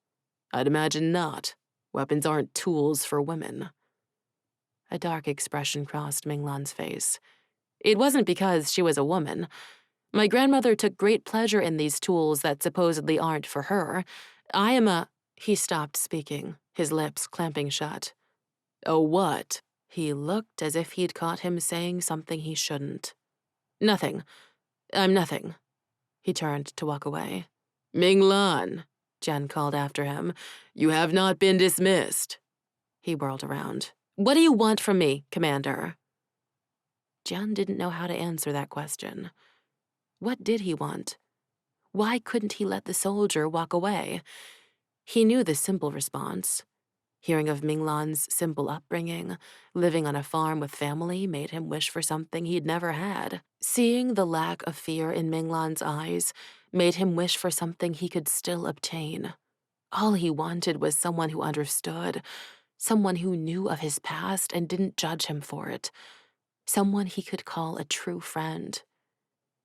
"I'd imagine not. Weapons aren't tools for women." A dark expression crossed Minglan's face. "It wasn't because she was a woman. My grandmother took great pleasure in these tools that supposedly aren't for her. I am a—" He stopped speaking, his lips clamping shut. "Oh, what?" He looked as if he'd caught him saying something he shouldn't. "Nothing. I'm nothing." He turned to walk away. "Minglan," Jian called after him, "you have not been dismissed." He whirled around. "What do you want from me, Commander?" Jian didn't know how to answer that question. What did he want? Why couldn't he let the soldier walk away? He knew the simple response. Hearing of Minglan's simple upbringing, living on a farm with family, made him wish for something he'd never had. Seeing the lack of fear in Minglan's eyes made him wish for something he could still obtain. All he wanted was someone who understood, someone who knew of his past and didn't judge him for it, someone he could call a true friend.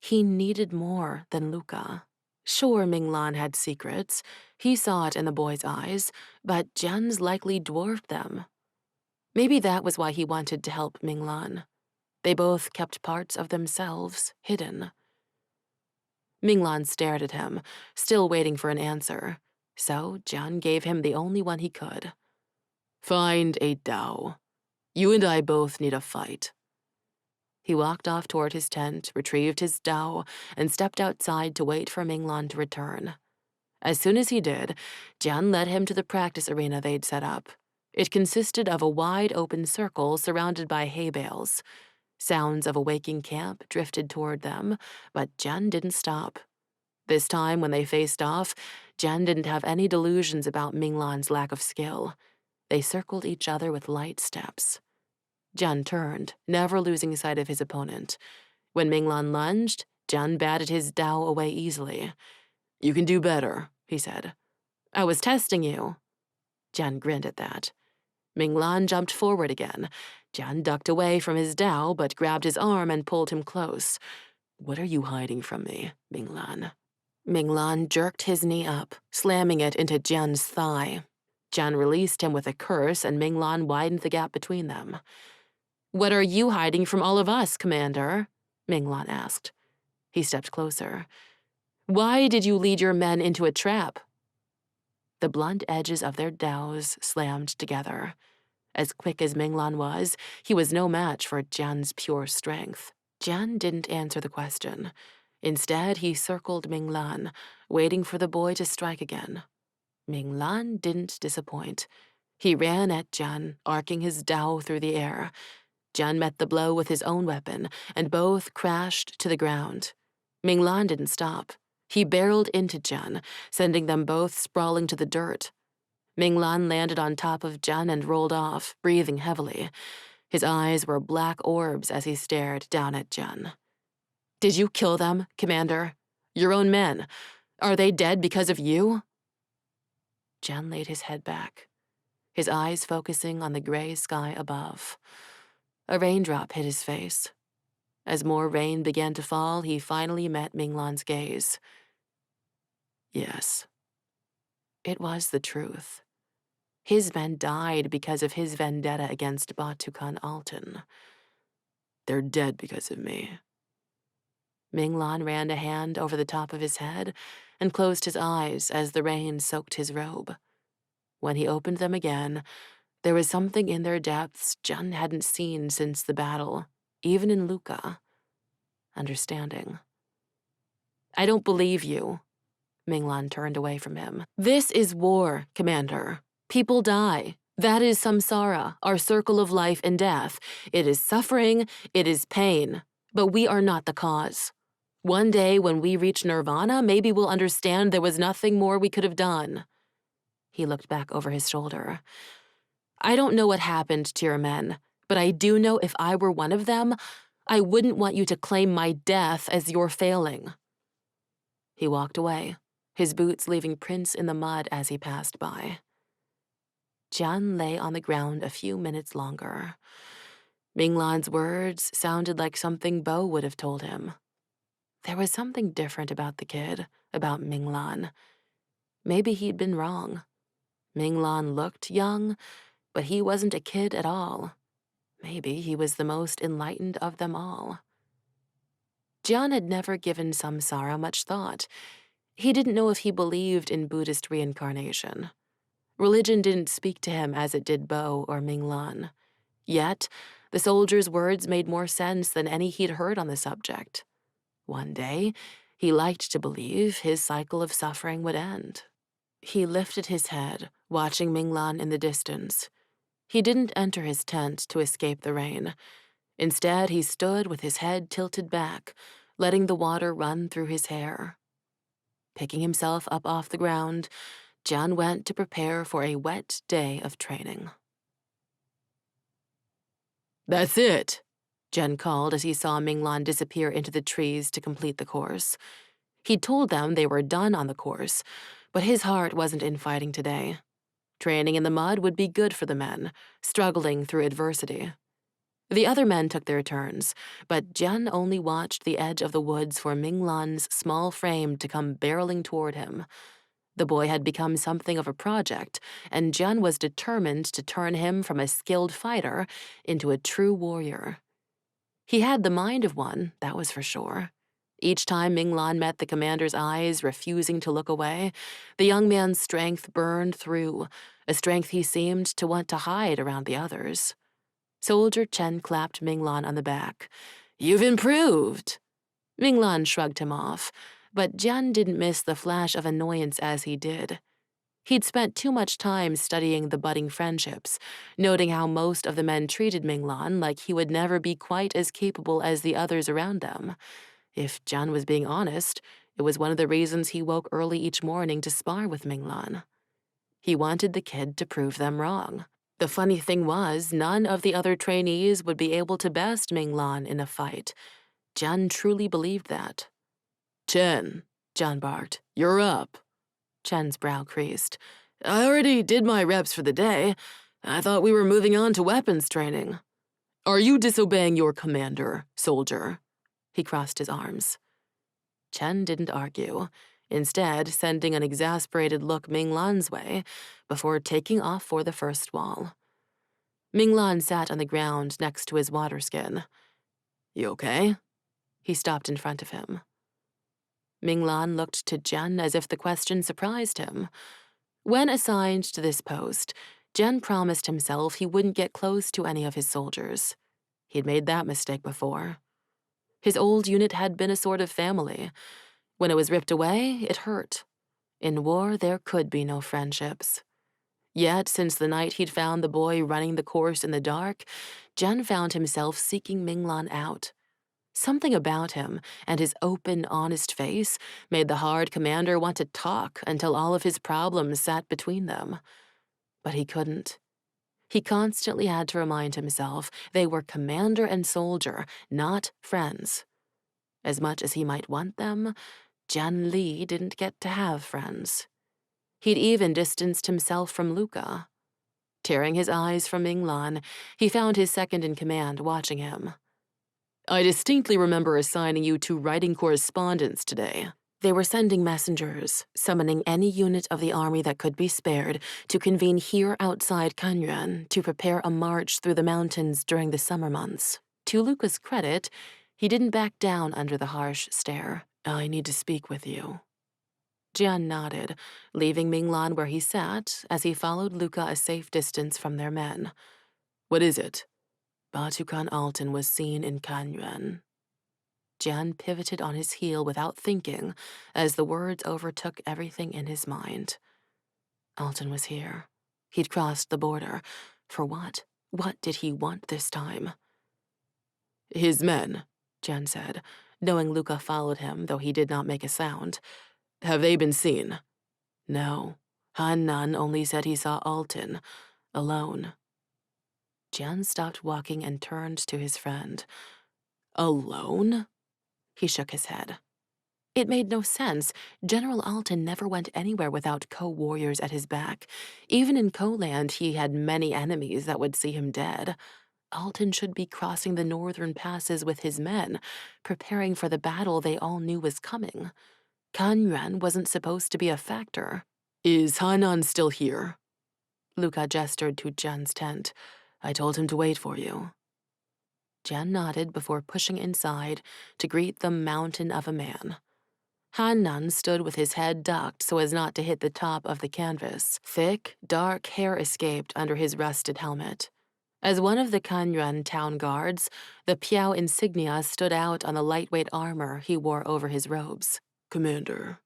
He needed more than Luca. Sure, Minglan had secrets. He saw it in the boy's eyes, but Jian's likely dwarfed them. Maybe that was why he wanted to help Minglan. They both kept parts of themselves hidden. Minglan stared at him, still waiting for an answer, so Jian gave him the only one he could. "Find a dao. You and I both need a fight." He walked off toward his tent, retrieved his dao, and stepped outside to wait for Minglan to return. As soon as he did, Jian led him to the practice arena they'd set up. It consisted of a wide open circle surrounded by hay bales. Sounds of a waking camp drifted toward them, but Jian didn't stop. This time, when they faced off, Jian didn't have any delusions about Minglan's lack of skill. They circled each other with light steps. Jian turned, never losing sight of his opponent. When Minglan lunged, Jian batted his dao away easily. "You can do better," he said. "I was testing you." Jian grinned at that. Minglan jumped forward again. Jian ducked away from his dao, but grabbed his arm and pulled him close. "What are you hiding from me, Minglan?" Minglan jerked his knee up, slamming it into Jian's thigh. Jian released him with a curse, and Minglan widened the gap between them. "What are you hiding from all of us, Commander?" Minglan asked. He stepped closer. "Why did you lead your men into a trap?" The blunt edges of their daos slammed together. As quick as Minglan was, he was no match for Jian's pure strength. Jian didn't answer the question. Instead, he circled Minglan, waiting for the boy to strike again. Minglan didn't disappoint. He ran at Jian, arcing his dao through the air. Jian met the blow with his own weapon, and both crashed to the ground. Minglan didn't stop. He barreled into Jian, sending them both sprawling to the dirt. Minglan landed on top of Jian and rolled off, breathing heavily. His eyes were black orbs as he stared down at Jian. "Did you kill them, Commander? Your own men? Are they dead because of you?" Jian laid his head back, his eyes focusing on the gray sky above. A raindrop hit his face. As more rain began to fall, he finally met Minglan's gaze. Yes. It was the truth. His men died because of his vendetta against Batukan Altan. They're dead because of me. Minglan ran a hand over the top of his head and closed his eyes as the rain soaked his robe. When he opened them again, There was something in their depths Jian hadn't seen since the battle, even in Luca. Understanding. I don't believe you. Minglan turned away from him. This is war, Commander. People die. That is samsara, our circle of life and death. It is suffering, it is pain, but we are not the cause. One day when we reach nirvana, maybe we'll understand there was nothing more we could have done. He looked back over his shoulder. I don't know what happened to your men, but I do know if I were one of them, I wouldn't want you to claim my death as your failing. He walked away, his boots leaving prints in the mud as he passed by. Jian lay on the ground a few minutes longer. Minglan's words sounded like something Bo would have told him. There was something different about the kid, about Minglan. Maybe he'd been wrong. Minglan looked young, but he wasn't a kid at all. Maybe he was the most enlightened of them all. Jian had never given samsara much thought. He didn't know if he believed in Buddhist reincarnation. Religion didn't speak to him as it did Bo or Minglan. Yet, the soldier's words made more sense than any he'd heard on the subject. One day, he liked to believe his cycle of suffering would end. He lifted his head, watching Minglan in the distance. He didn't enter his tent to escape the rain. Instead, he stood with his head tilted back, letting the water run through his hair. Picking himself up off the ground, Jian went to prepare for a wet day of training. That's it, Jian called as he saw Minglan disappear into the trees to complete the course. He'd told them they were done on the course, but his heart wasn't in fighting today. Training in the mud would be good for the men, struggling through adversity. The other men took their turns, but Jian only watched the edge of the woods for Minglan's small frame to come barreling toward him. The boy had become something of a project, and Jian was determined to turn him from a skilled fighter into a true warrior. He had the mind of one, that was for sure. Each time Minglan met the commander's eyes, refusing to look away, the young man's strength burned through, a strength he seemed to want to hide around the others. Soldier Chen clapped Minglan on the back. You've improved! Minglan shrugged him off, but Jian didn't miss the flash of annoyance as he did. He'd spent too much time studying the budding friendships, noting how most of the men treated Minglan like he would never be quite as capable as the others around them. If Jian was being honest, it was one of the reasons he woke early each morning to spar with Minglan. He wanted the kid to prove them wrong. The funny thing was, none of the other trainees would be able to best Minglan in a fight. Jian truly believed that. Chen, Jian barked, you're up. Chen's brow creased. I already did my reps for the day. I thought we were moving on to weapons training. Are you disobeying your commander, soldier? He crossed his arms. Chen didn't argue, instead sending an exasperated look Minglan's way before taking off for the first wall. Minglan sat on the ground next to his water skin. You okay? He stopped in front of him. Minglan looked to Jian as if the question surprised him. When assigned to this post, Jian promised himself he wouldn't get close to any of his soldiers. He'd made that mistake before. His old unit had been a sort of family. When it was ripped away, it hurt. In war, there could be no friendships. Yet, since the night he'd found the boy running the course in the dark, Jian found himself seeking Minglan out. Something about him and his open, honest face made the hard commander want to talk until all of his problems sat between them. But he couldn't. He constantly had to remind himself they were commander and soldier, not friends. As much as he might want them, Jian Li didn't get to have friends. He'd even distanced himself from Luca. Tearing his eyes from Minglan, he found his second-in-command watching him. I distinctly remember assigning you to writing correspondence today. They were sending messengers, summoning any unit of the army that could be spared to convene here outside Kanyuan to prepare a march through the mountains during the summer months. To Luca's credit, he didn't back down under the harsh stare. I need to speak with you. Jian nodded, leaving Minglan where he sat as he followed Luca a safe distance from their men. What is it? Batukan Alton was seen in Kanyuan. Jian pivoted on his heel without thinking as the words overtook everything in his mind. Alton was here. He'd crossed the border. For what? What did he want this time? His men, Jian said, knowing Luca followed him, though he did not make a sound. Have they been seen? No. Han Nan only said he saw Alton, alone. Jian stopped walking and turned to his friend. Alone? He shook his head. It made no sense. General Alton never went anywhere without co-warriors at his back. Even in Koland, he had many enemies that would see him dead. Alton should be crossing the northern passes with his men, preparing for the battle they all knew was coming. Kanyuan wasn't supposed to be a factor. Is Hanan still here? Luca gestured to Jian's tent. I told him to wait for you. Jian nodded before pushing inside to greet the mountain of a man. Han-nan stood with his head ducked so as not to hit the top of the canvas. Thick, dark hair escaped under his rusted helmet. As one of the Kanyuan town guards, the Piao insignia stood out on the lightweight armor he wore over his robes. Commander.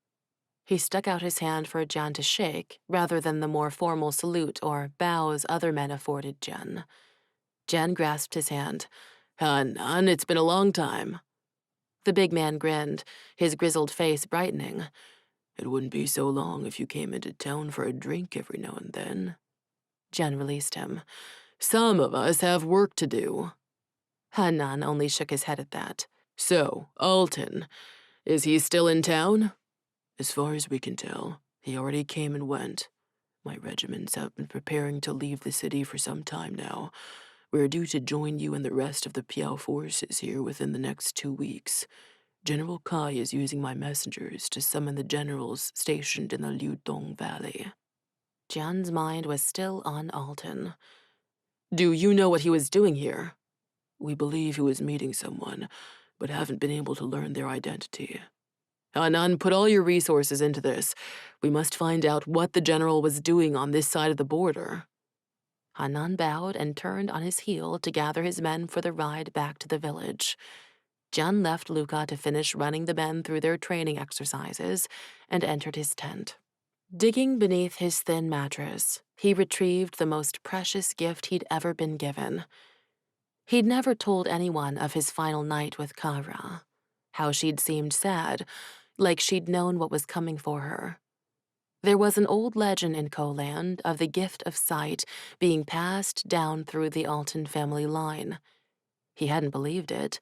He stuck out his hand for Jian to shake, rather than the more formal salute or bows other men afforded Jian. Jian grasped his hand. Han-nan, it's been a long time. The big man grinned, his grizzled face brightening. It wouldn't be so long if you came into town for a drink every now and then. Jian released him. Some of us have work to do. Han-nan only shook his head at that. So, Alton, is he still in town? As far as we can tell, he already came and went. My regiments have been preparing to leave the city for some time now. We're due to join you and the rest of the Piao forces here within the next 2 weeks. General Kai is using my messengers to summon the generals stationed in the Liudong Valley. Jian's mind was still on Alton. Do you know what he was doing here? We believe he was meeting someone, but haven't been able to learn their identity. Hanan, put all your resources into this. We must find out what the general was doing on this side of the border. Hanan bowed and turned on his heel to gather his men for the ride back to the village. Jian left Luca to finish running the men through their training exercises and entered his tent. Digging beneath his thin mattress, he retrieved the most precious gift he'd ever been given. He'd never told anyone of his final night with Kara, how she'd seemed sad, like she'd known what was coming for her. There was an old legend in Koland of the gift of sight being passed down through the Alton family line. He hadn't believed it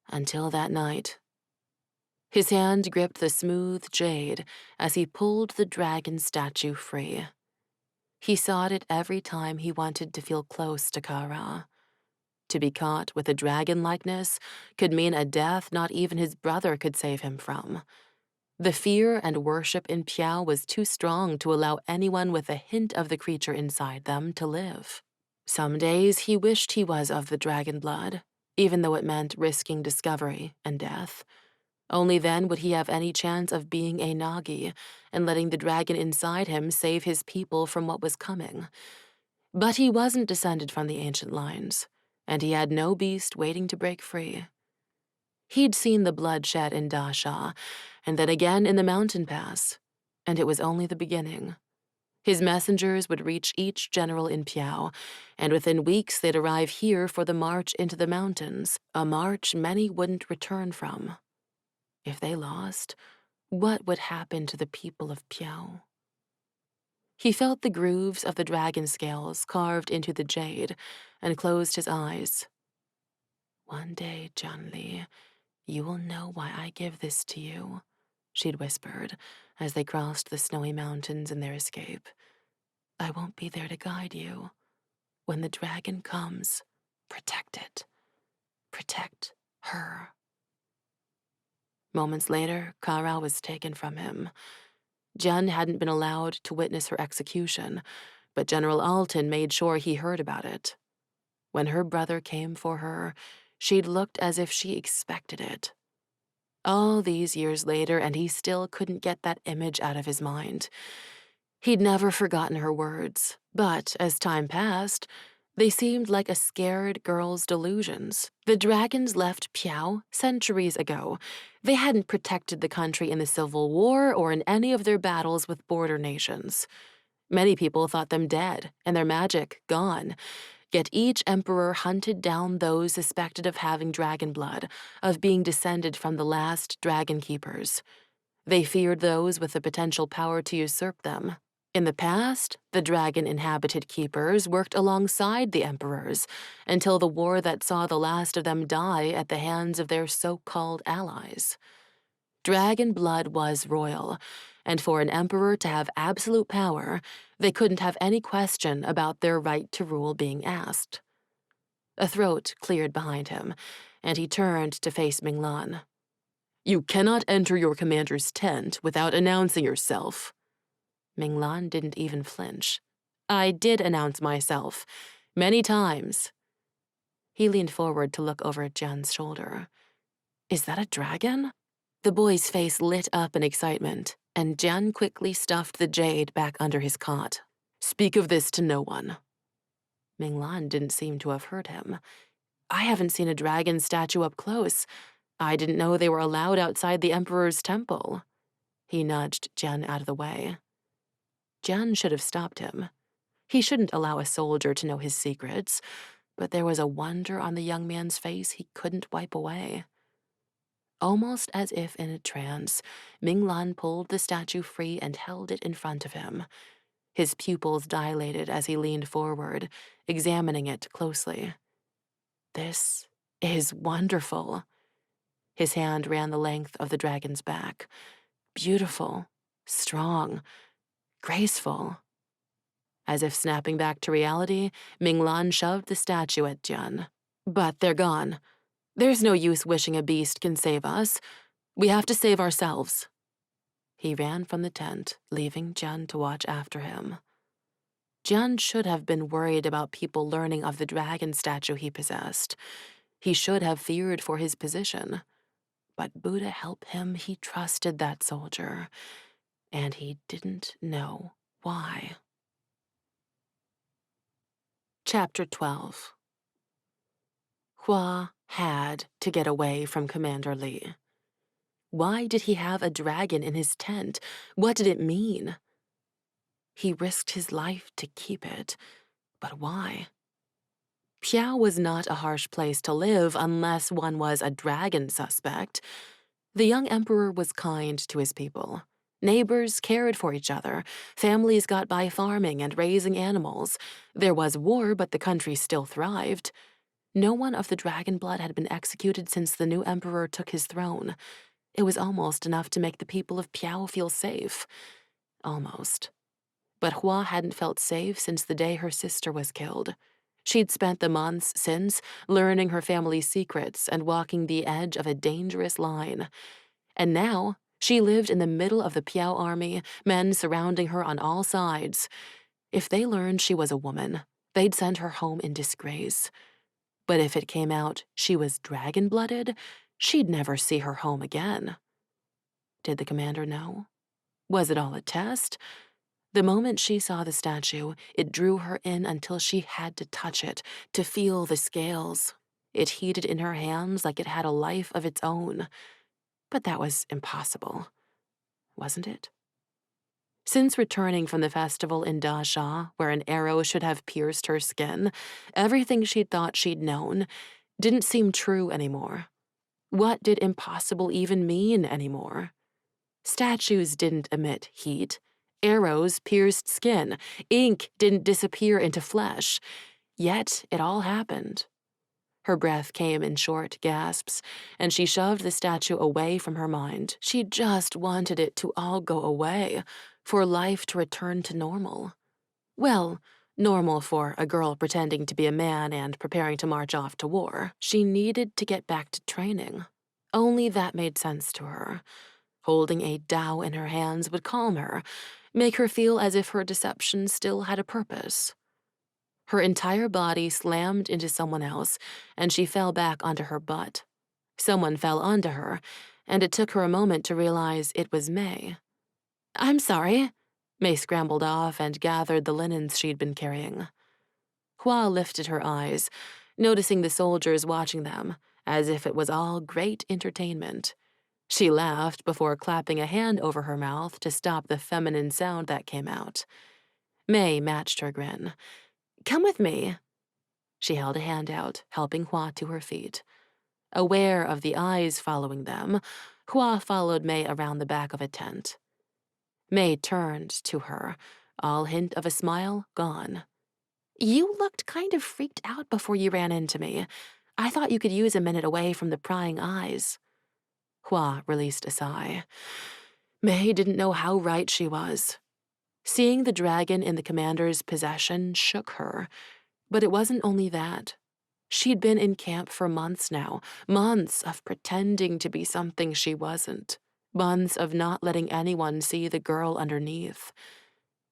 until that night. His hand gripped the smooth jade as he pulled the dragon statue free. He sought it every time he wanted to feel close to Kara. To be caught with a dragon likeness could mean a death not even his brother could save him from. The fear and worship in Piao was too strong to allow anyone with a hint of the creature inside them to live. Some days he wished he was of the dragon blood, even though it meant risking discovery and death. Only then would he have any chance of being a Nagi and letting the dragon inside him save his people from what was coming. But he wasn't descended from the ancient lines, and he had no beast waiting to break free. He'd seen the bloodshed in Da Sha, and then again in the mountain pass, and it was only the beginning. His messengers would reach each general in Piao, and within weeks they'd arrive here for the march into the mountains, a march many wouldn't return from. If they lost, what would happen to the people of Piao? He felt the grooves of the dragon scales carved into the jade and closed his eyes. One day, Jian Li, you will know why I give this to you, she'd whispered as they crossed the snowy mountains in their escape. I won't be there to guide you. When the dragon comes, protect it. Protect her. Moments later, Kara was taken from him. Jian hadn't been allowed to witness her execution, but General Alton made sure he heard about it. When her brother came for her, she'd looked as if she expected it. All these years later, and he still couldn't get that image out of his mind. He'd never forgotten her words, but as time passed, they seemed like a scared girl's delusions. The dragons left Piao centuries ago. They hadn't protected the country in the Civil War or in any of their battles with border nations. Many people thought them dead and their magic gone. Yet each emperor hunted down those suspected of having dragon blood, of being descended from the last dragon keepers. They feared those with the potential power to usurp them. In the past, the dragon-inhabited keepers worked alongside the emperors until the war that saw the last of them die at the hands of their so-called allies. Dragon blood was royal, and for an emperor to have absolute power, they couldn't have any question about their right to rule being asked. A throat cleared behind him, and he turned to face Minglan. "You cannot enter your commander's tent without announcing yourself." Minglan didn't even flinch. "I did announce myself. Many times." He leaned forward to look over at Jian's shoulder. "Is that a dragon?" The boy's face lit up in excitement, and Jian quickly stuffed the jade back under his cot. "Speak of this to no one." Minglan didn't seem to have heard him. "I haven't seen a dragon statue up close. I didn't know they were allowed outside the emperor's temple." He nudged Jian out of the way. Jian should have stopped him. He shouldn't allow a soldier to know his secrets, but there was a wonder on the young man's face he couldn't wipe away. Almost as if in a trance, Minglan pulled the statue free and held it in front of him. His pupils dilated as he leaned forward, examining it closely. "This is wonderful." His hand ran the length of the dragon's back. Beautiful, strong, graceful. As if snapping back to reality, Minglan shoved the statue at Jian. "But they're gone. There's no use wishing a beast can save us. We have to save ourselves." He ran from the tent, leaving Jian to watch after him. Jian should have been worried about people learning of the dragon statue he possessed. He should have feared for his position. But Buddha help him, he trusted that soldier, and he didn't know why. Chapter 12. Hua had to get away from Commander Li. Why did he have a dragon in his tent? What did it mean? He risked his life to keep it, but why? Piao was not a harsh place to live unless one was a dragon suspect. The young emperor was kind to his people. Neighbors cared for each other. Families got by farming and raising animals. There was war, but the country still thrived. No one of the dragon blood had been executed since the new emperor took his throne. It was almost enough to make the people of Piao feel safe. Almost. But Hua hadn't felt safe since the day her sister was killed. She'd spent the months since learning her family's secrets and walking the edge of a dangerous line. And now, she lived in the middle of the Piao army, men surrounding her on all sides. If they learned she was a woman, they'd send her home in disgrace. But if it came out she was dragon-blooded, she'd never see her home again. Did the commander know? Was it all a test? The moment she saw the statue, it drew her in until she had to touch it, to feel the scales. It heated in her hands like it had a life of its own. But that was impossible, wasn't it? Since returning from the festival in Dasha, where an arrow should have pierced her skin, everything she'd thought she'd known didn't seem true anymore. What did impossible even mean anymore? Statues didn't emit heat. Arrows pierced skin. Ink didn't disappear into flesh. Yet it all happened. Her breath came in short gasps, and she shoved the statue away from her mind. She just wanted it to all go away, for life to return to normal. Well, normal for a girl pretending to be a man and preparing to march off to war. She needed to get back to training. Only that made sense to her. Holding a dao in her hands would calm her, make her feel as if her deception still had a purpose. Her entire body slammed into someone else, and she fell back onto her butt. Someone fell onto her, and it took her a moment to realize it was May. "I'm sorry." May scrambled off and gathered the linens she'd been carrying. Hua lifted her eyes, noticing the soldiers watching them, as if it was all great entertainment. She laughed before clapping a hand over her mouth to stop the feminine sound that came out. May matched her grin. "Come with me." She held a hand out, helping Hua to her feet. Aware of the eyes following them, Hua followed May around the back of a tent. May turned to her, all hint of a smile gone. "You looked kind of freaked out before you ran into me. I thought you could use a minute away from the prying eyes." Hua released a sigh. May didn't know how right she was. Seeing the dragon in the commander's possession shook her, but it wasn't only that. She'd been in camp for months now, months of pretending to be something she wasn't, months of not letting anyone see the girl underneath.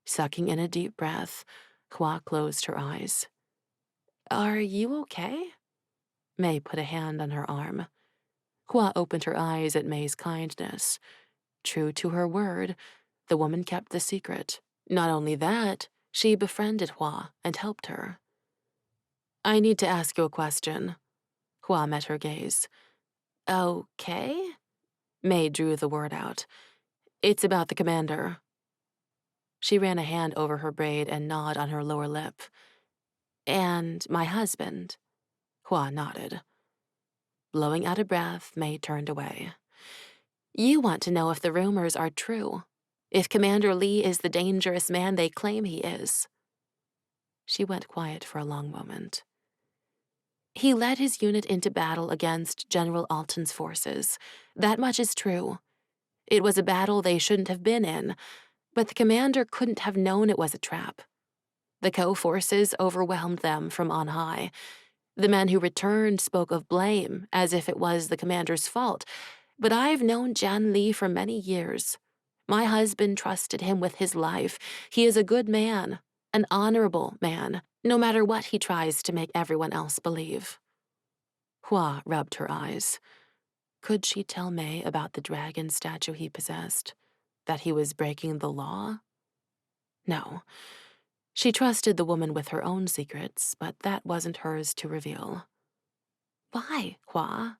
Sucking in a deep breath, Hua closed her eyes. "Are you okay?" May put a hand on her arm. Hua opened her eyes at May's kindness. True to her word, the woman kept the secret. Not only that, she befriended Hua and helped her. "I need to ask you a question." Hua met her gaze. "Okay?" May drew the word out. "It's about the commander." She ran a hand over her braid and gnawed on her lower lip. "And my husband." Hua nodded. Blowing out a breath, May turned away. "You want to know if the rumors are true, if Commander Li is the dangerous man they claim he is." She went quiet for a long moment. "He led his unit into battle against General Alton's forces. That much is true. It was a battle they shouldn't have been in, but the commander couldn't have known it was a trap. The Co-forces overwhelmed them from on high. The men who returned spoke of blame, as if it was the commander's fault, but I've known Jian Li for many years. My husband trusted him with his life. He is a good man, an honorable man, no matter what he tries to make everyone else believe." Hua rubbed her eyes. Could she tell May about the dragon statue he possessed? That he was breaking the law? No. She trusted the woman with her own secrets, but that wasn't hers to reveal. "Why, Hua?"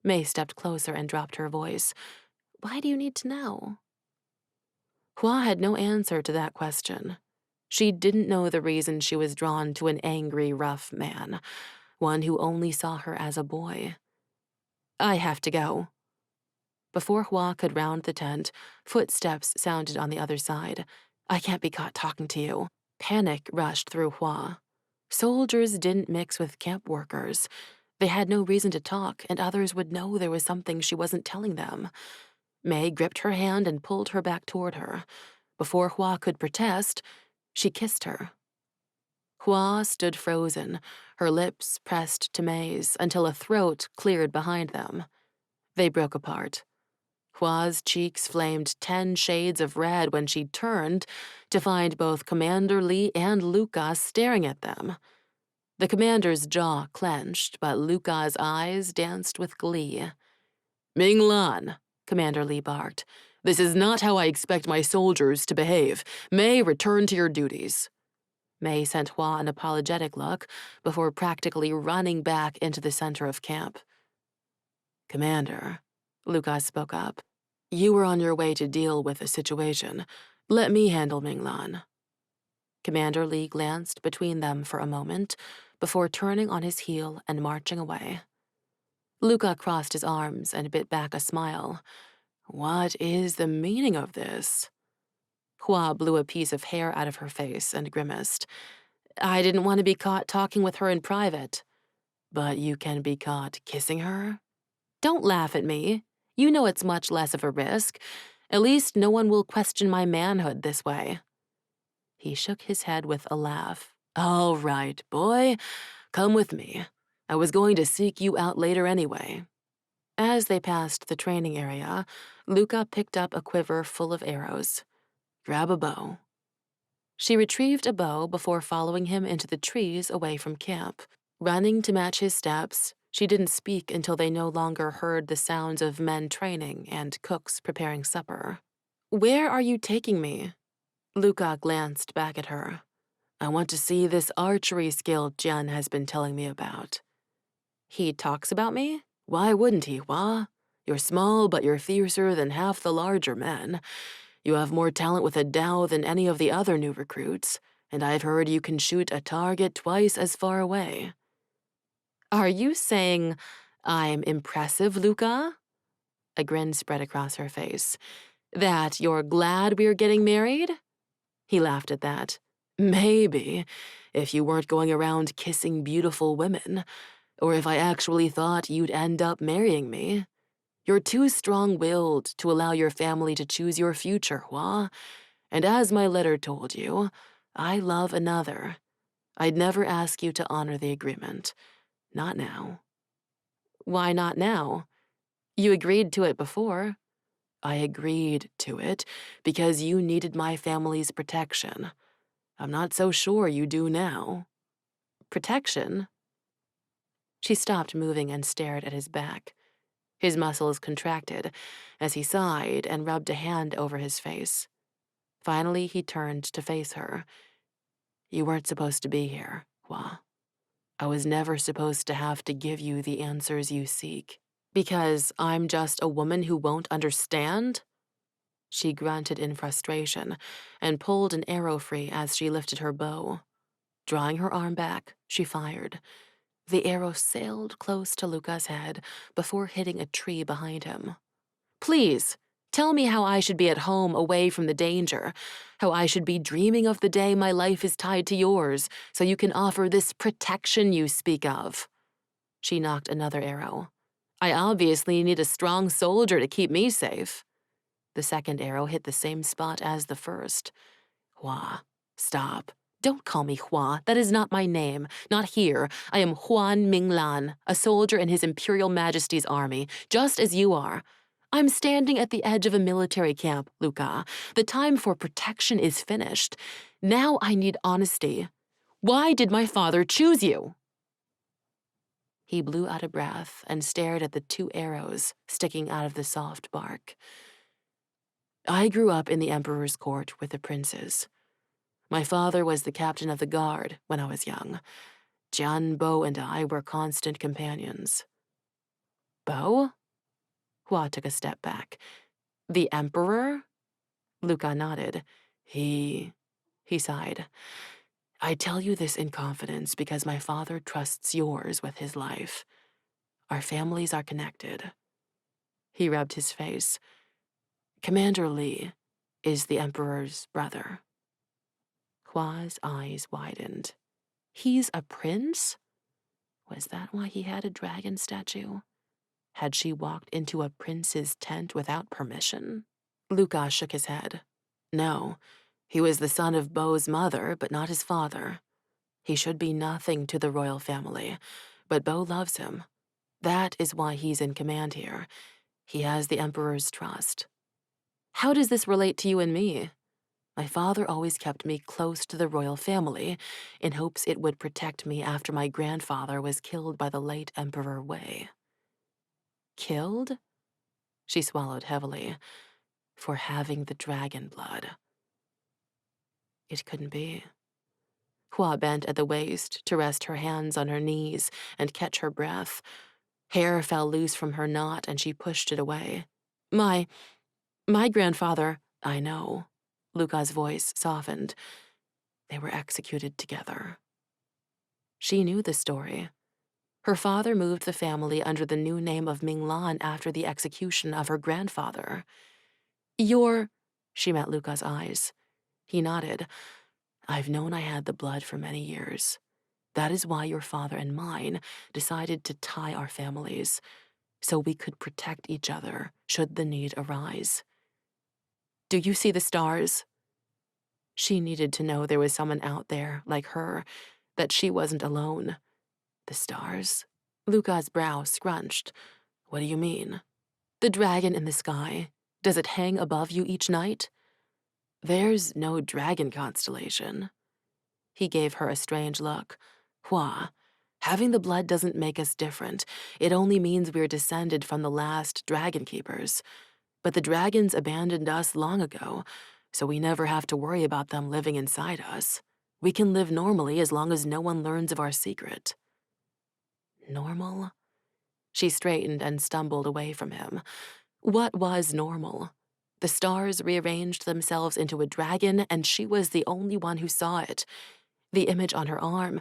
May stepped closer and dropped her voice. "Why do you need to know?" Hua had no answer to that question. She didn't know the reason she was drawn to an angry, rough man, one who only saw her as a boy. "I have to go." Before Hua could round the tent, footsteps sounded on the other side. "I can't be caught talking to you." Panic rushed through Hua. Soldiers didn't mix with camp workers. They had no reason to talk, and others would know there was something she wasn't telling them. May gripped her hand and pulled her back toward her. Before Hua could protest, she kissed her. Hua stood frozen, her lips pressed to May's until a throat cleared behind them. They broke apart. Hua's cheeks flamed 10 shades of red when she turned to find both Commander Li and Luca staring at them. The commander's jaw clenched, but Luca's eyes danced with glee. "Minglan," Commander Li barked. "This is not how I expect my soldiers to behave. May, return to your duties." May sent Hua an apologetic look before practically running back into the center of camp. "Commander," Lucas spoke up, "you were on your way to deal with the situation. Let me handle Minglan." Commander Li glanced between them for a moment before turning on his heel and marching away. Luca crossed his arms and bit back a smile. "What is the meaning of this?" Hua blew a piece of hair out of her face and grimaced. "I didn't want to be caught talking with her in private." "But you can be caught kissing her?" "Don't laugh at me. You know it's much less of a risk. At least no one will question my manhood this way." He shook his head with a laugh. "All right, boy. Come with me. I was going to seek you out later anyway." As they passed the training area, Luca picked up a quiver full of arrows. "Grab a bow." She retrieved a bow before following him into the trees away from camp. Running to match his steps, She didn't speak until they no longer heard the sounds of men training and cooks preparing supper. "Where are you taking me?" Luca glanced back at her. "I want to see this archery skill Jian has been telling me about." "He talks about me?" "Why wouldn't he, Hua? You're small, but you're fiercer than half the larger men. You have more talent with a dao than any of the other new recruits, and I've heard you can shoot a target twice as far away." "Are you saying I'm impressive, Luca?" A grin spread across her face. "That you're glad we're getting married?" He laughed at that. "Maybe, if you weren't going around kissing beautiful women, or if I actually thought you'd end up marrying me. You're too strong-willed to allow your family to choose your future, Hua. And as my letter told you, I love another. I'd never ask you to honor the agreement. Not now." "Why not now? You agreed to it before." "I agreed to it because you needed my family's protection. I'm not so sure you do now." "Protection?" She stopped moving and stared at his back. His muscles contracted as he sighed and rubbed a hand over his face. Finally, he turned to face her. "You weren't supposed to be here, Hua. I was never supposed to have to give you the answers you seek." "Because I'm just a woman who won't understand?" She grunted in frustration and pulled an arrow free as she lifted her bow. Drawing her arm back, she fired. The arrow sailed close to Luca's head before hitting a tree behind him. "Please, tell me how I should be at home away from the danger, how I should be dreaming of the day my life is tied to yours so you can offer this protection you speak of." She knocked another arrow. "I obviously need a strong soldier to keep me safe." The second arrow hit the same spot as the first. "Hua, stop. Don't call me Hua. That is not my name. Not here. I am Hua Minglan, a soldier in His Imperial Majesty's army, just as you are. I'm standing at the edge of a military camp, Luca. The time for protection is finished. Now I need honesty. Why did my father choose you?" He blew out a breath and stared at the two arrows sticking out of the soft bark. "I grew up in the Emperor's court with the princes. My father was the captain of the guard when I was young. Jian, Bo, and I were constant companions." "Bo?" Hua took a step back. "The Emperor?" Luca nodded. He sighed. "I tell you this in confidence because my father trusts yours with his life. Our families are connected." He rubbed his face. "Commander Li is the Emperor's brother." Hua's eyes widened. "He's a prince?" Was that why he had a dragon statue? Had she walked into a prince's tent without permission? Luca shook his head. "No, he was the son of Bo's mother, but not his father. He should be nothing to the royal family, but Bo loves him. That is why he's in command here. He has the Emperor's trust." "How does this relate to you and me?" "My father always kept me close to the royal family in hopes it would protect me after my grandfather was killed by the late Emperor Wei." "Killed?" She swallowed heavily. "For having the dragon blood." It couldn't be. Hua bent at the waist to rest her hands on her knees and catch her breath. Hair fell loose from her knot and she pushed it away. My grandfather, I know." Luca's voice softened. "They were executed together." She knew the story. Her father moved the family under the new name of Minglan after the execution of her grandfather. She met Luca's eyes. He nodded. "I've known I had the blood for many years. That is why your father and mine decided to tie our families, so we could protect each other should the need arise." "Do you see the stars?" She needed to know there was someone out there like her, that she wasn't alone. "The stars?" Luca's brow scrunched. "What do you mean?" "The dragon in the sky. Does it hang above you each night?" "There's no dragon constellation." He gave her a strange look. "Hua, Having the blood doesn't make us different. It only means we're descended from the last dragon keepers. But the dragons abandoned us long ago, so we never have to worry about them living inside us. We can live normally as long as no one learns of our secret. Normal? She straightened and stumbled away from him. What was normal? The stars rearranged themselves into a dragon, and she was the only one who saw it. The image on her arm.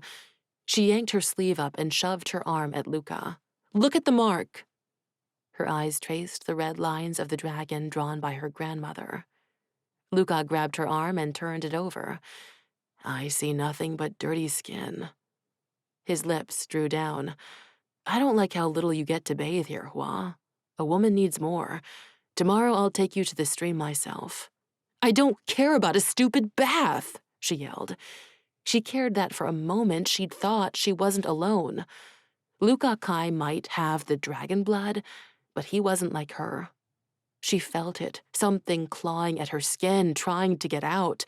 She yanked her sleeve up and shoved her arm at Luca. Look at the mark. Her eyes traced the red lines of the dragon drawn by her grandmother. Luca grabbed her arm and turned it over. I see nothing but dirty skin. His lips drew down. I don't like how little you get to bathe here, Hua. A woman needs more. Tomorrow I'll take you to the stream myself. I don't care about a stupid bath, she yelled. She cared that for a moment she'd thought she wasn't alone. Luca Kai might have the dragon blood, but he wasn't like her. She felt it, something clawing at her skin, trying to get out.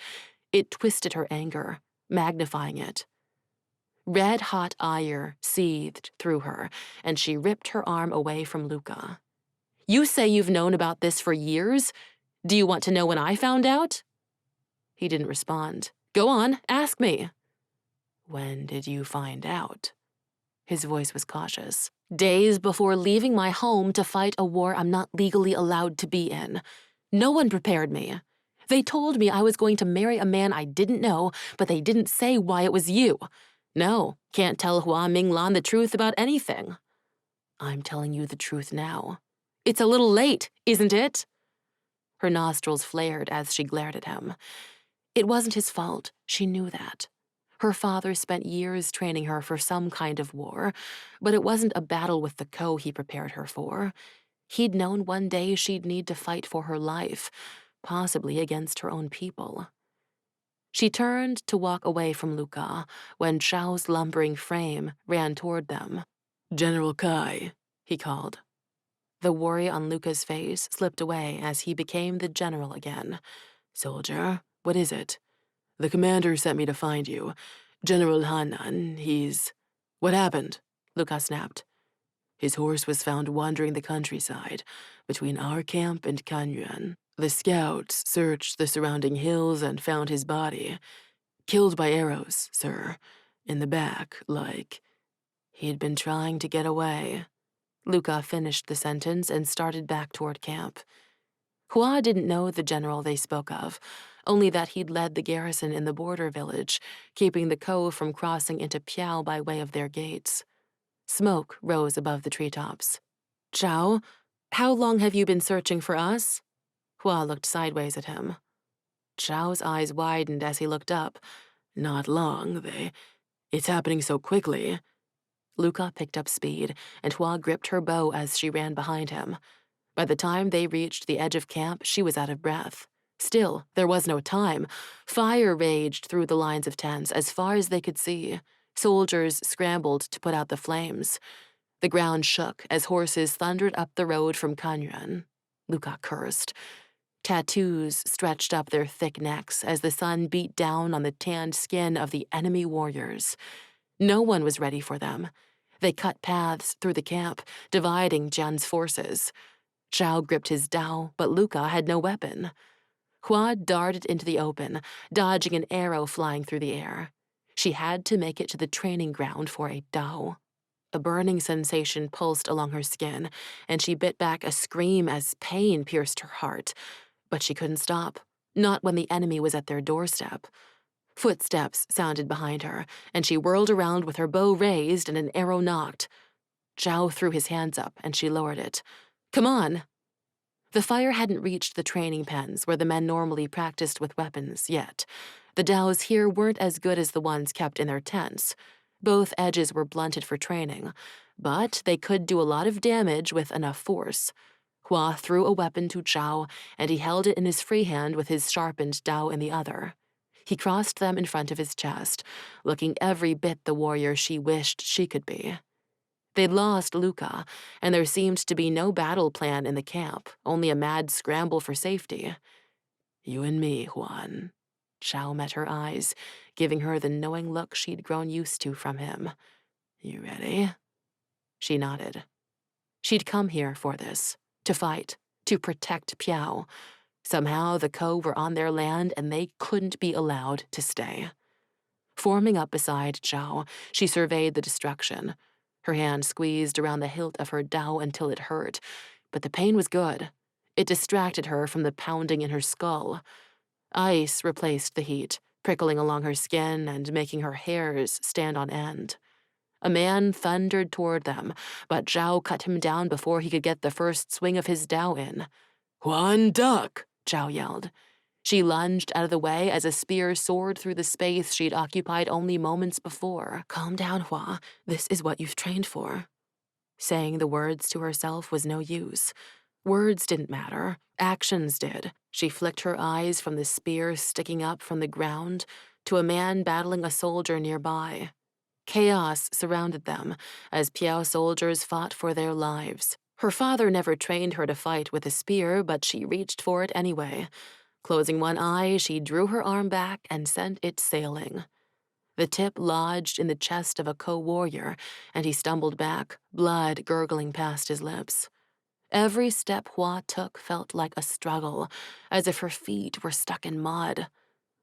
It twisted her anger, magnifying it. Red-hot ire seethed through her, and she ripped her arm away from Luca. You say you've known about this for years? Do you want to know when I found out? He didn't respond. Go on, ask me. When did you find out? His voice was cautious. Days before leaving my home to fight a war I'm not legally allowed to be in. No one prepared me. They told me I was going to marry a man I didn't know, but they didn't say why it was you. No, can't tell Hua Minglan the truth about anything. I'm telling you the truth now. It's a little late, isn't it? Her nostrils flared as she glared at him. It wasn't his fault, she knew that. Her father spent years training her for some kind of war, but it wasn't a battle with the Ko he prepared her for. He'd known one day she'd need to fight for her life, possibly against her own people. She turned to walk away from Luca when Chao's lumbering frame ran toward them. General Kai, he called. The worry on Luca's face slipped away as he became the general again. Soldier, what is it? The commander sent me to find you. General Hanan, he's... What happened? Luca snapped. His horse was found wandering the countryside, between our camp and Kanyuan. The scouts searched the surrounding hills and found his body. Killed by arrows, sir. In the back, like... He'd been trying to get away. Luca finished the sentence and started back toward camp. Hua didn't know the general they spoke of, only that he'd led the garrison in the border village, keeping the Ko from crossing into Piao by way of their gates. Smoke rose above the treetops. Chao, how long have you been searching for us? Hua looked sideways at him. Chao's eyes widened as he looked up. Not long, It's happening so quickly. Luca picked up speed, and Hua gripped her bow as she ran behind him. By the time they reached the edge of camp, she was out of breath. Still, there was no time. Fire raged through the lines of tents as far as they could see. Soldiers scrambled to put out the flames. The ground shook as horses thundered up the road from Kanyuan. Luca cursed. Tattoos stretched up their thick necks as the sun beat down on the tanned skin of the enemy warriors. No one was ready for them. They cut paths through the camp, dividing Jian's forces. Chao gripped his dao, but Luca had no weapon. Hua darted into the open, dodging an arrow flying through the air. She had to make it to the training ground for a dao. A burning sensation pulsed along her skin, and she bit back a scream as pain pierced her heart. But she couldn't stop, not when the enemy was at their doorstep. Footsteps sounded behind her, and she whirled around with her bow raised and an arrow nocked. Zhao threw his hands up, and she lowered it. Come on! The fire hadn't reached the training pens where the men normally practiced with weapons yet. The daos here weren't as good as the ones kept in their tents. Both edges were blunted for training, but they could do a lot of damage with enough force. Hua threw a weapon to Zhao, and he held it in his free hand with his sharpened dao in the other. He crossed them in front of his chest, looking every bit the warrior she wished she could be. They'd lost Luca, and there seemed to be no battle plan in the camp, only a mad scramble for safety. You and me, Huan. Zhao met her eyes, giving her the knowing look she'd grown used to from him. You ready? She nodded. She'd come here for this, to fight, to protect Piao. Somehow the Ko were on their land and they couldn't be allowed to stay. Forming up beside Zhao, she surveyed the destruction. Her hand squeezed around the hilt of her dao until it hurt, but the pain was good. It distracted her from the pounding in her skull. Ice replaced the heat, prickling along her skin and making her hairs stand on end. A man thundered toward them, but Zhao cut him down before he could get the first swing of his dao in. "One duck!" Zhao yelled. She lunged out of the way as a spear soared through the space she'd occupied only moments before. "Calm down, Hua. This is what you've trained for." Saying the words to herself was no use. Words didn't matter. Actions did. She flicked her eyes from the spear sticking up from the ground to a man battling a soldier nearby. Chaos surrounded them as Piao soldiers fought for their lives. Her father never trained her to fight with a spear, but she reached for it anyway. Closing one eye, she drew her arm back and sent it sailing. The tip lodged in the chest of a co-warrior, and he stumbled back, blood gurgling past his lips. Every step Hua took felt like a struggle, as if her feet were stuck in mud.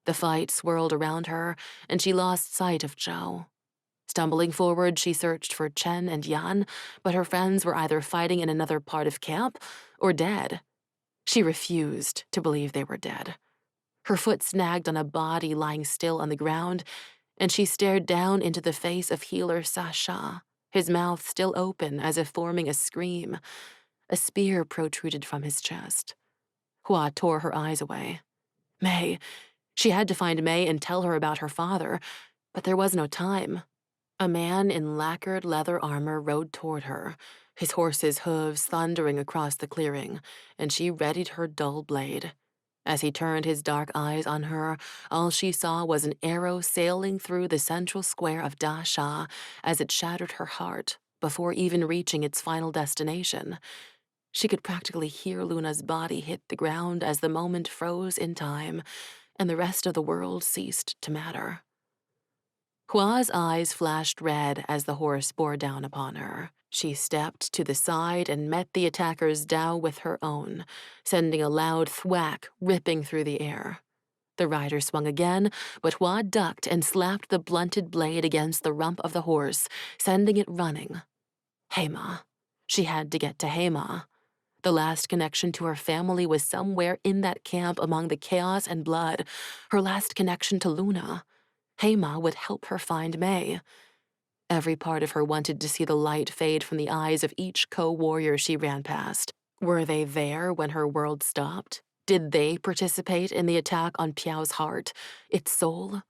The fight swirled around her, and she lost sight of Zhao. Stumbling forward, she searched for Chen and Yan, but her friends were either fighting in another part of camp or dead. She refused to believe they were dead. Her foot snagged on a body lying still on the ground, and she stared down into the face of healer Sasha, his mouth still open as if forming a scream. A spear protruded from his chest. Hua tore her eyes away. May. She had to find May and tell her about her father, but there was no time. A man in lacquered leather armor rode toward her, his horse's hooves thundering across the clearing, and she readied her dull blade. As he turned his dark eyes on her, all she saw was an arrow sailing through the central square of Da Sha as it shattered her heart before even reaching its final destination. She could practically hear Luna's body hit the ground as the moment froze in time, and the rest of the world ceased to matter. Hua's eyes flashed red as the horse bore down upon her. She stepped to the side and met the attacker's dao with her own, sending a loud thwack ripping through the air. The rider swung again, but Hua ducked and slapped the blunted blade against the rump of the horse, sending it running. Heima. She had to get to Heima. The last connection to her family was somewhere in that camp among the chaos and blood, her last connection to Luna. Heima would help her find May. Every part of her wanted to see the light fade from the eyes of each co-warrior she ran past. Were they there when her world stopped? Did they participate in the attack on Piao's heart, its soul?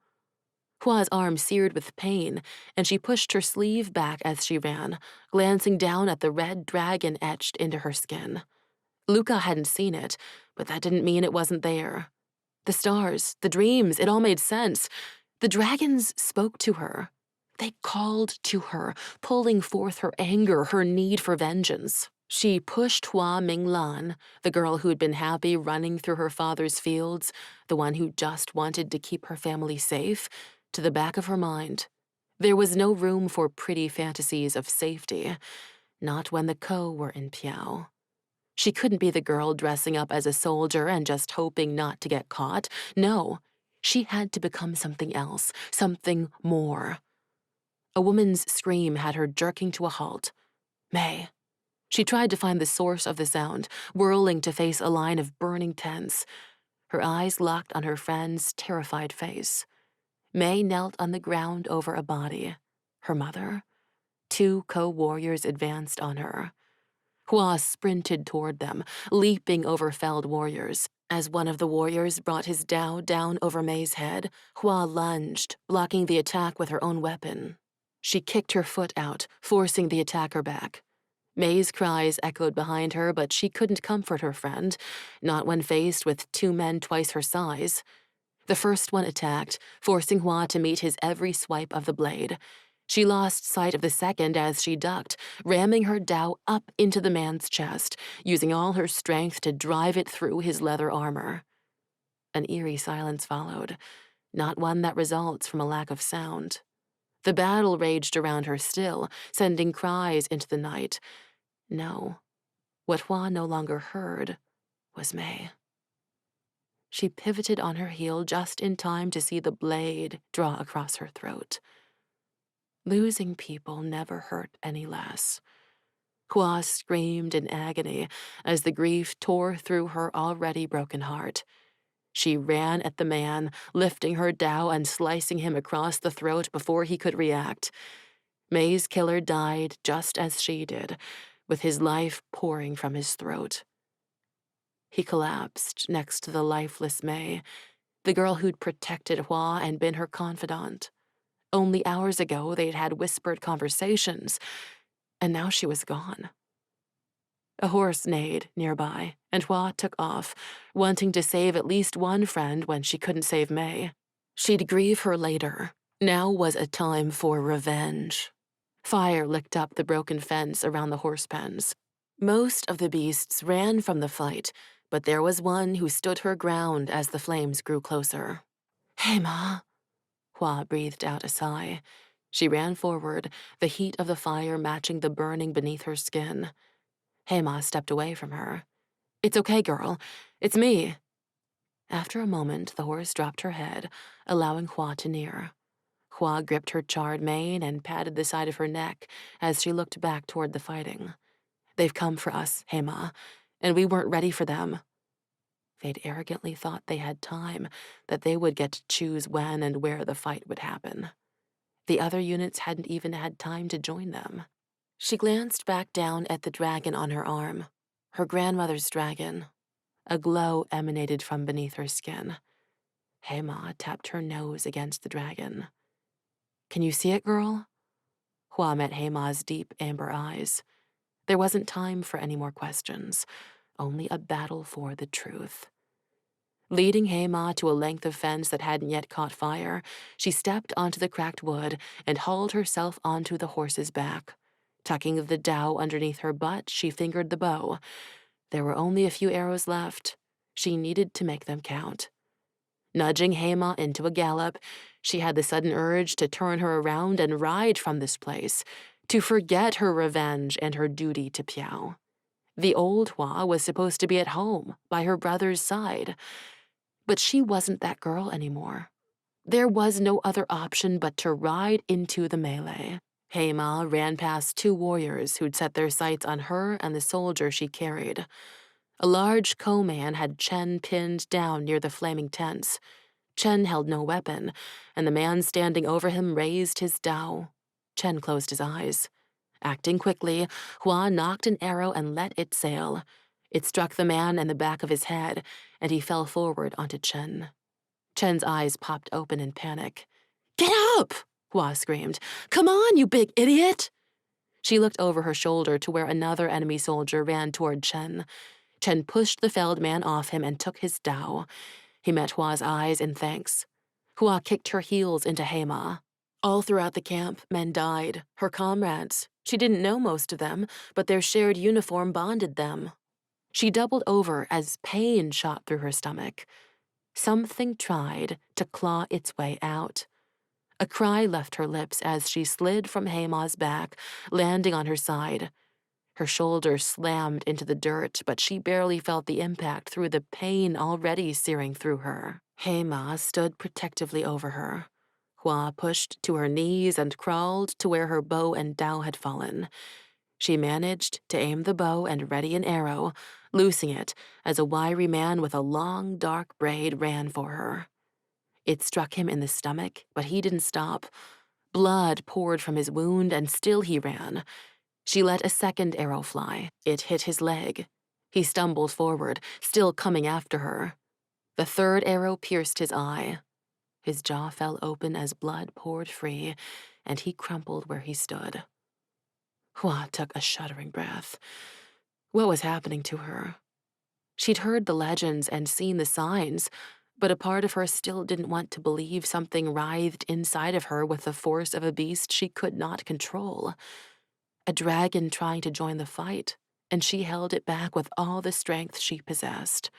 Hua's arm seared with pain, and she pushed her sleeve back as she ran, glancing down at the red dragon etched into her skin. Luca hadn't seen it, but that didn't mean it wasn't there. The stars, the dreams, it all made sense. The dragons spoke to her. They called to her, pulling forth her anger, her need for vengeance. She pushed Hua Minglan, the girl who'd been happy running through her father's fields, the one who just wanted to keep her family safe, to the back of her mind. There was no room for pretty fantasies of safety, not when the Ko were in Piao. She couldn't be the girl dressing up as a soldier and just hoping not to get caught. No, she had to become something else, something more. A woman's scream had her jerking to a halt. May. She tried to find the source of the sound, whirling to face a line of burning tents. Her eyes locked on her friend's terrified face. May knelt on the ground over a body. Her mother? Two co-warriors advanced on her. Hua sprinted toward them, leaping over felled warriors. As one of the warriors brought his dao down over May's head, Hua lunged, blocking the attack with her own weapon. She kicked her foot out, forcing the attacker back. May's cries echoed behind her, but she couldn't comfort her friend, not when faced with two men twice her size. The first one attacked, forcing Hua to meet his every swipe of the blade. She lost sight of the second as she ducked, ramming her dao up into the man's chest, using all her strength to drive it through his leather armor. An eerie silence followed, not one that results from a lack of sound. The battle raged around her still, sending cries into the night. No, what Hua no longer heard was May. She pivoted on her heel just in time to see the blade draw across her throat. Losing people never hurt any less. Hua screamed in agony as the grief tore through her already broken heart. She ran at the man, lifting her dao and slicing him across the throat before he could react. May's killer died just as she did, with his life pouring from his throat. He collapsed next to the lifeless May, the girl who'd protected Hua and been her confidant. Only hours ago, they'd had whispered conversations, and now she was gone. A horse neighed nearby, and Hua took off, wanting to save at least one friend when she couldn't save May. She'd grieve her later. Now was a time for revenge. Fire licked up the broken fence around the horse pens. Most of the beasts ran from the fight, but there was one who stood her ground as the flames grew closer. "Hey, Ma." Hua breathed out a sigh. She ran forward, the heat of the fire matching the burning beneath her skin. Hema stepped away from her. "It's okay, girl. It's me." After a moment, the horse dropped her head, allowing Hua to near. Hua gripped her charred mane and patted the side of her neck as she looked back toward the fighting. "They've come for us, Hema, and we weren't ready for them." They'd arrogantly thought they had time, that they would get to choose when and where the fight would happen. The other units hadn't even had time to join them. She glanced back down at the dragon on her arm, her grandmother's dragon. A glow emanated from beneath her skin. Hema tapped her nose against the dragon. "Can you see it, girl?" Hua met Hema's deep amber eyes. There wasn't time for any more questions, only a battle for the truth. Leading Hema to a length of fence that hadn't yet caught fire, she stepped onto the cracked wood and hauled herself onto the horse's back. Tucking the dao underneath her butt, she fingered the bow. There were only a few arrows left. She needed to make them count. Nudging Hema into a gallop, she had the sudden urge to turn her around and ride from this place, to forget her revenge and her duty to Piao. The old Hua was supposed to be at home, by her brother's side. But she wasn't that girl anymore. There was no other option but to ride into the melee. Hema ran past two warriors who'd set their sights on her and the soldier she carried. A large Ko-man had Chen pinned down near the flaming tents. Chen held no weapon, and the man standing over him raised his dao. Chen closed his eyes. Acting quickly, Hua knocked an arrow and let it sail. It struck the man in the back of his head, and he fell forward onto Chen. Chen's eyes popped open in panic. "Get up!" Hua screamed. "Come on, you big idiot!" She looked over her shoulder to where another enemy soldier ran toward Chen. Chen pushed the felled man off him and took his dao. He met Hua's eyes in thanks. Hua kicked her heels into Hema. All throughout the camp, men died, her comrades. She didn't know most of them, but their shared uniform bonded them. She doubled over as pain shot through her stomach. Something tried to claw its way out. A cry left her lips as she slid from Hema's back, landing on her side. Her shoulder slammed into the dirt, but she barely felt the impact through the pain already searing through her. Hema stood protectively over her. Hua pushed to her knees and crawled to where her bow and dao had fallen. She managed to aim the bow and ready an arrow, loosing it as a wiry man with a long, dark braid ran for her. It struck him in the stomach, but he didn't stop. Blood poured from his wound, and still he ran. She let a second arrow fly. It hit his leg. He stumbled forward, still coming after her. The third arrow pierced his eye. His jaw fell open as blood poured free, and he crumpled where he stood. Hua took a shuddering breath. What was happening to her? She'd heard the legends and seen the signs, but a part of her still didn't want to believe something writhed inside of her with the force of a beast she could not control. A dragon trying to join the fight, and she held it back with all the strength she possessed.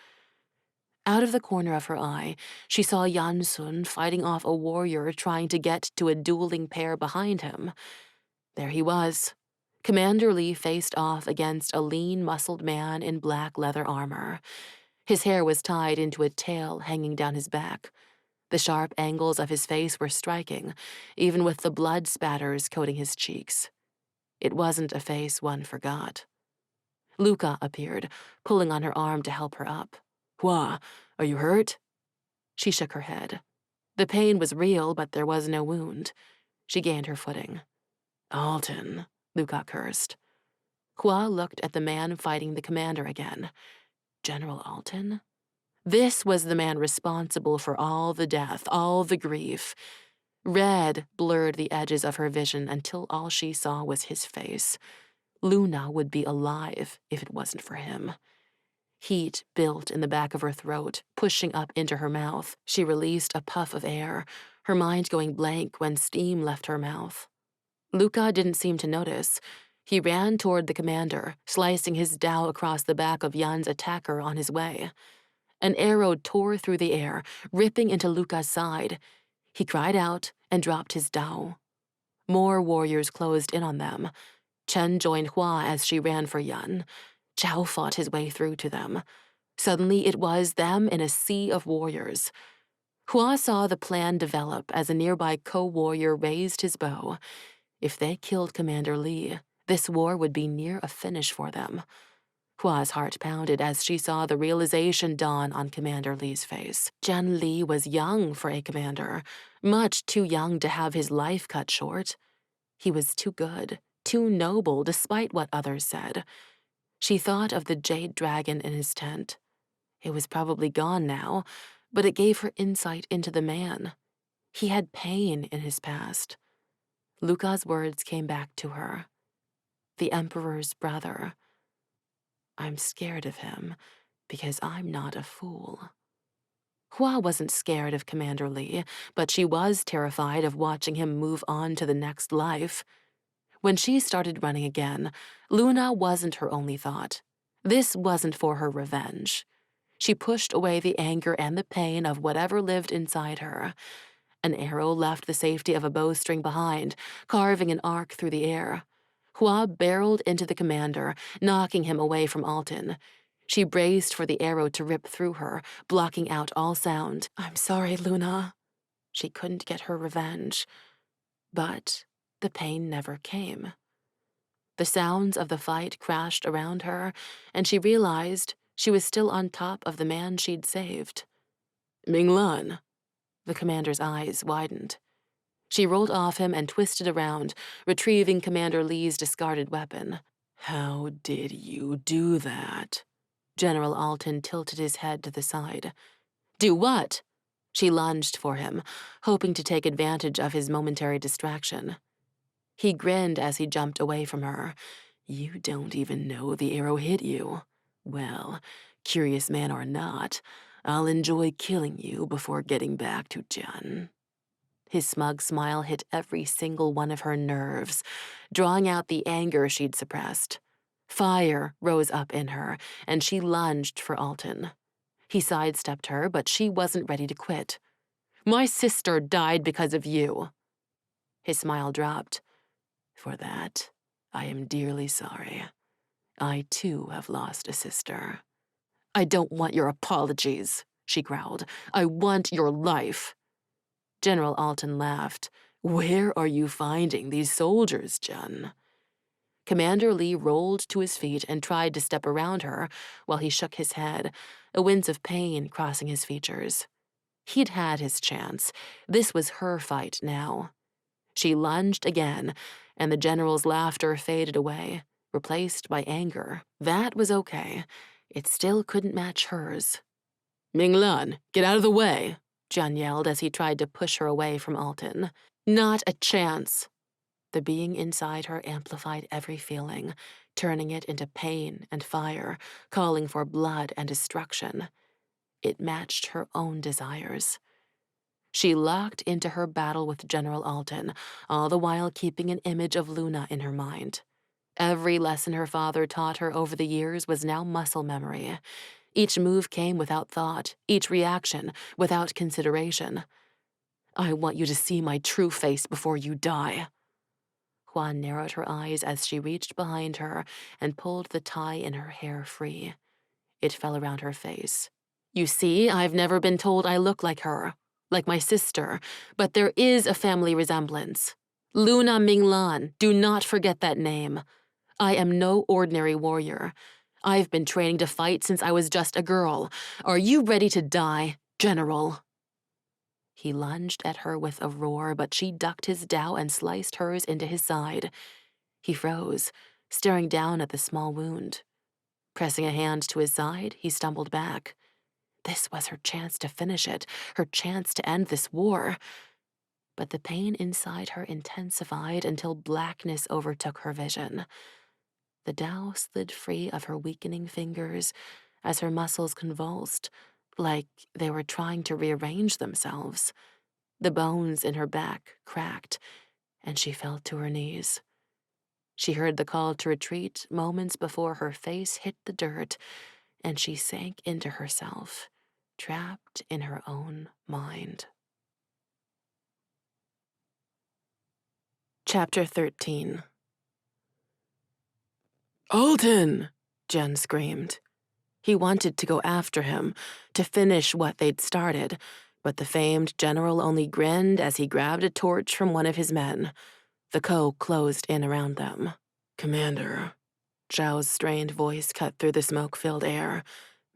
Out of the corner of her eye, she saw Yan Sun fighting off a warrior trying to get to a dueling pair behind him. There he was. Commander Li faced off against a lean, muscled man in black leather armor. His hair was tied into a tail hanging down his back. The sharp angles of his face were striking, even with the blood spatters coating his cheeks. It wasn't a face one forgot. Luca appeared, pulling on her arm to help her up. "Hua, are you hurt?" She shook her head. The pain was real, but there was no wound. She gained her footing. "Alton," Luca cursed. Hua looked at the man fighting the commander again. General Alton? This was the man responsible for all the death, all the grief. Red blurred the edges of her vision until all she saw was his face. Luna would be alive if it wasn't for him. Heat built in the back of her throat, pushing up into her mouth. She released a puff of air, her mind going blank when steam left her mouth. Luca didn't seem to notice. He ran toward the commander, slicing his dao across the back of Yan's attacker on his way. An arrow tore through the air, ripping into Luca's side. He cried out and dropped his dao. More warriors closed in on them. Chen joined Hua as she ran for Yan. Zhao fought his way through to them. Suddenly it was them in a sea of warriors. Hua saw the plan develop as a nearby co-warrior raised his bow. If they killed Commander Li, this war would be near a finish for them. Hua's heart pounded as she saw the realization dawn on Commander Li's face. Jian Li was young for a commander, much too young to have his life cut short. He was too good, too noble despite what others said. She thought of the jade dragon in his tent. It was probably gone now, but it gave her insight into the man. He had pain in his past. Luca's words came back to her. The Emperor's brother. I'm scared of him because I'm not a fool. Hua wasn't scared of Commander Li, but she was terrified of watching him move on to the next life. When she started running again, Luna wasn't her only thought. This wasn't for her revenge. She pushed away the anger and the pain of whatever lived inside her. An arrow left the safety of a bowstring behind, carving an arc through the air. Hua barreled into the commander, knocking him away from Alton. She braced for the arrow to rip through her, blocking out all sound. I'm sorry, Luna. She couldn't get her revenge. But the pain never came. The sounds of the fight crashed around her, and she realized she was still on top of the man she'd saved. Minglan. The commander's eyes widened. She rolled off him and twisted around, retrieving Commander Li's discarded weapon. How did you do that? General Alton tilted his head to the side. Do what? She lunged for him, hoping to take advantage of his momentary distraction. He grinned as he jumped away from her. You don't even know the arrow hit you. Well, curious man or not, I'll enjoy killing you before getting back to Jian. His smug smile hit every single one of her nerves, drawing out the anger she'd suppressed. Fire rose up in her, and she lunged for Alton. He sidestepped her, but she wasn't ready to quit. My sister died because of you. His smile dropped. For that, I am dearly sorry. I, too, have lost a sister. I don't want your apologies, she growled. I want your life. General Alton laughed. Where are you finding these soldiers, Jian? Commander Li rolled to his feet and tried to step around her while he shook his head, a wince of pain crossing his features. He'd had his chance. This was her fight now. She lunged again, and the general's laughter faded away, replaced by anger. That was okay. It still couldn't match hers. Minglan, get out of the way, Jian yelled as he tried to push her away from Alton. Not a chance. The being inside her amplified every feeling, turning it into pain and fire, calling for blood and destruction. It matched her own desires. She locked into her battle with General Alton, all the while keeping an image of Luna in her mind. Every lesson her father taught her over the years was now muscle memory. Each move came without thought, each reaction without consideration. I want you to see my true face before you die. Hua narrowed her eyes as she reached behind her and pulled the tie in her hair free. It fell around her face. You see, I've never been told I look like her, like my sister, but there is a family resemblance. Hua Minglan, do not forget that name. I am no ordinary warrior. I've been training to fight since I was just a girl. Are you ready to die, General? He lunged at her with a roar, but she ducked his dao and sliced hers into his side. He froze, staring down at the small wound. Pressing a hand to his side, he stumbled back. This was her chance to finish it, her chance to end this war. But the pain inside her intensified until blackness overtook her vision. The dao slid free of her weakening fingers as her muscles convulsed, like they were trying to rearrange themselves. The bones in her back cracked, and she fell to her knees. She heard the call to retreat moments before her face hit the dirt, and she sank into herself, trapped in her own mind. Chapter 13. Alton! Jian screamed. He wanted to go after him, to finish what they'd started, but the famed general only grinned as he grabbed a torch from one of his men. The Ko closed in around them. Commander. Zhao's strained voice cut through the smoke-filled air.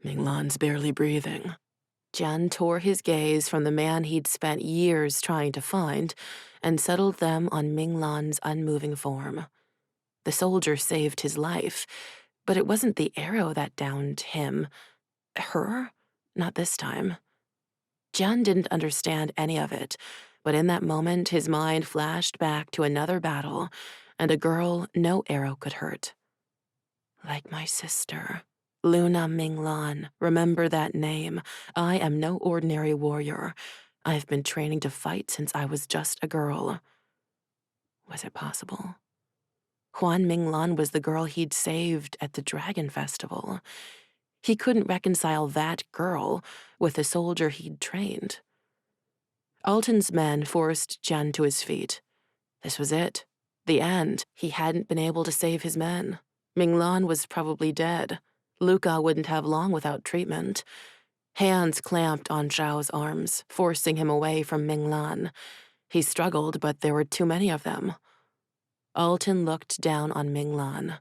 Minglan's barely breathing. Jian tore his gaze from the man he'd spent years trying to find and settled them on Minglan's unmoving form. The soldier saved his life, but it wasn't the arrow that downed him. Her? Not this time. Jian didn't understand any of it, but in that moment his mind flashed back to another battle and a girl no arrow could hurt. Like my sister. Hua Minglan, remember that name. I am no ordinary warrior. I've been training to fight since I was just a girl. Was it possible? Hua Minglan was the girl he'd saved at the Dragon Festival. He couldn't reconcile that girl with the soldier he'd trained. Alton's men forced Jian to his feet. This was it. The end. He hadn't been able to save his men. Minglan was probably dead. Luca wouldn't have long without treatment. Hands clamped on Zhao's arms, forcing him away from Minglan. He struggled, but there were too many of them. Alton looked down on Minglan.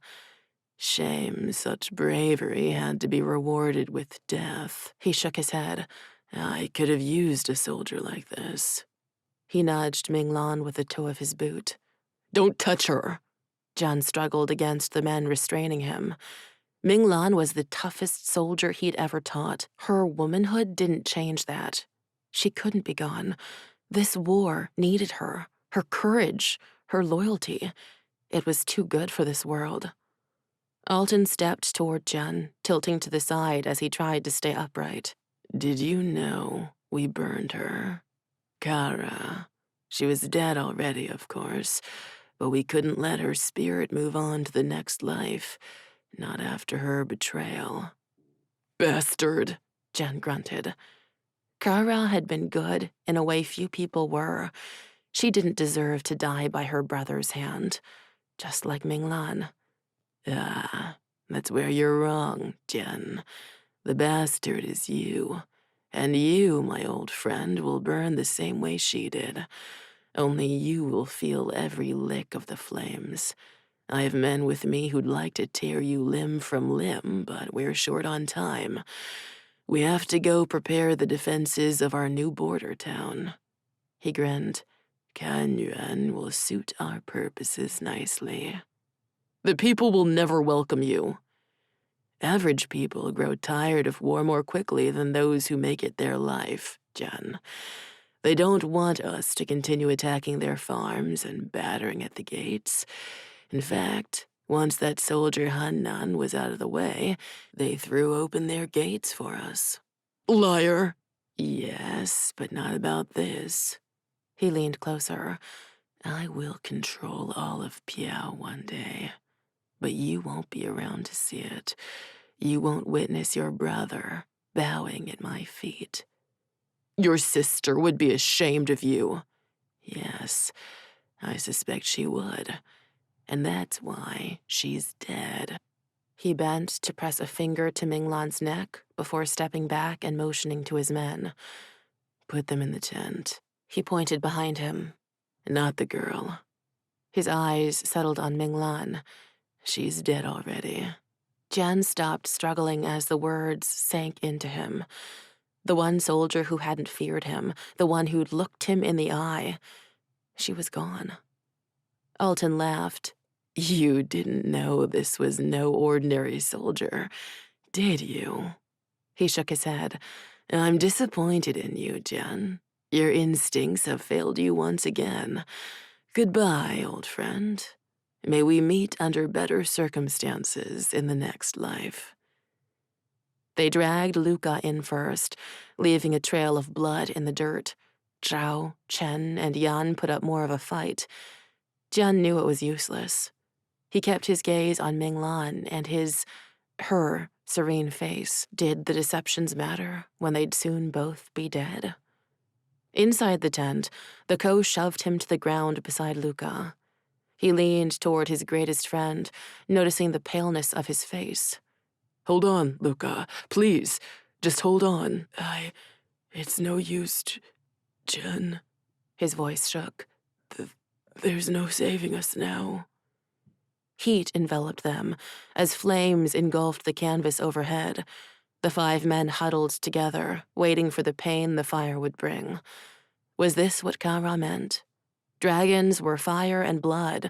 Shame such bravery had to be rewarded with death. He shook his head. I could have used a soldier like this. He nudged Minglan with the toe of his boot. Don't touch her. Jian struggled against the men restraining him. Minglan was the toughest soldier he'd ever taught. Her womanhood didn't change that. She couldn't be gone. This war needed her, her courage, her loyalty. It was too good for this world. Alton stepped toward Jian, tilting to the side as he tried to stay upright. Did you know we burned her? Kara. She was dead already, of course, but we couldn't let her spirit move on to the next life, not after her betrayal. Bastard, Jian grunted. Kara had been good in a way few people were. She didn't deserve to die by her brother's hand, just like Minglan. Ah, that's where you're wrong, Jian. The bastard is you. And you, my old friend, will burn the same way she did. Only you will feel every lick of the flames. I have men with me who'd like to tear you limb from limb, but we're short on time. We have to go prepare the defenses of our new border town. He grinned. Kanyuan will suit our purposes nicely. The people will never welcome you. Average people grow tired of war more quickly than those who make it their life, Jian. They don't want us to continue attacking their farms and battering at the gates. In fact, once that soldier Hannan was out of the way, they threw open their gates for us. Liar! Yes, but not about this. He leaned closer. I will control all of Piao one day. But you won't be around to see it. You won't witness your brother bowing at my feet. Your sister would be ashamed of you. Yes, I suspect she would. And that's why she's dead. He bent to press a finger to Minglan's neck before stepping back and motioning to his men. Put them in the tent. He pointed behind him. Not the girl. His eyes settled on Minglan. She's dead already. Jian stopped struggling as the words sank into him. The one soldier who hadn't feared him, the one who'd looked him in the eye. She was gone. Alton laughed. You didn't know this was no ordinary soldier, did you? He shook his head. I'm disappointed in you, Jian. Your instincts have failed you once again. Goodbye, old friend. May we meet under better circumstances in the next life. They dragged Luca in first, leaving a trail of blood in the dirt. Zhao, Chen, and Yan put up more of a fight. Jian knew it was useless. He kept his gaze on Minglan and her serene face. Did the deceptions matter when they'd soon both be dead? Inside the tent, the Ko shoved him to the ground beside Luca. He leaned toward his greatest friend, noticing the paleness of his face. Hold on, Luca. Please, just hold on. It's no use, Jen. His voice shook. There's no saving us now. Heat enveloped them, as flames engulfed the canvas overhead. The 5 men huddled together, waiting for the pain the fire would bring. Was this what Kara meant? Dragons were fire and blood.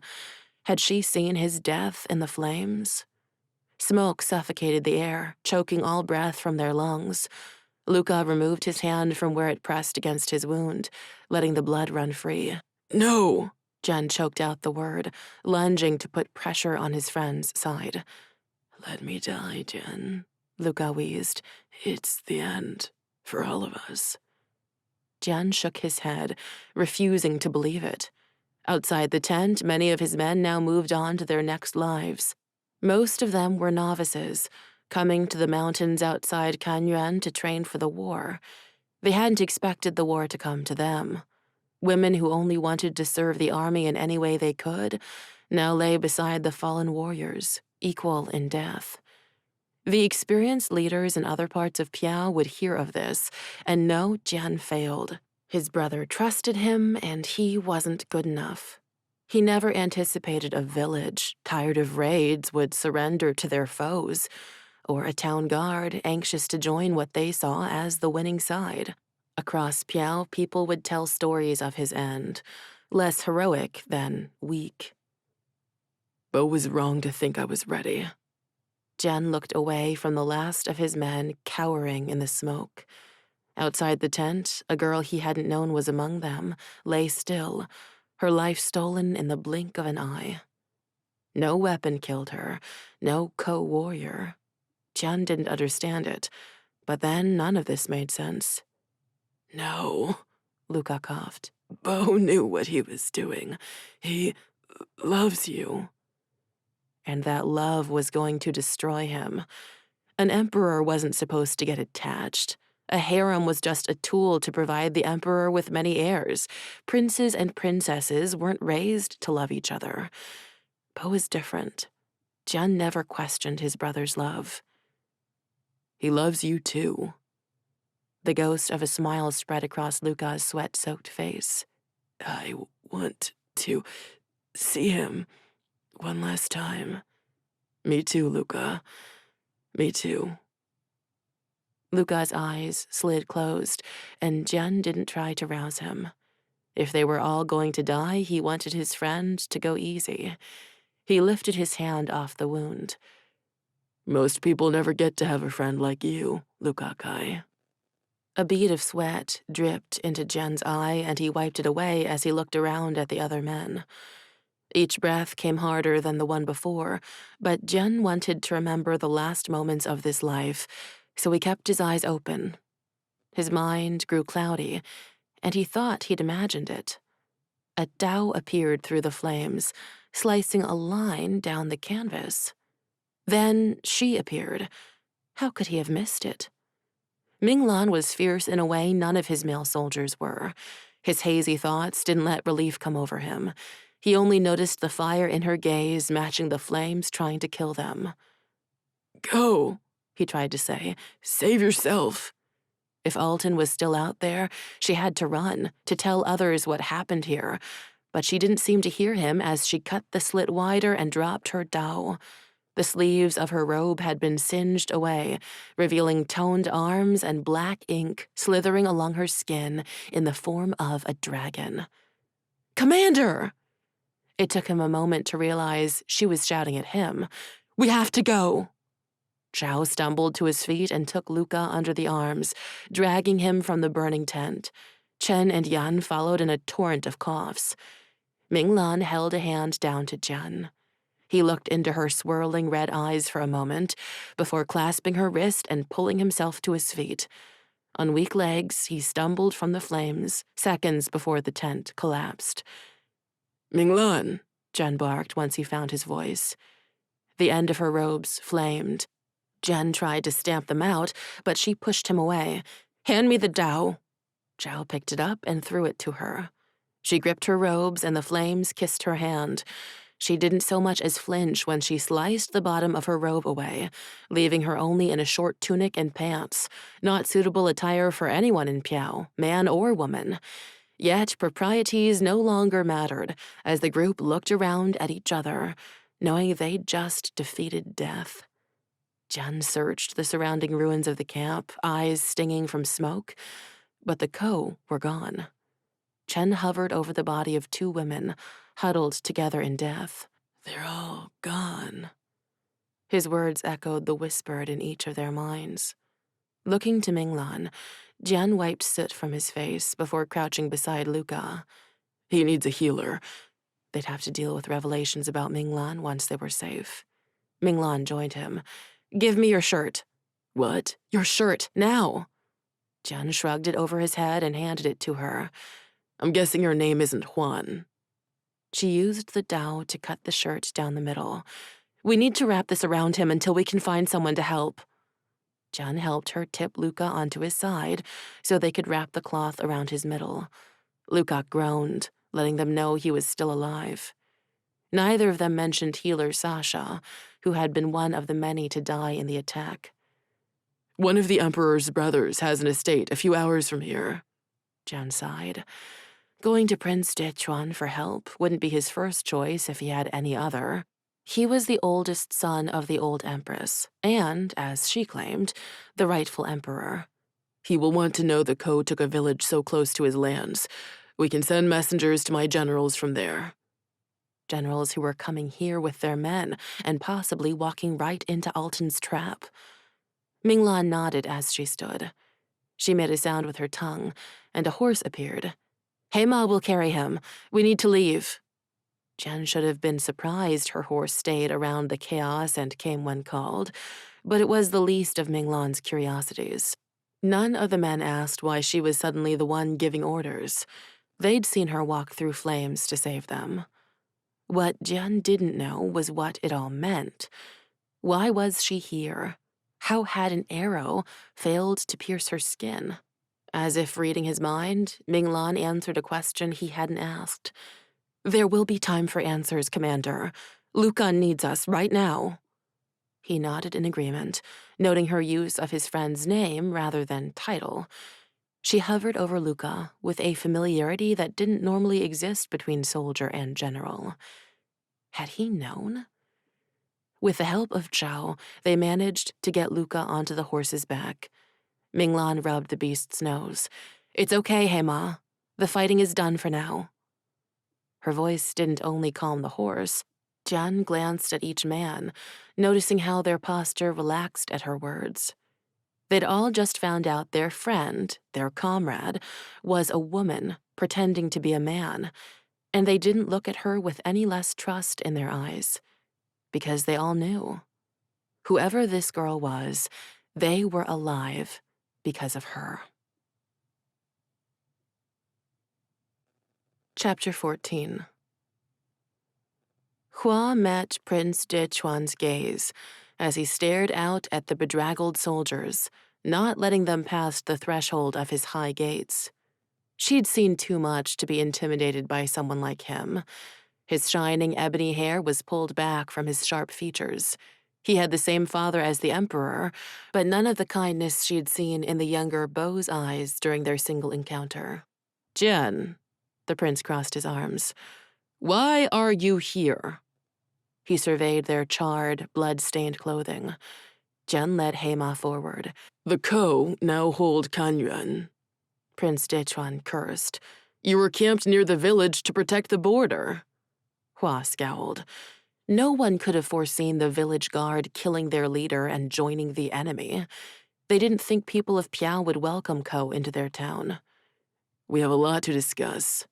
Had she seen his death in the flames? Smoke suffocated the air, choking all breath from their lungs. Luca removed his hand from where it pressed against his wound, letting the blood run free. No! Jen choked out the word, lunging to put pressure on his friend's side. Let me die, Jen, Luca wheezed. It's the end, for all of us. Jen shook his head, refusing to believe it. Outside the tent, many of his men now moved on to their next lives. Most of them were novices, coming to the mountains outside Kanyuan to train for the war. They hadn't expected the war to come to them. Women who only wanted to serve the army in any way they could now lay beside the fallen warriors, equal in death. The experienced leaders in other parts of Piao would hear of this and know Jian failed. His brother trusted him, and he wasn't good enough. He never anticipated a village, tired of raids, would surrender to their foes, or a town guard anxious to join what they saw as the winning side. Across Piao, people would tell stories of his end, less heroic than weak. Bo was wrong to think I was ready. Jian looked away from the last of his men cowering in the smoke. Outside the tent, a girl he hadn't known was among them, lay still, her life stolen in the blink of an eye. No weapon killed her, no co-warrior. Jian didn't understand it, but then none of this made sense. No, Luca coughed. Bo knew what he was doing. He loves you. And that love was going to destroy him. An emperor wasn't supposed to get attached. A harem was just a tool to provide the emperor with many heirs. Princes and princesses weren't raised to love each other. Bo was different. Jian never questioned his brother's love. He loves you too. The ghost of a smile spread across Luca's sweat-soaked face. I want to see him one last time. Me too, Luca. Me too. Luca's eyes slid closed, and Jian didn't try to rouse him. If they were all going to die, he wanted his friend to go easy. He lifted his hand off the wound. Most people never get to have a friend like you, Luca Kai. A bead of sweat dripped into Jian's eye, and he wiped it away as he looked around at the other men. Each breath came harder than the one before, but Jian wanted to remember the last moments of this life, so he kept his eyes open. His mind grew cloudy, and he thought he'd imagined it. A Tao appeared through the flames, slicing a line down the canvas. Then she appeared, How could he have missed it? Minglan was fierce in a way none of his male soldiers were. His hazy thoughts didn't let relief come over him. He only noticed the fire in her gaze matching the flames trying to kill them. "Go," he tried to say. "Save yourself." If Alton was still out there, she had to run, to tell others what happened here. But she didn't seem to hear him as she cut the slit wider and dropped her dao. The sleeves of her robe had been singed away, revealing toned arms and black ink slithering along her skin in the form of a dragon. "Commander!" It took him a moment to realize she was shouting at him. "We have to go!" Zhao stumbled to his feet and took Luca under the arms, dragging him from the burning tent. Chen and Yan followed in a torrent of coughs. Minglan held a hand down to Jian. He looked into her swirling red eyes for a moment before clasping her wrist and pulling himself to his feet. On weak legs, he stumbled from the flames, seconds before the tent collapsed. "Minglan," Jian barked once he found his voice. The end of her robes flamed. Jian tried to stamp them out, but she pushed him away. "Hand me the dao." Zhao picked it up and threw it to her. She gripped her robes and the flames kissed her hand. She didn't so much as flinch when she sliced the bottom of her robe away, leaving her only in a short tunic and pants, not suitable attire for anyone in Piao, man or woman. Yet proprieties no longer mattered as the group looked around at each other, knowing they'd just defeated death. Jian searched the surrounding ruins of the camp, eyes stinging from smoke, but the Ko were gone. Chen hovered over the body of two women, huddled together in death. "They're all gone." His words echoed the whispered in each of their minds. Looking to Minglan, Jian wiped soot from his face before crouching beside Luca. "He needs a healer." They'd have to deal with revelations about Minglan once they were safe. Minglan joined him. "Give me your shirt." "What?" "Your shirt, now." Jian shrugged it over his head and handed it to her. "I'm guessing your name isn't Juan." She used the dao to cut the shirt down the middle. "We need to wrap this around him until we can find someone to help." Jian helped her tip Luca onto his side so they could wrap the cloth around his middle. Luca groaned, letting them know he was still alive. Neither of them mentioned healer Sasha, who had been one of the many to die in the attack. "One of the Emperor's brothers has an estate a few hours from here." Jian sighed. Going to Prince Dechuan for help wouldn't be his first choice if he had any other. He was the oldest son of the old empress, and, as she claimed, the rightful emperor. "He will want to know the Ko took a village so close to his lands. We can send messengers to my generals from there." Generals who were coming here with their men and possibly walking right into Alton's trap. Minglan nodded as she stood. She made a sound with her tongue, and a horse appeared. "Hema will carry him. We need to leave." Jian should have been surprised her horse stayed around the chaos and came when called, but it was the least of Minglan's curiosities. None of the men asked why she was suddenly the one giving orders. They'd seen her walk through flames to save them. What Jian didn't know was what it all meant. Why was she here? How had an arrow failed to pierce her skin? As if reading his mind, Minglan answered a question he hadn't asked. "There will be time for answers, Commander. Luca needs us right now." He nodded in agreement, noting her use of his friend's name rather than title. She hovered over Luca with a familiarity that didn't normally exist between soldier and general. Had he known? With the help of Zhao, they managed to get Luca onto the horse's back. Minglan rubbed the beast's nose. "It's okay, Hema. The fighting is done for now." Her voice didn't only calm the horse. Jian glanced at each man, noticing how their posture relaxed at her words. They'd all just found out their friend, their comrade, was a woman pretending to be a man, and they didn't look at her with any less trust in their eyes, because they all knew. Whoever this girl was, they were alive because of her. Chapter 14. Hua met Prince Dechuan's gaze, as he stared out at the bedraggled soldiers, not letting them pass the threshold of his high gates. She'd seen too much to be intimidated by someone like him. His shining ebony hair was pulled back from his sharp features. He had the same father as the Emperor, but none of the kindness she'd seen in the younger beau's eyes during their single encounter. "Jian," the prince crossed his arms. "Why are you here?" He surveyed their charred, blood-stained clothing. Jian led Heima forward. "The Ko now hold Kanyuan," Prince Dechuan cursed. "You were camped near the village to protect the border." Hua scowled. No one could have foreseen the village guard killing their leader and joining the enemy. They didn't think people of Piao would welcome Ko into their town. "We have a lot to discuss."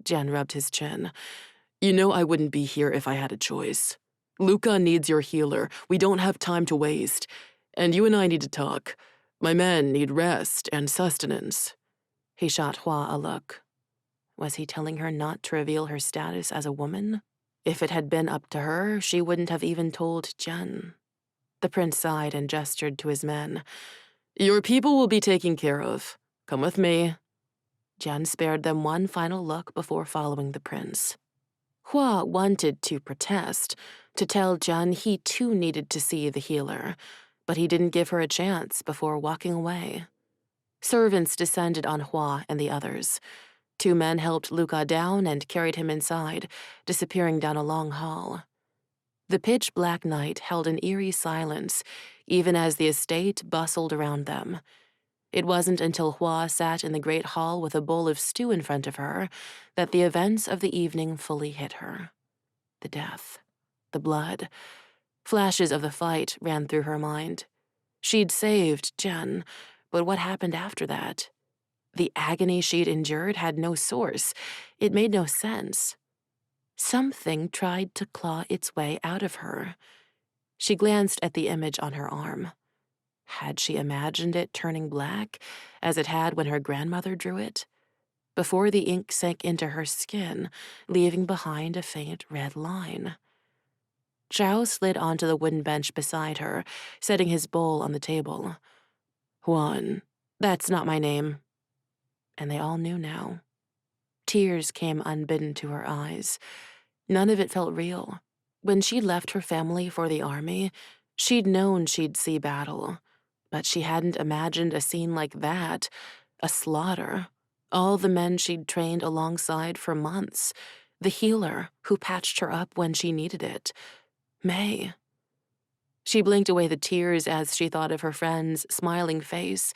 Jian rubbed his chin. "You know I wouldn't be here if I had a choice. Luca needs your healer. We don't have time to waste. And you and I need to talk. My men need rest and sustenance." He shot Hua a look. Was he telling her not to reveal her status as a woman? If it had been up to her, she wouldn't have even told Jian. The prince sighed and gestured to his men. "Your people will be taken care of. Come with me." Jian spared them one final look before following the prince. Hua wanted to protest, to tell Jian he too needed to see the healer, but he didn't give her a chance before walking away. Servants descended on Hua and the others. 2 men helped Luca down and carried him inside, disappearing down a long hall. The pitch-black night held an eerie silence, even as the estate bustled around them. It wasn't until Hua sat in the great hall with a bowl of stew in front of her that the events of the evening fully hit her. The death, the blood. Flashes of the fight ran through her mind. She'd saved Jian, but what happened after that? The agony she'd endured had no source. It made no sense. Something tried to claw its way out of her. She glanced at the image on her arm. Had she imagined it turning black, as it had when her grandmother drew it? Before the ink sank into her skin, leaving behind a faint red line. Zhao slid onto the wooden bench beside her, setting his bowl on the table. "Huan, that's not my name." And they all knew now. Tears came unbidden to her eyes. None of it felt real. When she'd left her family for the army, she'd known she'd see battle. But she hadn't imagined a scene like that, a slaughter. All the men she'd trained alongside for months. The healer who patched her up when she needed it. May. She blinked away the tears as she thought of her friend's smiling face,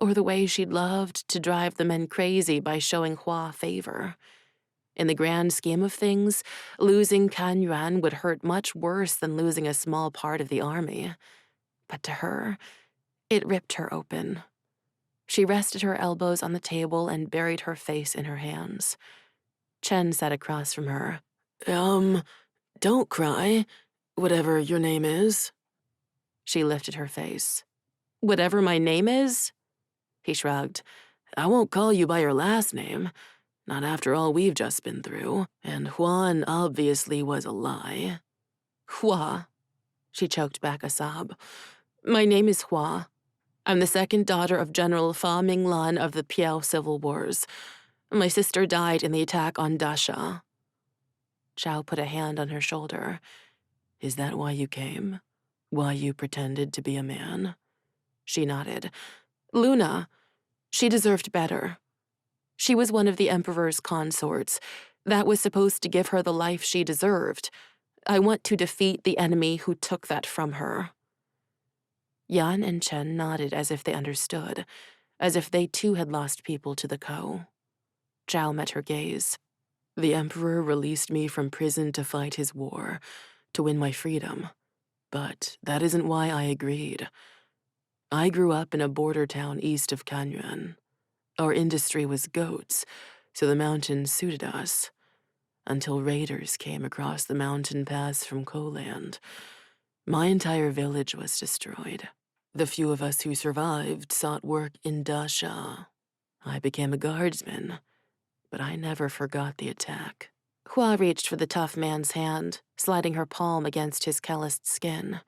or the way she'd loved to drive the men crazy by showing Hua favor. In the grand scheme of things, losing Kan Yuan would hurt much worse than losing a small part of the army. But to her, it ripped her open. She rested her elbows on the table and buried her face in her hands. Chen sat across from her. Don't cry, whatever your name is." She lifted her face. "Whatever my name is?" He shrugged. "I won't call you by your last name, not after all we've just been through, and Huan obviously was a lie." "Hua," she choked back a sob. "My name is Hua. I'm the second daughter of General Hua Minglan of the Piao Civil Wars. My sister died in the attack on Dasha." Zhao put a hand on her shoulder. "Is that why you came? Why you pretended to be a man?" She nodded. "Luna, she deserved better. She was one of the Emperor's consorts. That was supposed to give her the life she deserved. I want to defeat the enemy who took that from her." Yan and Chen nodded as if they understood, as if they too had lost people to the Ko. Zhao met her gaze. "The Emperor released me from prison to fight his war, to win my freedom. But that isn't why I agreed. I grew up in a border town east of Kanyuan. Our industry was goats, so the mountains suited us. Until raiders came across the mountain pass from Koland. My entire village was destroyed. The few of us who survived sought work in Dasha. I became a guardsman, but I never forgot the attack." Hua reached for the tough man's hand, sliding her palm against his calloused skin.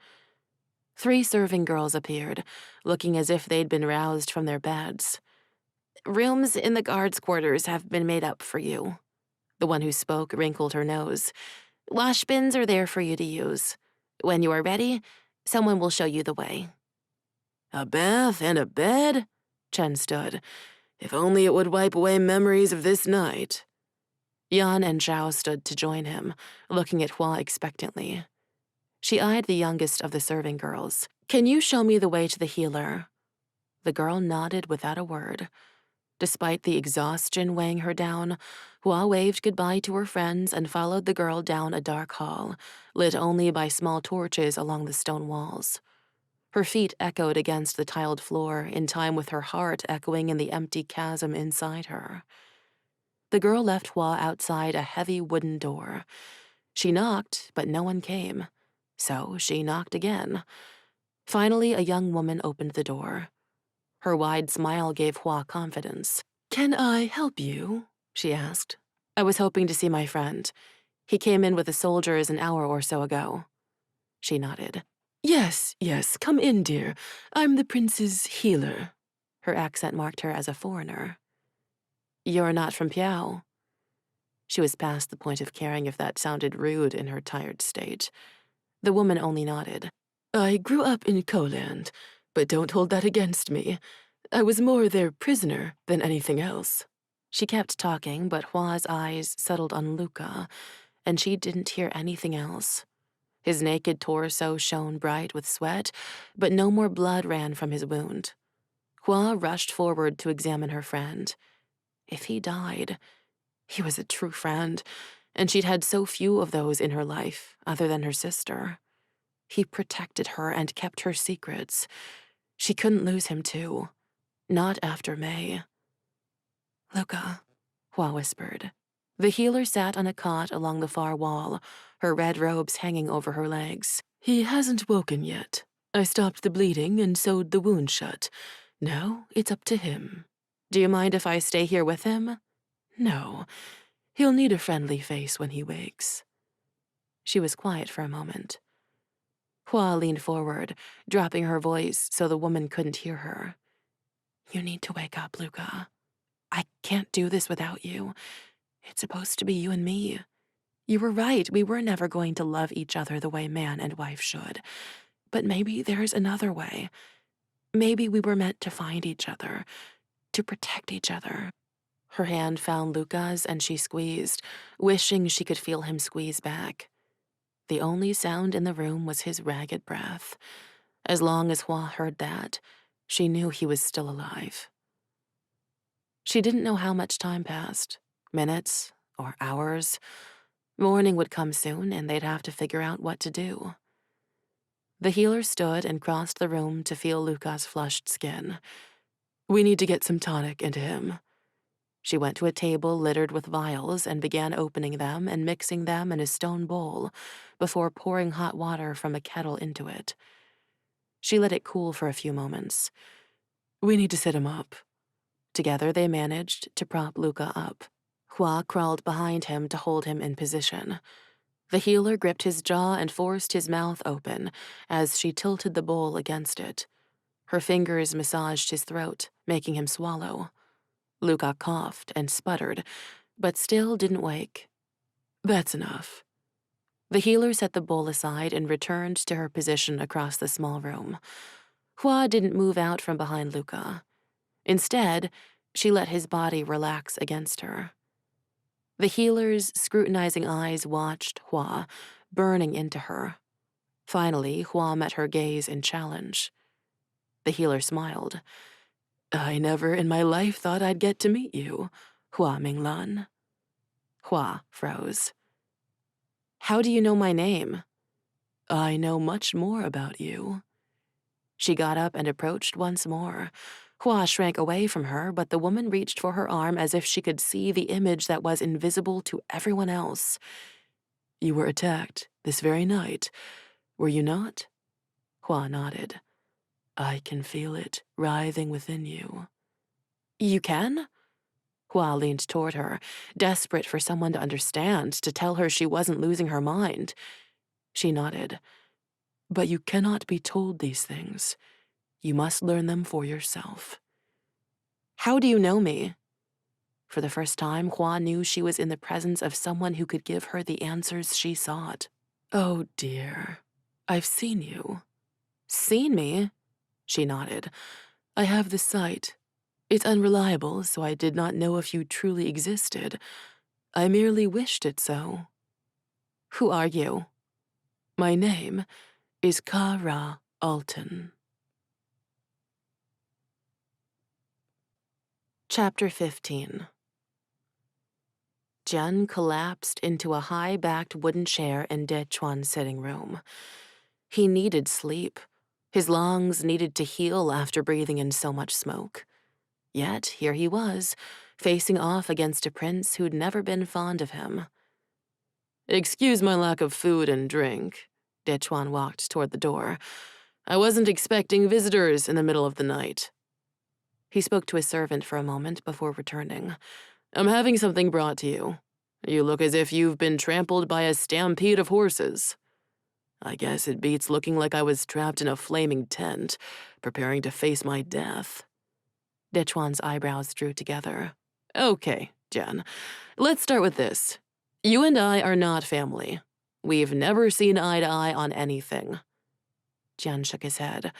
3 serving girls appeared, looking as if they'd been roused from their beds. "Rooms in the guards' quarters have been made up for you." The one who spoke wrinkled her nose. "Wash bins are there for you to use. When you are ready, someone will show you the way." "A bath and a bed?" Chen stood. "If only it would wipe away memories of this night." Yan and Zhao stood to join him, looking at Hua expectantly. She eyed the youngest of the serving girls. "Can you show me the way to the healer?" The girl nodded without a word. Despite the exhaustion weighing her down, Hua waved goodbye to her friends and followed the girl down a dark hall, lit only by small torches along the stone walls. Her feet echoed against the tiled floor, in time with her heart echoing in the empty chasm inside her. The girl left Hua outside a heavy wooden door. She knocked, but no one came. So she knocked again. Finally, a young woman opened the door. Her wide smile gave Hua confidence. "Can I help you?" she asked. "I was hoping to see my friend. He came in with the soldiers an hour or so ago." She nodded. Yes, come in, dear. I'm the prince's healer." Her accent marked her as a foreigner. "You're not from Piao?" She was past the point of caring if that sounded rude in her tired state. The woman only nodded. "I grew up in Koland, but don't hold that against me. I was more their prisoner than anything else." She kept talking, but Hua's eyes settled on Luca, and she didn't hear anything else. His naked torso shone bright with sweat, but no more blood ran from his wound. Hua rushed forward to examine her friend. If he died, he was a true friend, and she'd had so few of those in her life, other than her sister. He protected her and kept her secrets. She couldn't lose him too. Not after May. "Luca," Hua whispered. The healer sat on a cot along the far wall, her red robes hanging over her legs. "He hasn't woken yet. I stopped the bleeding and sewed the wound shut. Now it's up to him." "Do you mind if I stay here with him?" "No. He'll need a friendly face when he wakes." She was quiet for a moment. Hua leaned forward, dropping her voice so the woman couldn't hear her. "You need to wake up, Luca. I can't do this without you. It's supposed to be you and me. You were right, we were never going to love each other the way man and wife should. But maybe there's another way. Maybe we were meant to find each other, to protect each other." Her hand found Luca's and she squeezed, wishing she could feel him squeeze back. The only sound in the room was his ragged breath. As long as Hua heard that, she knew he was still alive. She didn't know how much time passed. Minutes or hours. Morning would come soon, and they'd have to figure out what to do. The healer stood and crossed the room to feel Luca's flushed skin. "We need to get some tonic into him." She went to a table littered with vials and began opening them and mixing them in a stone bowl before pouring hot water from a kettle into it. She let it cool for a few moments. "We need to sit him up." Together they managed to prop Luca up. Hua crawled behind him to hold him in position. The healer gripped his jaw and forced his mouth open as she tilted the bowl against it. Her fingers massaged his throat, making him swallow. Luca coughed and sputtered, but still didn't wake. "That's enough." The healer set the bowl aside and returned to her position across the small room. Hua didn't move out from behind Luca. Instead, she let his body relax against her. The healer's scrutinizing eyes watched Hua, burning into her. Finally, Hua met her gaze in challenge. The healer smiled. "I never in my life thought I'd get to meet you, Hua Minglan." Hua froze. "How do you know my name?" "I know much more about you." She got up and approached once more. Hua shrank away from her, but the woman reached for her arm as if she could see the image that was invisible to everyone else. "You were attacked this very night, were you not?" Hua nodded. "I can feel it writhing within you." "You can?" Hua leaned toward her, desperate for someone to understand, to tell her she wasn't losing her mind. She nodded. But you cannot be told these things. You must learn them for yourself. How do you know me? For the first time, Hua knew she was in the presence of someone who could give her the answers she sought. Oh dear, I've seen you. Seen me? She nodded. I have the sight. It's unreliable, so I did not know if you truly existed. I merely wished it so. Who are you? My name is Kara Alton. Chapter 15. Jian collapsed into a high-backed wooden chair in De Chuan's sitting room. He needed sleep. His lungs needed to heal after breathing in so much smoke. Yet here he was, facing off against a prince who'd never been fond of him. Excuse my lack of food and drink. De Chuan walked toward the door. I wasn't expecting visitors in the middle of the night. He spoke to his servant for a moment before returning. I'm having something brought to you. You look as if you've been trampled by a stampede of horses. I guess it beats looking like I was trapped in a flaming tent, preparing to face my death. De Chuan's eyebrows drew together. Okay, Jian, let's start with this. You and I are not family. We've never seen eye to eye on anything. Jian shook his head.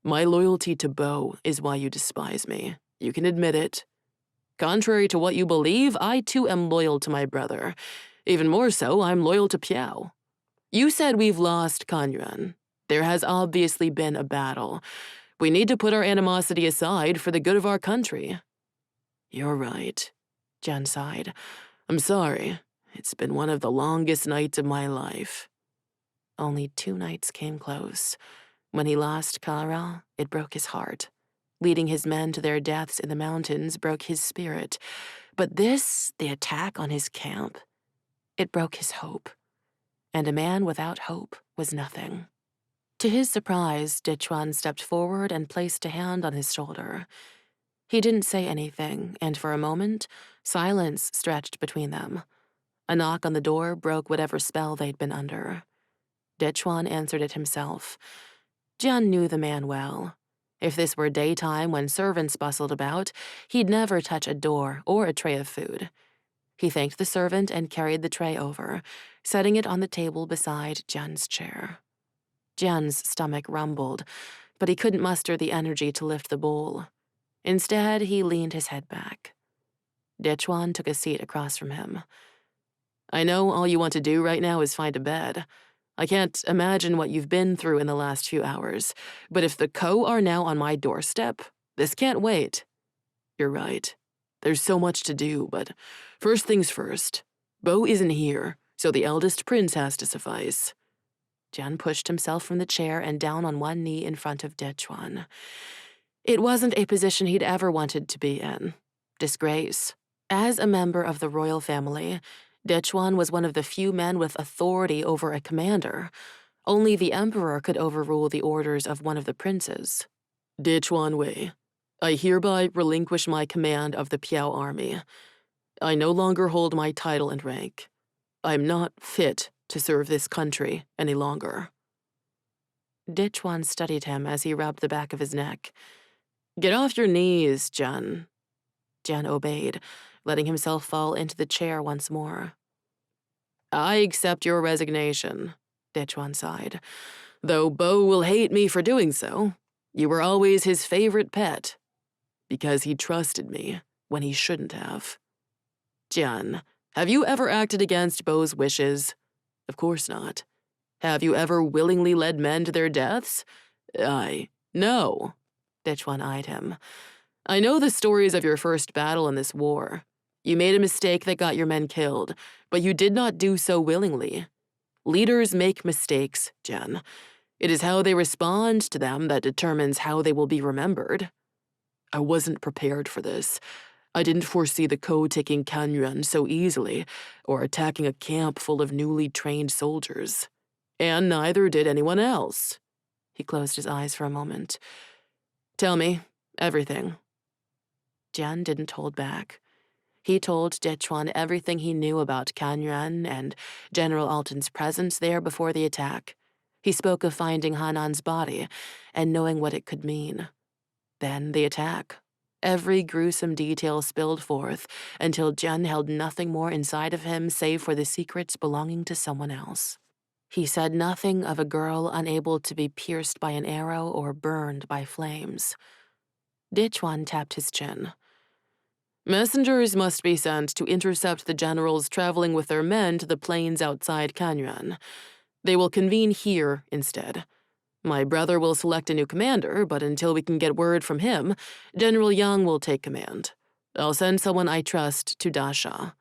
My loyalty to Bo is why you despise me. You can admit it. Contrary to what you believe, I too am loyal to my brother. Even more so, I'm loyal to Piao. You said we've lost Kanyuan. There has obviously been a battle. We need to put our animosity aside for the good of our country. You're right, Jian sighed. I'm sorry. It's been one of the longest nights of my life. Only 2 nights came close. When he lost Kara, it broke his heart. Leading his men to their deaths in the mountains broke his spirit. But this, the attack on his camp, it broke his hope. And a man without hope was nothing. To his surprise, De Chuan stepped forward and placed a hand on his shoulder. He didn't say anything, and for a moment, silence stretched between them. A knock on the door broke whatever spell they'd been under. De Chuan answered it himself. Jian knew the man well. If this were daytime when servants bustled about, he'd never touch a door or a tray of food. He thanked the servant and carried the tray over, setting it on the table beside Jian's chair. Jian's stomach rumbled, but he couldn't muster the energy to lift the bowl. Instead, he leaned his head back. De Chuan took a seat across from him. I know all you want to do right now is find a bed. I can't imagine what you've been through in the last few hours, but if the Ko are now on my doorstep, this can't wait. You're right. There's so much to do, but first things first. Bo isn't here, so the eldest prince has to suffice. Jian pushed himself from the chair and down on one knee in front of De Chuan. It wasn't a position he'd ever wanted to be in. Disgrace. As a member of the royal family, De Chuan was one of the few men with authority over a commander. Only the emperor could overrule the orders of one of the princes. De Chuan Wei, I hereby relinquish my command of the Piao army. I no longer hold my title and rank. I'm not fit to serve this country any longer. De Chuan studied him as he rubbed the back of his neck. Get off your knees, Jian. Jian obeyed, letting himself fall into the chair once more. I accept your resignation, De Chuan sighed. Though Bo will hate me for doing so, you were always his favorite pet. Because he trusted me when he shouldn't have. Jian, have you ever acted against Bo's wishes? Of course not. Have you ever willingly led men to their deaths? No. De Chuan eyed him. I know the stories of your first battle in this war. You made a mistake that got your men killed, but you did not do so willingly. Leaders make mistakes, Jian. It is how they respond to them that determines how they will be remembered. I wasn't prepared for this. I didn't foresee the Ko taking Kanyuan so easily, or attacking a camp full of newly trained soldiers. And neither did anyone else. He closed his eyes for a moment. Tell me everything. Jian didn't hold back. He told De Chuan everything he knew about Kanyuan and General Alton's presence there before the attack. He spoke of finding Hanan's body and knowing what it could mean. Then the attack. Every gruesome detail spilled forth until Jian held nothing more inside of him save for the secrets belonging to someone else. He said nothing of a girl unable to be pierced by an arrow or burned by flames. Dichuan tapped his chin. Messengers must be sent to intercept the generals traveling with their men to the plains outside Kanyuan. They will convene here instead. My brother will select a new commander, but until we can get word from him, General Yang will take command. I'll send someone I trust to Dasha.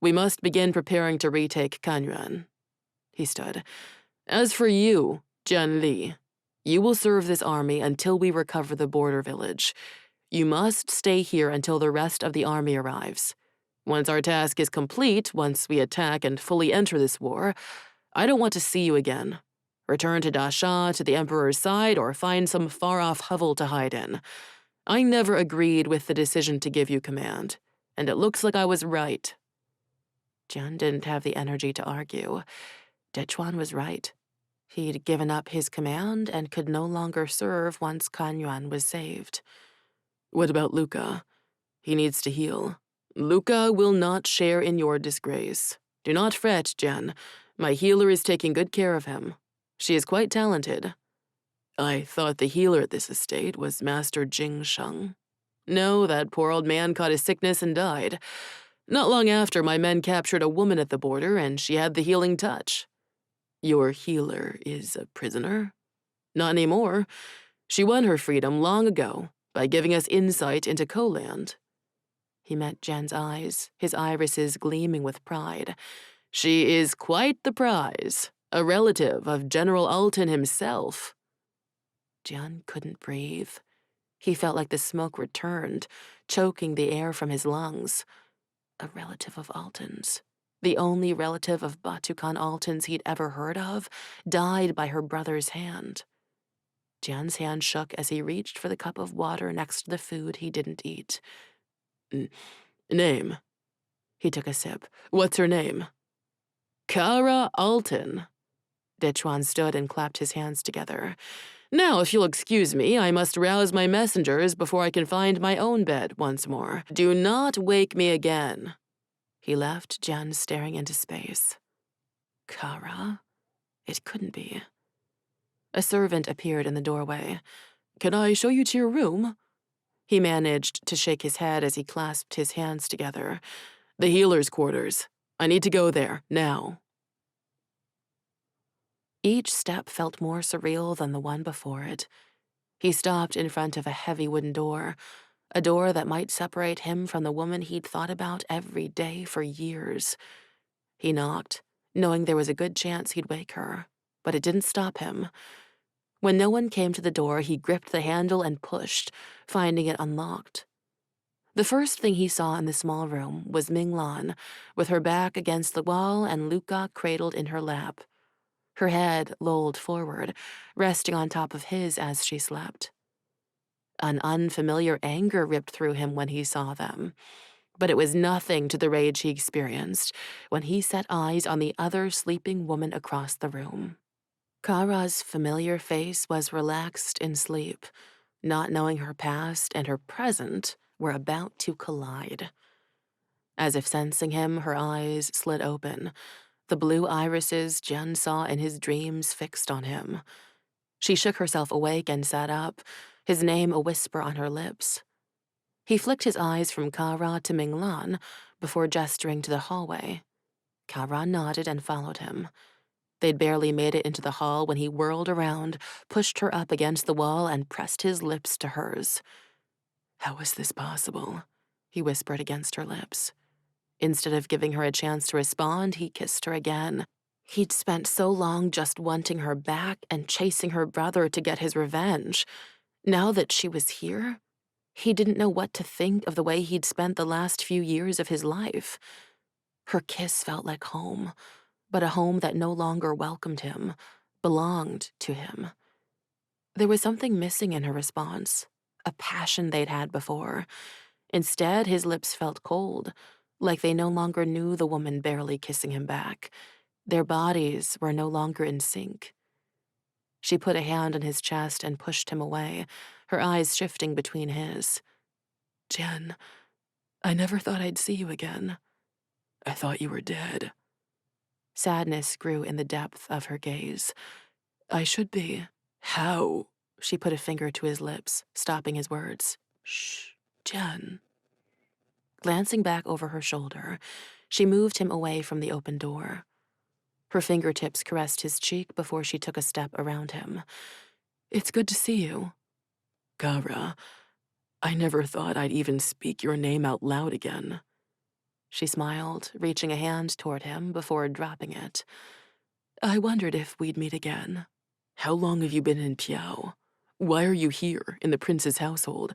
We must begin preparing to retake Kanyuan. He stood. As for you, Jian Li, you will serve this army until we recover the border village. You must stay here until the rest of the army arrives. Once our task is complete, once we attack and fully enter this war, I don't want to see you again. Return to Dasha, to the Emperor's side, or find some far-off hovel to hide in. I never agreed with the decision to give you command, and it looks like I was right. Jian didn't have the energy to argue. Dichuan was right. He'd given up his command and could no longer serve once Kanyuan was saved. What about Luca? He needs to heal. Luca will not share in your disgrace. Do not fret, Jian. My healer is taking good care of him. She is quite talented. I thought the healer at this estate was Master Jing Sheng. No, that poor old man caught a sickness and died. Not long after, my men captured a woman at the border, and she had the healing touch. Your healer is a prisoner? Not anymore. She won her freedom long ago by giving us insight into Koland. He met Jian's eyes, his irises gleaming with pride. She is quite the prize, a relative of General Alton himself. Jian couldn't breathe. He felt like the smoke returned, choking the air from his lungs. A relative of Alton's, the only relative of Batukan Alton's he'd ever heard of, died by her brother's hand. Jian's hand shook as he reached for the cup of water next to the food he didn't eat. Name? He took a sip. What's her name? Kara Alton. Dichuan stood and clapped his hands together. Now, if you'll excuse me, I must rouse my messengers before I can find my own bed once more. Do not wake me again. He left Jian staring into space. Kara? It couldn't be. A servant appeared in the doorway. Can I show you to your room? He managed to shake his head as he clasped his hands together. The healer's quarters. I need to go there, now. Each step felt more surreal than the one before it. He stopped in front of a heavy wooden door, a door that might separate him from the woman he'd thought about every day for years. He knocked, knowing there was a good chance he'd wake her, but it didn't stop him. When no one came to the door, he gripped the handle and pushed, finding it unlocked. The first thing he saw in the small room was Minglan, with her back against the wall and Luca cradled in her lap. Her head lolled forward, resting on top of his as she slept. An unfamiliar anger ripped through him when he saw them, but it was nothing to the rage he experienced when he set eyes on the other sleeping woman across the room. Kara's familiar face was relaxed in sleep, not knowing her past and her present were about to collide. As if sensing him, her eyes slid open, the blue irises Jian saw in his dreams fixed on him. She shook herself awake and sat up, his name a whisper on her lips. He flicked his eyes from Kara to Minglan before gesturing to the hallway. Kara nodded and followed him. They'd barely made it into the hall when he whirled around, pushed her up against the wall, and pressed his lips to hers. How was this possible? He whispered against her lips. Instead of giving her a chance to respond, he kissed her again. He'd spent so long just wanting her back and chasing her brother to get his revenge. Now that she was here, he didn't know what to think of the way he'd spent the last few years of his life. Her kiss felt like home, but a home that no longer welcomed him, belonged to him. There was something missing in her response, a passion they'd had before. Instead, his lips felt cold, like they no longer knew the woman barely kissing him back. Their bodies were no longer in sync. She put a hand on his chest and pushed him away, her eyes shifting between his. Jian, I never thought I'd see you again. I thought you were dead. Sadness grew in the depth of her gaze. I should be. How? She put a finger to his lips, stopping his words. Shh, Jian. Glancing back over her shoulder, she moved him away from the open door. Her fingertips caressed his cheek before she took a step around him. It's good to see you. Kara, I never thought I'd even speak your name out loud again. She smiled, reaching a hand toward him before dropping it. I wondered if we'd meet again. How long have you been in Piao? Why are you here, in the prince's household?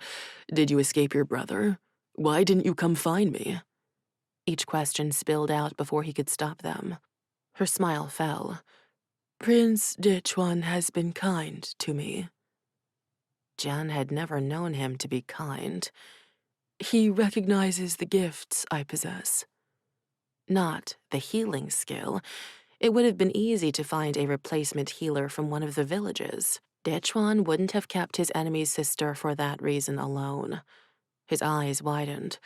Did you escape your brother? Why didn't you come find me? Each question spilled out before he could stop them. Her smile fell. Prince Dechuan has been kind to me. Jian had never known him to be kind. He recognizes the gifts I possess. Not the healing skill. It would have been easy to find a replacement healer from one of the villages. Dechuan wouldn't have kept his enemy's sister for that reason alone. His eyes widened.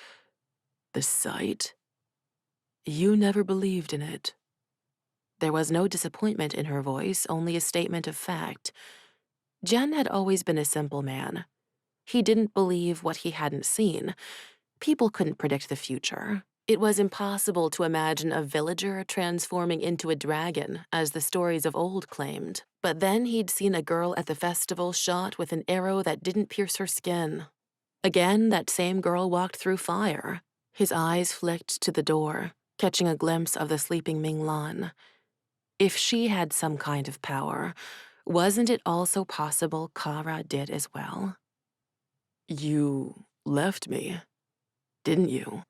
The sight? You never believed in it. There was no disappointment in her voice, only a statement of fact. Jian had always been a simple man. He didn't believe what he hadn't seen. People couldn't predict the future. It was impossible to imagine a villager transforming into a dragon, as the stories of old claimed. But then he'd seen a girl at the festival shot with an arrow that didn't pierce her skin. Again, that same girl walked through fire. His eyes flicked to the door, catching a glimpse of the sleeping Minglan. If she had some kind of power, wasn't it also possible Kara did as well? You left me, didn't you?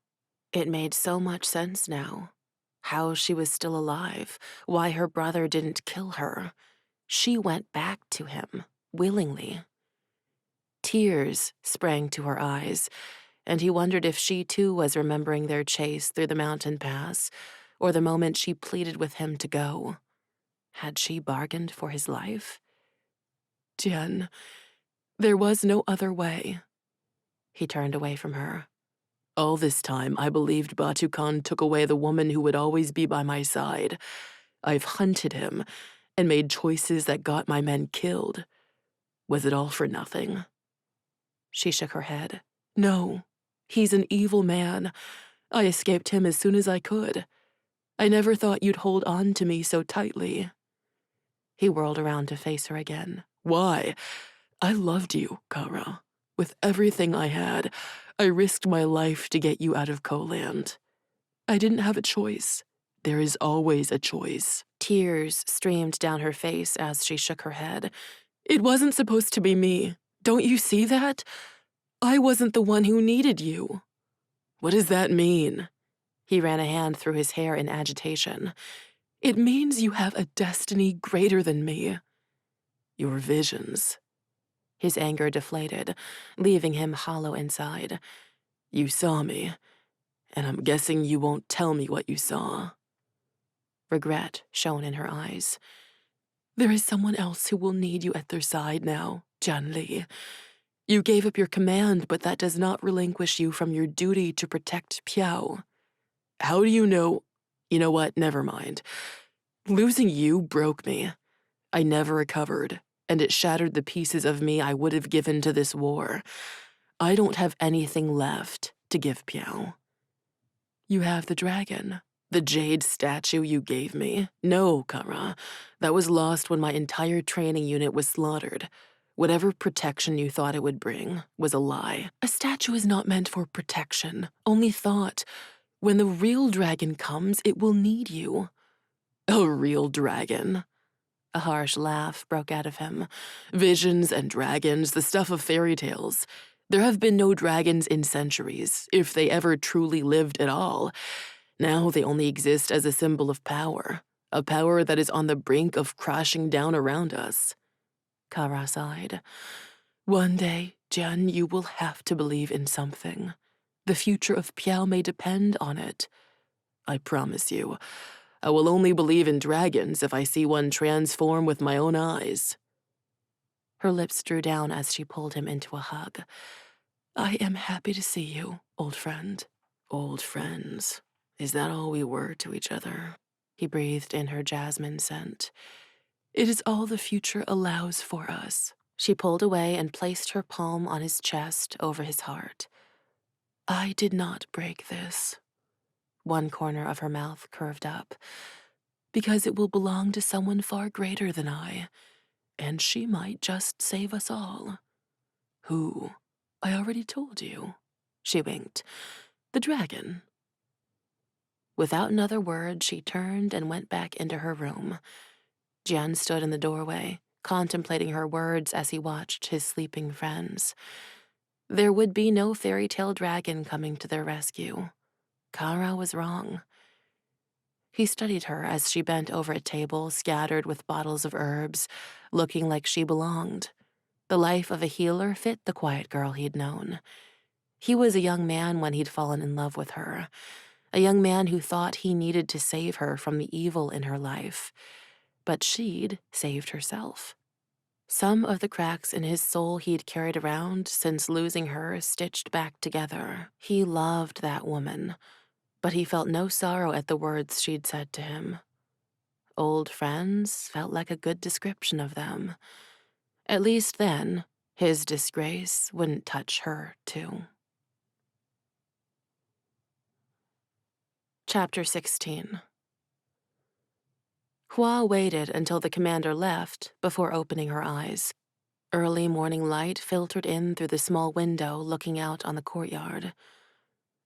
It made so much sense now. How she was still alive, why her brother didn't kill her. She went back to him, willingly. Tears sprang to her eyes, and he wondered if she too was remembering their chase through the mountain pass, or the moment she pleaded with him to go. Had she bargained for his life? Jian, there was no other way. He turned away from her. All this time, I believed Batu Khan took away the woman who would always be by my side. I've hunted him and made choices that got my men killed. Was it all for nothing? She shook her head. No, he's an evil man. I escaped him as soon as I could. I never thought you'd hold on to me so tightly. He whirled around to face her again. Why? I loved you, Kara. With everything I had, I risked my life to get you out of Koland. I didn't have a choice. There is always a choice. Tears streamed down her face as she shook her head. It wasn't supposed to be me. Don't you see that? I wasn't the one who needed you. What does that mean? He ran a hand through his hair in agitation. It means you have a destiny greater than me. Your visions. His anger deflated, leaving him hollow inside. You saw me, and I'm guessing you won't tell me what you saw. Regret shone in her eyes. There is someone else who will need you at their side now, Jian Li. You gave up your command, but that does not relinquish you from your duty to protect Piao. How do you know? You know what? Never mind. Losing you broke me. I never recovered, and it shattered the pieces of me I would have given to this war. I don't have anything left to give Piao. You have the dragon, the jade statue you gave me. No, Kara, that was lost when my entire training unit was slaughtered. Whatever protection you thought it would bring was a lie. A statue is not meant for protection, only thought. When the real dragon comes, it will need you. A real dragon? A harsh laugh broke out of him. Visions and dragons, the stuff of fairy tales. There have been no dragons in centuries, if they ever truly lived at all. Now they only exist as a symbol of power, a power that is on the brink of crashing down around us. Kara sighed. One day, Jian, you will have to believe in something. The future of Piao may depend on it. I promise you, I will only believe in dragons if I see one transform with my own eyes. Her lips drew down as she pulled him into a hug. I am happy to see you, old friend. Old friends. Is that all we were to each other? He breathed in her jasmine scent. It is all the future allows for us. She pulled away and placed her palm on his chest over his heart. I did not break this. One corner of her mouth curved up. Because it will belong to someone far greater than I, and she might just save us all. Who? I already told you. She winked. The dragon. Without another word, she turned and went back into her room. Jian stood in the doorway, contemplating her words as he watched his sleeping friends. There would be no fairy tale dragon coming to their rescue. Kara was wrong. He studied her as she bent over a table scattered with bottles of herbs, looking like she belonged. The life of a healer fit the quiet girl he'd known. He was a young man when he'd fallen in love with her, a young man who thought he needed to save her from the evil in her life. But she'd saved herself. Some of the cracks in his soul he'd carried around since losing her stitched back together. He loved that woman, but he felt no sorrow at the words she'd said to him. Old friends felt like a good description of them. At least then, his disgrace wouldn't touch her, too. Chapter 16. Hua waited until the commander left before opening her eyes. Early morning light filtered in through the small window looking out on the courtyard.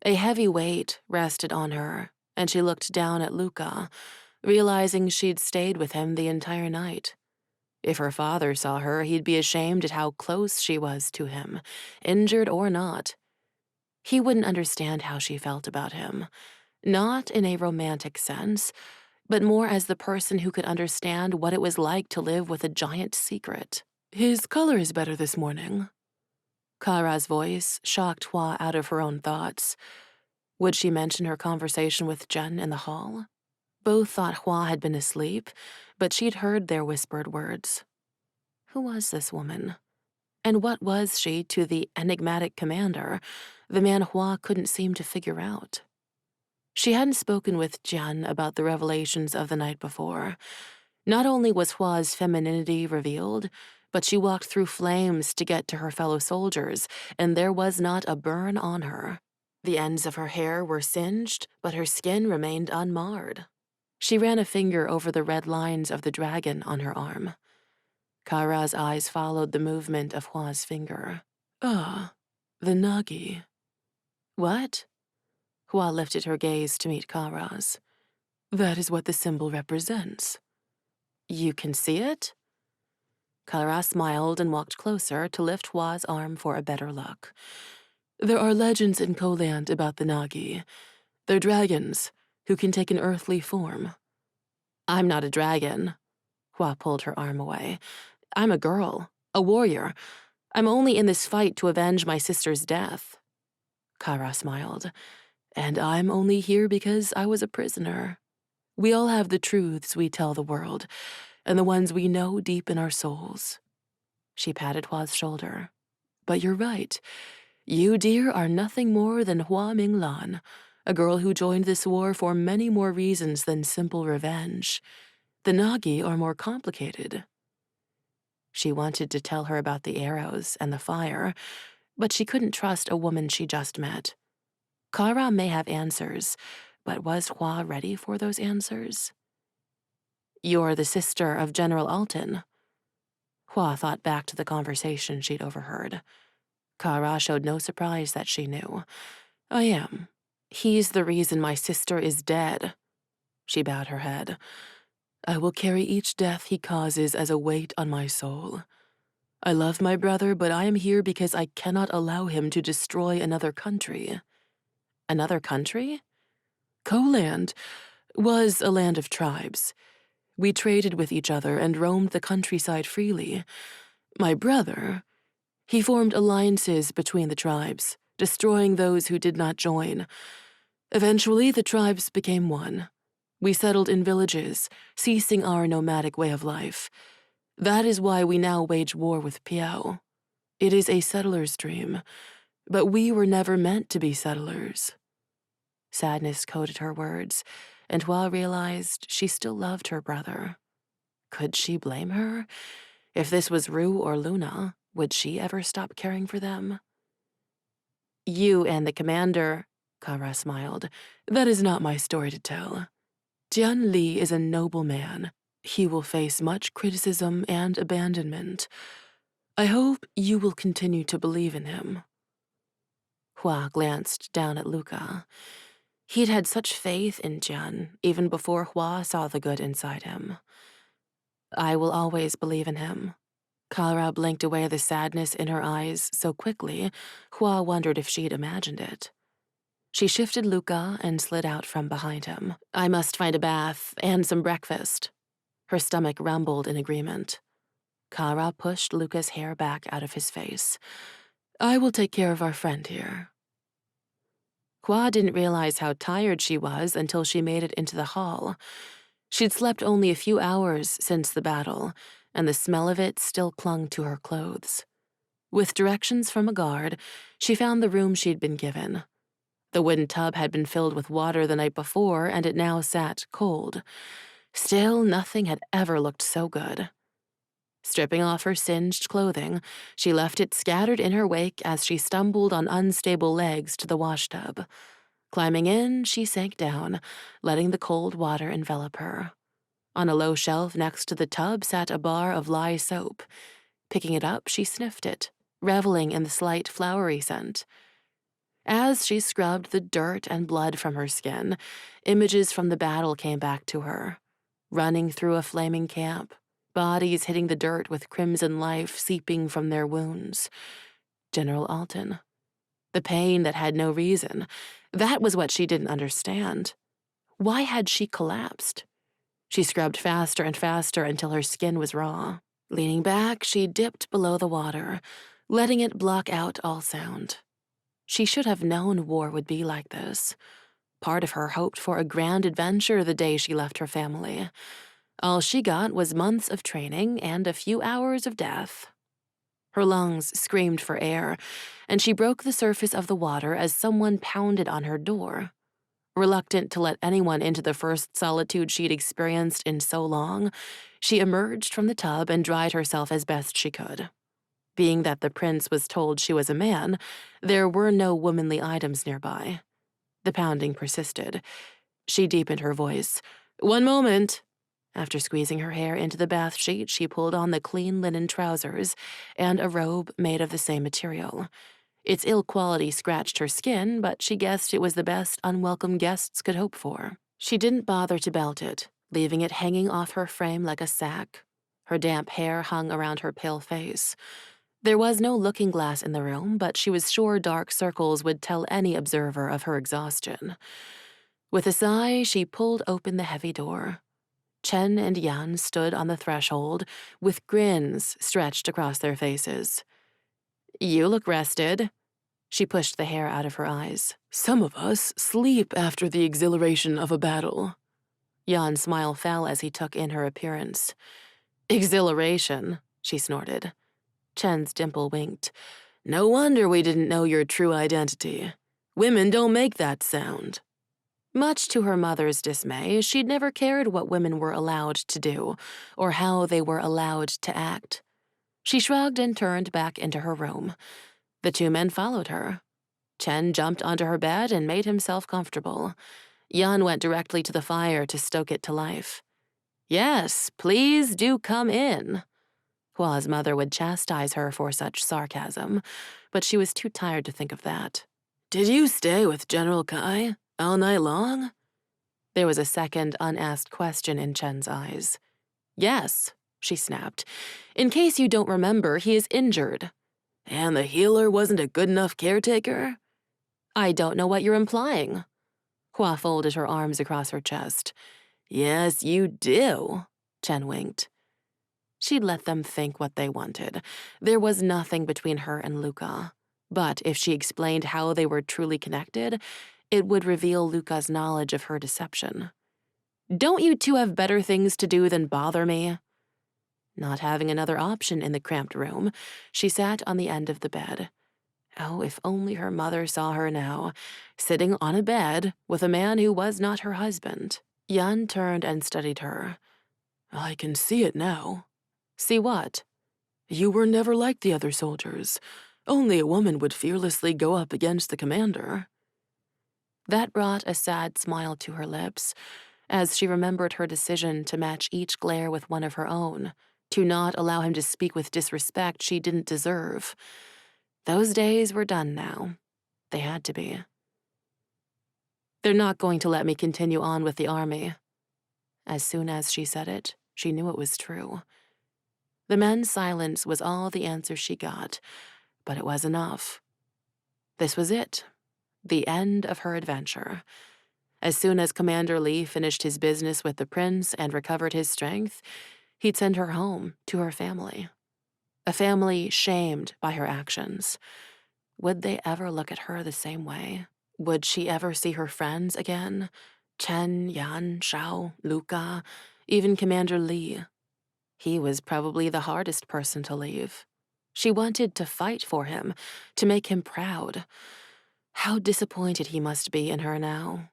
A heavy weight rested on her, and she looked down at Luca, realizing she'd stayed with him the entire night. If her father saw her, he'd be ashamed at how close she was to him, injured or not. He wouldn't understand how she felt about him, not in a romantic sense, but more as the person who could understand what it was like to live with a giant secret. His color is better this morning. Kara's voice shocked Hua out of her own thoughts. Would she mention her conversation with Jian in the hall? Both thought Hua had been asleep, but she'd heard their whispered words. Who was this woman? And what was she to the enigmatic commander, the man Hua couldn't seem to figure out? She hadn't spoken with Jian about the revelations of the night before. Not only was Hua's femininity revealed, but she walked through flames to get to her fellow soldiers, and there was not a burn on her. The ends of her hair were singed, but her skin remained unmarred. She ran a finger over the red lines of the dragon on her arm. Kara's eyes followed the movement of Hua's finger. Ah, the Nagi. What? Hua lifted her gaze to meet Kara's. That is what the symbol represents. You can see it? Kara smiled and walked closer to lift Hua's arm for a better look. There are legends in Koland about the Nagi. They're dragons who can take an earthly form. I'm not a dragon. Hua pulled her arm away. I'm a girl, a warrior. I'm only in this fight to avenge my sister's death. Kara smiled. And I'm only here because I was a prisoner. We all have the truths we tell the world, and the ones we know deep in our souls. She patted Hua's shoulder. But you're right. You, dear, are nothing more than Hua Minglan, a girl who joined this war for many more reasons than simple revenge. The Nagi are more complicated. She wanted to tell her about the arrows and the fire, but she couldn't trust a woman she just met. Kara may have answers, but was Hua ready for those answers? You're the sister of General Alton. Hua thought back to the conversation she'd overheard. Kara showed no surprise that she knew. I am. He's the reason my sister is dead. She bowed her head. I will carry each death he causes as a weight on my soul. I love my brother, but I am here because I cannot allow him to destroy another country. Another country? Koland was a land of tribes. We traded with each other and roamed the countryside freely. My brother, he formed alliances between the tribes, destroying those who did not join. Eventually, the tribes became one. We settled in villages, ceasing our nomadic way of life. That is why we now wage war with Piao. It is a settler's dream, but we were never meant to be settlers." Sadness coated her words, and Hua realized she still loved her brother. Could she blame her? If this was Rue or Luna, would she ever stop caring for them? "You and the commander," Kara smiled. "That is not my story to tell. Jian Li is a noble man. He will face much criticism and abandonment. I hope you will continue to believe in him." Hua glanced down at Luca. He'd had such faith in Jian, even before Hua saw the good inside him. "I will always believe in him." Kara blinked away the sadness in her eyes so quickly, Hua wondered if she'd imagined it. She shifted Luca and slid out from behind him. "I must find a bath and some breakfast." Her stomach rumbled in agreement. Kara pushed Luca's hair back out of his face. "I will take care of our friend here." Hua didn't realize how tired she was until she made it into the hall. She'd slept only a few hours since the battle, and the smell of it still clung to her clothes. With directions from a guard, she found the room she'd been given. The wooden tub had been filled with water the night before, and it now sat cold. Still, nothing had ever looked so good. Stripping off her singed clothing, she left it scattered in her wake as she stumbled on unstable legs to the washtub. Climbing in, she sank down, letting the cold water envelop her. On a low shelf next to the tub sat a bar of lye soap. Picking it up, she sniffed it, reveling in the slight flowery scent. As she scrubbed the dirt and blood from her skin, images from the battle came back to her. Running through a flaming camp, bodies hitting the dirt with crimson life seeping from their wounds. General Alton. The pain that had no reason. That was what she didn't understand. Why had she collapsed? She scrubbed faster and faster until her skin was raw. Leaning back, she dipped below the water, letting it block out all sound. She should have known war would be like this. Part of her hoped for a grand adventure the day she left her family. All she got was months of training and a few hours of death. Her lungs screamed for air, and she broke the surface of the water as someone pounded on her door. Reluctant to let anyone into the first solitude she'd experienced in so long, she emerged from the tub and dried herself as best she could. Being that the prince was told she was a man, there were no womanly items nearby. The pounding persisted. She deepened her voice. "One moment." After squeezing her hair into the bath sheet, she pulled on the clean linen trousers and a robe made of the same material. Its ill quality scratched her skin, but she guessed it was the best unwelcome guests could hope for. She didn't bother to belt it, leaving it hanging off her frame like a sack. Her damp hair hung around her pale face. There was no looking glass in the room, but she was sure dark circles would tell any observer of her exhaustion. With a sigh, she pulled open the heavy door. Chen and Yan stood on the threshold, with grins stretched across their faces. "You look rested." She pushed the hair out of her eyes. "Some of us sleep after the exhilaration of a battle." Yan's smile fell as he took in her appearance. "Exhilaration," she snorted. Chen's dimple winked. "No wonder we didn't know your true identity. Women don't make that sound." Much to her mother's dismay, she'd never cared what women were allowed to do, or how they were allowed to act. She shrugged and turned back into her room. The two men followed her. Chen jumped onto her bed and made himself comfortable. Yan went directly to the fire to stoke it to life. "Yes, please do come in." Hua's mother would chastise her for such sarcasm, but she was too tired to think of that. "Did you stay with General Kai all night long?" There was a second unasked question in Chen's eyes. "Yes," she snapped. "In case you don't remember, he is injured." "And the healer wasn't a good enough caretaker?" "I don't know what you're implying." Hua folded her arms across her chest. "Yes, you do," Chen winked. She'd let them think what they wanted. There was nothing between her and Luca. But if she explained how they were truly connected, it would reveal Luca's knowledge of her deception. "Don't you two have better things to do than bother me?" Not having another option in the cramped room, she sat on the end of the bed. Oh, if only her mother saw her now, sitting on a bed with a man who was not her husband. Yan turned and studied her. I can see it now. See what? You were never like the other soldiers. Only a woman would fearlessly go up against the commander. That brought a sad smile to her lips, as she remembered her decision to match each glare with one of her own, to not allow him to speak with disrespect she didn't deserve. Those days were done now. They had to be. They're not going to let me continue on with the army. As soon as she said it, she knew it was true. The men's silence was all the answer she got, but it was enough. This was it, the end of her adventure. As soon as Commander Li finished his business with the prince and recovered his strength, he'd send her home to her family. A family shamed by her actions. Would they ever look at her the same way? Would she ever see her friends again? Chen, Yan, Xiao, Luca, even Commander Li. He was probably the hardest person to leave. She wanted to fight for him, to make him proud. How disappointed he must be in her now.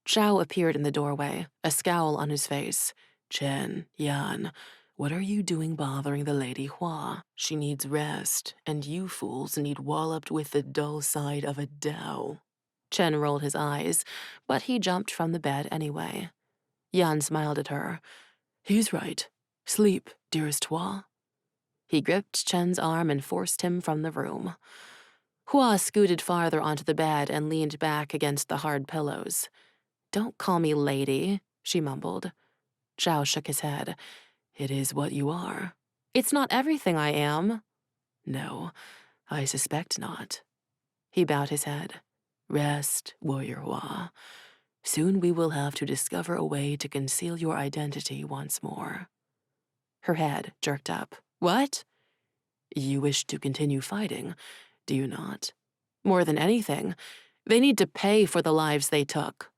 Xiao appeared in the doorway, a scowl on his face. Chen, Yan, what are you doing bothering the Lady Hua? She needs rest, and you fools need walloped with the dull side of a Dao. Chen rolled his eyes, but he jumped from the bed anyway. Yan smiled at her. He's right. Sleep, dearest Hua. He gripped Chen's arm and forced him from the room. Hua scooted farther onto the bed and leaned back against the hard pillows. Don't call me lady, she mumbled. Zhao shook his head. It is what you are. It's not everything I am. No, I suspect not. He bowed his head. Rest, warrior Hua. Soon we will have to discover a way to conceal your identity once more. Her head jerked up. What? You wish to continue fighting, do you not? More than anything, they need to pay for the lives they took.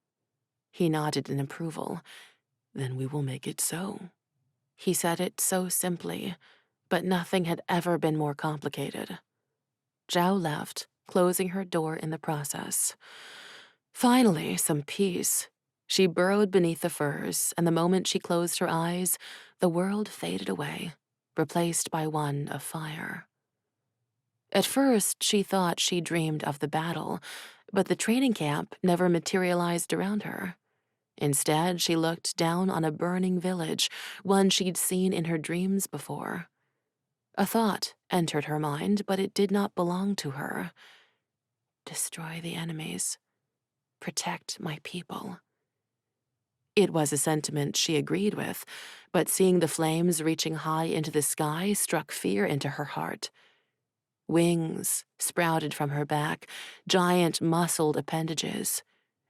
He nodded in approval. Then we will make it so. He said it so simply, but nothing had ever been more complicated. Zhao left, closing her door in the process. Finally, some peace. She burrowed beneath the furs, and the moment she closed her eyes, the world faded away, replaced by one of fire. At first, she thought she dreamed of the battle, but the training camp never materialized around her. Instead, she looked down on a burning village, one she'd seen in her dreams before. A thought entered her mind, but it did not belong to her. Destroy the enemies. Protect my people. It was a sentiment she agreed with, but seeing the flames reaching high into the sky struck fear into her heart. Wings sprouted from her back, giant muscled appendages.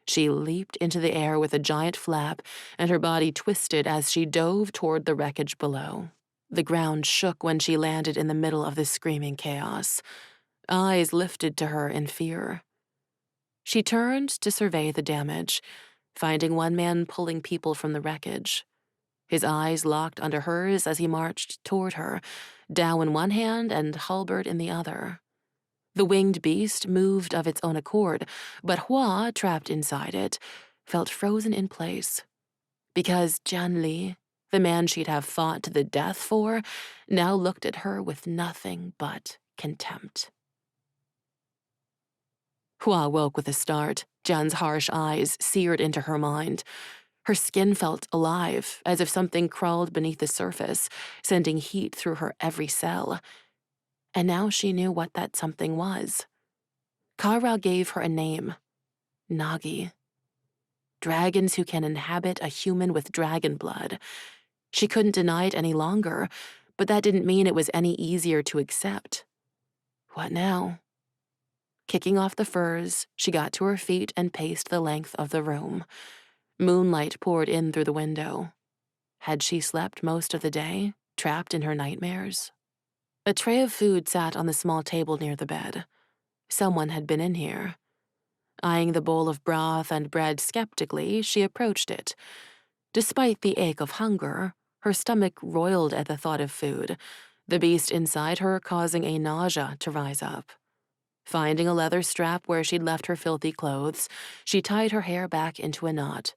She leaped into the air with a giant flap, and her body twisted as she dove toward the wreckage below. The ground shook when she landed in the middle of the screaming chaos. Eyes lifted to her in fear. She turned to survey the damage, finding one man pulling people from the wreckage. His eyes locked under hers as he marched toward her, Dao in one hand and halberd in the other. The winged beast moved of its own accord, but Hua, trapped inside it, felt frozen in place. Because Jian Li, the man she'd have fought to the death for, now looked at her with nothing but contempt. Hua woke with a start, Jian's harsh eyes seared into her mind. Her skin felt alive, as if something crawled beneath the surface, sending heat through her every cell. And now she knew what that something was. Kara gave her a name, Nagi. Dragons who can inhabit a human with dragon blood. She couldn't deny it any longer, but that didn't mean it was any easier to accept. What now? Kicking off the furs, she got to her feet and paced the length of the room. Moonlight poured in through the window. Had she slept most of the day, trapped in her nightmares? A tray of food sat on the small table near the bed. Someone had been in here. Eyeing the bowl of broth and bread skeptically, she approached it. Despite the ache of hunger, Her stomach roiled at the thought of food, the beast inside her causing a nausea to rise up. Finding a leather strap where she'd left her filthy clothes, she tied her hair back into a knot.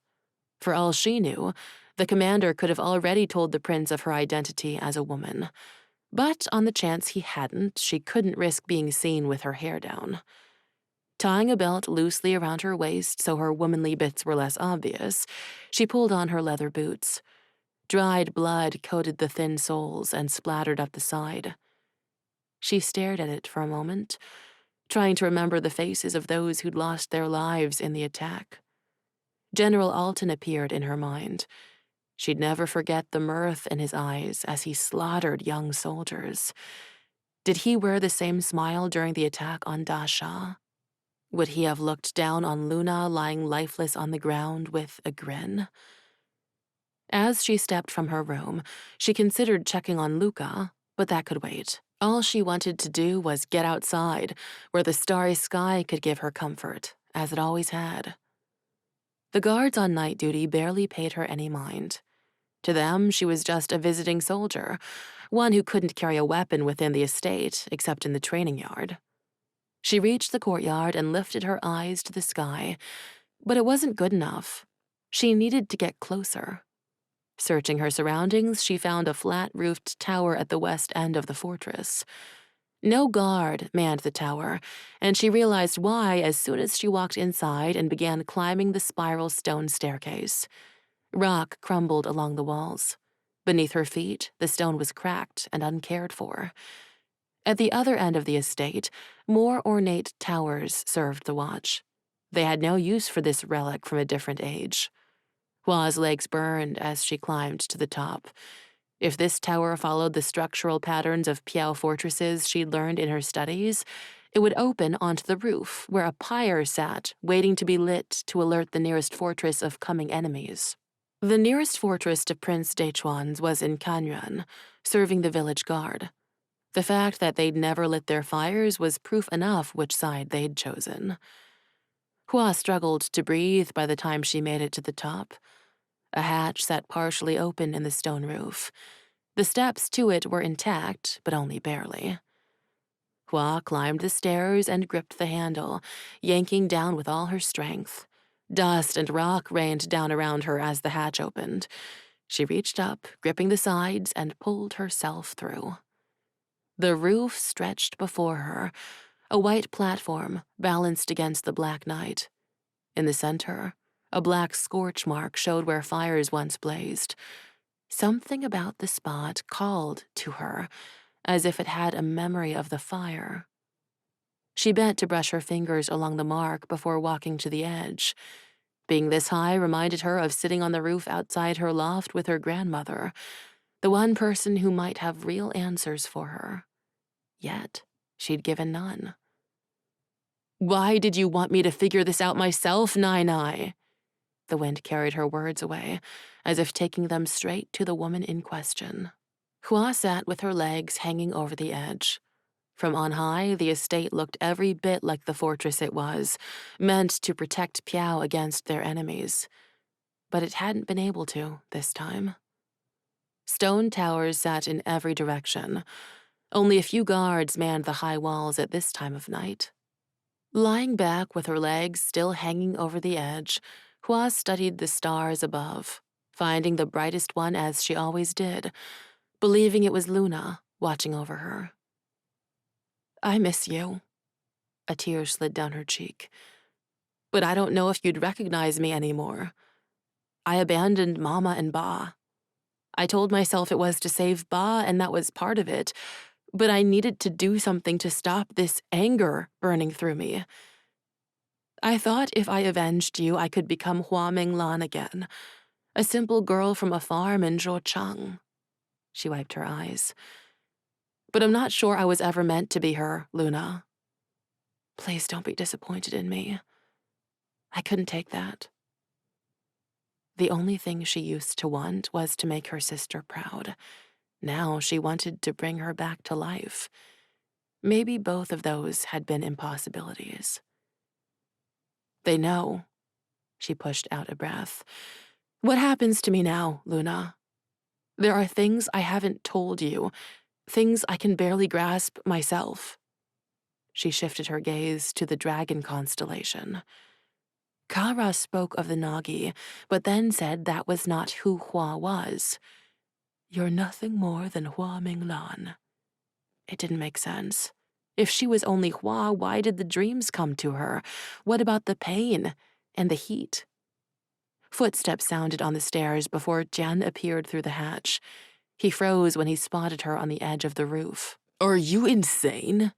For all she knew, the commander could have already told the prince of her identity as a woman. But on the chance he hadn't, she couldn't risk being seen with her hair down. Tying a belt loosely around her waist so her womanly bits were less obvious, she pulled on her leather boots. Dried blood coated the thin soles and splattered up the side. She stared at it for a moment, trying to remember the faces of those who'd lost their lives in the attack. General Alton appeared in her mind. She'd never forget the mirth in his eyes as he slaughtered young soldiers. Did he wear the same smile during the attack on Da Sha? Would he have looked down on Luna lying lifeless on the ground with a grin? As she stepped from her room, she considered checking on Luca, but that could wait. All she wanted to do was get outside, where the starry sky could give her comfort, as it always had. The guards on night duty barely paid her any mind. To them, she was just a visiting soldier, one who couldn't carry a weapon within the estate except in the training yard. She reached the courtyard and lifted her eyes to the sky, but it wasn't good enough. She needed to get closer. Searching her surroundings, she found a flat-roofed tower at the west end of the fortress. No guard manned the tower, and she realized why as soon as she walked inside and began climbing the spiral stone staircase. Rock crumbled along the walls. Beneath her feet, the stone was cracked and uncared for. At the other end of the estate, more ornate towers served the watch. They had no use for this relic from a different age. Hua's legs burned as she climbed to the top. If this tower followed the structural patterns of Piao fortresses she'd learned in her studies, it would open onto the roof, where a pyre sat, waiting to be lit to alert the nearest fortress of coming enemies. The nearest fortress to Prince Dechuan's was in Kanyuan, serving the village guard. The fact that they'd never lit their fires was proof enough which side they'd chosen. Hua struggled to breathe by the time she made it to the top. A hatch sat partially open in the stone roof. The steps to it were intact, but only barely. Hua climbed the stairs and gripped the handle, yanking down with all her strength. Dust and rock rained down around her as the hatch opened. She reached up, gripping the sides, and pulled herself through. The roof stretched before her, a white platform balanced against the black night. In the center, a black scorch mark showed where fires once blazed. Something about the spot called to her, as if it had a memory of the fire. She bent to brush her fingers along the mark before walking to the edge. Being this high reminded her of sitting on the roof outside her loft with her grandmother, the one person who might have real answers for her. Yet, she'd given none. "Why did you want me to figure this out myself, Nai?" The wind carried her words away, as if taking them straight to the woman in question. Hua sat with her legs hanging over the edge. From on high, the estate looked every bit like the fortress it was, meant to protect Piao against their enemies. But it hadn't been able to this time. Stone towers sat in every direction. Only a few guards manned the high walls at this time of night. Lying back with her legs still hanging over the edge, Hua studied the stars above, finding the brightest one as she always did, believing it was Luna watching over her. "I miss you." A tear slid down her cheek. "But I don't know if you'd recognize me anymore. I abandoned Mama and Ba. I told myself it was to save Ba, and that was part of it, but I needed to do something to stop this anger burning through me. I thought if I avenged you, I could become Hua Minglan again, a simple girl from a farm in Zhuochang." She wiped her eyes. "But I'm not sure I was ever meant to be her, Luna. Please don't be disappointed in me. I couldn't take that." The only thing she used to want was to make her sister proud. Now she wanted to bring her back to life. Maybe both of those had been impossibilities. "They know." She pushed out a breath. "What happens to me now, Luna?" There are things I haven't told you, things I can barely grasp myself. She shifted her gaze to the dragon constellation. Kara spoke of the Nagi, but then said that was not who Hua was. You're nothing more than Hua Minglan. It didn't make sense. If she was only Hua, why did the dreams come to her? What about the pain and the heat? Footsteps sounded on the stairs before Jian appeared through the hatch. He froze when he spotted her on the edge of the roof. Are you insane?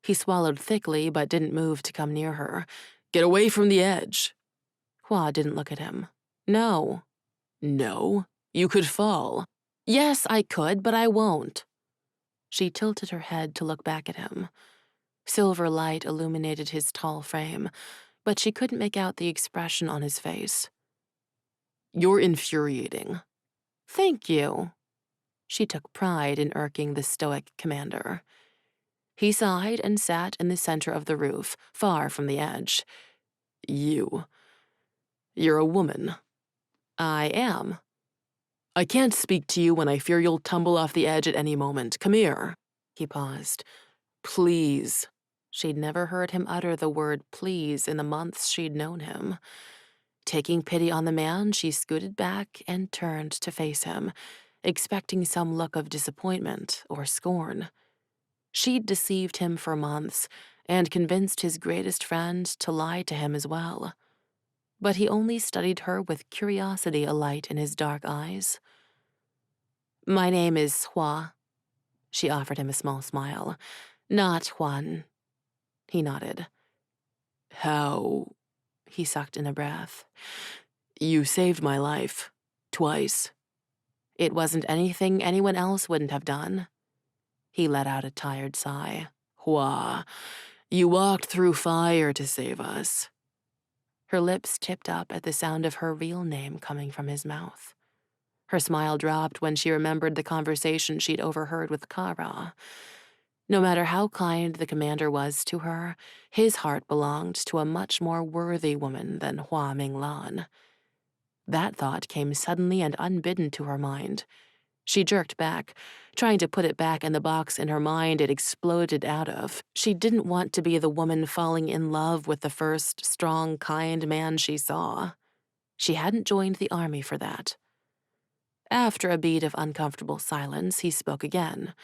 He swallowed thickly but didn't move to come near her. Get away from the edge. Hua didn't look at him. No. No? You could fall. Yes, I could, but I won't. She tilted her head to look back at him. Silver light illuminated his tall frame, but she couldn't make out the expression on his face. You're infuriating. Thank you. She took pride in irking the stoic commander. He sighed and sat in the center of the roof, far from the edge. You're a woman. I am. I can't speak to you when I fear you'll tumble off the edge at any moment. Come here. He paused. Please. She'd never heard him utter the word please in the months she'd known him. Taking pity on the man, she scooted back and turned to face him, expecting some look of disappointment or scorn. She'd deceived him for months and convinced his greatest friend to lie to him as well. But he only studied her with curiosity alight in his dark eyes. My name is Hua. She offered him a small smile. Not Juan. He nodded. How? He sucked in a breath. You saved my life. Twice. It wasn't anything anyone else wouldn't have done. He let out a tired sigh. Hua, you walked through fire to save us. Her lips tipped up at the sound of her real name coming from his mouth. Her smile dropped when she remembered the conversation she'd overheard with Kara. No matter how kind the commander was to her, his heart belonged to a much more worthy woman than Hua Minglan. That thought came suddenly and unbidden to her mind. She jerked back, trying to put it back in the box in her mind it exploded out of. She didn't want to be the woman falling in love with the first strong, kind man she saw. She hadn't joined the army for that. After a beat of uncomfortable silence, he spoke again.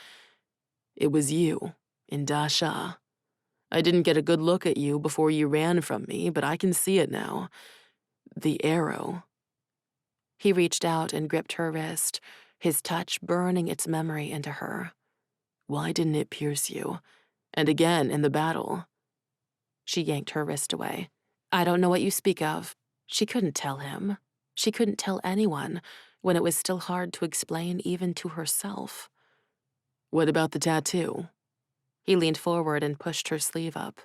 It was you, in Dasha. I didn't get a good look at you before you ran from me, but I can see it now. The arrow. He reached out and gripped her wrist, his touch burning its memory into her. Why didn't it pierce you? And again in the battle. She yanked her wrist away. I don't know what you speak of. She couldn't tell him. She couldn't tell anyone, when it was still hard to explain even to herself. What about the tattoo? He leaned forward and pushed her sleeve up.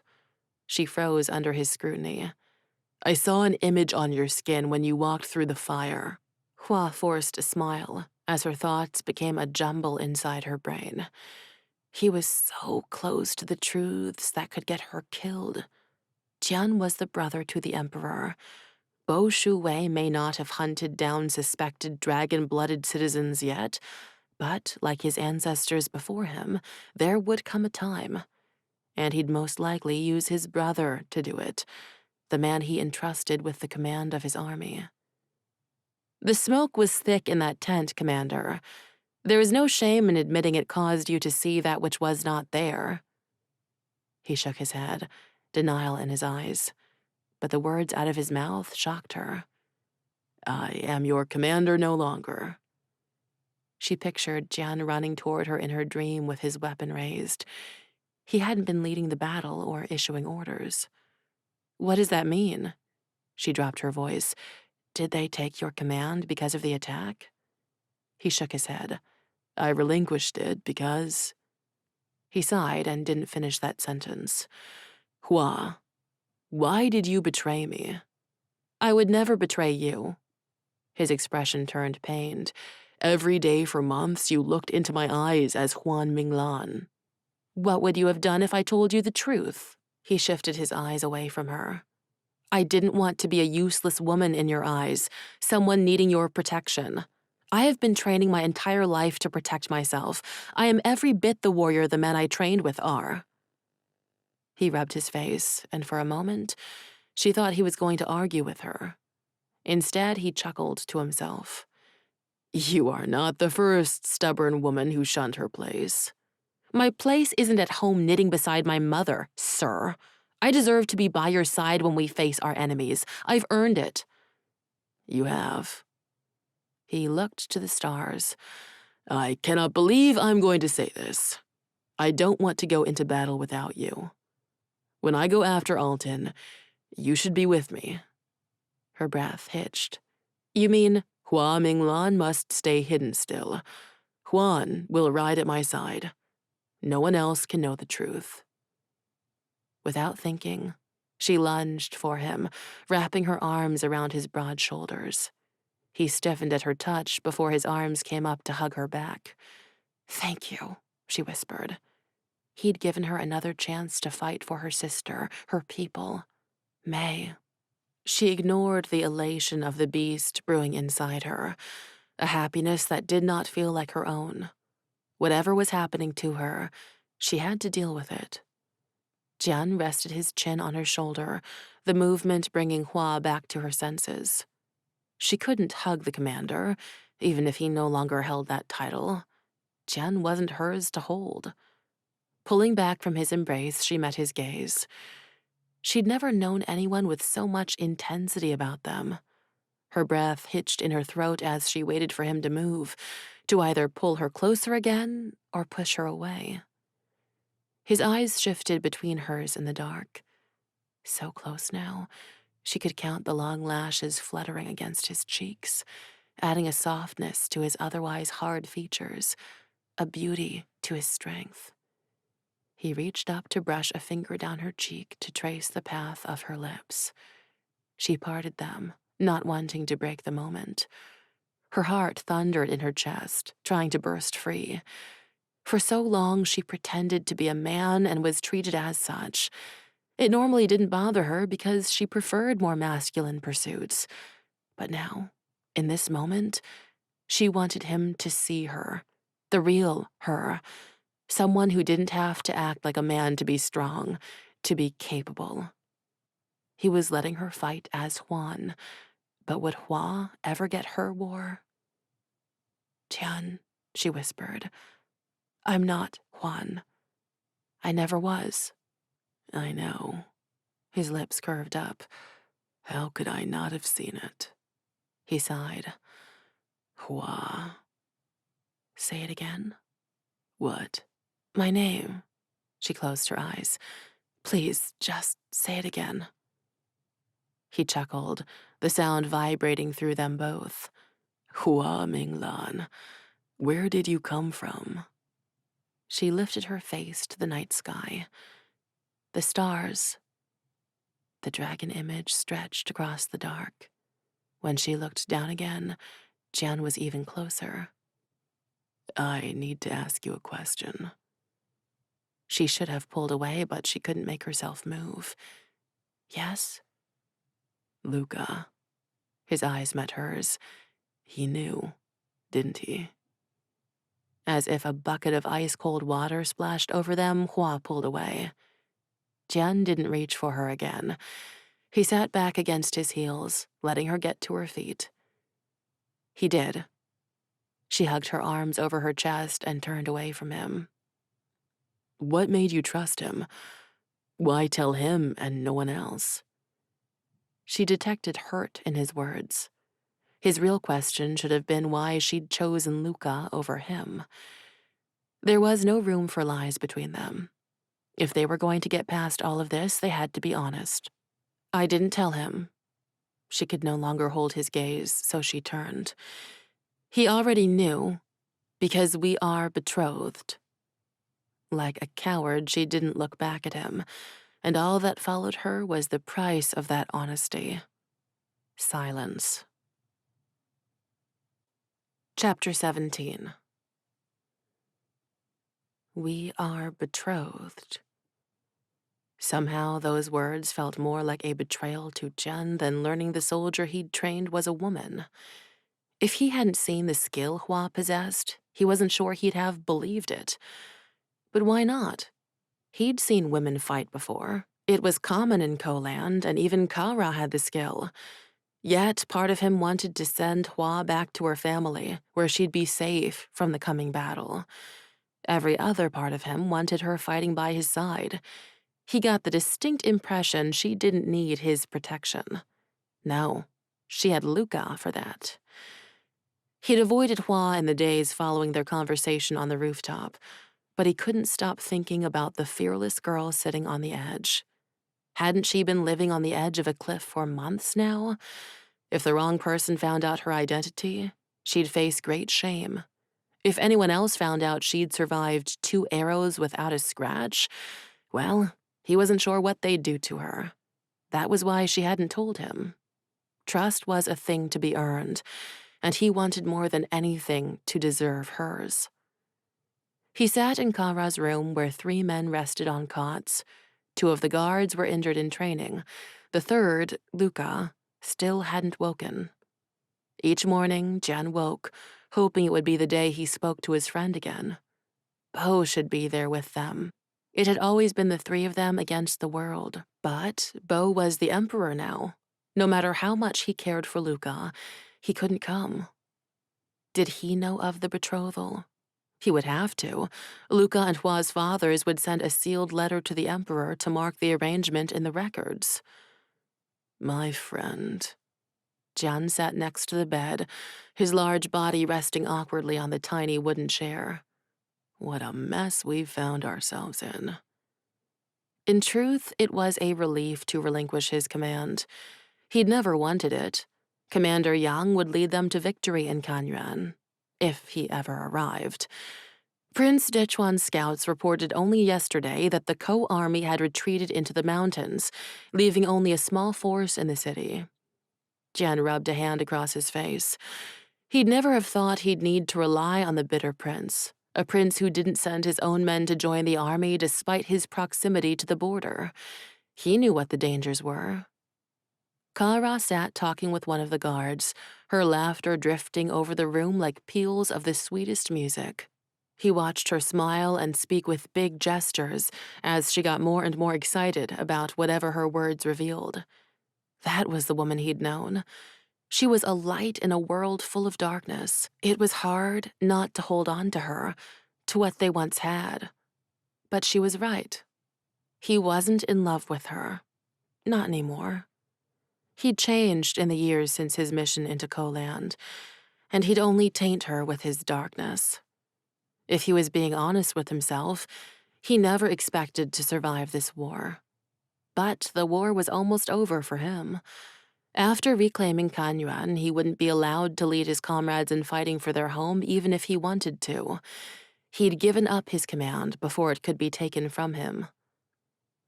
She froze under his scrutiny. I saw an image on your skin when you walked through the fire. Hua forced a smile as her thoughts became a jumble inside her brain. He was so close to the truths that could get her killed. Jian was the brother to the emperor. Bo Shuwei may not have hunted down suspected dragon-blooded citizens yet, but, like his ancestors before him, there would come a time, and he'd most likely use his brother to do it, the man he entrusted with the command of his army. The smoke was thick in that tent, Commander. There is no shame in admitting it caused you to see that which was not there. He shook his head, denial in his eyes, but the words out of his mouth shocked her. I am your commander no longer. She pictured Jian running toward her in her dream with his weapon raised. He hadn't been leading the battle or issuing orders. What does that mean? She dropped her voice. Did they take your command because of the attack? He shook his head. I relinquished it because... He sighed and didn't finish that sentence. Hua, why did you betray me? I would never betray you. His expression turned pained. Every day for months you looked into my eyes as Hua Minglan. What would you have done if I told you the truth? He shifted his eyes away from her. I didn't want to be a useless woman in your eyes, someone needing your protection. I have been training my entire life to protect myself. I am every bit the warrior the men I trained with are." He rubbed his face, and for a moment, she thought he was going to argue with her. Instead, he chuckled to himself. "You are not the first stubborn woman who shunned her place." "My place isn't at home knitting beside my mother, sir. I deserve to be by your side when we face our enemies. I've earned it." "You have." He looked to the stars. "I cannot believe I'm going to say this. I don't want to go into battle without you. When I go after Alton, you should be with me." Her breath hitched. "You mean Hua Minglan must stay hidden still. Huan will ride at my side. No one else can know the truth." Without thinking, she lunged for him, wrapping her arms around his broad shoulders. He stiffened at her touch before his arms came up to hug her back. "Thank you," she whispered. He'd given her another chance to fight for her sister, her people, May. She ignored the elation of the beast brewing inside her, a happiness that did not feel like her own. Whatever was happening to her, she had to deal with it. Jian rested his chin on her shoulder, the movement bringing Hua back to her senses. She couldn't hug the commander, even if he no longer held that title. Jian wasn't hers to hold. Pulling back from his embrace, she met his gaze. She'd never known anyone with so much intensity about them. Her breath hitched in her throat as she waited for him to move, to either pull her closer again or push her away. His eyes shifted between hers in the dark. So close now, she could count the long lashes fluttering against his cheeks, adding a softness to his otherwise hard features, a beauty to his strength. He reached up to brush a finger down her cheek to trace the path of her lips. She parted them, not wanting to break the moment. Her heart thundered in her chest, trying to burst free. For so long, she pretended to be a man and was treated as such. It normally didn't bother her because she preferred more masculine pursuits. But now, in this moment, she wanted him to see her, the real her, someone who didn't have to act like a man to be strong, to be capable. He was letting her fight as Huan, but would Hua ever get her war? "Tian," she whispered, "I'm not Huan. I never was." "I know." His lips curved up. "How could I not have seen it?" He sighed. "Hua." "Say it again." "What?" "My name." She closed her eyes. "Please, just say it again." He chuckled, the sound vibrating through them both. "Hua Minglan, where did you come from?" She lifted her face to the night sky. The stars. The dragon image stretched across the dark. When she looked down again, Jian was even closer. "I need to ask you a question." She should have pulled away, but she couldn't make herself move. "Yes?" "Luca." His eyes met hers. He knew, didn't he? As if a bucket of ice-cold water splashed over them, Hua pulled away. Jian didn't reach for her again. He sat back against his heels, letting her get to her feet. He did. She hugged her arms over her chest and turned away from him. "What made you trust him? Why tell him and no one else?" She detected hurt in his words. His real question should have been why she'd chosen Luca over him. There was no room for lies between them. If they were going to get past all of this, they had to be honest. "I didn't tell him." She could no longer hold his gaze, so she turned. "He already knew, because we are betrothed." Like a coward, she didn't look back at him, and all that followed her was the price of that honesty. Silence. Chapter 17. We are betrothed. Somehow those words felt more like a betrayal to Jian than learning the soldier he'd trained was a woman. If he hadn't seen the skill Hua possessed, he wasn't sure he'd have believed it. But why not? He'd seen women fight before. It was common in Koland, and even Kara had the skill. Yet part of him wanted to send Hua back to her family, where she'd be safe from the coming battle. Every other part of him wanted her fighting by his side. He got the distinct impression she didn't need his protection. No, she had Luca for that. He'd avoided Hua in the days following their conversation on the rooftop, but he couldn't stop thinking about the fearless girl sitting on the edge. Hadn't she been living on the edge of a cliff for months now? If the wrong person found out her identity, she'd face great shame. If anyone else found out she'd survived 2 arrows without a scratch, well, he wasn't sure what they'd do to her. That was why she hadn't told him. Trust was a thing to be earned, and he wanted more than anything to deserve hers. He sat in Kara's room where 3 men rested on cots. 2 of the guards were injured in training. The third, Luca, still hadn't woken. Each morning, Jian woke, hoping it would be the day he spoke to his friend again. Bo should be there with them. It had always been the 3 of them against the world, but Bo was the emperor now. No matter how much he cared for Luca, he couldn't come. Did he know of the betrothal? He would have to. Luca and Hua's fathers would send a sealed letter to the emperor to mark the arrangement in the records. My friend. Jian sat next to the bed, his large body resting awkwardly on the tiny wooden chair. What a mess we've found ourselves in. In truth, it was a relief to relinquish his command. He'd never wanted it. Commander Yang would lead them to victory in Kanyuan, if he ever arrived. Prince Dechuan's scouts reported only yesterday that the Ko army had retreated into the mountains, leaving only a small force in the city. Jian rubbed a hand across his face. He'd never have thought he'd need to rely on the bitter prince, a prince who didn't send his own men to join the army despite his proximity to the border. He knew what the dangers were. Kara sat talking with one of the guards, her laughter drifting over the room like peals of the sweetest music. He watched her smile and speak with big gestures as she got more and more excited about whatever her words revealed. That was the woman he'd known. She was a light in a world full of darkness. It was hard not to hold on to her, to what they once had. But she was right. He wasn't in love with her. Not anymore. He'd changed in the years since his mission into Koland, and he'd only taint her with his darkness. If he was being honest with himself, he never expected to survive this war. But the war was almost over for him. After reclaiming Kanyuan, he wouldn't be allowed to lead his comrades in fighting for their home even if he wanted to. He'd given up his command before it could be taken from him.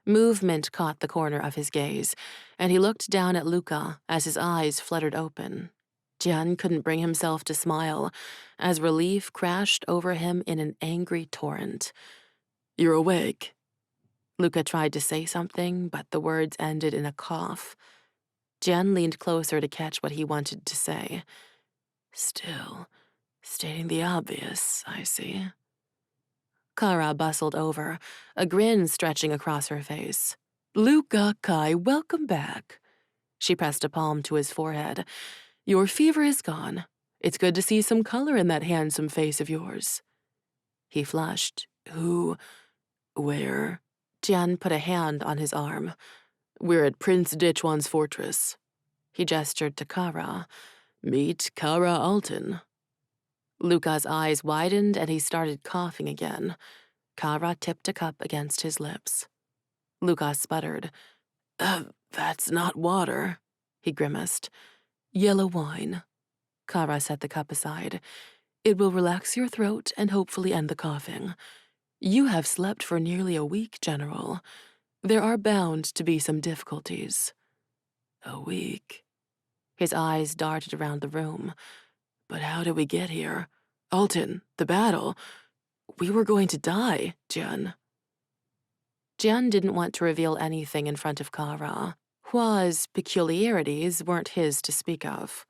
Movement caught the corner of his gaze, and he looked down at Luca as his eyes fluttered open. Jian couldn't bring himself to smile, as relief crashed over him in an angry torrent. You're awake. Luca tried to say something, but the words ended in a cough. Jian leaned closer to catch what he wanted to say. Still, stating the obvious, I see. Kara bustled over, a grin stretching across her face. Luca Kai, welcome back. She pressed a palm to his forehead. Your fever is gone. It's good to see some color in that handsome face of yours. He flushed. Who? Where? Jian put a hand on his arm. We're at Prince Dechuan's fortress. He gestured to Kara. Meet Kara Alton. Luca's eyes widened and he started coughing again. Kara tipped a cup against his lips. Luca sputtered. That's not water, he grimaced. Yellow wine. Kara set the cup aside. It will relax your throat and hopefully end the coughing. You have slept for nearly a week, General. There are bound to be some difficulties. A week? His eyes darted around the room. But how did we get here? Alton, the battle. We were going to die, Jian. Jian didn't want to reveal anything in front of Kara. Hua's peculiarities weren't his to speak of.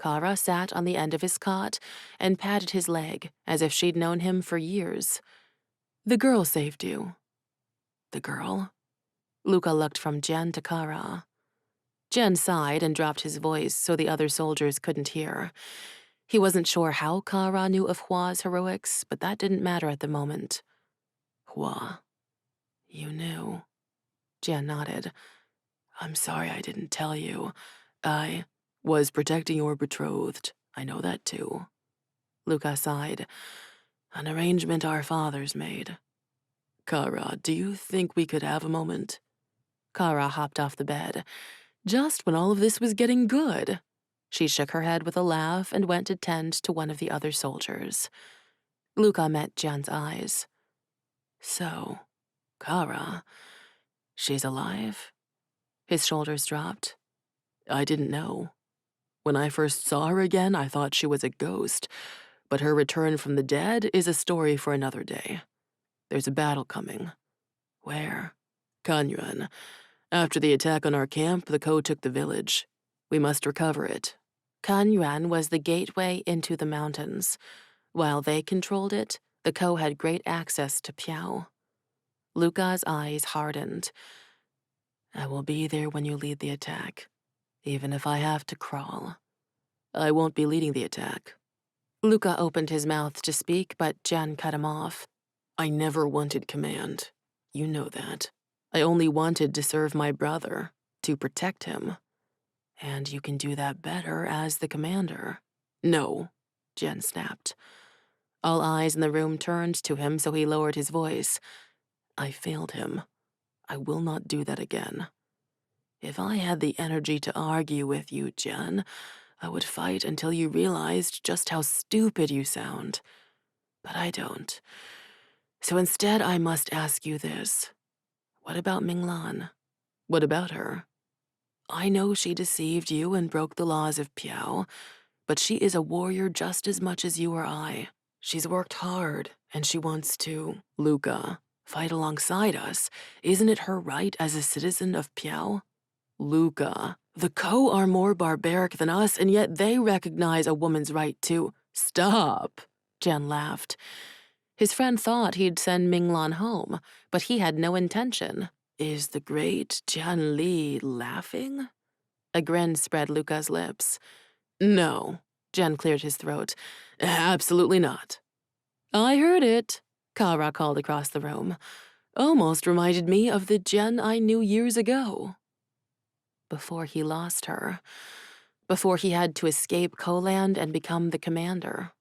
Kara sat on the end of his cot and patted his leg as if she'd known him for years. The girl saved you. The girl? Luca looked from Jian to Kara. Jian sighed and dropped his voice so the other soldiers couldn't hear. He wasn't sure how Kara knew of Hua's heroics, but that didn't matter at the moment. Hua, you knew. Jian nodded. I'm sorry I didn't tell you. I was protecting your betrothed. I know that too. Luca sighed. An arrangement our fathers made. Kara, do you think we could have a moment? Kara hopped off the bed. Just when all of this was getting good. She shook her head with a laugh and went to tend to one of the other soldiers. Luca met Jian's eyes. So, Kara, she's alive? His shoulders dropped. I didn't know. When I first saw her again, I thought she was a ghost, but her return from the dead is a story for another day. There's a battle coming. Where? Kanyuan. After the attack on our camp, the Ko took the village. We must recover it. Kanyuan was the gateway into the mountains. While they controlled it, the Ko had great access to Piao. Luca's eyes hardened. I will be there when you lead the attack, even if I have to crawl. I won't be leading the attack. Luca opened his mouth to speak, but Jian cut him off. I never wanted command. You know that. I only wanted to serve my brother, to protect him. And you can do that better as the commander. No, Jian snapped. All eyes in the room turned to him, so he lowered his voice. I failed him. I will not do that again. If I had the energy to argue with you, Jian, I would fight until you realized just how stupid you sound. But I don't. So instead, I must ask you this. What about Minglan? What about her? I know she deceived you and broke the laws of Piao, but she is a warrior just as much as you or I. She's worked hard, and she wants to, Luca, fight alongside us. Isn't it her right as a citizen of Piao? Luca, the Ko are more barbaric than us, and yet they recognize a woman's right to— Stop, Jian laughed. His friend thought he'd send Minglan home, but he had no intention. Is the great Jian Li laughing? A grin spread Luca's lips. No, Jian cleared his throat. Absolutely not. I heard it, Kara called across the room. Almost reminded me of the Jian I knew years ago. Before he lost her. Before he had to escape Koland and become the commander.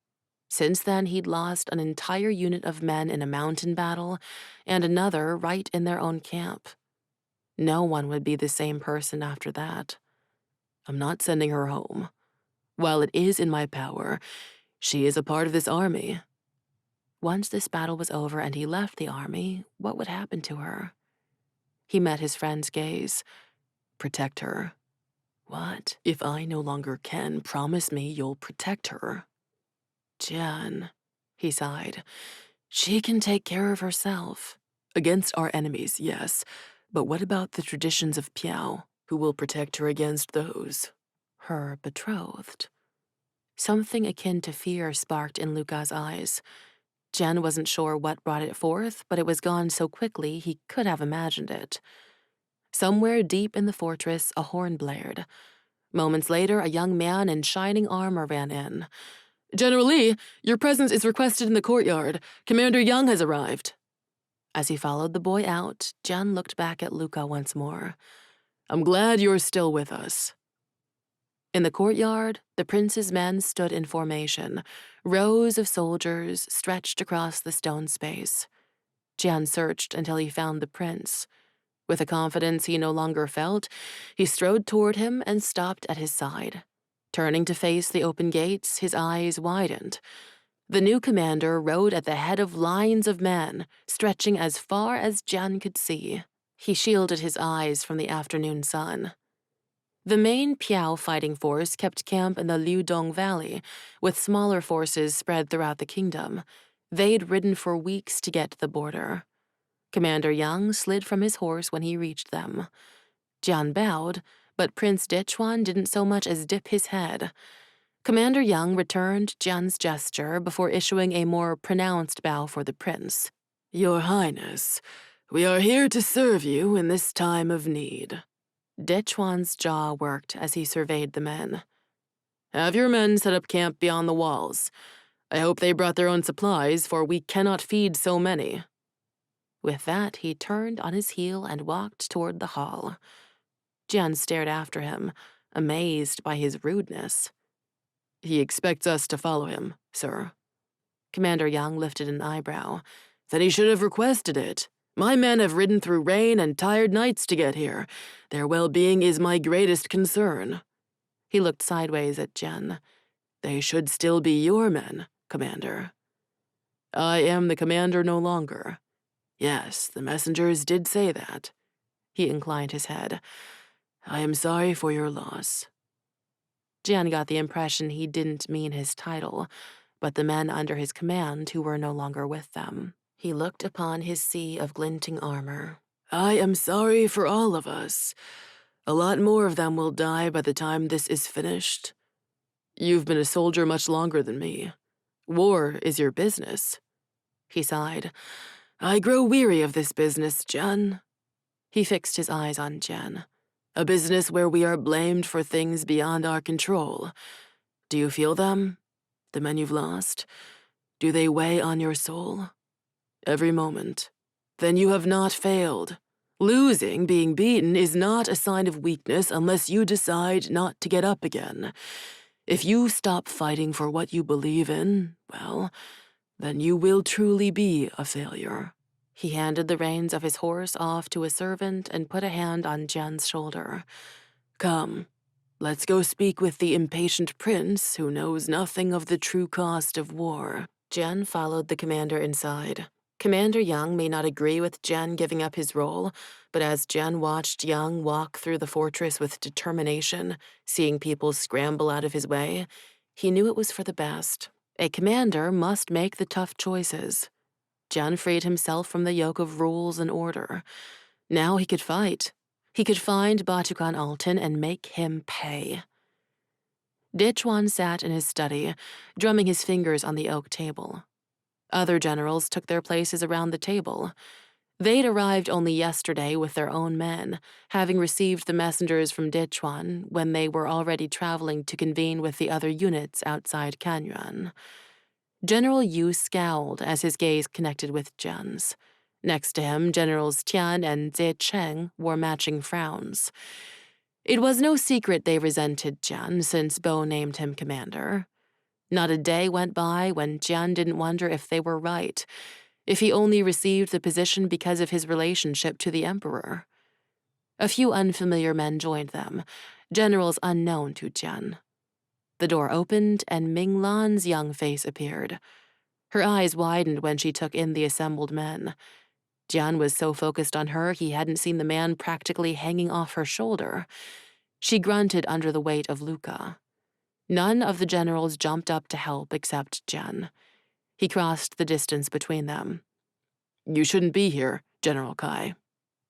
Since then, he'd lost an entire unit of men in a mountain battle and another right in their own camp. No one would be the same person after that. I'm not sending her home. While it is in my power, she is a part of this army. Once this battle was over and he left the army, what would happen to her? He met his friend's gaze. Protect her. What? If I no longer can, promise me you'll protect her. Jian, he sighed. She can take care of herself. Against our enemies, yes. But what about the traditions of Piao? Who will protect her against those? Her betrothed. Something akin to fear sparked in Luca's eyes. Jian wasn't sure what brought it forth, but it was gone so quickly he could have imagined it. Somewhere deep in the fortress, a horn blared. Moments later, a young man in shining armor ran in. General Li, your presence is requested in the courtyard. Commander Yang has arrived. As he followed the boy out, Jian looked back at Luca once more. I'm glad you're still with us. In the courtyard, the prince's men stood in formation, rows of soldiers stretched across the stone space. Jian searched until he found the prince. With a confidence he no longer felt, he strode toward him and stopped at his side. Turning to face the open gates, his eyes widened. The new commander rode at the head of lines of men, stretching as far as Jian could see. He shielded his eyes from the afternoon sun. The main Piao fighting force kept camp in the Liudong Valley, with smaller forces spread throughout the kingdom. They'd ridden for weeks to get to the border. Commander Yang slid from his horse when he reached them. Jian bowed, but Prince Dechuan didn't so much as dip his head. Commander Yang returned Jian's gesture before issuing a more pronounced bow for the prince. Your Highness, we are here to serve you in this time of need. Dechuan's jaw worked as he surveyed the men. Have your men set up camp beyond the walls. I hope they brought their own supplies, for we cannot feed so many. With that, he turned on his heel and walked toward the hall. Jian stared after him, amazed by his rudeness. He expects us to follow him, sir. Commander Yang lifted an eyebrow. Then he should have requested it. My men have ridden through rain and tired nights to get here. Their well-being is my greatest concern. He looked sideways at Jian. They should still be your men, Commander. I am the commander no longer. Yes, the messengers did say that. He inclined his head. I am sorry for your loss. Jian got the impression he didn't mean his title, but the men under his command who were no longer with them. He looked upon his sea of glinting armor. I am sorry for all of us. A lot more of them will die by the time this is finished. You've been a soldier much longer than me. War is your business. He sighed. I grow weary of this business, Jian. He fixed his eyes on Jian. A business where we are blamed for things beyond our control. Do you feel them? The men you've lost? Do they weigh on your soul? Every moment. Then you have not failed. Losing, being beaten, is not a sign of weakness unless you decide not to get up again. If you stop fighting for what you believe in, well, then you will truly be a failure. He handed the reins of his horse off to a servant and put a hand on Jian's shoulder. Come, let's go speak with the impatient prince who knows nothing of the true cost of war. Jian followed the commander inside. Commander Yang may not agree with Jian giving up his role, but as Jian watched Yang walk through the fortress with determination, seeing people scramble out of his way, he knew it was for the best. A commander must make the tough choices. Jian freed himself from the yoke of rules and order. Now he could fight. He could find Batukan Altan and make him pay. Dechuan sat in his study, drumming his fingers on the oak table. Other generals took their places around the table. They'd arrived only yesterday with their own men, having received the messengers from Dechuan when they were already traveling to convene with the other units outside Kanyuan. General Yu scowled as his gaze connected with Jian's. Next to him, Generals Tian and Zi Cheng wore matching frowns. It was no secret they resented Jian since Bo named him commander. Not a day went by when Jian didn't wonder if they were right, if he only received the position because of his relationship to the emperor. A few unfamiliar men joined them, generals unknown to Jian. The door opened and Minglan's young face appeared. Her eyes widened when she took in the assembled men. Jian was so focused on her he hadn't seen the man practically hanging off her shoulder. She grunted under the weight of Luca. None of the generals jumped up to help except Jian. He crossed the distance between them. You shouldn't be here, General Kai.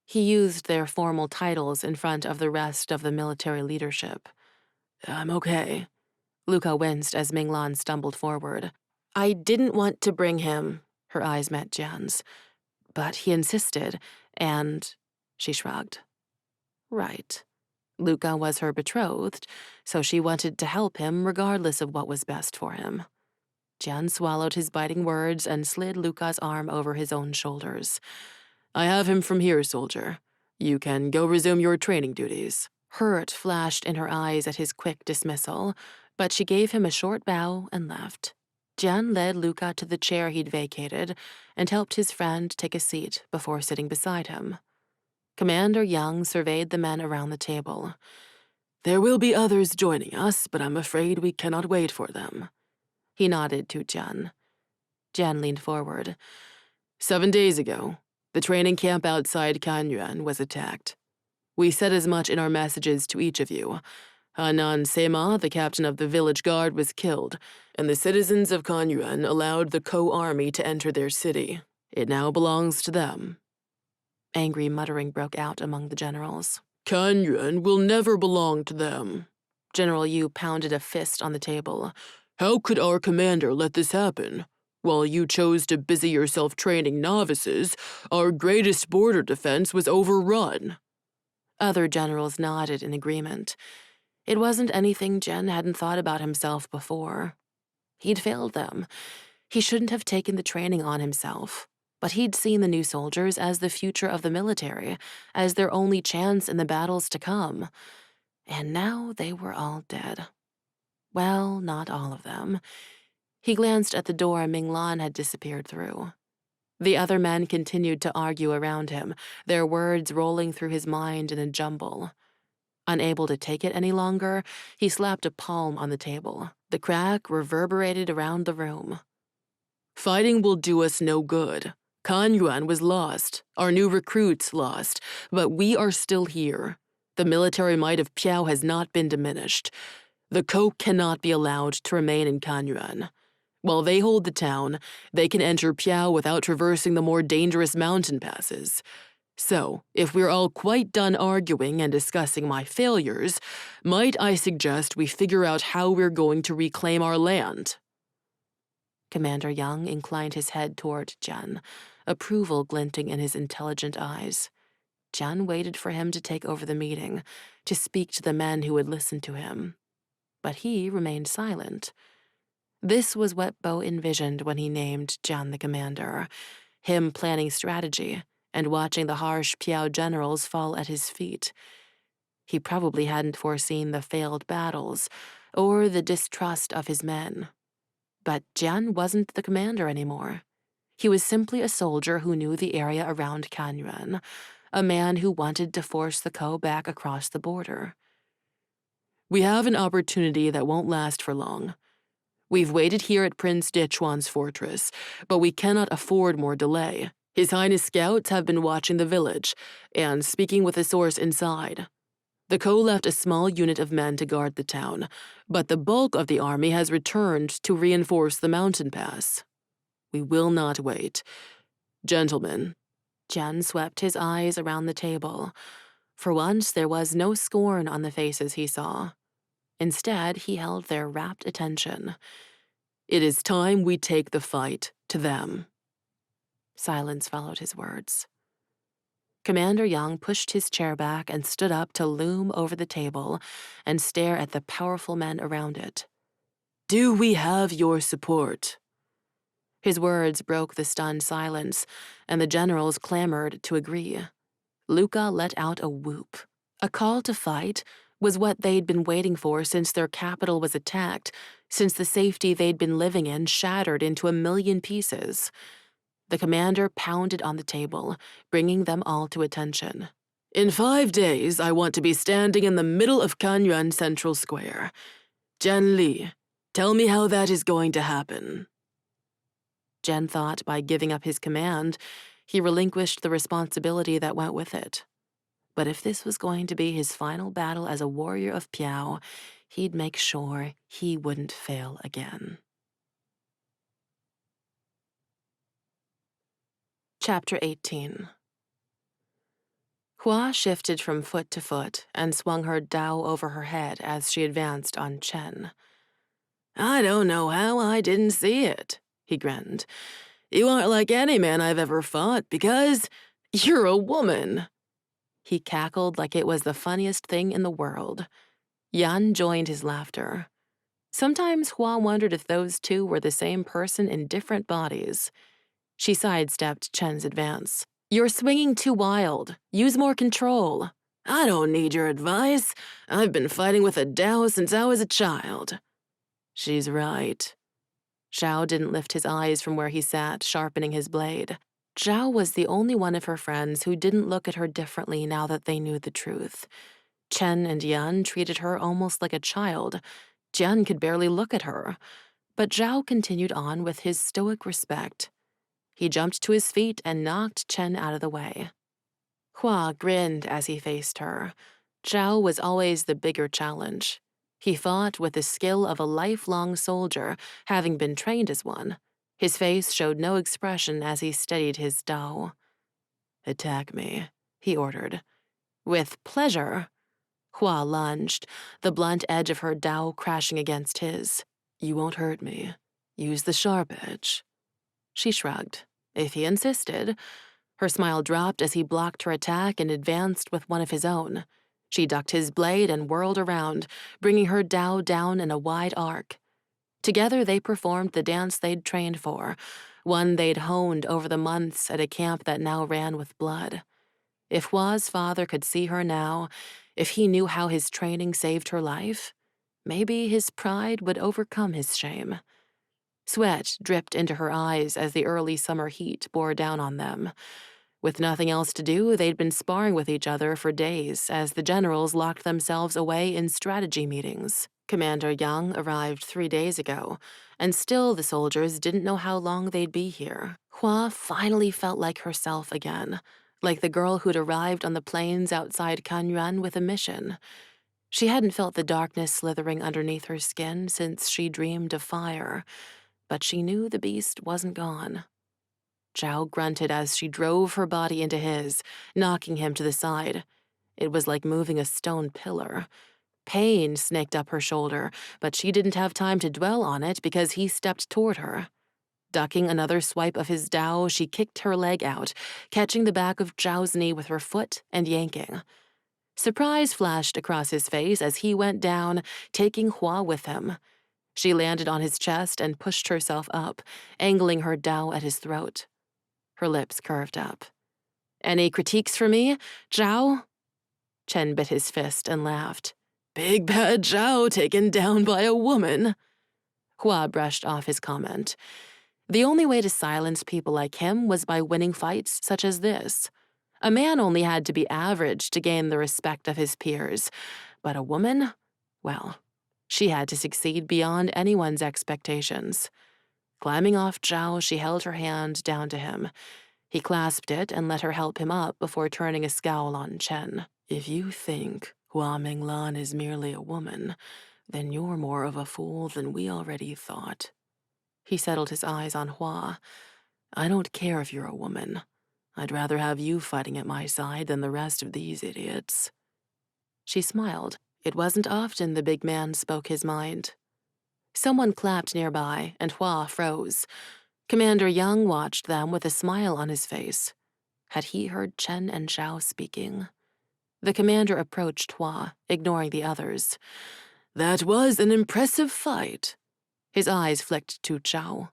He used their formal titles in front of the rest of the military leadership. I'm okay. Luca winced as Minglan stumbled forward. I didn't want to bring him. Her eyes met Jian's. But he insisted, and she shrugged. Right. Luca was her betrothed, so she wanted to help him regardless of what was best for him. Jian swallowed his biting words and slid Luca's arm over his own shoulders. I have him from here, soldier. You can go resume your training duties. Hurt flashed in her eyes at his quick dismissal, but she gave him a short bow and left. Jian led Luca to the chair he'd vacated and helped his friend take a seat before sitting beside him. Commander Yang surveyed the men around the table. There will be others joining us, but I'm afraid we cannot wait for them. He nodded to Jian. Jian leaned forward. 7 days ago, the training camp outside Kanyuan was attacked. We said as much in our messages to each of you. Hanan Sema, the captain of the village guard, was killed, and the citizens of Kanyuan allowed the Ko army to enter their city. It now belongs to them. Angry muttering broke out among the generals. Kanyuan will never belong to them. General Yu pounded a fist on the table. How could our commander let this happen? While you chose to busy yourself training novices, our greatest border defense was overrun. Other generals nodded in agreement. It wasn't anything Jian hadn't thought about himself before. He'd failed them. He shouldn't have taken the training on himself. But he'd seen the new soldiers as the future of the military, as their only chance in the battles to come. And now they were all dead. Well, not all of them. He glanced at the door Minglan had disappeared through. The other men continued to argue around him, their words rolling through his mind in a jumble. Unable to take it any longer, he slapped a palm on the table. The crack reverberated around the room. Fighting will do us no good. Kanyuan was lost, our new recruits lost, but we are still here. The military might of Piao has not been diminished. The Ko cannot be allowed to remain in Kanyuan. While they hold the town, they can enter Piao without traversing the more dangerous mountain passes. So, if we're all quite done arguing and discussing my failures, might I suggest we figure out how we're going to reclaim our land? Commander Yang inclined his head toward Jian, approval glinting in his intelligent eyes. Jian waited for him to take over the meeting, to speak to the men who would listen to him. But he remained silent. This was what Bo envisioned when he named Jian the commander, him planning strategy and watching the harsh Piao generals fall at his feet. He probably hadn't foreseen the failed battles or the distrust of his men. But Jian wasn't the commander anymore. He was simply a soldier who knew the area around Kanyuan, a man who wanted to force the Ko back across the border. We have an opportunity that won't last for long. We've waited here at Prince Dechuan's fortress, but we cannot afford more delay. His Highness scouts have been watching the village and speaking with a source inside. The Ko left a small unit of men to guard the town, but the bulk of the army has returned to reinforce the mountain pass. We will not wait. Gentlemen. Jian swept his eyes around the table. For once, there was no scorn on the faces he saw. Instead, he held their rapt attention. It is time we take the fight to them. Silence followed his words. Commander Yang pushed his chair back and stood up to loom over the table and stare at the powerful men around it. Do we have your support? His words broke the stunned silence, and the generals clamored to agree. Luca let out a whoop. A call to fight was what they'd been waiting for since their capital was attacked, since the safety they'd been living in shattered into a million pieces. The commander pounded on the table, bringing them all to attention. In 5 days, I want to be standing in the middle of Kanyuan Central Square. Jian Li, tell me how that is going to happen. Jian thought by giving up his command, he relinquished the responsibility that went with it. But if this was going to be his final battle as a warrior of Piao, he'd make sure he wouldn't fail again. Chapter 18. Hua shifted from foot to foot and swung her dao over her head as she advanced on Chen. I don't know how I didn't see it, he grinned. You aren't like any man I've ever fought because you're a woman. He cackled like it was the funniest thing in the world. Yan joined his laughter. Sometimes Hua wondered if those two were the same person in different bodies. She sidestepped Chen's advance. You're swinging too wild. Use more control. I don't need your advice. I've been fighting with a dao since I was a child. She's right. Zhao didn't lift his eyes from where he sat, sharpening his blade. Zhao was the only one of her friends who didn't look at her differently now that they knew the truth. Chen and Yan treated her almost like a child. Jian could barely look at her. But Zhao continued on with his stoic respect. He jumped to his feet and knocked Chen out of the way. Hua grinned as he faced her. Zhao was always the bigger challenge. He fought with the skill of a lifelong soldier, having been trained as one. His face showed no expression as he steadied his dao. Attack me, he ordered. With pleasure. Hua lunged, the blunt edge of her dao crashing against his. You won't hurt me. Use the sharp edge. She shrugged. If he insisted. Her smile dropped as he blocked her attack and advanced with one of his own. She ducked his blade and whirled around, bringing her dao down in a wide arc. Together they performed the dance they'd trained for, one they'd honed over the months at a camp that now ran with blood. If Hua's father could see her now, if he knew how his training saved her life, maybe his pride would overcome his shame. Sweat dripped into her eyes as the early summer heat bore down on them. With nothing else to do, they'd been sparring with each other for days as the generals locked themselves away in strategy meetings. Commander Yang arrived 3 days ago, and still the soldiers didn't know how long they'd be here. Hua finally felt like herself again, like the girl who'd arrived on the plains outside Kanyuan with a mission. She hadn't felt the darkness slithering underneath her skin since she dreamed of fire, but she knew the beast wasn't gone. Zhao grunted as she drove her body into his, knocking him to the side. It was like moving a stone pillar. Pain snaked up her shoulder, but she didn't have time to dwell on it because he stepped toward her. Ducking another swipe of his dao, she kicked her leg out, catching the back of Zhao's knee with her foot and yanking. Surprise flashed across his face as he went down, taking Hua with him. She landed on his chest and pushed herself up, angling her dao at his throat. Her lips curved up. Any critiques for me, Zhao? Chen bit his fist and laughed. Big bad Zhao taken down by a woman. Hua brushed off his comment. The only way to silence people like him was by winning fights such as this. A man only had to be average to gain the respect of his peers, but a woman, well, she had to succeed beyond anyone's expectations. Climbing off Zhao, she held her hand down to him. He clasped it and let her help him up before turning a scowl on Chen. If you think Hua Minglan is merely a woman, then you're more of a fool than we already thought. He settled his eyes on Hua. I don't care if you're a woman. I'd rather have you fighting at my side than the rest of these idiots. She smiled. It wasn't often the big man spoke his mind. Someone clapped nearby, and Hua froze. Commander Yang watched them with a smile on his face. Had he heard Chen and Zhao speaking? The commander approached Hua, ignoring the others. That was an impressive fight. His eyes flicked to Zhao.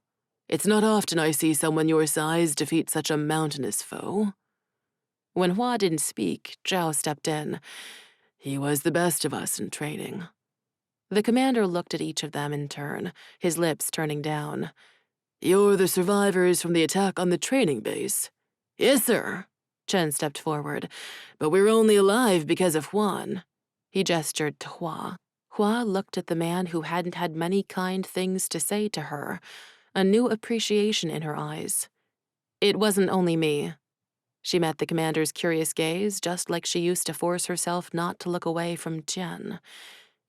It's not often I see someone your size defeat such a mountainous foe. When Hua didn't speak, Zhao stepped in. He was the best of us in training. The commander looked at each of them in turn, his lips turning down. You're the survivors from the attack on the training base. Yes, sir. Chen stepped forward. But we're only alive because of Huan. He gestured to Hua. Hua looked at the man who hadn't had many kind things to say to her, a new appreciation in her eyes. It wasn't only me. She met the commander's curious gaze just like she used to force herself not to look away from Jian.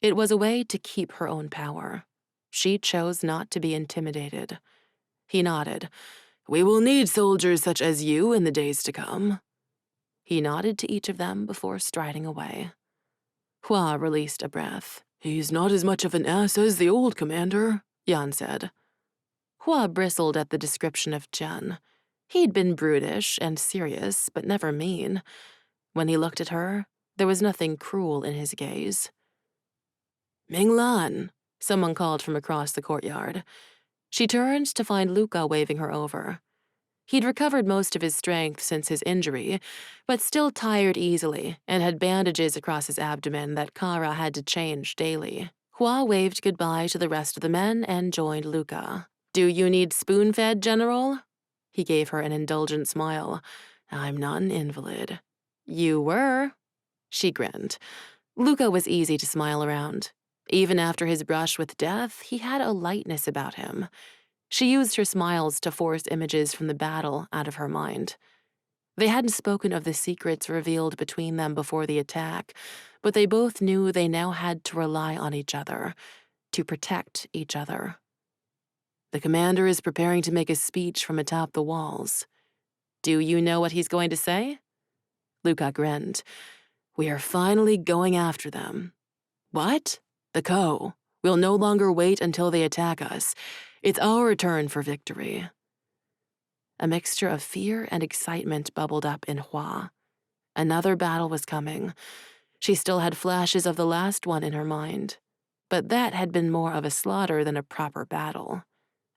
It was a way to keep her own power. She chose not to be intimidated. He nodded. We will need soldiers such as you in the days to come. He nodded to each of them before striding away. Hua released a breath. He's not as much of an ass as the old commander, Yan said. Hua bristled at the description of Jian. He'd been brutish and serious, but never mean. When he looked at her, there was nothing cruel in his gaze. Minglan, someone called from across the courtyard. She turned to find Luca waving her over. He'd recovered most of his strength since his injury, but still tired easily and had bandages across his abdomen that Kara had to change daily. Hua waved goodbye to the rest of the men and joined Luca. Do you need spoon-fed, General? He gave her an indulgent smile. I'm not an invalid. You were. She grinned. Luca was easy to smile around. Even after his brush with death, he had a lightness about him. She used her smiles to force images from the battle out of her mind. They hadn't spoken of the secrets revealed between them before the attack, but they both knew they now had to rely on each other, to protect each other. The commander is preparing to make a speech from atop the walls. Do you know what he's going to say? Luca grinned. We are finally going after them. What? The Ko. We'll no longer wait until they attack us. It's our turn for victory. A mixture of fear and excitement bubbled up in Hua. Another battle was coming. She still had flashes of the last one in her mind. But that had been more of a slaughter than a proper battle.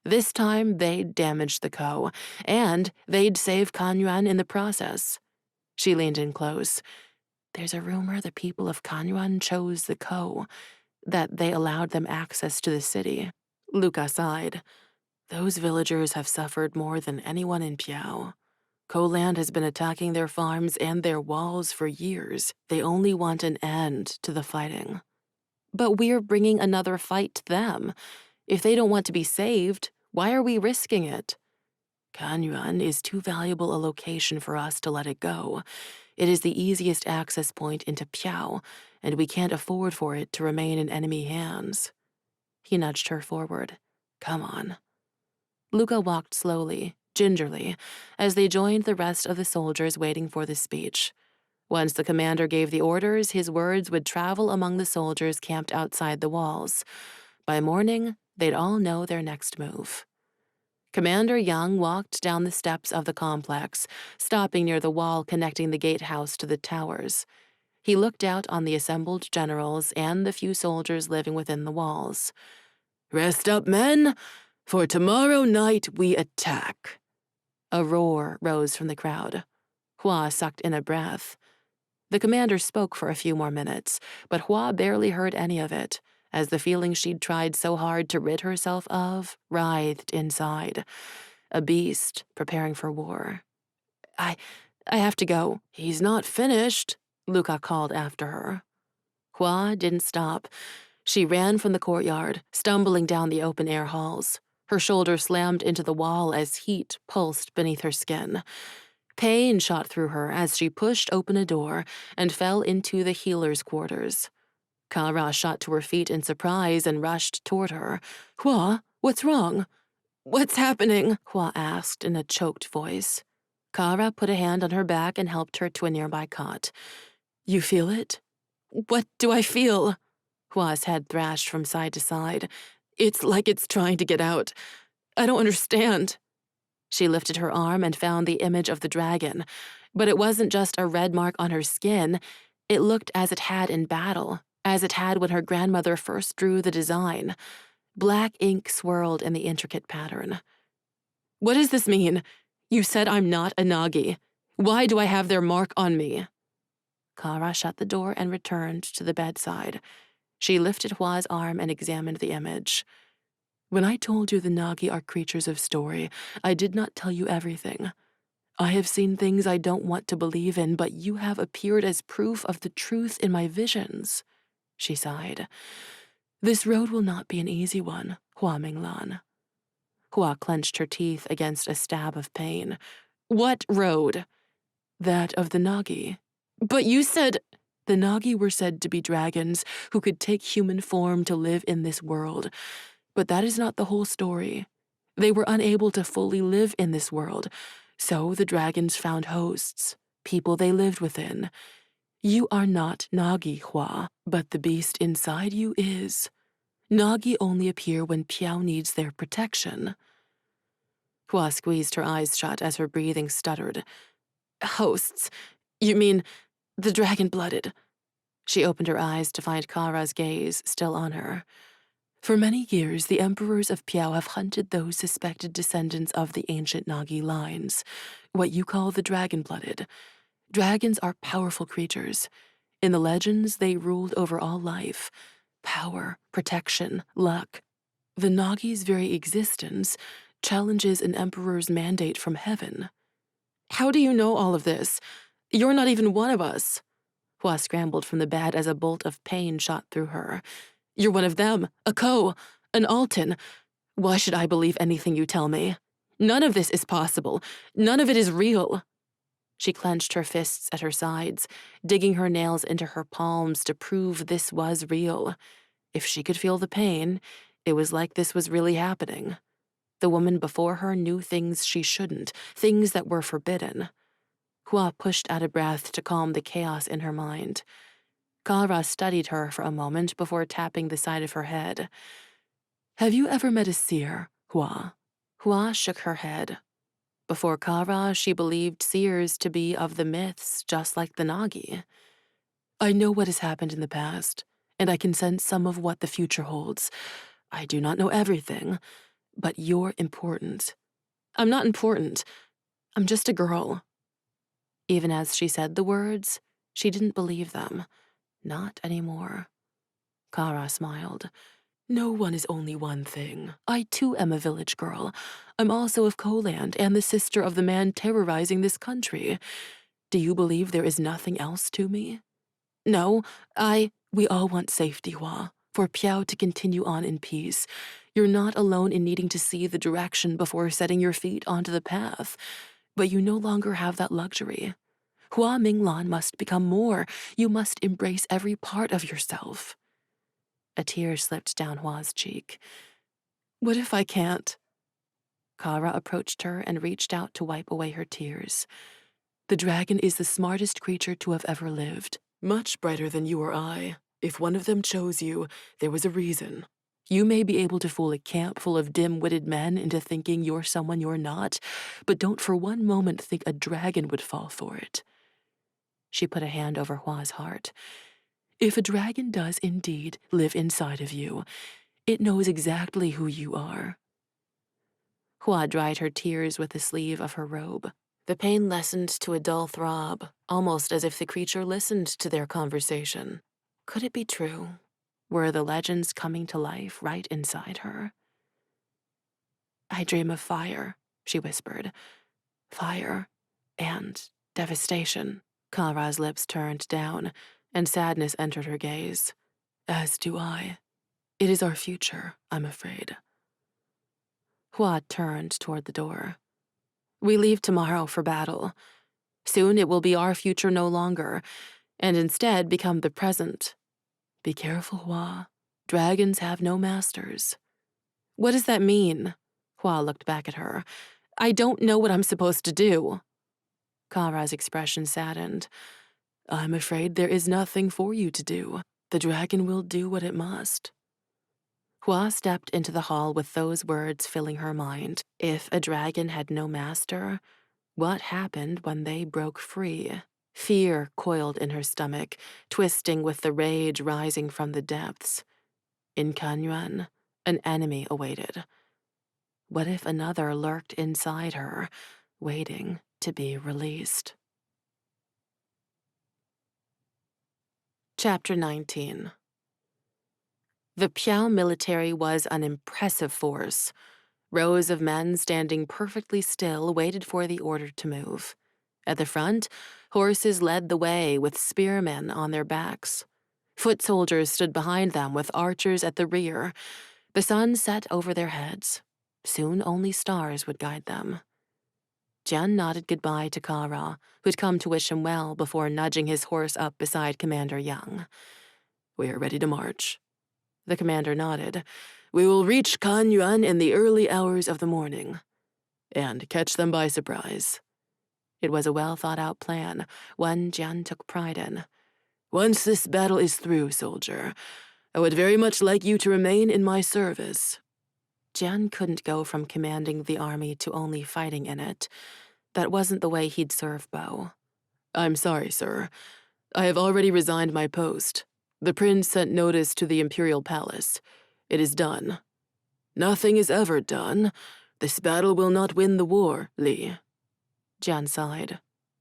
This time, they'd damage the Ko, and they'd save Kan Yuan in the process. She leaned in close. There's a rumor the people of Kan Yuan chose the Ko, that they allowed them access to the city. Luca sighed. Those villagers have suffered more than anyone in Piao. Ko-land has been attacking their farms and their walls for years. They only want an end to the fighting. But we're bringing another fight to them. If they don't want to be saved, why are we risking it? Kan Yuan is too valuable a location for us to let it go. It is the easiest access point into Piao, and we can't afford for it to remain in enemy hands. He nudged her forward. Come on. Luca walked slowly, gingerly, as they joined the rest of the soldiers waiting for the speech. Once the commander gave the orders, his words would travel among the soldiers camped outside the walls. By morning, they'd all know their next move. Commander Yang walked down the steps of the complex, stopping near the wall connecting the gatehouse to the towers. He looked out on the assembled generals and the few soldiers living within the walls. Rest up, men! For tomorrow night we attack. A roar rose from the crowd. Hua sucked in a breath. The commander spoke for a few more minutes, but Hua barely heard any of it, as the feeling she'd tried so hard to rid herself of writhed inside. A beast preparing for war. I have to go. He's not finished, Luca called after her. Hua didn't stop. She ran from the courtyard, stumbling down the open-air halls. Her shoulder slammed into the wall as heat pulsed beneath her skin. Pain shot through her as she pushed open a door and fell into the healer's quarters. Kara shot to her feet in surprise and rushed toward her. Hua, what's wrong? What's happening? Hua asked in a choked voice. Kara put a hand on her back and helped her to a nearby cot. You feel it? What do I feel? Hua's head thrashed from side to side. It's like it's trying to get out. I don't understand. She lifted her arm and found the image of the dragon, but it wasn't just a red mark on her skin. It looked as it had in battle, as it had when her grandmother first drew the design. Black ink swirled in the intricate pattern. What does this mean? You said I'm not a Nagi. Why do I have their mark on me? Kara shut the door and returned to the bedside. She lifted Hua's arm and examined the image. When I told you the Nagi are creatures of story, I did not tell you everything. I have seen things I don't want to believe in, but you have appeared as proof of the truth in my visions, she sighed. This road will not be an easy one, Hua Minglan. Hua clenched her teeth against a stab of pain. What road? That of the Nagi. But you said... The Nagi were said to be dragons who could take human form to live in this world. But that is not the whole story. They were unable to fully live in this world, so the dragons found hosts, people they lived within. You are not Nagi, Hua, but the beast inside you is. Nagi only appear when Piao needs their protection. Hua squeezed her eyes shut as her breathing stuttered. Hosts? You mean the dragon-blooded? She opened her eyes to find Kara's gaze still on her. For many years, the emperors of Piao have hunted those suspected descendants of the ancient Nagi lines, what you call the dragon-blooded. Dragons are powerful creatures. In the legends, they ruled over all life. Power, protection, luck. The Nagi's very existence challenges an emperor's mandate from heaven. How do you know all of this? You're not even one of us. Hua scrambled from the bed as a bolt of pain shot through her. You're one of them, a Ko, an Alton. Why should I believe anything you tell me? None of this is possible. None of it is real. She clenched her fists at her sides, digging her nails into her palms to prove this was real. If she could feel the pain, it was like this was really happening. The woman before her knew things she shouldn't, things that were forbidden. Hua pushed out a breath to calm the chaos in her mind. Kara studied her for a moment before tapping the side of her head. Have you ever met a seer, Hua? Hua shook her head. Before Kara, she believed seers to be of the myths, just like the Nagi. I know what has happened in the past, and I can sense some of what the future holds. I do not know everything, but you're important. I'm not important. I'm just a girl. Even as she said the words, she didn't believe them. Not anymore. Kara smiled. No one is only one thing. I too am a village girl. I'm also of Koland and the sister of the man terrorizing this country. Do you believe there is nothing else to me? No, We all want safety, Hua, for Piao to continue on in peace. You're not alone in needing to see the direction before setting your feet onto the path. But you no longer have that luxury. Hua Minglan must become more. You must embrace every part of yourself. A tear slipped down Hua's cheek. What if I can't? Kara approached her and reached out to wipe away her tears. The dragon is the smartest creature to have ever lived. Much brighter than you or I. If one of them chose you, there was a reason. You may be able to fool a camp full of dim-witted men into thinking you're someone you're not, but don't for one moment think a dragon would fall for it. She put a hand over Hua's heart. If a dragon does indeed live inside of you, it knows exactly who you are. Hua dried her tears with the sleeve of her robe. The pain lessened to a dull throb, almost as if the creature listened to their conversation. Could it be true? Were the legends coming to life right inside her? I dream of fire, she whispered. Fire and devastation. Kara's lips turned down, and sadness entered her gaze. As do I. It is our future, I'm afraid. Hua turned toward the door. We leave tomorrow for battle. Soon it will be our future no longer, and instead become the present. Be careful, Hua. Dragons have no masters. What does that mean? Hua looked back at her. I don't know what I'm supposed to do. Kara's expression saddened. I'm afraid there is nothing for you to do. The dragon will do what it must. Hua stepped into the hall with those words filling her mind. If a dragon had no master, what happened when they broke free? Fear coiled in her stomach, twisting with the rage rising from the depths. In Kanyuan, an enemy awaited. What if another lurked inside her, waiting to be released? Chapter 19. The Piao military was an impressive force. Rows of men standing perfectly still waited for the order to move. At the front, horses led the way with spearmen on their backs. Foot soldiers stood behind them with archers at the rear. The sun set over their heads. Soon only stars would guide them. Jian nodded goodbye to Kara, who'd come to wish him well before nudging his horse up beside Commander Yang. We are ready to march. The commander nodded. We will reach Kanyuan in the early hours of the morning, and catch them by surprise. It was a well-thought-out plan, one Jian took pride in. Once this battle is through, soldier, I would very much like you to remain in my service. Jian couldn't go from commanding the army to only fighting in it. That wasn't the way he'd serve Bo. I'm sorry, sir. I have already resigned my post. The prince sent notice to the imperial palace. It is done. Nothing is ever done. This battle will not win the war, Li. Jian sighed.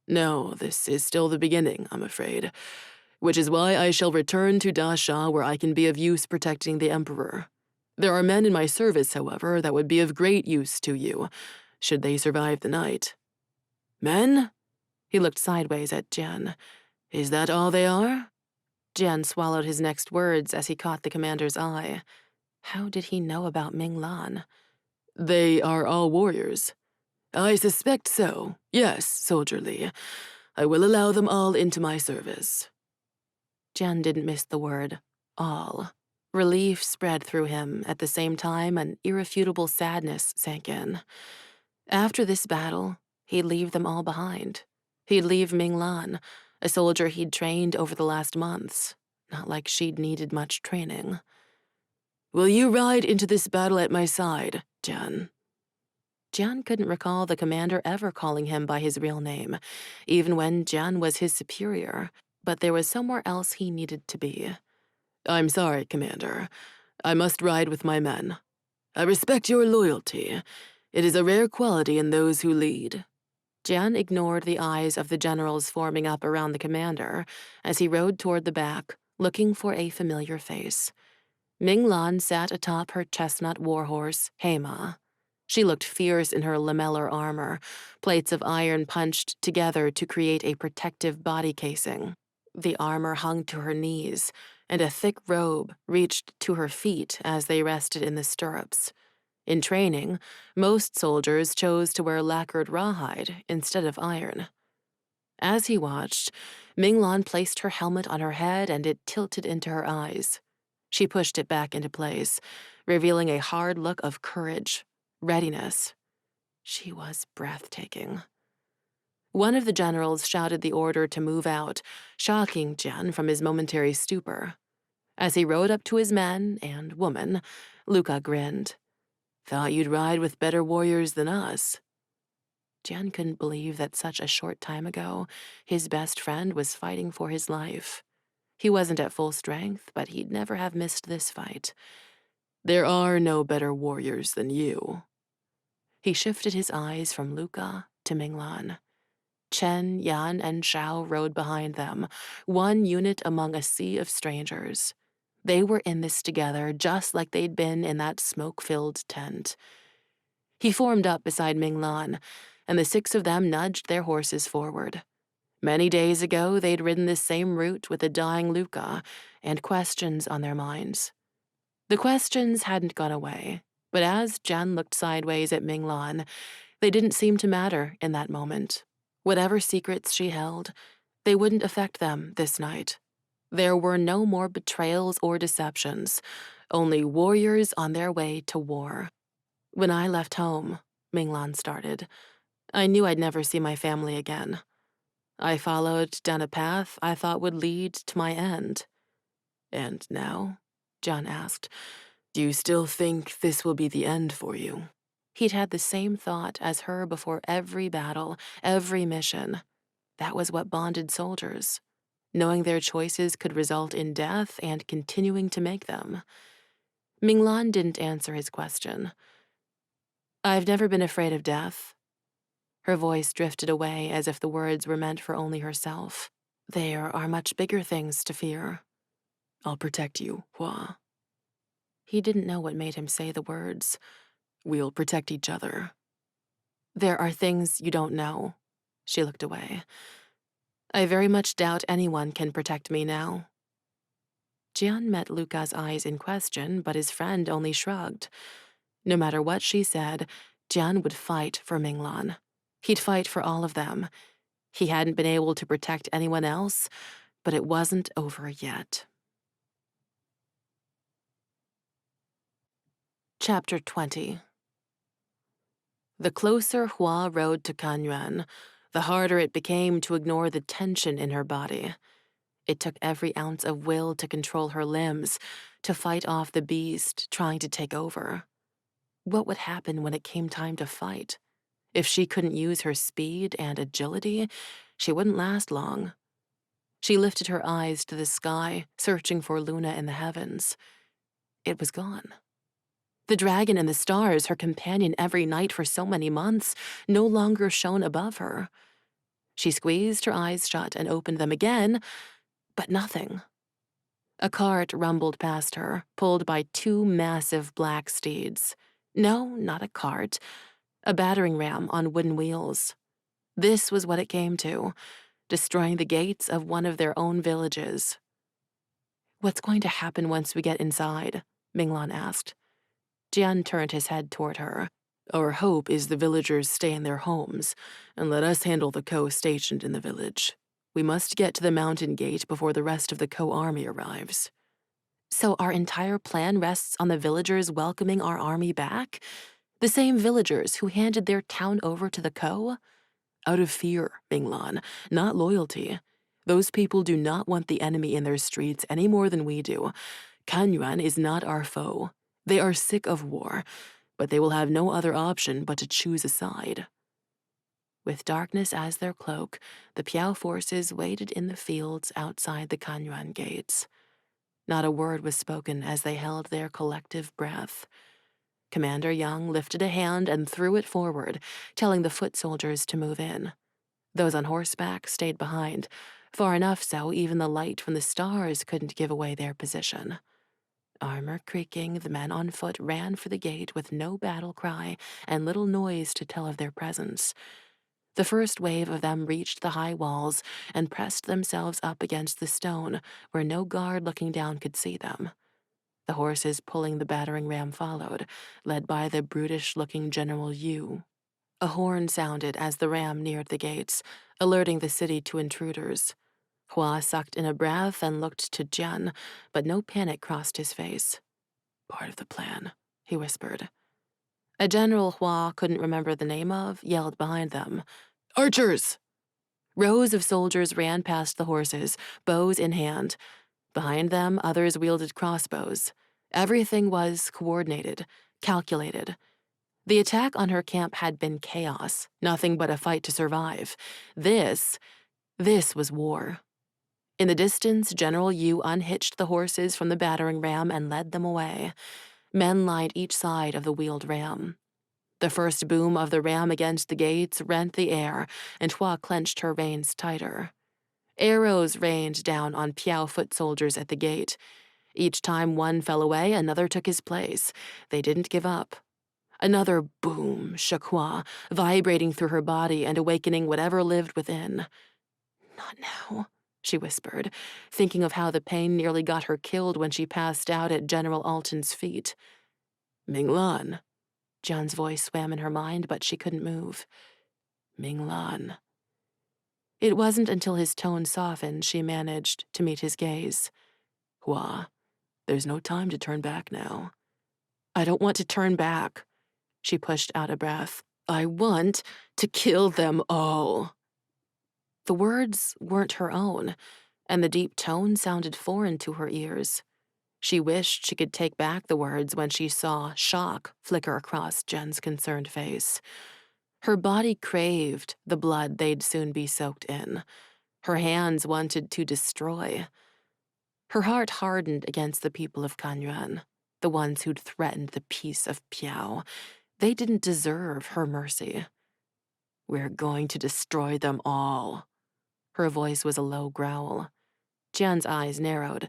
No, this is still the beginning, I'm afraid. Which is why I shall return to Dasha where I can be of use protecting the emperor. There are men in my service, however, that would be of great use to you, should they survive the night. Men? He looked sideways at Jian. Is that all they are? Jian swallowed his next words as he caught the commander's eye. How did he know about Minglan? They are all warriors. I suspect so. Yes, Soldier Li. I will allow them all into my service. Jian didn't miss the word, all. Relief spread through him. At the same time, an irrefutable sadness sank in. After this battle, he'd leave them all behind. He'd leave Minglan, a soldier he'd trained over the last months. Not like she'd needed much training. Will you ride into this battle at my side, Jian? Jian couldn't recall the commander ever calling him by his real name, even when Jian was his superior, but there was somewhere else he needed to be. I'm sorry, Commander. I must ride with my men. I respect your loyalty. It is a rare quality in those who lead. Jian ignored the eyes of the generals forming up around the commander as he rode toward the back, looking for a familiar face. Minglan sat atop her chestnut warhorse, Hema. She looked fierce in her lamellar armor, plates of iron punched together to create a protective body casing. The armor hung to her knees, and a thick robe reached to her feet as they rested in the stirrups. In training, most soldiers chose to wear lacquered rawhide instead of iron. As he watched, Minglan placed her helmet on her head and it tilted into her eyes. She pushed it back into place, revealing a hard look of courage, readiness. She was breathtaking. One of the generals shouted the order to move out, shocking Jian from his momentary stupor. As he rode up to his men and woman, Luca grinned. Thought you'd ride with better warriors than us. Jian couldn't believe that such a short time ago, his best friend was fighting for his life. He wasn't at full strength, but he'd never have missed this fight. There are no better warriors than you. He shifted his eyes from Luca to Minglan. Chen, Yan, and Xiao rode behind them, one unit among a sea of strangers. They were in this together, just like they'd been in that smoke-filled tent. He formed up beside Minglan, and the six of them nudged their horses forward. Many days ago, they'd ridden this same route with the dying Luca, and questions on their minds. The questions hadn't gone away, but as Jian looked sideways at Minglan, they didn't seem to matter in that moment. Whatever secrets she held, they wouldn't affect them this night. There were no more betrayals or deceptions, only warriors on their way to war. When I left home, Minglan started, I knew I'd never see my family again. I followed down a path I thought would lead to my end. And now? Jian asked. Do you still think this will be the end for you? He'd had the same thought as her before every battle, every mission. That was what bonded soldiers, knowing their choices could result in death and continuing to make them. Minglan didn't answer his question. I've never been afraid of death. Her voice drifted away as if the words were meant for only herself. There are much bigger things to fear. I'll protect you, Hua. He didn't know what made him say the words. We'll protect each other. There are things you don't know. She looked away. I very much doubt anyone can protect me now. Jian met Luca's eyes in question, but his friend only shrugged. No matter what she said, Jian would fight for Minglan. He'd fight for all of them. He hadn't been able to protect anyone else, but it wasn't over yet. Chapter 20. The closer Hua rode to Kanyuan, the harder it became to ignore the tension in her body. It took every ounce of will to control her limbs, to fight off the beast trying to take over. What would happen when it came time to fight? If she couldn't use her speed and agility, she wouldn't last long. She lifted her eyes to the sky, searching for Luna in the heavens. It was gone. The dragon and the stars, her companion every night for so many months, no longer shone above her. She squeezed her eyes shut and opened them again, but nothing. A cart rumbled past her, pulled by two massive black steeds. No, not a cart. A battering ram on wooden wheels. This was what it came to, destroying the gates of one of their own villages. What's going to happen once we get inside? Minglan asked. Jian turned his head toward her. Our hope is the villagers stay in their homes, and let us handle the Ko stationed in the village. We must get to the mountain gate before the rest of the Ko army arrives. So our entire plan rests on the villagers welcoming our army back? The same villagers who handed their town over to the Ko? Out of fear, Minglan, not loyalty. Those people do not want the enemy in their streets any more than we do. Kanyuan is not our foe. They are sick of war, but they will have no other option but to choose a side. With darkness as their cloak, the Piao forces waited in the fields outside the Kanyuan gates. Not a word was spoken as they held their collective breath. Commander Yang lifted a hand and threw it forward, telling the foot soldiers to move in. Those on horseback stayed behind, far enough so even the light from the stars couldn't give away their position. Armor creaking, the men on foot ran for the gate with no battle cry and little noise to tell of their presence. The first wave of them reached the high walls and pressed themselves up against the stone where no guard looking down could see them. The horses pulling the battering ram followed, led by the brutish-looking General Yu. A horn sounded as the ram neared the gates, alerting the city to intruders. Hua sucked in a breath and looked to Jian, but no panic crossed his face. "Part of the plan," he whispered. A general Hua couldn't remember the name of yelled behind them, "Archers!" Rows of soldiers ran past the horses, bows in hand. Behind them, others wielded crossbows. Everything was coordinated, calculated. The attack on her camp had been chaos, nothing but a fight to survive. This was war. In the distance, General Yu unhitched the horses from the battering ram and led them away. Men lined each side of the wheeled ram. The first boom of the ram against the gates rent the air, and Hua clenched her reins tighter. Arrows rained down on Piao foot soldiers at the gate. Each time one fell away, another took his place. They didn't give up. Another boom shook Hua, vibrating through her body and awakening whatever lived within. "Not now," she whispered, thinking of how the pain nearly got her killed when she passed out at General Alton's feet. "Minglan." Jian's voice swam in her mind, but she couldn't move. "Minglan." It wasn't until his tone softened she managed to meet his gaze. "Hua, there's no time to turn back now." "I don't want to turn back." She pushed out a breath. "I want to kill them all." The words weren't her own, and the deep tone sounded foreign to her ears. She wished she could take back the words when she saw shock flicker across Jen's concerned face. Her body craved the blood they'd soon be soaked in. Her hands wanted to destroy. Her heart hardened against the people of Kanyuan, the ones who'd threatened the peace of Piao. They didn't deserve her mercy. "We're going to destroy them all." Her voice was a low growl. Jian's eyes narrowed.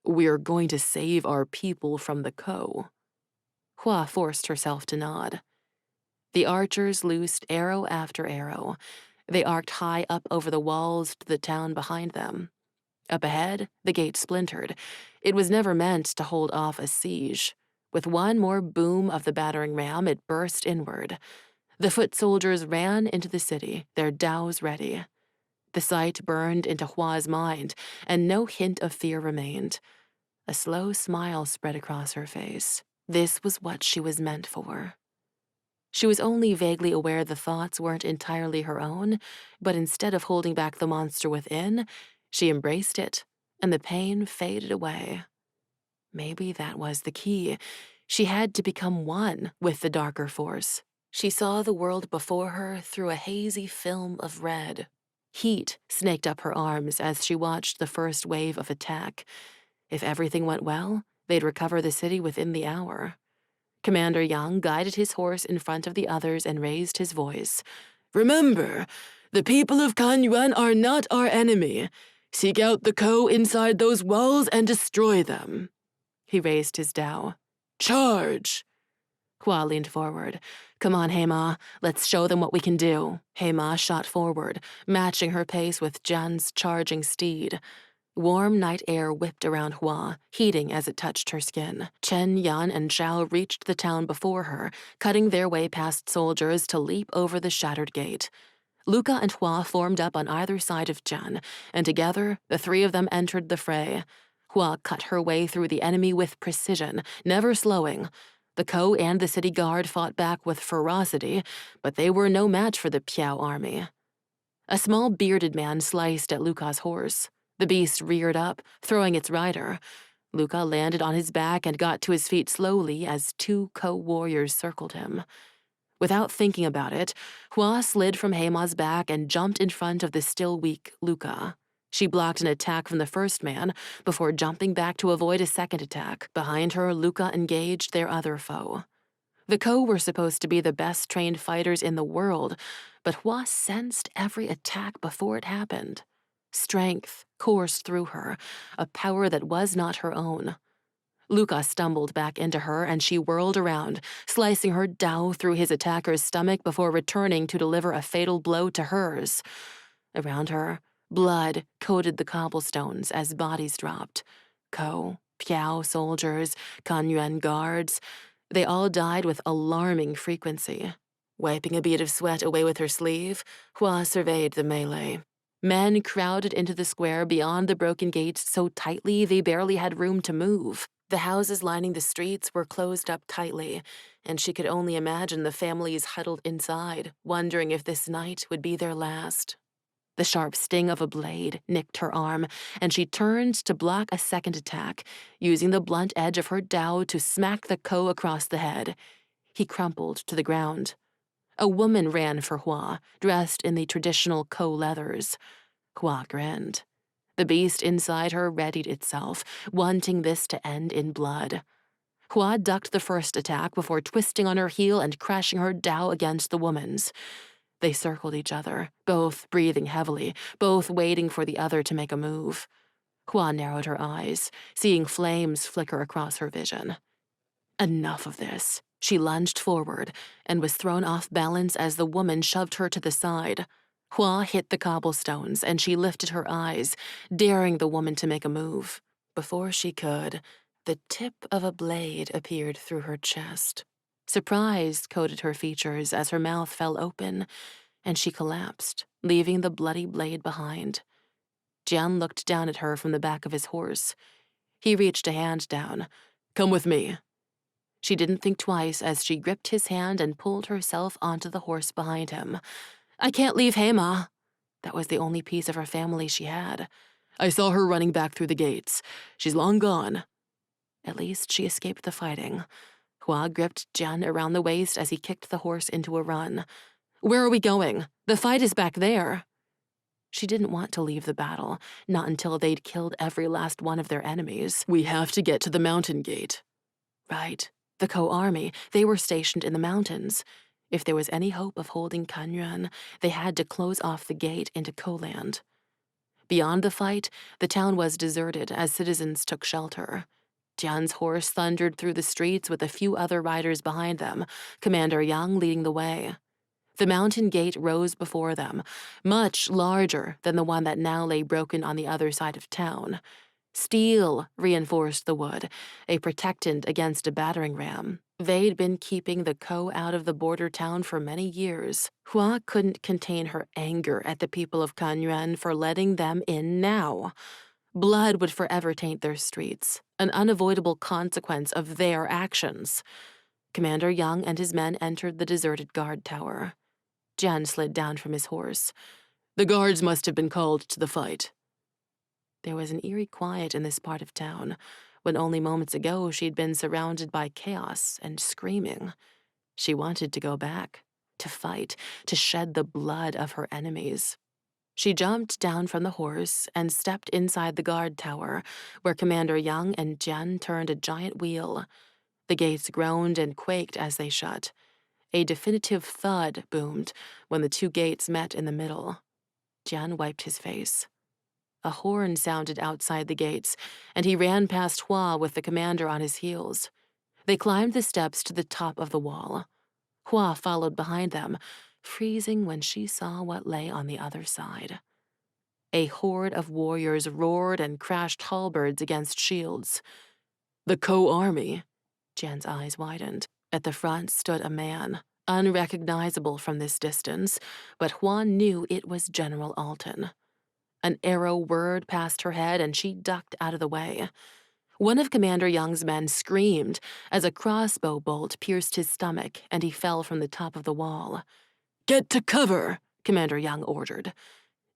"We're going to save our people from the Ko." Hua forced herself to nod. The archers loosed arrow after arrow. They arced high up over the walls to the town behind them. Up ahead, the gate splintered. It was never meant to hold off a siege. With one more boom of the battering ram, it burst inward. The foot soldiers ran into the city, their dows ready. The sight burned into Hua's mind, and no hint of fear remained. A slow smile spread across her face. This was what she was meant for. She was only vaguely aware the thoughts weren't entirely her own, but instead of holding back the monster within, she embraced it, and the pain faded away. Maybe that was the key. She had to become one with the darker force. She saw the world before her through a hazy film of red. Heat snaked up her arms as she watched the first wave of attack. If everything went well, they'd recover the city within the hour. Commander Yang guided his horse in front of the others and raised his voice. "Remember, the people of Kanyuan are not our enemy. Seek out the Ko inside those walls and destroy them." He raised his dao. "Charge!" Hua leaned forward. "Come on, Heima. Let's show them what we can do." Heima shot forward, matching her pace with Jian's charging steed. Warm night air whipped around Hua, heating as it touched her skin. Chen, Yan, and Zhao reached the town before her, cutting their way past soldiers to leap over the shattered gate. Luca and Hua formed up on either side of Jian, and together, the three of them entered the fray. Hua cut her way through the enemy with precision, never slowing. The Ko and the city guard fought back with ferocity, but they were no match for the Piao army. A small bearded man sliced at Luca's horse. The beast reared up, throwing its rider. Luca landed on his back and got to his feet slowly as two co-warriors circled him. Without thinking about it, Hua slid from Heima's back and jumped in front of the still weak Luca. She blocked an attack from the first man before jumping back to avoid a second attack. Behind her, Luca engaged their other foe. The Ko were supposed to be the best trained fighters in the world, but Hua sensed every attack before it happened. Strength coursed through her, a power that was not her own. Luca stumbled back into her and she whirled around, slicing her Dao through his attacker's stomach before returning to deliver a fatal blow to hers. Around her, blood coated the cobblestones as bodies dropped. Ko, Piao soldiers, Kanyuan guards, they all died with alarming frequency. Wiping a bead of sweat away with her sleeve, Hua surveyed the melee. Men crowded into the square beyond the broken gates so tightly they barely had room to move. The houses lining the streets were closed up tightly, and she could only imagine the families huddled inside, wondering if this night would be their last. The sharp sting of a blade nicked her arm, and she turned to block a second attack, using the blunt edge of her Dao to smack the Ko across the head. He crumpled to the ground. A woman ran for Hua, dressed in the traditional Ko leathers. Hua grinned. The beast inside her readied itself, wanting this to end in blood. Hua ducked the first attack before twisting on her heel and crashing her Dao against the woman's. They circled each other, both breathing heavily, both waiting for the other to make a move. Hua narrowed her eyes, seeing flames flicker across her vision. Enough of this. She lunged forward and was thrown off balance as the woman shoved her to the side. Hua hit the cobblestones and she lifted her eyes, daring the woman to make a move. Before she could, the tip of a blade appeared through her chest. Surprise coated her features as her mouth fell open, and she collapsed, leaving the bloody blade behind. Jian looked down at her from the back of his horse. He reached a hand down. "Come with me." She didn't think twice as she gripped his hand and pulled herself onto the horse behind him. "I can't leave Heima." That was the only piece of her family she had. "I saw her running back through the gates. She's long gone." At least she escaped the fighting. Hua gripped Jian around the waist as he kicked the horse into a run. "Where are we going? The fight is back there." She didn't want to leave the battle, not until they'd killed every last one of their enemies. "We have to get to the mountain gate." Right. The Ko army, they were stationed in the mountains. If there was any hope of holding Kanyuan, they had to close off the gate into Ko land. Beyond the fight, the town was deserted as citizens took shelter. Jian's horse thundered through the streets with a few other riders behind them, Commander Yang leading the way. The mountain gate rose before them, much larger than the one that now lay broken on the other side of town. Steel reinforced the wood, a protectant against a battering ram. They'd been keeping the Ko out of the border town for many years. Hua couldn't contain her anger at the people of Kanyuan for letting them in now. Blood would forever taint their streets, an unavoidable consequence of their actions. Commander Yang and his men entered the deserted guard tower. Jian slid down from his horse. "The guards must have been called to the fight." There was an eerie quiet in this part of town, when only moments ago she'd been surrounded by chaos and screaming. She wanted to go back, to fight, to shed the blood of her enemies. She jumped down from the horse and stepped inside the guard tower, where Commander Yang and Jian turned a giant wheel. The gates groaned and quaked as they shut. A definitive thud boomed when the two gates met in the middle. Jian wiped his face. A horn sounded outside the gates, and he ran past Hua with the commander on his heels. They climbed the steps to the top of the wall. Hua followed behind them, freezing when she saw what lay on the other side. A horde of warriors roared and crashed halberds against shields. "The Ko army." Jian's eyes widened. At the front stood a man, unrecognizable from this distance, but Huan knew it was General Alton. An arrow whirred past her head and she ducked out of the way. One of Commander Young's men screamed as a crossbow bolt pierced his stomach and he fell from the top of the wall. "Get to cover!" Commander Yang ordered.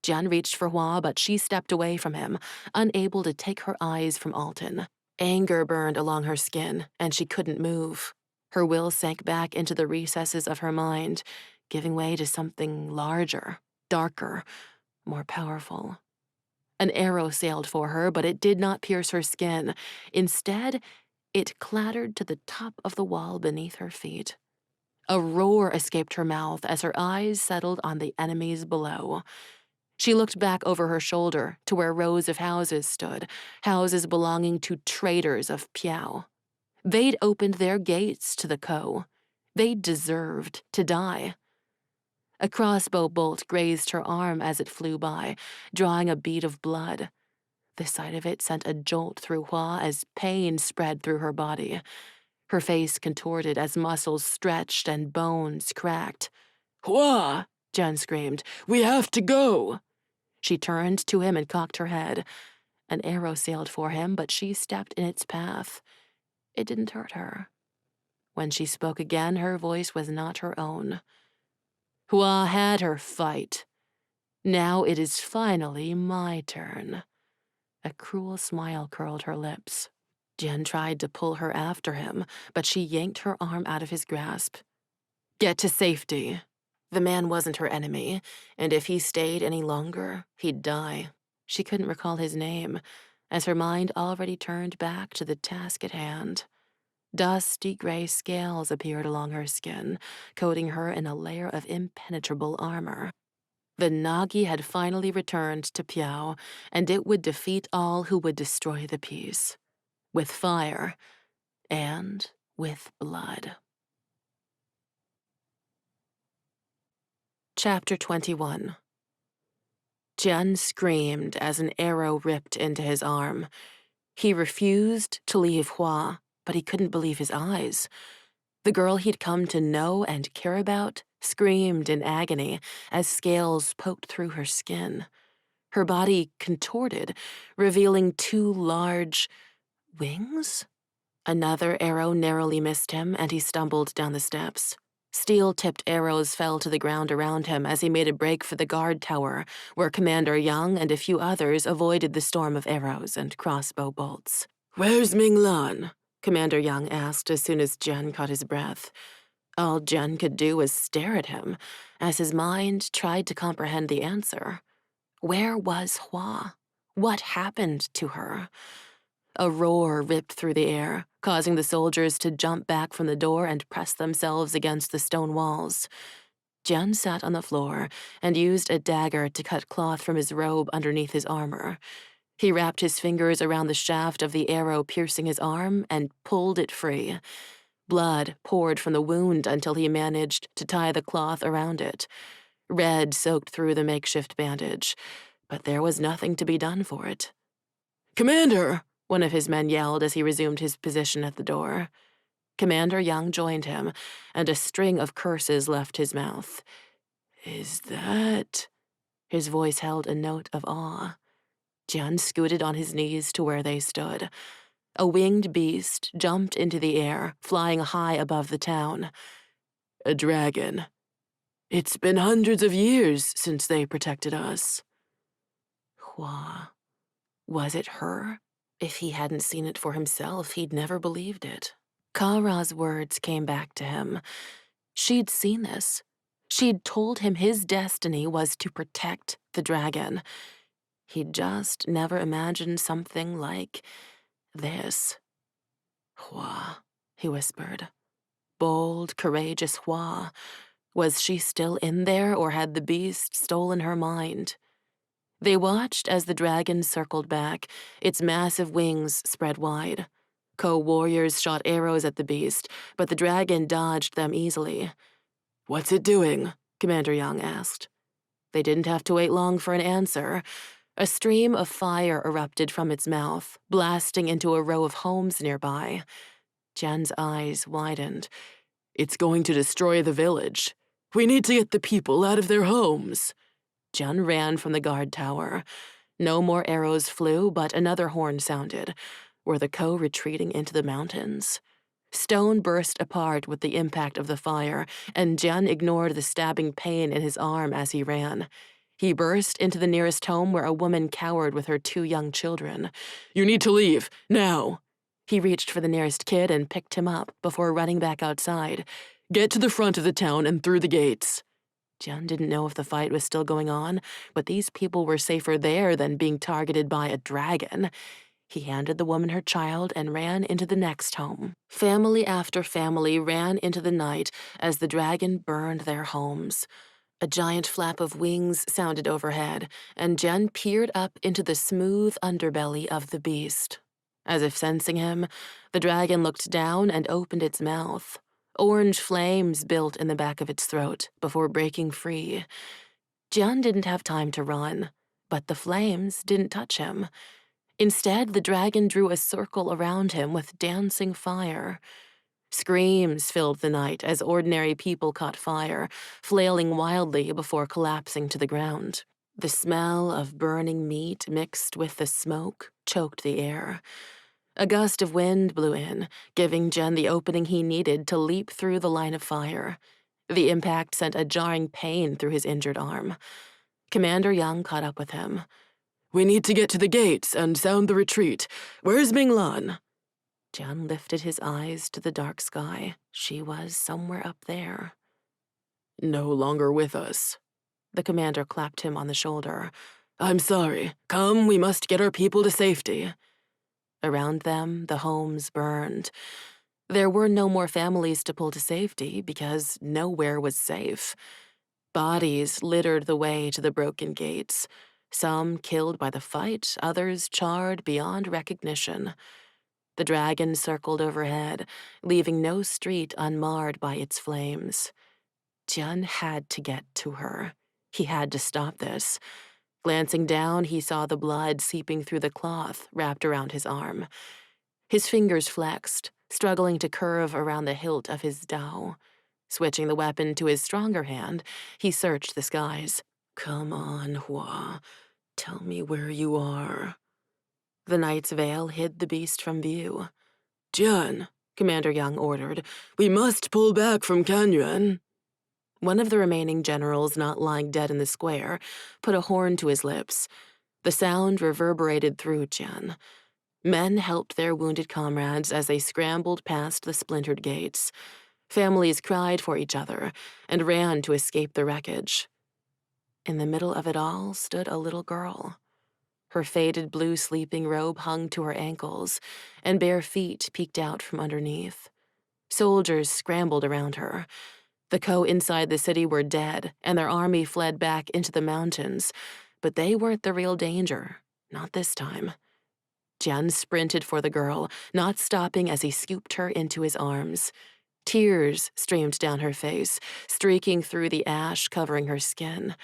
Jian reached for Hua, but she stepped away from him, unable to take her eyes from Alton. Anger burned along her skin, and she couldn't move. Her will sank back into the recesses of her mind, giving way to something larger, darker, more powerful. An arrow sailed for her, but it did not pierce her skin. Instead, it clattered to the top of the wall beneath her feet. A roar escaped her mouth as her eyes settled on the enemies below. She looked back over her shoulder to where rows of houses stood, houses belonging to traders of Piao. They'd opened their gates to the Ko. They deserved to die. A crossbow bolt grazed her arm as it flew by, drawing a bead of blood. The sight of it sent a jolt through Hua as pain spread through her body. Her face contorted as muscles stretched and bones cracked. "Hua!" Jian screamed. "We have to go!" She turned to him and cocked her head. An arrow sailed for him, but she stepped in its path. It didn't hurt her. When she spoke again, her voice was not her own. Hua had her fight. Now it is finally my turn. A cruel smile curled her lips. Jian tried to pull her after him, but she yanked her arm out of his grasp. Get to safety. The man wasn't her enemy, and if he stayed any longer, he'd die. She couldn't recall his name, as her mind already turned back to the task at hand. Dusty gray scales appeared along her skin, coating her in a layer of impenetrable armor. The Nagi had finally returned to Piao, and it would defeat all who would destroy the peace. With fire and with blood. Chapter 21. Jian screamed as an arrow ripped into his arm. He refused to leave Hua, but he couldn't believe his eyes. The girl he'd come to know and care about screamed in agony as scales poked through her skin. Her body contorted, revealing two large wings? Another arrow narrowly missed him, and he stumbled down the steps. Steel-tipped arrows fell to the ground around him as he made a break for the guard tower, where Commander Yang and a few others avoided the storm of arrows and crossbow bolts. "Where's Minglan?" Commander Yang asked as soon as Jian caught his breath. All Jian could do was stare at him, as his mind tried to comprehend the answer. Where was Hua? What happened to her? A roar ripped through the air, causing the soldiers to jump back from the door and press themselves against the stone walls. Jian sat on the floor and used a dagger to cut cloth from his robe underneath his armor. He wrapped his fingers around the shaft of the arrow piercing his arm and pulled it free. Blood poured from the wound until he managed to tie the cloth around it. Red soaked through the makeshift bandage, but there was nothing to be done for it. "Commander!" One of his men yelled as he resumed his position at the door. Commander Yang joined him, and a string of curses left his mouth. "Is that—" His voice held a note of awe. Jian scooted on his knees to where they stood. A winged beast jumped into the air, flying high above the town. "A dragon. It's been hundreds of years since they protected us." Hua. Was it her? If he hadn't seen it for himself, he'd never believed it. Kara's words came back to him. She'd seen this. She'd told him his destiny was to protect the dragon. He'd just never imagined something like this. Hua, he whispered. Bold, courageous Hua. Was she still in there, or had the beast stolen her mind? They watched as the dragon circled back, its massive wings spread wide. Co-warriors shot arrows at the beast, but the dragon dodged them easily. "What's it doing?" Commander Yang asked. They didn't have to wait long for an answer. A stream of fire erupted from its mouth, blasting into a row of homes nearby. Jian's eyes widened. "It's going to destroy the village. We need to get the people out of their homes." Jian ran from the guard tower. No more arrows flew, but another horn sounded. Were the Ko retreating into the mountains? Stone burst apart with the impact of the fire, and Jian ignored the stabbing pain in his arm as he ran. He burst into the nearest home where a woman cowered with her 2 young children. "You need to leave, now!" He reached for the nearest kid and picked him up before running back outside. "Get to the front of the town and through the gates." Jian didn't know if the fight was still going on, but these people were safer there than being targeted by a dragon. He handed the woman her child and ran into the next home. Family after family ran into the night as the dragon burned their homes. A giant flap of wings sounded overhead, and Jen peered up into the smooth underbelly of the beast. As if sensing him, the dragon looked down and opened its mouth. Orange flames built in the back of its throat before breaking free. Jian didn't have time to run, but the flames didn't touch him. Instead, the dragon drew a circle around him with dancing fire. Screams filled the night as ordinary people caught fire, flailing wildly before collapsing to the ground. The smell of burning meat mixed with the smoke choked the air. A gust of wind blew in, giving Jen the opening he needed to leap through the line of fire. The impact sent a jarring pain through his injured arm. Commander Yang caught up with him. "We need to get to the gates and sound the retreat. Where's Minglan?" Jian lifted his eyes to the dark sky. She was somewhere up there. "No longer with us." The commander clapped him on the shoulder. "I'm sorry. Come, we must get our people to safety." Around them, the homes burned. There were no more families to pull to safety because nowhere was safe. Bodies littered the way to the broken gates. Some killed by the fight, others charred beyond recognition. The dragon circled overhead, leaving no street unmarred by its flames. Jian had to get to her. He had to stop this. Glancing down, he saw the blood seeping through the cloth wrapped around his arm. His fingers flexed, struggling to curve around the hilt of his dao. Switching the weapon to his stronger hand, he searched the skies. "Come on, Hua. Tell me where you are." The night's veil hid the beast from view. "Jian," Commander Yang ordered, "we must pull back from Kanyuan." One of the remaining generals not lying dead in the square put a horn to his lips. The sound reverberated through Jian. Men helped their wounded comrades as they scrambled past the splintered gates. Families cried for each other and ran to escape the wreckage. In the middle of it all stood a little girl. Her faded blue sleeping robe hung to her ankles, and bare feet peeked out from underneath. Soldiers scrambled around her. The Ko inside the city were dead, and their army fled back into the mountains, but they weren't the real danger, not this time. Jian sprinted for the girl, not stopping as he scooped her into his arms. Tears streamed down her face, streaking through the ash covering her skin.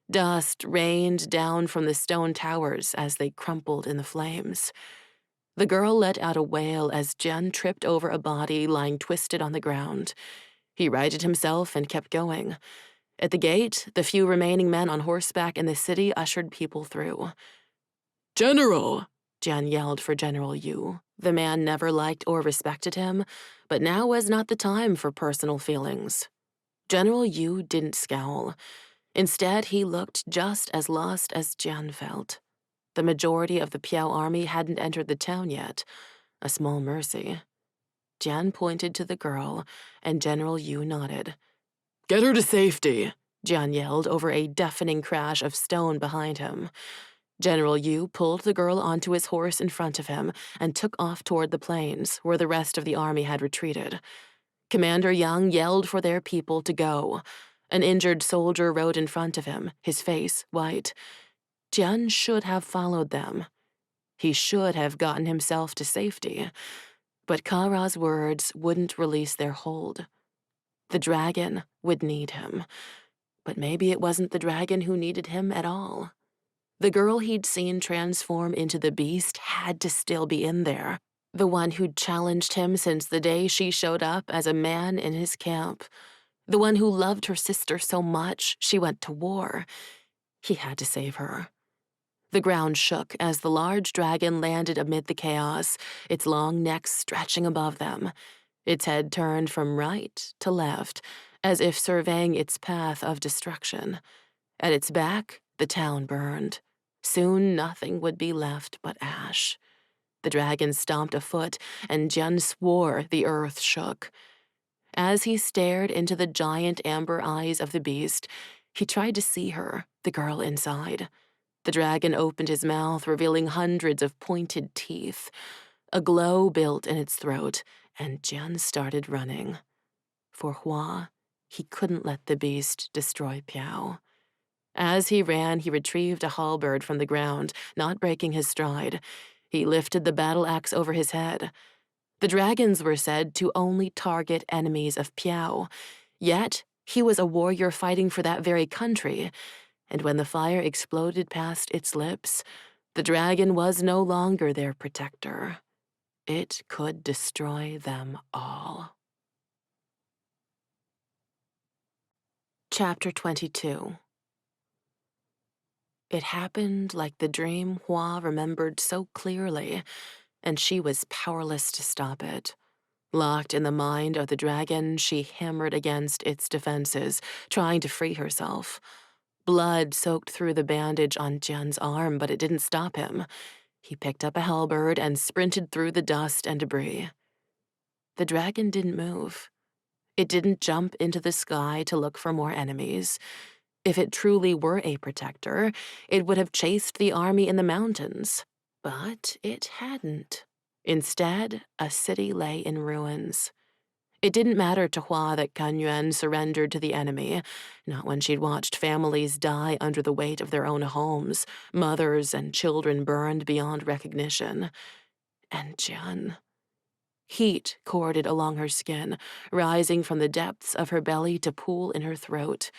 Dust rained down from the stone towers as they crumpled in the flames. The girl let out a wail as Jian tripped over a body lying twisted on the ground. He righted himself and kept going. At the gate, the few remaining men on horseback in the city ushered people through. "General!" Jian yelled for General Yu. The man never liked or respected him, but now was not the time for personal feelings. General Yu didn't scowl. Instead, he looked just as lost as Jian felt. The majority of the Piao army hadn't entered the town yet, a small mercy. Jian pointed to the girl, and General Yu nodded. "Get her to safety," Jian yelled over a deafening crash of stone behind him. General Yu pulled the girl onto his horse in front of him and took off toward the plains, where the rest of the army had retreated. Commander Yang yelled for their people to go. An injured soldier rode in front of him, his face white. Jian should have followed them. He should have gotten himself to safety. But Kara's words wouldn't release their hold. The dragon would need him. But maybe it wasn't the dragon who needed him at all. The girl he'd seen transform into the beast had to still be in there. The one who'd challenged him since the day she showed up as a man in his camp. The one who loved her sister so much she went to war. He had to save her. The ground shook as the large dragon landed amid the chaos, its long neck stretching above them. Its head turned from right to left, as if surveying its path of destruction. At its back, the town burned. Soon nothing would be left but ash. The dragon stomped a foot, and Jian swore the earth shook. As he stared into the giant amber eyes of the beast, he tried to see her, the girl inside. The dragon opened his mouth, revealing hundreds of pointed teeth. A glow built in its throat, and Jian started running. For Hua, he couldn't let the beast destroy Piao. As he ran, he retrieved a halberd from the ground, not breaking his stride. He lifted the battle axe over his head. The dragons were said to only target enemies of Piao, yet he was a warrior fighting for that very country, and when the fire exploded past its lips, the dragon was no longer their protector. It could destroy them all. Chapter 22. It happened like the dream Hua remembered so clearly, and she was powerless to stop it. Locked in the mind of the dragon, she hammered against its defenses, trying to free herself. Blood soaked through the bandage on Jian's arm, but it didn't stop him. He picked up a halberd and sprinted through the dust and debris. The dragon didn't move. It didn't jump into the sky to look for more enemies. If it truly were a protector, it would have chased the army in the mountains. But it hadn't. Instead, a city lay in ruins. It didn't matter to Hua that Kan Yuan surrendered to the enemy, not when she'd watched families die under the weight of their own homes, mothers and children burned beyond recognition. And Jian. Heat corded along her skin, rising from the depths of her belly to pool in her throat.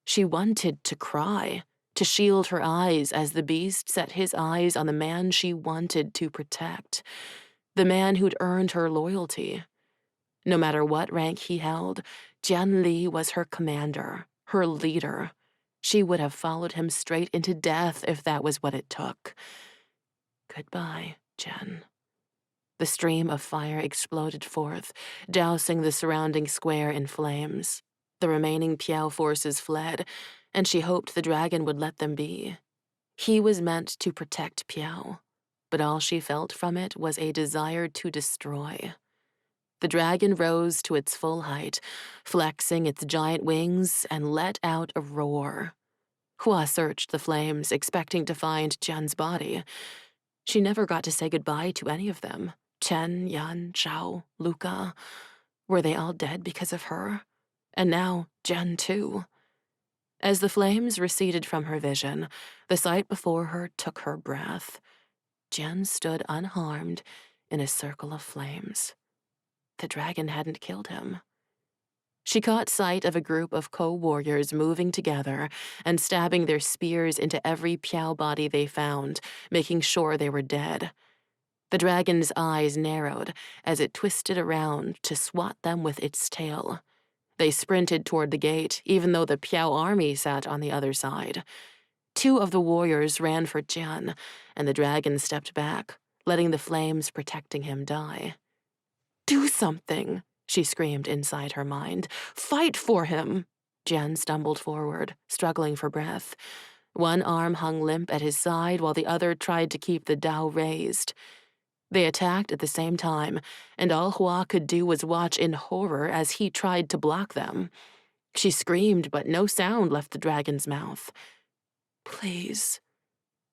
She wanted to cry, to shield her eyes as the beast set his eyes on the man she wanted to protect, the man who'd earned her loyalty. No matter what rank he held, Jian Li was her commander, her leader. She would have followed him straight into death if that was what it took. Goodbye, Jian. The stream of fire exploded forth, dousing the surrounding square in flames. The remaining Piao forces fled, and she hoped the dragon would let them be. He was meant to protect Piao, but all she felt from it was a desire to destroy. The dragon rose to its full height, flexing its giant wings, and let out a roar. Hua searched the flames, expecting to find Jian's body. She never got to say goodbye to any of them. Chen, Yan, Zhao, Luca. Were they all dead because of her? And now Jian too. As the flames receded from her vision, the sight before her took her breath. Jian stood unharmed in a circle of flames. The dragon hadn't killed him. She caught sight of a group of co-warriors moving together and stabbing their spears into every Piao body they found, making sure they were dead. The dragon's eyes narrowed as it twisted around to swat them with its tail. They sprinted toward the gate, even though the Piao army sat on the other side. Two of the warriors ran for Jian, and the dragon stepped back, letting the flames protecting him die. "Do something," she screamed inside her mind. "Fight for him." Jian stumbled forward, struggling for breath. One arm hung limp at his side while the other tried to keep the dao raised. They attacked at the same time, and all Hua could do was watch in horror as he tried to block them. She screamed, but no sound left the dragon's mouth. Please.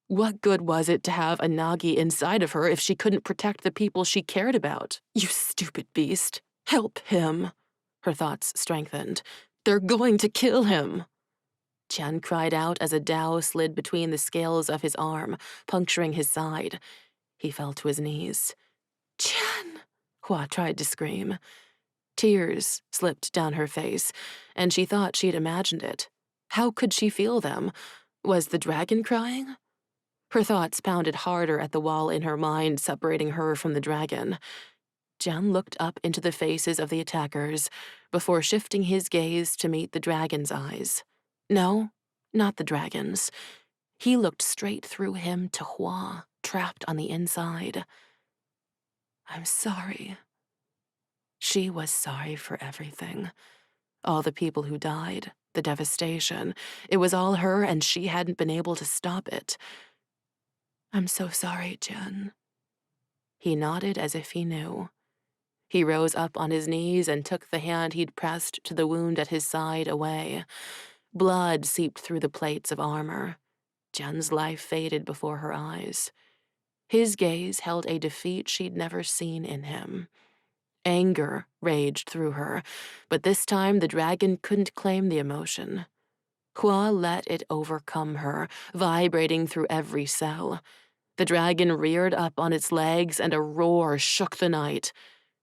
What good was it to have a Nagi inside of her if she couldn't protect the people she cared about? You stupid beast. Help him. Her thoughts strengthened. They're going to kill him. Jian cried out as a dao slid between the scales of his arm, puncturing his side. He fell to his knees. Jian! Hua tried to scream. Tears slipped down her face, and she thought she'd imagined it. How could she feel them? Was the dragon crying? Her thoughts pounded harder at the wall in her mind, separating her from the dragon. Jian looked up into the faces of the attackers before shifting his gaze to meet the dragon's eyes. No, not the dragon's. He looked straight through him to Hua, trapped on the inside. I'm sorry. She was sorry for everything. All the people who died, the devastation. It was all her, and she hadn't been able to stop it. I'm so sorry, Jian. He nodded as if he knew. He rose up on his knees and took the hand he'd pressed to the wound at his side away. Blood seeped through the plates of armor. Jian's life faded before her eyes. His gaze held a defeat she'd never seen in him. Anger raged through her, but this time the dragon couldn't claim the emotion. Hua let it overcome her, vibrating through every cell. The dragon reared up on its legs, and a roar shook the night.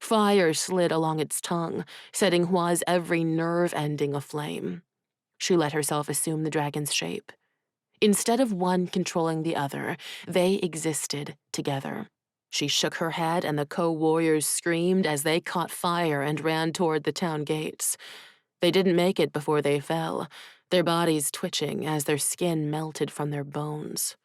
Fire slid along its tongue, setting Hua's every nerve ending aflame. She let herself assume the dragon's shape. Instead of one controlling the other, they existed together. She shook her head, and the co-warriors screamed as they caught fire and ran toward the town gates. They didn't make it before they fell, their bodies twitching as their skin melted from their bones.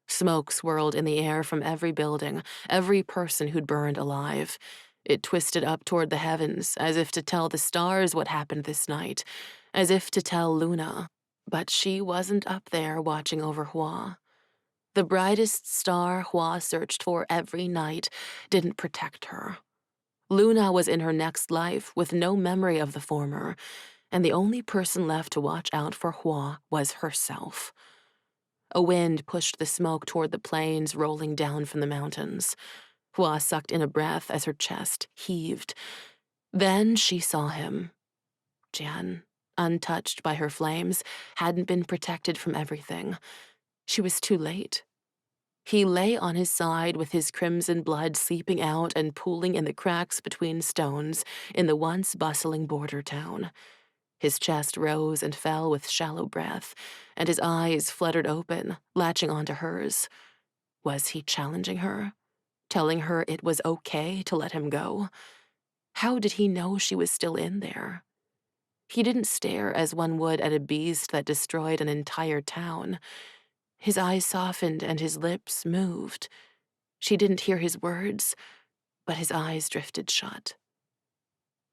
Smoke swirled in the air from every building, every person who'd burned alive. It twisted up toward the heavens, as if to tell the stars what happened this night, as if to tell Luna. But she wasn't up there watching over Hua. The brightest star Hua searched for every night didn't protect her. Luna was in her next life with no memory of the former, and the only person left to watch out for Hua was herself. A wind pushed the smoke toward the plains rolling down from the mountains. Hua sucked in a breath as her chest heaved. Then she saw him. Jian, untouched by her flames, hadn't been protected from everything. She was too late. He lay on his side with his crimson blood seeping out and pooling in the cracks between stones in the once bustling border town. His chest rose and fell with shallow breath, and his eyes fluttered open, latching onto hers. Was he challenging her? Telling her it was okay to let him go? How did he know she was still in there? He didn't stare as one would at a beast that destroyed an entire town. His eyes softened and his lips moved. She didn't hear his words, but his eyes drifted shut.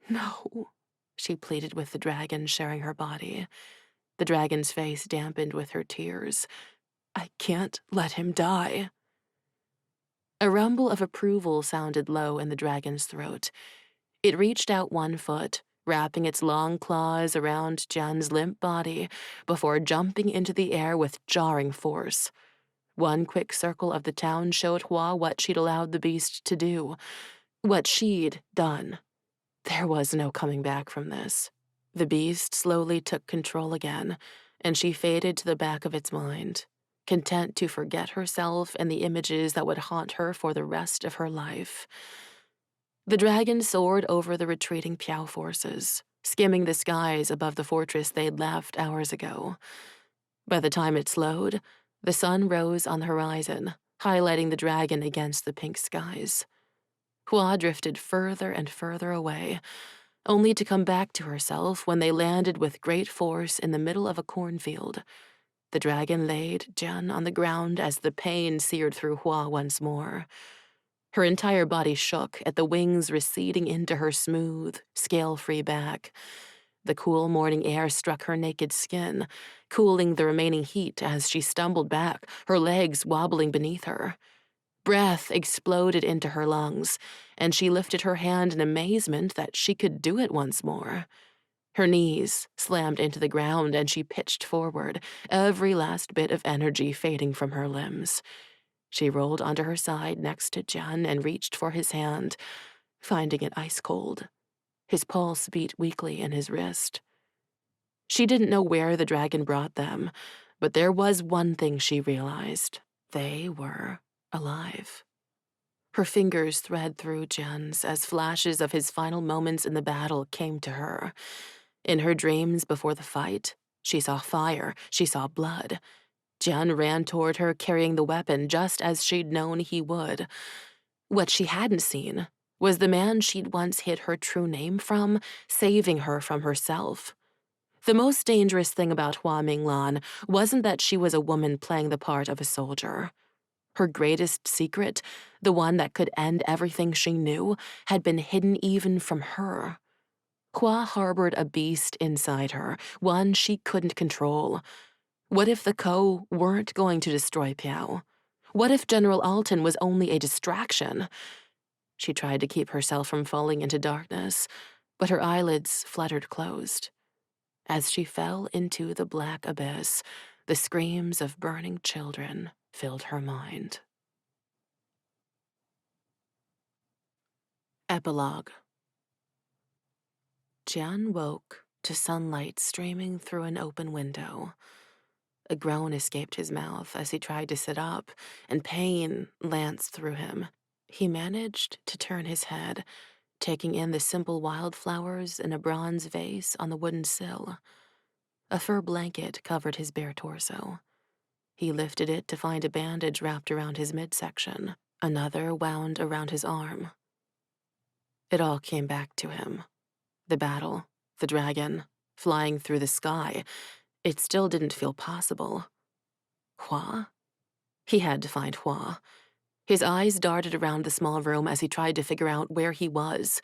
No, she pleaded with the dragon sharing her body. The dragon's face dampened with her tears. I can't let him die. A rumble of approval sounded low in the dragon's throat. It reached out one foot, wrapping its long claws around Jian's limp body before jumping into the air with jarring force. One quick circle of the town showed Hua what she'd allowed the beast to do, what she'd done. There was no coming back from this. The beast slowly took control again, and she faded to the back of its mind, content to forget herself and the images that would haunt her for the rest of her life. The dragon soared over the retreating Piao forces, skimming the skies above the fortress they'd left hours ago. By the time it slowed, the sun rose on the horizon, highlighting the dragon against the pink skies. Hua drifted further and further away, only to come back to herself when they landed with great force in the middle of a cornfield. The dragon laid Jian on the ground as the pain seared through Hua once more. Her entire body shook at the wings receding into her smooth, scale-free back. The cool morning air struck her naked skin, cooling the remaining heat as she stumbled back, her legs wobbling beneath her. Breath exploded into her lungs, and she lifted her hand in amazement that she could do it once more. Her knees slammed into the ground, and she pitched forward, every last bit of energy fading from her limbs. She rolled onto her side next to Jian and reached for his hand, finding it ice cold. His pulse beat weakly in his wrist. She didn't know where the dragon brought them, but there was one thing she realized. They were alive. Her fingers thread through Jian's as flashes of his final moments in the battle came to her. In her dreams before the fight, she saw fire, she saw blood. Jian ran toward her carrying the weapon just as she'd known he would. What she hadn't seen was the man she'd once hid her true name from, saving her from herself. The most dangerous thing about Hua Minglan wasn't that she was a woman playing the part of a soldier. Her greatest secret, the one that could end everything she knew, had been hidden even from her. Hua harbored a beast inside her, one she couldn't control. What if the Ko weren't going to destroy Piao? What if General Alton was only a distraction? She tried to keep herself from falling into darkness, but her eyelids fluttered closed. As she fell into the black abyss, the screams of burning children filled her mind. Epilogue. Jian woke to sunlight streaming through an open window. A groan escaped his mouth as he tried to sit up, and pain lanced through him. He managed to turn his head, taking in the simple wildflowers in a bronze vase on the wooden sill. A fur blanket covered his bare torso. He lifted it to find a bandage wrapped around his midsection, another wound around his arm. It all came back to him. The battle, the dragon, flying through the sky. It still didn't feel possible. Hua? He had to find Hua. His eyes darted around the small room as he tried to figure out where he was.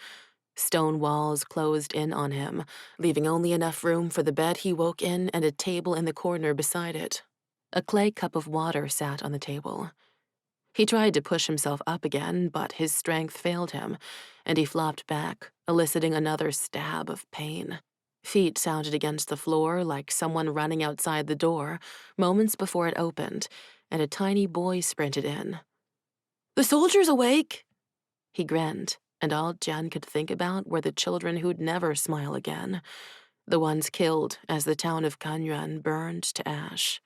Stone walls closed in on him, leaving only enough room for the bed he woke in and a table in the corner beside it. A clay cup of water sat on the table. He tried to push himself up again, but his strength failed him, and he flopped back, eliciting another stab of pain. Feet sounded against the floor like someone running outside the door, moments before it opened, and a tiny boy sprinted in. "The soldier's awake!" He grinned, and all Jian could think about were the children who'd never smile again, the ones killed as the town of Kanyuan burned to ash.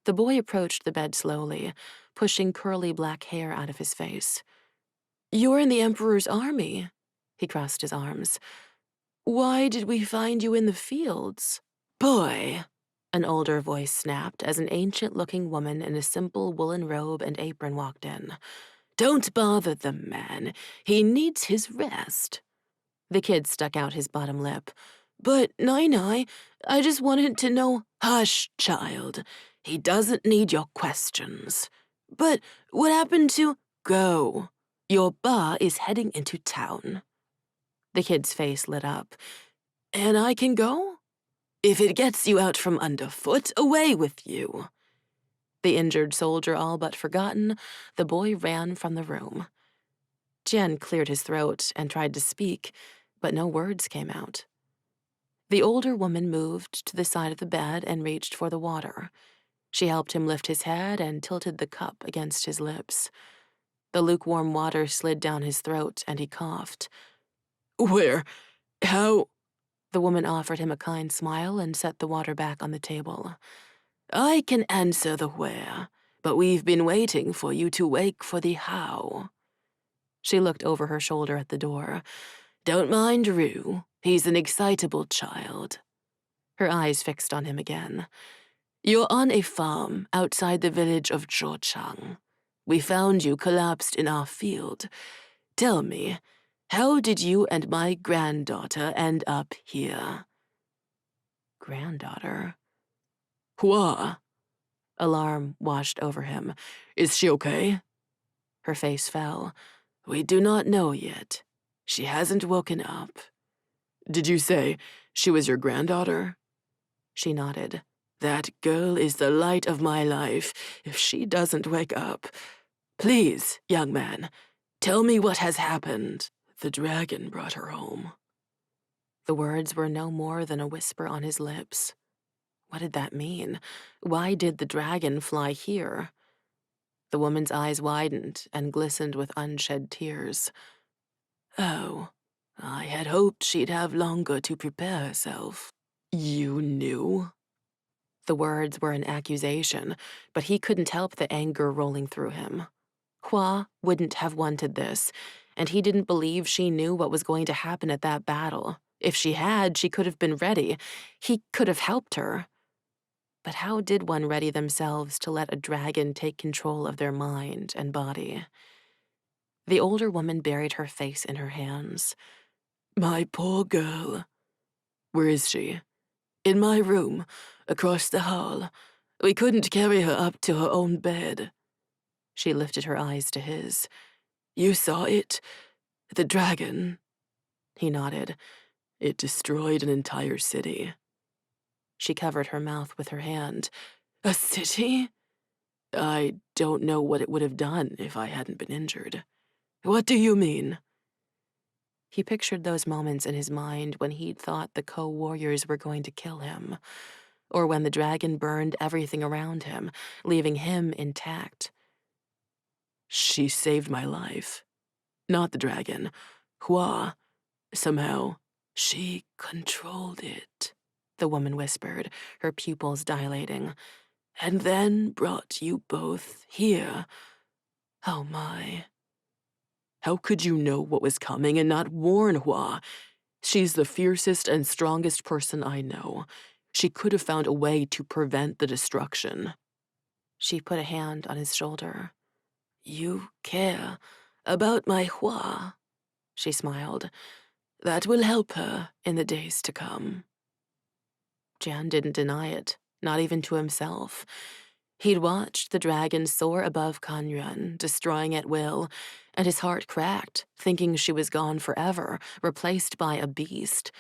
The boy approached the bed slowly, pushing curly black hair out of his face. "You're in the Emperor's army." He crossed his arms. "Why did we find you in the fields?" "Boy," an older voice snapped as an ancient-looking woman in a simple woolen robe and apron walked in. "Don't bother the man. He needs his rest." The kid stuck out his bottom lip. "But, Nai, I just wanted to know—" "Hush, child. He doesn't need your questions." "But what happened to—" "Go. Your ba is heading into town." The kid's face lit up. "And I can go?" "If it gets you out from underfoot, away with you." The injured soldier all but forgotten, the boy ran from the room. Jian cleared his throat and tried to speak, but no words came out. The older woman moved to the side of the bed and reached for the water. She helped him lift his head and tilted the cup against his lips. The lukewarm water slid down his throat and he coughed. "Where? How?" The woman offered him a kind smile and set the water back on the table. "I can answer the where, but we've been waiting for you to wake for the how." She looked over her shoulder at the door. "Don't mind Rue. He's an excitable child." Her eyes fixed on him again. "You're on a farm outside the village of Zhochang. We found you collapsed in our field. Tell me, how did you and my granddaughter end up here?" Granddaughter? "Hua." Alarm washed over him. "Is she okay?" Her face fell. "We do not know yet. She hasn't woken up." "Did you say she was your granddaughter?" She nodded. "That girl is the light of my life. If she doesn't wake up... Please, young man, tell me what has happened." "The dragon brought her home." The words were no more than a whisper on his lips. What did that mean? Why did the dragon fly here? The woman's eyes widened and glistened with unshed tears. "Oh, I had hoped she'd have longer to prepare herself." "You knew?" The words were an accusation, but he couldn't help the anger rolling through him. Hua wouldn't have wanted this, and he didn't believe she knew what was going to happen at that battle. If she had, she could have been ready. He could have helped her. But how did one ready themselves to let a dragon take control of their mind and body? The older woman buried her face in her hands. "My poor girl." "Where is she?" "In my room, across the hall. We couldn't carry her up to her own bed." She lifted her eyes to his. You saw it? The dragon? He nodded. It destroyed an entire city. She covered her mouth with her hand. A city? I don't know what it would have done if I hadn't been injured. What do you mean? He pictured those moments in his mind when he'd thought the co-warriors were going to kill him, or when the dragon burned everything around him, leaving him intact. She saved my life. Not the dragon. Hua. Somehow, she controlled it, The woman whispered, her pupils dilating. And then brought you both here. Oh my. How could you know what was coming and not warn Hua? She's the fiercest and strongest person I know. She could have found a way to prevent the destruction. She put a hand on his shoulder. You care about my Hua, she smiled. That will help her in the days to come. Jian didn't deny it, not even to himself. He'd watched the dragon soar above Kanyuan, destroying at will, and his heart cracked, thinking she was gone forever, replaced by a beast,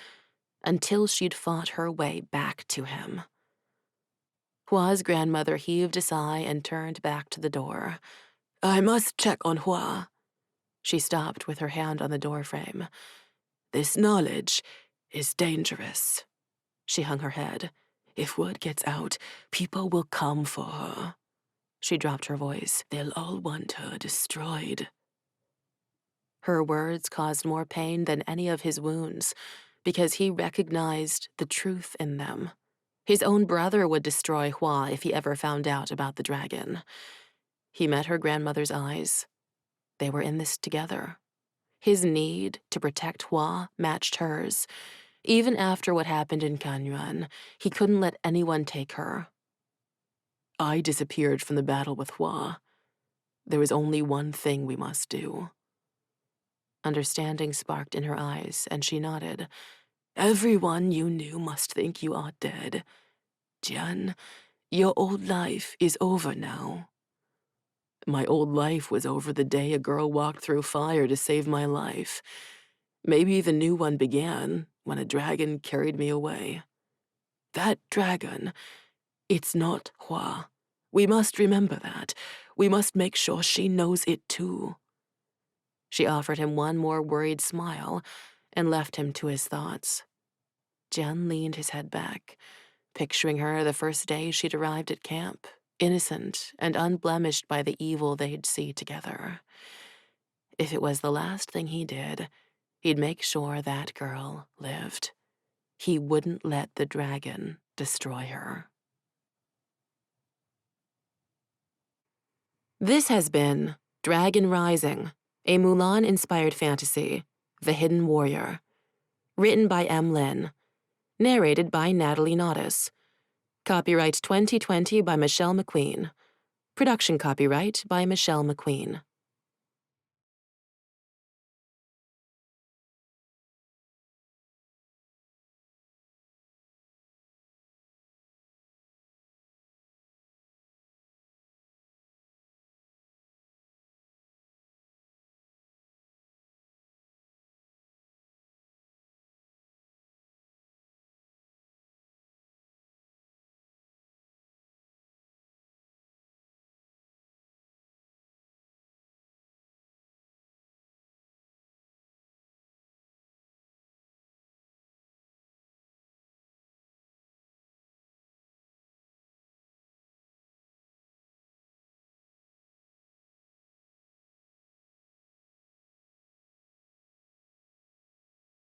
until she'd fought her way back to him. Hua's grandmother heaved a sigh and turned back to the door. I must check on Hua. She stopped with her hand on the doorframe. This knowledge is dangerous. She hung her head. If word gets out, people will come for her. She dropped her voice. They'll all want her destroyed. Her words caused more pain than any of his wounds, because he recognized the truth in them. His own brother would destroy Hua if he ever found out about the dragon. He met her grandmother's eyes. They were in this together. His need to protect Hua matched hers. Even after what happened in Kanyuan, he couldn't let anyone take her. I disappeared from the battle with Hua. There is only one thing we must do. Understanding sparked in her eyes, and she nodded. Everyone you knew must think you are dead. Jian, your old life is over now. My old life was over the day a girl walked through fire to save my life. Maybe the new one began when a dragon carried me away. That dragon, it's not Hua. We must remember that. We must make sure she knows it too. She offered him one more worried smile and left him to his thoughts. Jian leaned his head back, picturing her the first day she'd arrived at camp, innocent and unblemished by the evil they'd see together. If it was the last thing he did, he'd make sure that girl lived. He wouldn't let the dragon destroy her. This has been Dragon Rising, a Mulan-inspired fantasy, The Hidden Warrior. Written by M. Lin. Narrated by Natalie Naudis. Copyright 2020 by Michelle McQueen. Production copyright by Michelle McQueen.